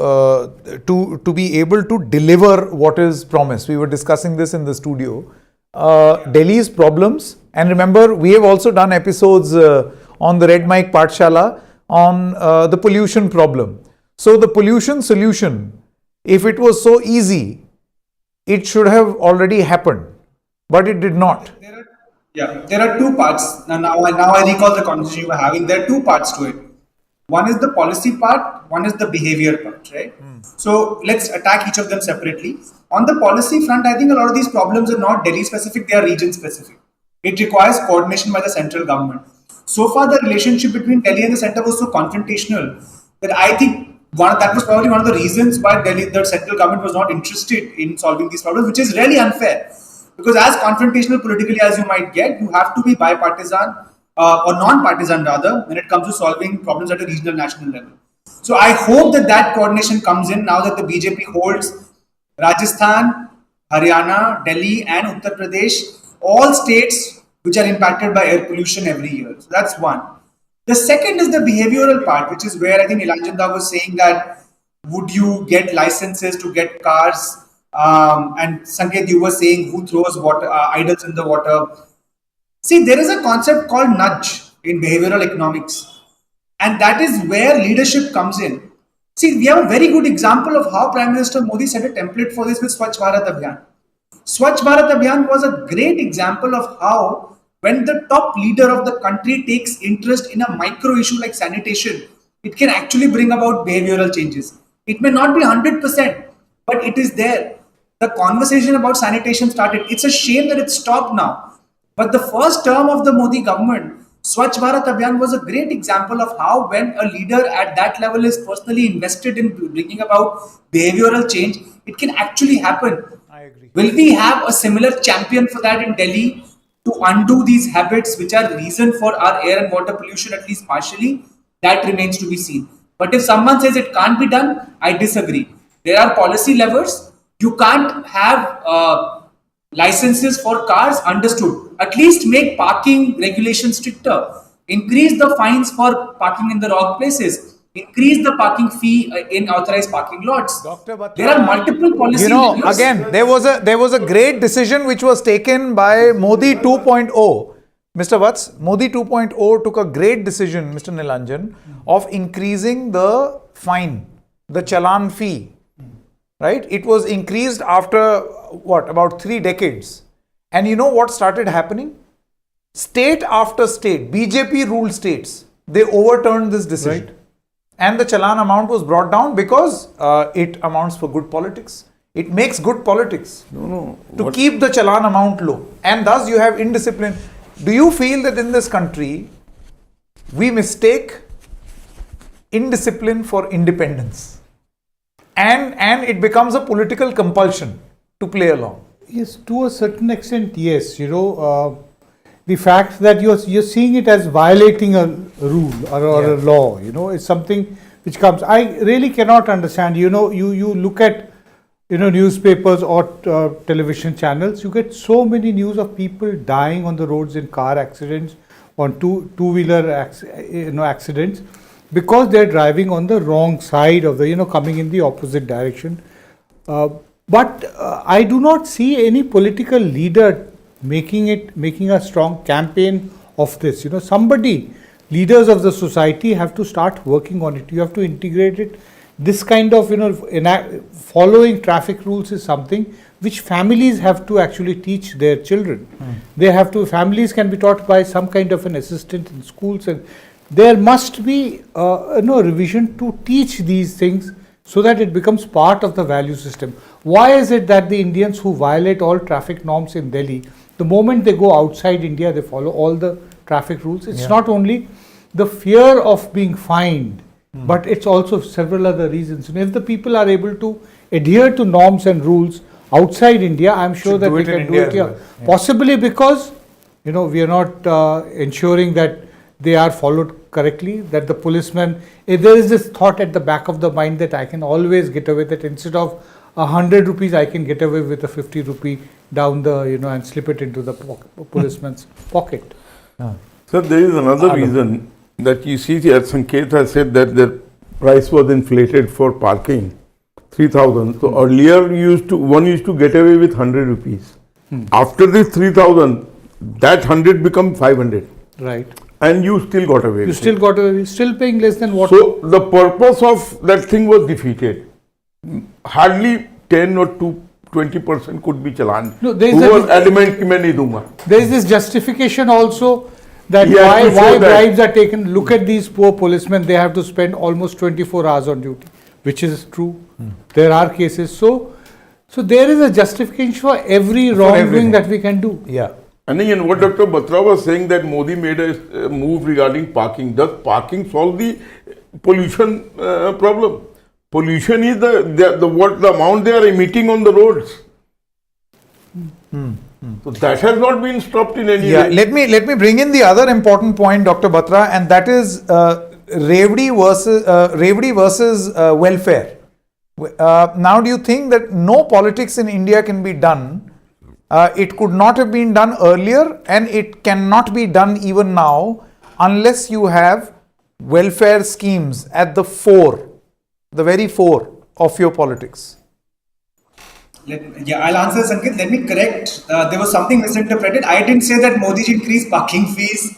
Q: to be able to deliver what is promised. We were discussing this in the studio. Delhi's problems, and remember, we have also done episodes on the Red Mike Pathshala on the pollution problem. So the pollution solution, if it was so easy, it should have already happened. But it did not.
F: There are two parts. Now I recall the conversation you were having. There are two parts to it. One is the policy part, one is the behavior part, right? So let's attack each of them separately. On the policy front, I think a lot of these problems are not Delhi specific, they are region specific. It requires coordination by the central government. So far, the relationship between Delhi and the centre was so confrontational that I think that was probably one of the reasons why the central government was not interested in solving these problems, which is really unfair. Because as confrontational politically as you might get, you have to be bipartisan or non-partisan rather when it comes to solving problems at a regional national level. So I hope that coordination comes in now that the BJP holds Rajasthan, Haryana, Delhi and Uttar Pradesh, all states which are impacted by air pollution every year. So that's one. The second is the behavioral part, which is where I think Nilanjan was saying that would you get licenses to get cars? And Sanket, you were saying who throws water, idols in the water. See, there is a concept called nudge in behavioral economics, and that is where leadership comes in. See, we have a very good example of how Prime Minister Modi set a template for this with Swachh Bharat Abhiyan. Swachh Bharat Abhiyan was a great example of how when the top leader of the country takes interest in a micro issue like sanitation, it can actually bring about behavioral changes. It may not be 100%, but it is there. The conversation about sanitation started. It's a shame that it stopped now. But the first term of the Modi government, Swachh Bharat Abhiyan was a great example of how when a leader at that level is personally invested in bringing about behavioral change, it can actually happen.
Q: I agree.
F: Will we have a similar champion for that in Delhi to undo these habits which are reason for our air and water pollution, at least partially? That remains to be seen. But if someone says it can't be done, I disagree. There are policy levers. You can't have licenses for cars, understood. At least make parking regulations stricter. Increase the fines for parking in the wrong places. Increase the parking fee in authorized parking lots. There are multiple policy levers.
Q: Again, there was a great decision which was taken by Modi 2.0. Mr. Vats, Modi 2.0 took a great decision, Mr. Nilanjan, of increasing the fine, the challan fee. right? It was increased after what, about 3 decades. And you know what started happening? State after state, BJP ruled states, they overturned this decision.
E: Right.
Q: And the challan amount was brought down because it amounts for good politics. It makes good politics to keep the challan amount low. And thus you have indiscipline. Do you feel that in this country, we mistake indiscipline for independence? And it becomes a political compulsion to play along.
E: Yes, to a certain extent, yes. The fact that you're seeing it as violating a rule or a law, is something which comes. I really cannot understand. You look at newspapers or television channels. You get so many news of people dying on the roads in car accidents, on two-wheeler accidents, because they're driving on the wrong side of the coming in the opposite direction. But I do not see any political leader making a strong campaign of this. Leaders of the society have to start working on it. You have to integrate it. This kind of following traffic rules is something which families have to actually teach their children. Families can be taught by some kind of an assistant in schools, and there must be revision to teach these things so that it becomes part of the value system. Why is it that the Indians who violate all traffic norms in Delhi, the moment they go outside India, they follow all the traffic rules? It's not only the fear of being fined, but it's also several other reasons. And if the people are able to adhere to norms and rules outside India, I'm sure that they can do it here. Possibly because, we are not ensuring that they are followed correctly, that the policeman, there is this thought at the back of the mind that I can always get away, that instead of 100 rupees, I can get away with a 50 rupee down the, and slip it into the policeman's pocket.
T: So there is another reason that you see here. Sanket has said that the price was inflated for parking, 3,000. So earlier one used to get away with 100 rupees. After this 3,000, that 100 become 500.
E: Right.
T: And you still got away.
E: You still got away, still paying less than what.
T: So the purpose of that thing was defeated. Hardly 10 or 20% could be challan.
E: No, there is this justification also that why bribes are taken. Look at these poor policemen; they have to spend almost 24 hours on duty, which is true. There are cases. So there is a justification for every wrongdoing that we can do.
Q: Yeah.
T: And then what Dr. Batra was saying, that Modi made a move regarding parking. Does parking solve the pollution problem? Pollution is the amount they are emitting on the roads. So that has not been stopped in any way.
Q: Let me bring in the other important point, Dr. Batra, and that is Revdi versus welfare. Now, do you think that no politics in India can be done? It could not have been done earlier, and it cannot be done even now unless you have welfare schemes at the very fore of your politics.
F: I'll answer, Sanket. Let me correct. There was something misinterpreted. I didn't say that Modi ji increased parking fees.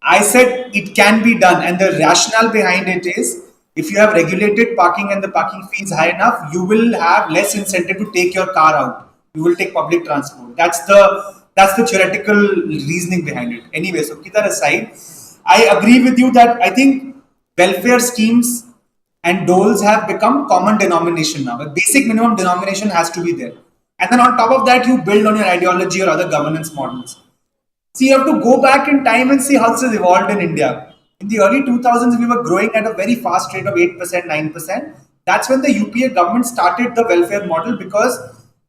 F: I said it can be done, and the rationale behind it is, if you have regulated parking and the parking fee is high enough, you will have less incentive to take your car out. You will take public transport. That's the theoretical reasoning behind it. Anyway, so keep that aside. I agree with you that I think welfare schemes and doles have become common denomination now. A basic minimum denomination has to be there. And then on top of that, you build on your ideology or other governance models. So you have to go back in time and see how this has evolved in India. In the early 2000s, we were growing at a very fast rate of 8%, 9%. That's when the UPA government started the welfare model, because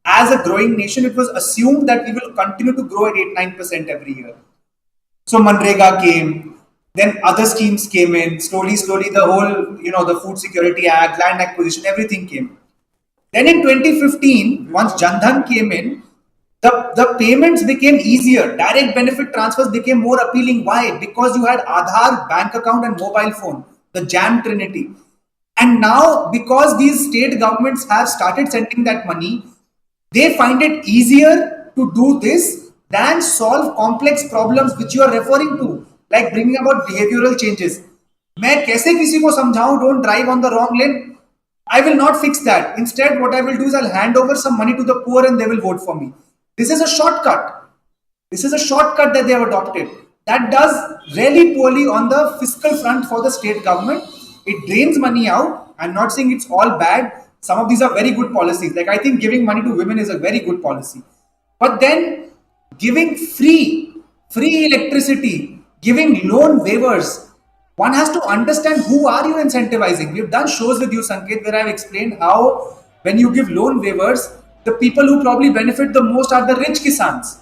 F: as a growing nation, it was assumed that we will continue to grow at 8-9% every year. So Manrega came, then other schemes came in, slowly the whole, the Food Security Act, land acquisition, everything came. Then in 2015, once Jan Dhan came in, the payments became easier. Direct benefit transfers became more appealing. Why? Because you had Aadhaar, bank account and mobile phone, the jam trinity. And now, because these state governments have started sending that money, they find it easier to do this than solve complex problems which you are referring to, like bringing about behavioral changes. मैं कैसे किसी को समझाऊं don't drive on the wrong lane? I will not fix that. Instead, what I will do is I'll hand over some money to the poor and they will vote for me. This is a shortcut. This is a shortcut that they have adopted. That does really poorly on the fiscal front for the state government. It drains money out. I'm not saying it's all bad. Some of these are very good policies. Like I think giving money to women is a very good policy. But then giving free electricity, giving loan waivers, one has to understand who are you incentivizing. We've done shows with you, Sanket, where I've explained how when you give loan waivers, the people who probably benefit the most are the rich kisans.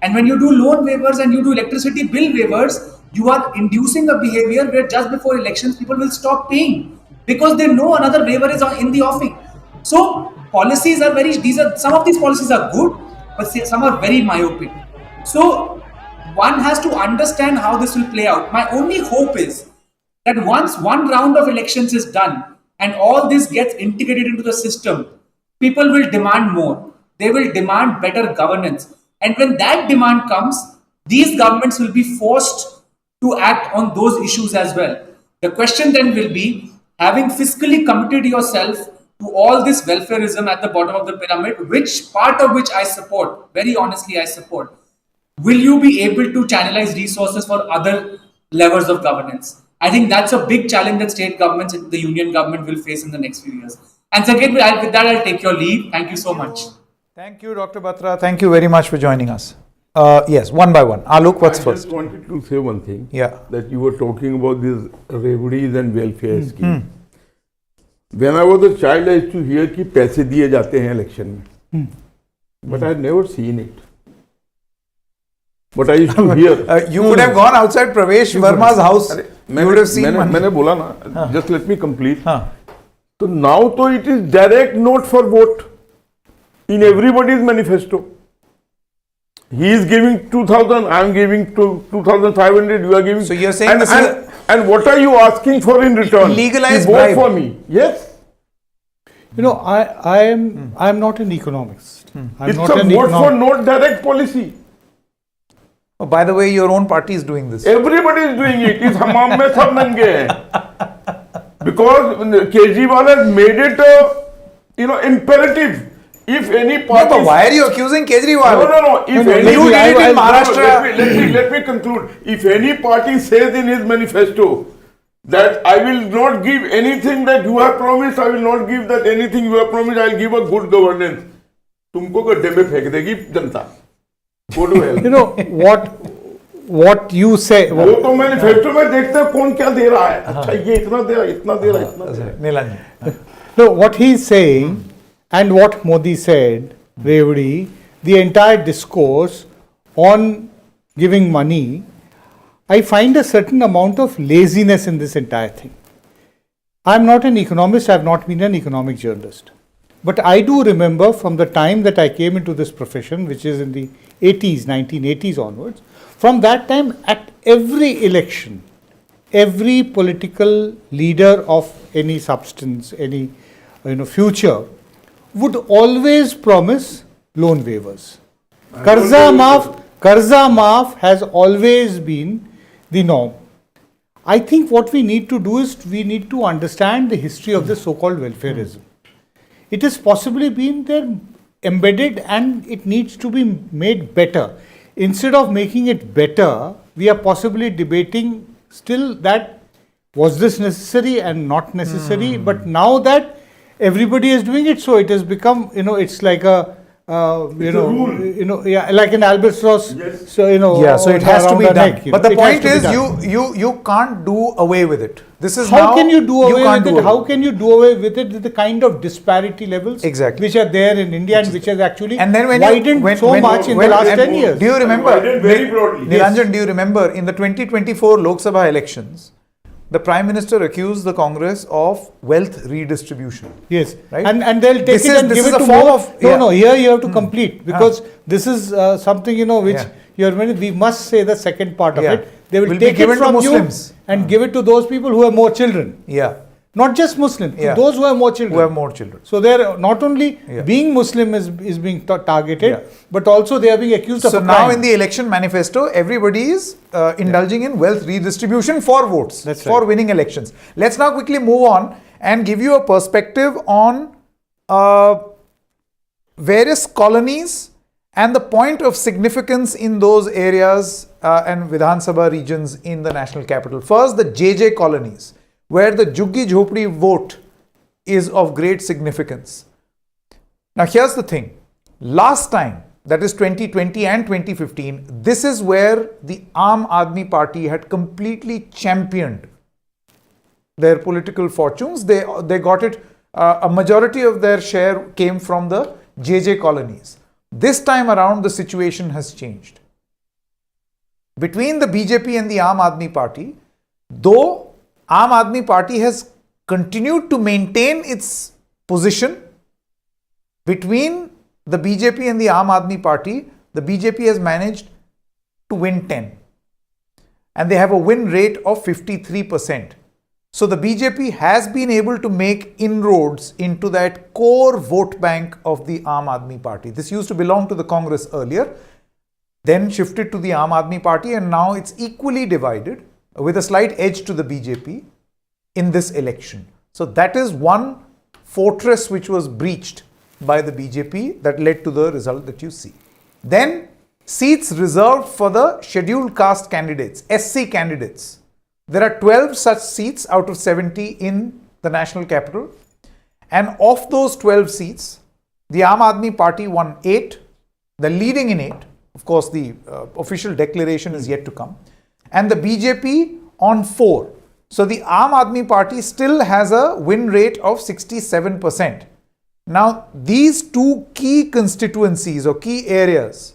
F: And when you do loan waivers and you do electricity bill waivers, you are inducing a behavior where just before elections, people will stop paying because they know another waiver is in the offing. So policies are some of these policies are good, but some are very myopic. So one has to understand how this will play out. My only hope is that once one round of elections is done and all this gets integrated into the system, people will demand more. They will demand better governance. And when that demand comes, these governments will be forced to act on those issues as well. The question then will be, having fiscally committed yourself to all this welfarism at the bottom of the pyramid, which part of which I support, very honestly I support, will you be able to channelize resources for other levels of governance? I think that's a big challenge that state governments and the union government will face in the next few years. And Sanket, with that, I'll take your leave. Thank you so much.
Q: Thank you, Dr. Batra. Thank you very much for joining us. Yes, one by one. Alok, what's first?
T: I just wanted to say one thing.
Q: Yeah.
T: That you were talking about these reveries and welfare schemes. When I was a child, I used to hear कि पैसे दिए जाते हैं election में. But I had never seen it. But I used to hear.
Q: You could have gone outside Pravesh Verma's house. You would have seen money.
T: मैंने बोला ना. Just let me complete. So now तो it is direct note for vote in everybody's manifesto. He is giving 2,000. I am giving 2,500. You are giving.
Q: So you are saying
T: and what are you asking for in return?
Q: Legalized
T: vote for me. Yes.
E: You know, I am not an economist.
T: It's a vote for not direct policy.
Q: Oh, by the way, your own party is doing this.
T: Everybody is doing it. It's hammam mein sab nange hain. Because Kejriwal has made it imperative. If any party...
Q: No, but why are you accusing Kejriwal?
T: No. If any, you did it in Maharashtra. Let me conclude. If any party says in his manifesto that I will not give anything that you have promised, I will not give that anything you have promised, I will give a good governance. तुमको गड्ढे में फेंक देगी जनता. Go to hell.
E: You know what you say.
T: वो तो manifesto में देखते हैं कौन क्या दे रहा है. अच्छा ये इतना दे रहा है, इतना दे रहा है, इतना दे रहा है.
Q: Nilanjan.
E: No, what he is saying and what Modi said, Revdi, the entire discourse on giving money, I find a certain amount of laziness in this entire thing. I am not an economist, I have not been an economic journalist. But I do remember from the time that I came into this profession, which is in the 80s, 1980s onwards, from that time at every election, every political leader of any substance, any future, would always promise loan waivers. Karza maaf has always been the norm. I think what we need to do is we need to understand the history of the so-called welfarism. It has possibly been there embedded and it needs to be made better. Instead of making it better, we are possibly debating still that was this necessary and not necessary, but now that everybody is doing it, so it has become, it's like a, like an albatross.
T: Yes.
E: So,
Q: so it has to be done.
E: Neck,
Q: but the point is, you can't do away with it. This is
E: how can you do away with it? How can you do away with it with the kind of disparity levels which are there in India and which has actually widened so much in the last 10 years?
Q: Do you remember,
T: very broadly.
Q: Nilanjan, do you remember in the 2024 Lok Sabha elections, the Prime Minister accused the Congress of wealth redistribution.
E: Yes,
Q: right?
E: And they'll take it and give it to more. No, here you have to complete because this is something which we must say the second part of it. They will take it from you and give it to those people who have more children.
Q: Yeah.
E: Not just Muslims, those who have more children.
Q: Who have more children.
E: So they're not only being Muslim is being targeted, but also they are being accused of a crime.
Q: So now in the election manifesto, everybody is indulging in wealth redistribution for votes, for winning elections. Let's now quickly move on and give you a perspective on various colonies and the point of significance in those areas and Vidhan Sabha regions in the national capital. First, the JJ colonies, where the Juggi Jhopdi vote is of great significance. Now, here's the thing. Last time, that is 2020 and 2015, this is where the Aam Aadmi Party had completely championed their political fortunes. They got it, a majority of their share came from the JJ colonies. This time around, the situation has changed. Between the BJP and the Aam Aadmi Party, though Aam Aadmi Party has continued to maintain its position, between the BJP and the Aam Aadmi Party, the BJP has managed to win 10. And they have a win rate of 53%. So the BJP has been able to make inroads into that core vote bank of the Aam Aadmi Party. This used to belong to the Congress earlier, then shifted to the Aam Aadmi Party, and now it's equally divided with a slight edge to the BJP in this election. So that is one fortress which was breached by the BJP that led to the result that you see. Then seats reserved for the scheduled caste candidates, SC candidates. There are 12 such seats out of 70 in the national capital. And of those 12 seats, the Aam Aadmi Party won 8. They're leading in 8. Of course, the official declaration is yet to come. And the BJP on 4. So the Aam Aadmi Party still has a win rate of 67%. Now, these two key constituencies or key areas,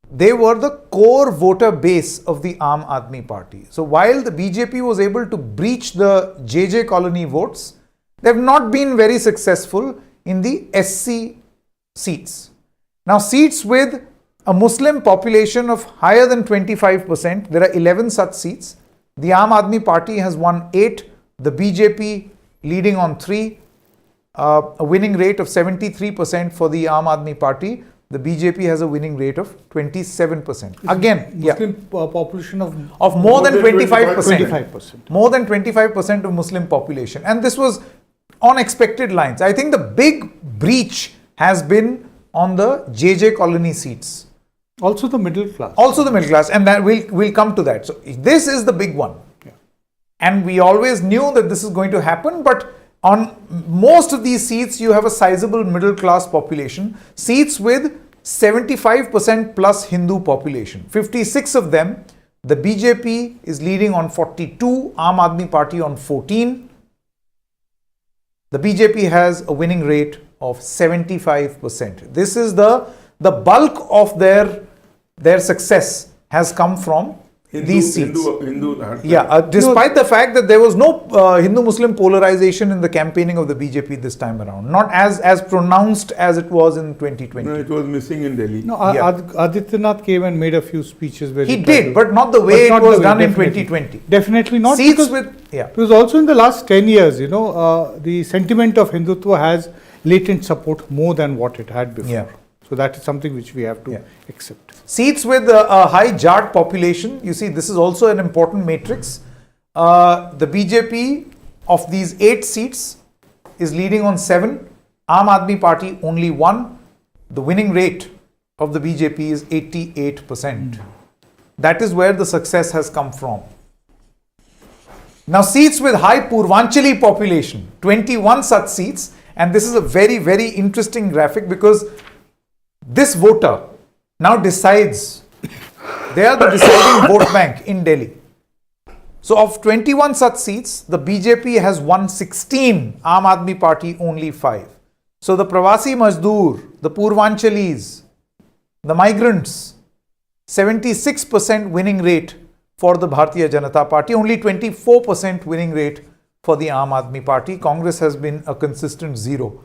Q: they were the core voter base of the Aam Aadmi Party. So while the BJP was able to breach the JJ colony votes, they have not been very successful in the SC seats. Now, seats with a Muslim population of higher than 25%, there are 11 such seats. The Aam Aadmi Party has won 8, the BJP leading on 3, a winning rate of 73% for the Aam Aadmi Party. The BJP has a winning rate of 27%. Again,
E: Muslim population of
Q: more than 25%.
E: 25%.
Q: More than 25% of Muslim population. And this was on expected lines. I think the big breach has been on the JJ colony seats.
E: Also the middle class.
Q: Also the middle class. And that we'll come to that. So this is the big one. Yeah. And we always knew that this is going to happen, but on most of these seats, you have a sizable middle class population. Seats with 75% plus Hindu population. 56 of them. The BJP is leading on 42, Aam Aadmi Party on 14. The BJP has a winning rate of 75%. This is the bulk of their success has come from these seats. Despite the fact that there was no Hindu-Muslim polarization in the campaigning of the BJP this time around. Not as pronounced as it was in 2020.
T: No, it was missing in Delhi.
E: No, Adityanath came and made a few speeches where
Q: he did, but not the way it was done in 2020.
E: Definitely not.
Q: Seats
E: because also in the last 10 years, the sentiment of Hindutva has latent support more than what it had before.
Q: Yeah.
E: So that is something which we have to accept.
Q: Seats with a high Jat population, you see this is also an important matrix. The BJP of these 8 seats is leading on 7. Aam Aadmi Party only 1. The winning rate of the BJP is 88%. That is where the success has come from. Now seats with high Purvanchali population, 21 such seats, and this is a very, very interesting graphic because this voter now decides, they are the deciding vote bank in Delhi. So of 21 such seats, the BJP has won 16, Aam Aadmi Party only 5. So the Pravasi Mazdoor, the Purvanchalis, the migrants, 76% winning rate for the Bharatiya Janata Party, only 24% winning rate for the Aam Aadmi Party. Congress has been a consistent 0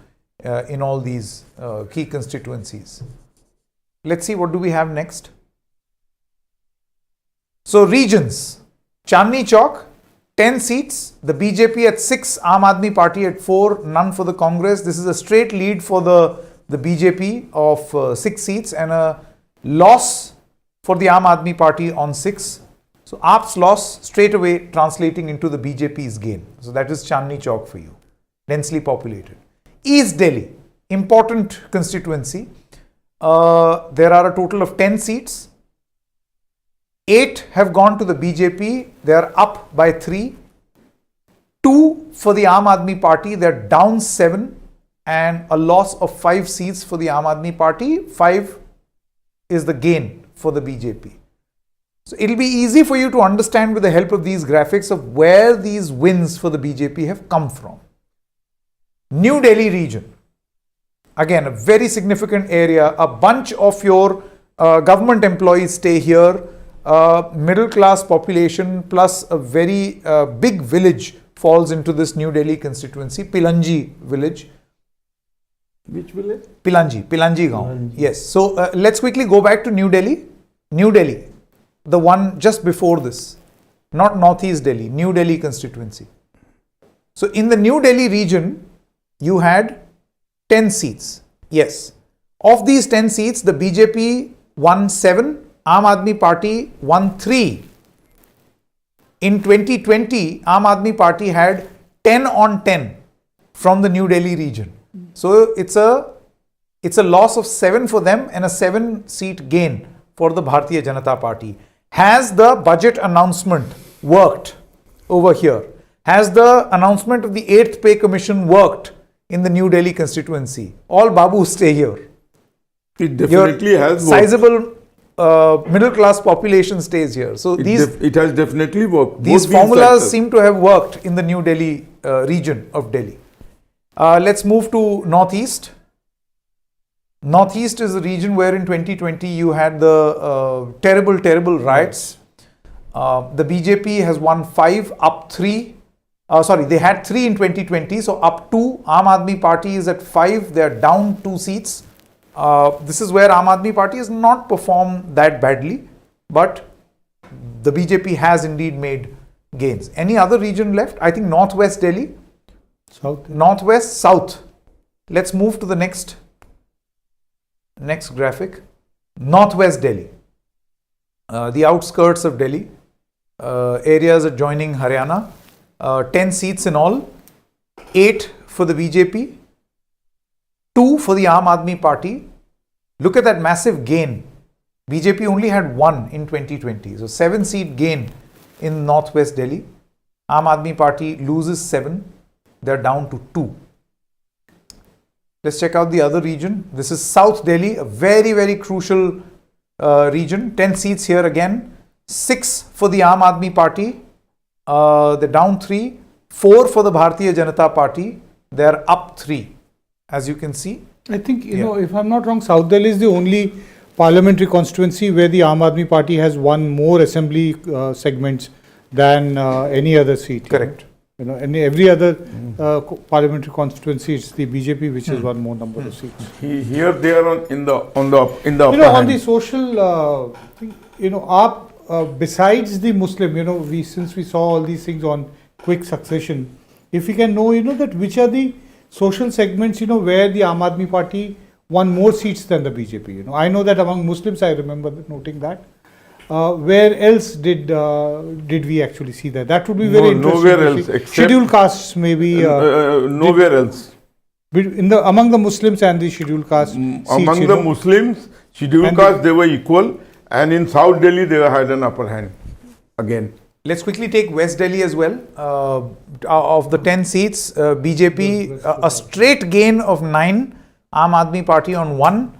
Q: in all these key constituencies. Let's see, what do we have next? So regions, Chandni Chowk, 10 seats, the BJP at 6, Aam Aadmi Party at 4, none for the Congress. This is a straight lead for the BJP of 6 seats and a loss for the Aam Aadmi Party on 6. So AAP's loss straight away translating into the BJP's gain. So that is Chandni Chowk for you, densely populated. East Delhi, important constituency. There are a total of 10 seats. 8 have gone to the BJP. They are up by 3. 2 for the Aam Aadmi Party. They are down 7. And a loss of 5 seats for the Aam Aadmi Party. 5 is the gain for the BJP. So it will be easy for you to understand with the help of these graphics of where these wins for the BJP have come from. New Delhi region. Again, a very significant area. A bunch of your government employees stay here. Middle class population plus a very big village falls into this New Delhi constituency. Pilanji village.
C: Which village?
Q: Pilanji Gaon. Yes. So let's quickly go back to New Delhi. New Delhi, the one just before this, not Northeast Delhi, New Delhi constituency. So in the New Delhi region, you had 10 seats. Yes. Of these 10 seats, the BJP won 7, Aam Aadmi Party won 3. In 2020, Aam Aadmi Party had 10 on 10 from the New Delhi region. So it's a loss of 7 for them and a 7-seat gain for the Bharatiya Janata Party. Has the budget announcement worked over here? Has the announcement of the 8th Pay Commission worked in the New Delhi constituency? All Babus stay here.
T: It definitely has worked.
Q: Sizable middle class population stays here. So
T: it has definitely worked.
Q: These formulas seem to have worked in the New Delhi region of Delhi. Let's move to Northeast. Northeast is a region where in 2020 you had the terrible riots. The BJP has won 5, up 3. They had 3 in 2020, so up 2. Aam Aadmi Party is at 5, they are down 2 seats. This is where Aam Aadmi Party has not performed that badly, but the BJP has indeed made gains. Any other region left? I think Northwest Delhi.
E: South.
Q: Northwest, South. Let's move to the next graphic. Northwest Delhi. The outskirts of Delhi. Areas adjoining Haryana. 10 seats in all. 8 for the BJP. 2 for the Aam Aadmi Party. Look at that massive gain. BJP only had 1 in 2020. So 7-seat gain in Northwest Delhi. Aam Aadmi Party loses 7. They're down to 2. Let's check out the other region. This is South Delhi, a very, very crucial region. 10 seats here again. 6 for the Aam Aadmi Party. They're down 3. 4 for the Bharatiya Janata Party. They're up 3. As you can see.
E: I think, you know, if I'm not wrong, South Delhi is the only parliamentary constituency where the Aam Aadmi Party has won more assembly segments than any other seat.
Q: Correct.
E: You know, and every other parliamentary constituency, it's the BJP which has won more number of seats.
T: Here they are on the
E: you know,
T: upper
E: on
T: hand.
E: the social thing, you know, besides the Muslim, you know, since we saw all these things on quick succession, if we can know, you know, that which are the social segments, you know, where the Aam Aadmi Party won more seats than the BJP. You know, I know that among Muslims, I remember noting that. Where else did we actually see that? That would be very interesting.
T: Nowhere else, except
E: scheduled castes, maybe.
T: Nowhere else.
E: Among the Muslims and the scheduled caste.
T: Among the Muslims, scheduled caste, they were equal, and in South Delhi, they had an upper hand again.
Q: Let's quickly take West Delhi as well. Of the 10 seats, BJP, a straight gain of 9, Aam Aadmi Party on 1,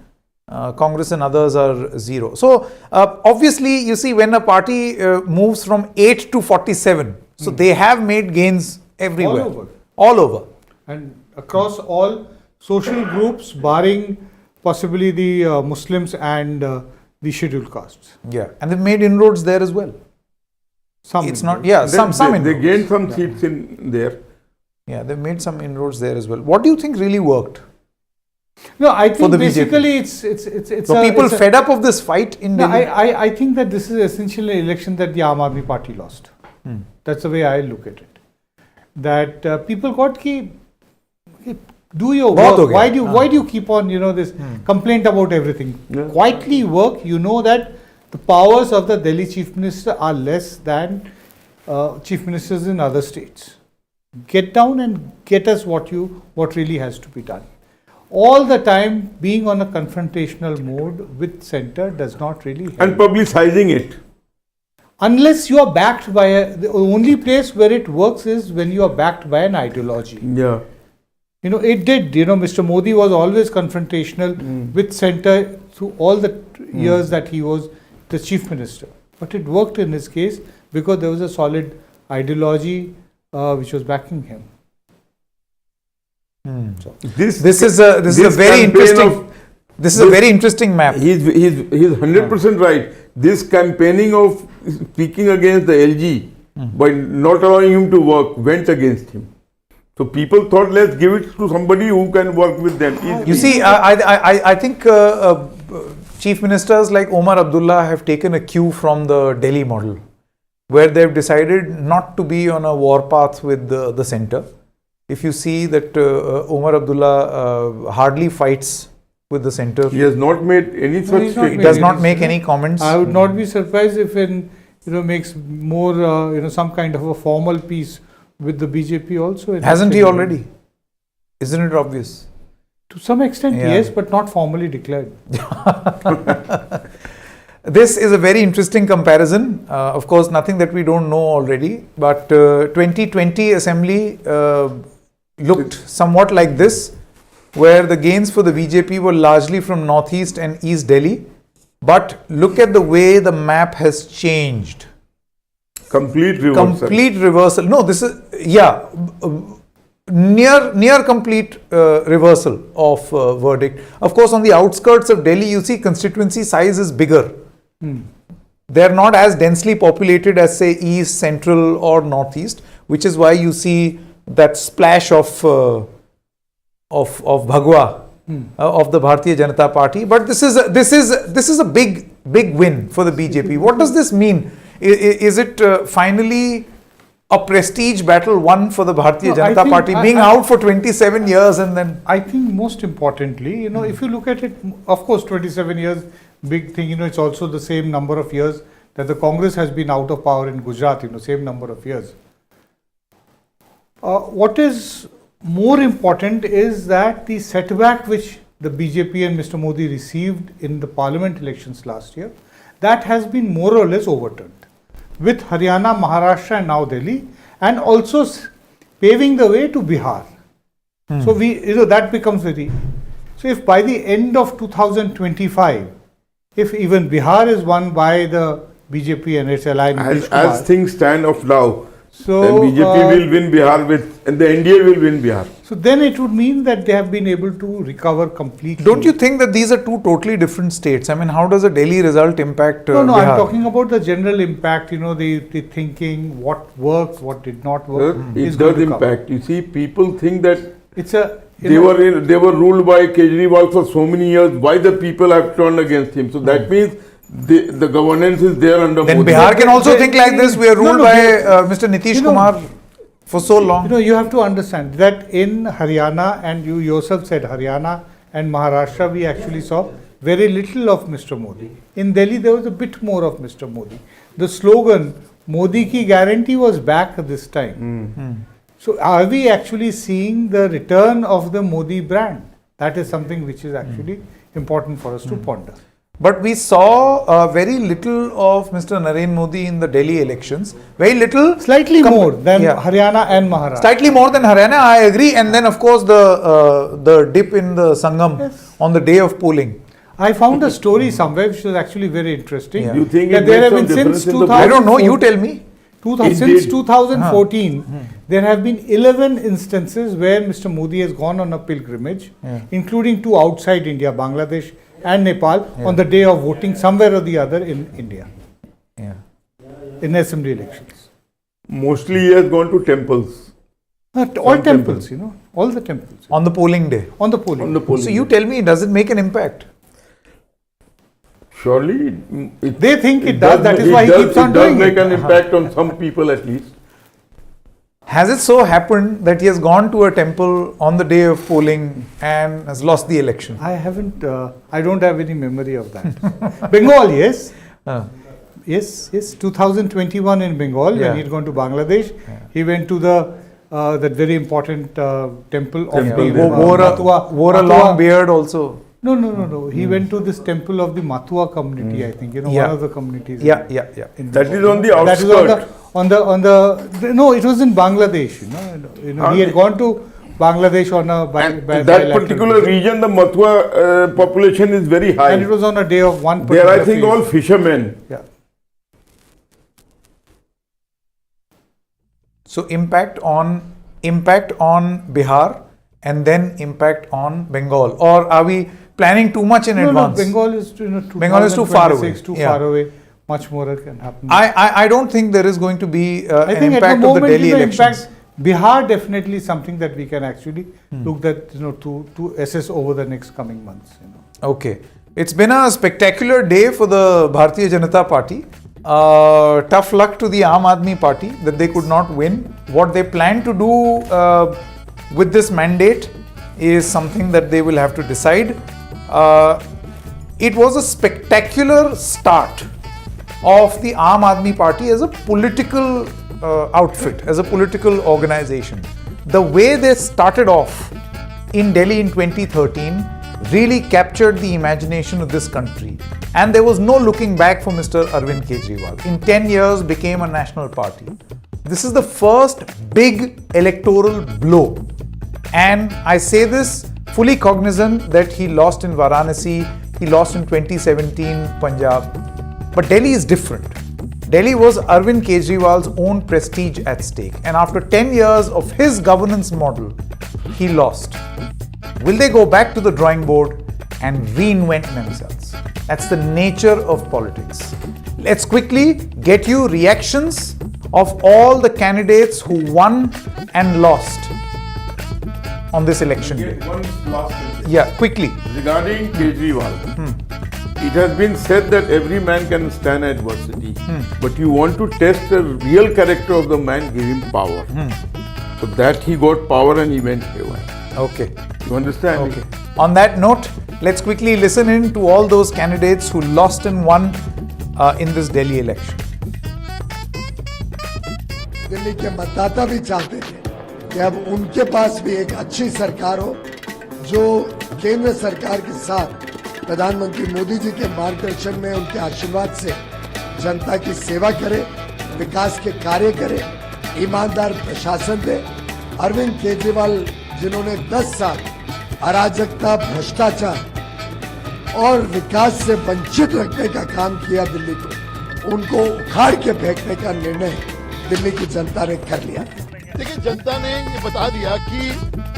Q: Congress and others are 0. So, obviously, you see, when a party moves from 8 to 47, so they have made gains everywhere. All over.
E: And across all social groups, barring possibly the Muslims and the scheduled castes.
Q: Yeah, and they've made inroads there as well.
E: Some
Q: it's not, yeah, some
T: they gained some seats in there.
Q: Yeah, they've made some inroads there as well. What do you think really worked?
E: No, I think basically it's
Q: so people fed up of this fight in Delhi.
E: I think that this is essentially an election that the Aam Aadmi Party lost. That's the way I look at it. That people got ki do your work. Why do you keep on, you know, this complaint about everything? Quietly work. You know that the powers of the Delhi Chief Minister are less than Chief Ministers in other states. Get down and get us what really has to be done. All the time being on a confrontational mode with centre does not really help.
T: And publicizing it.
E: Unless you are backed by the only place where it works is when you are backed by an ideology.
T: Yeah.
E: It did. Mr. Modi was always confrontational with centre through all the years that he was the Chief Minister. But it worked in his case because there was a solid ideology which was backing him.
Q: So this is a very interesting map.
T: He's 100% right. This campaigning of speaking against the LG by not allowing him to work went against him. So people thought, let's give it to somebody who can work with them.
Q: You see, I think chief ministers like Omar Abdullah have taken a cue from the Delhi model, where they've decided not to be on a warpath with the centre. If you see that Omar Abdullah hardly fights with the centre.
T: He has not made any such statement.
Q: He does not make any comments.
E: I would not be surprised if makes more some kind of a formal peace with the BJP also.
Q: Hasn't he already? Isn't it obvious?
E: To some extent, yes, but not formally declared.
Q: This is a very interesting comparison. Of course, nothing that we don't know already. But 2020 assembly looked somewhat like this, where the gains for the BJP were largely from Northeast and East Delhi. But look at the way the map has changed.
T: Complete reversal.
Q: Complete reversal. No, this is, near complete reversal of verdict. Of course, on the outskirts of Delhi, you see constituency size is bigger. They are not as densely populated as, say, East, Central or Northeast, which is why you see that splash of Bhagwa of the Bharatiya Janata Party. But this is a big win for the BJP. What does this mean? Is it finally a prestige battle won for the Bharatiya Janata Party, being out for 27 years and then...
E: I think most importantly, if you look at it, of course, 27 years, big thing, it's also the same number of years that the Congress has been out of power in Gujarat, same number of years. What is more important is that the setback which the BJP and Mr. Modi received in the parliament elections last year, that has been more or less overturned. With Haryana, Maharashtra and now Delhi, and also paving the way to Bihar. So that becomes very... So if by the end of 2025, if even Bihar is won by the BJP and its ally Nidhi Razdan,
T: as things stand of now,
E: so
T: then BJP will win Bihar and the NDA will win Bihar.
E: So then it would mean that they have been able to recover completely.
Q: Don't you think that these are two totally different states? I mean, how does a Delhi result impact
E: No,
Q: Bihar?
E: I'm talking about the general impact, the thinking, what works, what did not work.
T: It does impact. You see, people think that
E: it's a...
T: They were ruled by Kejriwal for so many years. Why the people have turned against him? So that means the governance is there under
Q: Then
T: Modi.
Q: Bihar can also think like this. We are ruled by Mr. Nitish Kumar for so long.
E: You have to understand that in Haryana, and you yourself said Haryana and Maharashtra, we actually saw very little of Mr. Modi. In Delhi, there was a bit more of Mr. Modi. The slogan, Modi ki guarantee, was back this time. So are we actually seeing the return of the Modi brand? That is something which is actually important for us to ponder.
Q: But we saw very little of Mr. Narendra Modi in the Delhi elections. Very little.
E: Slightly more than Haryana and Maharashtra.
Q: Slightly more than Haryana, I agree. And then, of course, the dip in the Sangam on the day of polling.
E: I found a story somewhere which was actually very interesting.
T: You think
E: that there have been since 2000.
Q: I don't know. You tell me.
E: Since 2014, there have been 11 instances where Mr. Modi has gone on a pilgrimage, including 2 outside India, Bangladesh and Nepal, on the day of voting somewhere or the other in India, in assembly elections.
T: Mostly he has gone to temples.
E: All temples, all the temples.
Q: On the polling day?
E: On the polling day.
Q: So you tell me, does it make an impact?
T: Surely,
E: they think it does. That is why he keeps on doing it.
T: It does make an impact on some people at least.
Q: Has it so happened that he has gone to a temple on the day of polling and has lost the election?
E: I haven't. I don't have any memory of that. Bengal, yes. Yes, 2021 in Bengal, when he had gone to Bangladesh, he went to that very important temple of the
Q: wore a long beard also.
E: No. He went to this temple of the Matua community, I think, one of the communities.
Q: Yeah.
T: That is on the outskirts.
E: That is no, it was in Bangladesh. He had gone to Bangladesh on a
T: that particular region, the Mathua population is very high.
E: And it was on a day of one.
T: They are, I think, all fishermen.
E: Yeah.
Q: So impact on Bihar and then impact on Bengal, or are we planning too much in advance?
E: No, Bengal is
Q: Bengal is too far away.
E: Far away. Much more can happen.
Q: I don't think there is going to be an impact of the Delhi elections.
E: Bihar definitely something that we can actually look at, to assess over the next coming months.
Q: Okay, it's been a spectacular day for the Bharatiya Janata Party. Tough luck to the Aam Aadmi Party that they could not win. What they plan to do with this mandate is something that they will have to decide. It was a spectacular start of the Aam Aadmi Party as a political outfit, as a political organization. The way they started off in Delhi in 2013 really captured the imagination of this country, and there was no looking back for Mr. Arvind Kejriwal. In 10 years became a national party. This is the first big electoral blow, and I say this fully cognizant that he lost in Varanasi, he lost in 2017 Punjab, but Delhi is different. Delhi was Arvind Kejriwal's own prestige at stake, and after 10 years of his governance model, he lost. Will they go back to the drawing board and reinvent themselves? That's the nature of politics. Let's quickly get you reactions of all the candidates who won and lost on this election day.
T: One last thing.
Q: Yeah, quickly.
T: Regarding Kejriwal, it has been said that every man can stand adversity, but you want to test the real character of the man, give him power. So that he got power and he went haywire.
Q: Okay.
T: You understand?
Q: Okay. On that note, let's quickly listen in to all those candidates who lost and won in this Delhi election.
M: Delhi के मतदाता भी चाहते थे कि अब उनके पास भी एक अच्छी सरकार हो जो केंद्र सरकार के साथ प्रधानमंत्री मोदी जी के मार्गदर्शन में उनके आशीर्वाद से जनता की सेवा करे, विकास के कार्य करे, ईमानदार प्रशासन दे। अरविंद केजरीवाल जिन्होंने 10 साल अराजकता, भ्रष्टाचार और विकास से वंचित रखने का काम किया दिल्ली को, उनको उखाड़ के फेंकने का निर्णय दिल्ली की जनता ने कर लिया।
J: देखिए, जनता ने ये बता दिया कि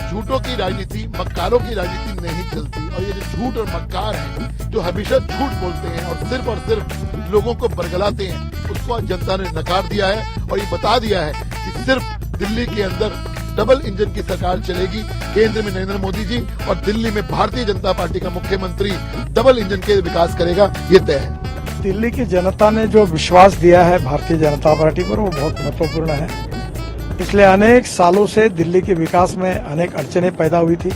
J: झूठों की राजनीति, मक्कारों की राजनीति नहीं चलती, और ये जो झूठ और मक्कार हैं, जो हमेशा झूठ बोलते हैं और सिर्फ लोगों को बरगलाते हैं, उसको जनता ने नकार दिया है और ये बता दिया है कि सिर्फ दिल्ली के अंदर डबल इंजन की सरकार चलेगी। केंद्र में नरेंद्र मोदी जी और दिल्ली में भारतीय जनता पार्टी का मुख्यमंत्री डबल इंजन के विकास करेगा, ये तय है।
O: दिल्ली की जनता ने जो विश्वास दिया है भारतीय जनता पार्टी पर, वो बहुत महत्वपूर्ण है। पिछले अनेक सालों से दिल्ली के विकास में अनेक अड़चनें पैदा हुई थी।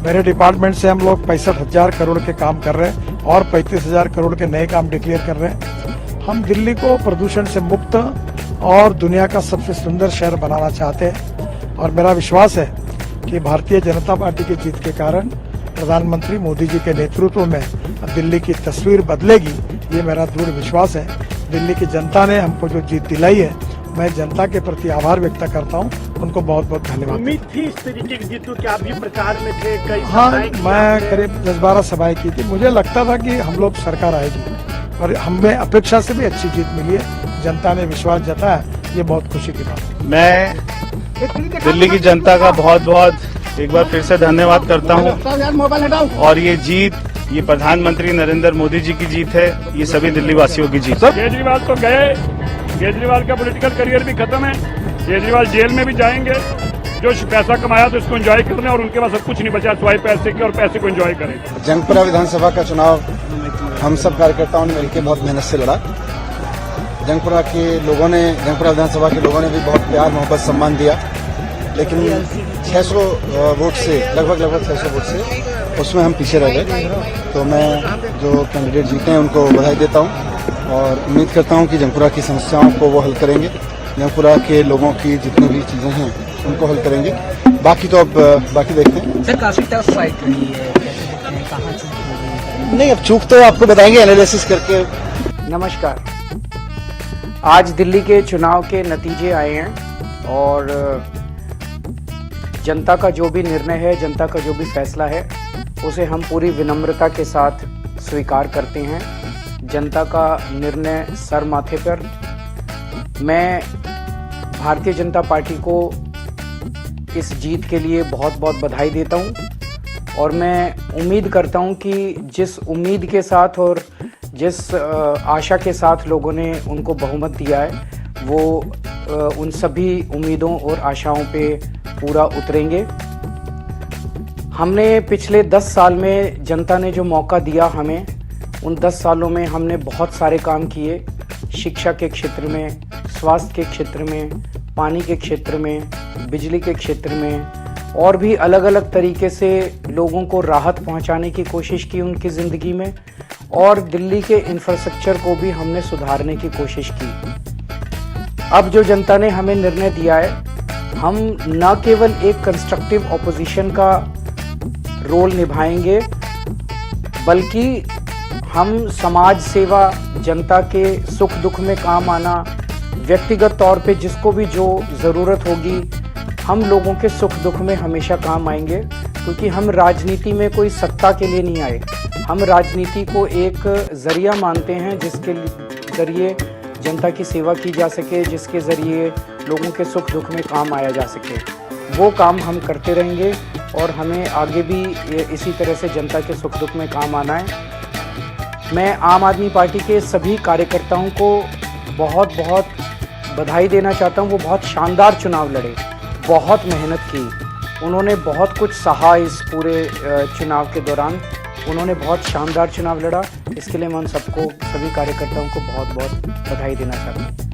O: मेरे डिपार्टमेंट से हम लोग 65,000 करोड़ के काम कर रहे हैं और 35,000 करोड़ के नए काम डिक्लेयर कर रहे हैं। हम दिल्ली को प्रदूषण से मुक्त और दुनिया का सबसे सुंदर शहर बनाना चाहते हैं, और मेरा विश्वास है कि भारतीय जनता पार्टी की जीत के कारण प्रधानमंत्री मोदी जी के नेतृत्व में दिल्ली की तस्वीर बदलेगी, ये मेरा दृढ़ विश्वास है। दिल्ली की जनता ने हमको जो जीत दिलाई है, मैं जनता के प्रति आभार व्यक्त करता हूँ, उनको बहुत बहुत धन्यवाद।
S: उम्मीद थी इस तरीके की जीत, क्या आप भी प्रचार में थे? कई
O: हाँ, मैं करीब 10-12 सभाएं की थी। मुझे लगता था कि हम लोग सरकार आएगी, और हमें अपेक्षा से भी अच्छी जीत मिली है। जनता ने विश्वास जताया, ये बहुत खुशी की बात है।
S: मैं दिल्ली की जनता का बहुत बहुत एक बार फिर से धन्यवाद करता हूँ, और ये जीत, ये प्रधानमंत्री नरेंद्र मोदी जी की जीत है, ये सभी दिल्ली वासियों की जीत है।
P: केजरीवाल तो गए, केजरीवाल का पॉलिटिकल करियर भी खत्म है, केजरीवाल जेल में भी जाएंगे। जो पैसा कमाया तो इसको एंजॉय करने, और उनके पास सब कुछ नहीं बचा सिवाय पैसे के, और पैसे को एंजॉय करें।
W: जंगपुरा विधानसभा का चुनाव हम सब कार्यकर्ताओं ने मिलकर बहुत मेहनत से लड़ा। जंगपुरा विधानसभा के लोगों ने भी बहुत प्यार, मोहब्बत, सम्मान दिया, लेकिन 600 वोट से लगभग 600 वोट से उसमें हम पीछे रह गए। तो मैं जो कैंडिडेट जीते हैं उनको बधाई देता हूँ, और उम्मीद करता हूं कि जंगपुरा की समस्याओं को वो हल करेंगे, जंगपुरा के लोगों की जितनी भी चीज़ें हैं उनको हल करेंगे। बाकी तो अब बाकी देखते हैं।
B: सर काफ़ी टफ फाइट रही है, कहाँ चूक हो गई?
W: नहीं, अब चूक तो आपको बताएंगे एनालिसिस करके।
B: नमस्कार। आज दिल्ली के चुनाव के नतीजे आए हैं और जनता का जो भी निर्णय है, जनता का जो भी फैसला है, उसे हम पूरी विनम्रता के साथ स्वीकार करते हैं। जनता का निर्णय सर माथे पर। मैं भारतीय जनता पार्टी को इस जीत के लिए बहुत बहुत बधाई देता हूं और मैं उम्मीद करता हूं कि जिस उम्मीद के साथ और जिस आशा के साथ लोगों ने उनको बहुमत दिया है, वो उन सभी उम्मीदों और आशाओं पे पूरा उतरेंगे। हमने पिछले 10 साल में जनता ने जो मौका दिया हमें, उन 10 सालों में हमने बहुत सारे काम किए। शिक्षा के क्षेत्र में, स्वास्थ्य के क्षेत्र में, पानी के क्षेत्र में, बिजली के क्षेत्र में और भी अलग अलग तरीके से लोगों को राहत पहुंचाने की कोशिश की उनकी ज़िंदगी में, और दिल्ली के इंफ्रास्ट्रक्चर को भी हमने सुधारने की कोशिश की। अब जो जनता ने हमें निर्णय दिया है, हम न केवल एक कंस्ट्रक्टिव ऑपोजिशन का रोल निभाएंगे, बल्कि हम समाज सेवा, जनता के सुख दुख में काम आना, व्यक्तिगत तौर पे जिसको भी जो ज़रूरत होगी, हम लोगों के सुख दुख में हमेशा काम आएंगे। क्योंकि हम राजनीति में कोई सत्ता के लिए नहीं आए, हम राजनीति को एक ज़रिया मानते हैं जिसके ज़रिए जनता की सेवा की जा सके, जिसके ज़रिए लोगों के सुख दुख में काम आया जा सके। वो काम हम करते रहेंगे और हमें आगे भी इसी तरह से जनता के सुख दुख में काम आना है। मैं आम आदमी पार्टी के सभी कार्यकर्ताओं को बहुत बहुत बधाई देना चाहता हूँ। वो बहुत शानदार चुनाव लड़े, बहुत मेहनत की, उन्होंने बहुत कुछ सहा इस पूरे चुनाव के दौरान। उन्होंने बहुत शानदार चुनाव लड़ा। इसके लिए मैं उन सबको, सभी कार्यकर्ताओं को बहुत बहुत बधाई देना चाहता हूँ।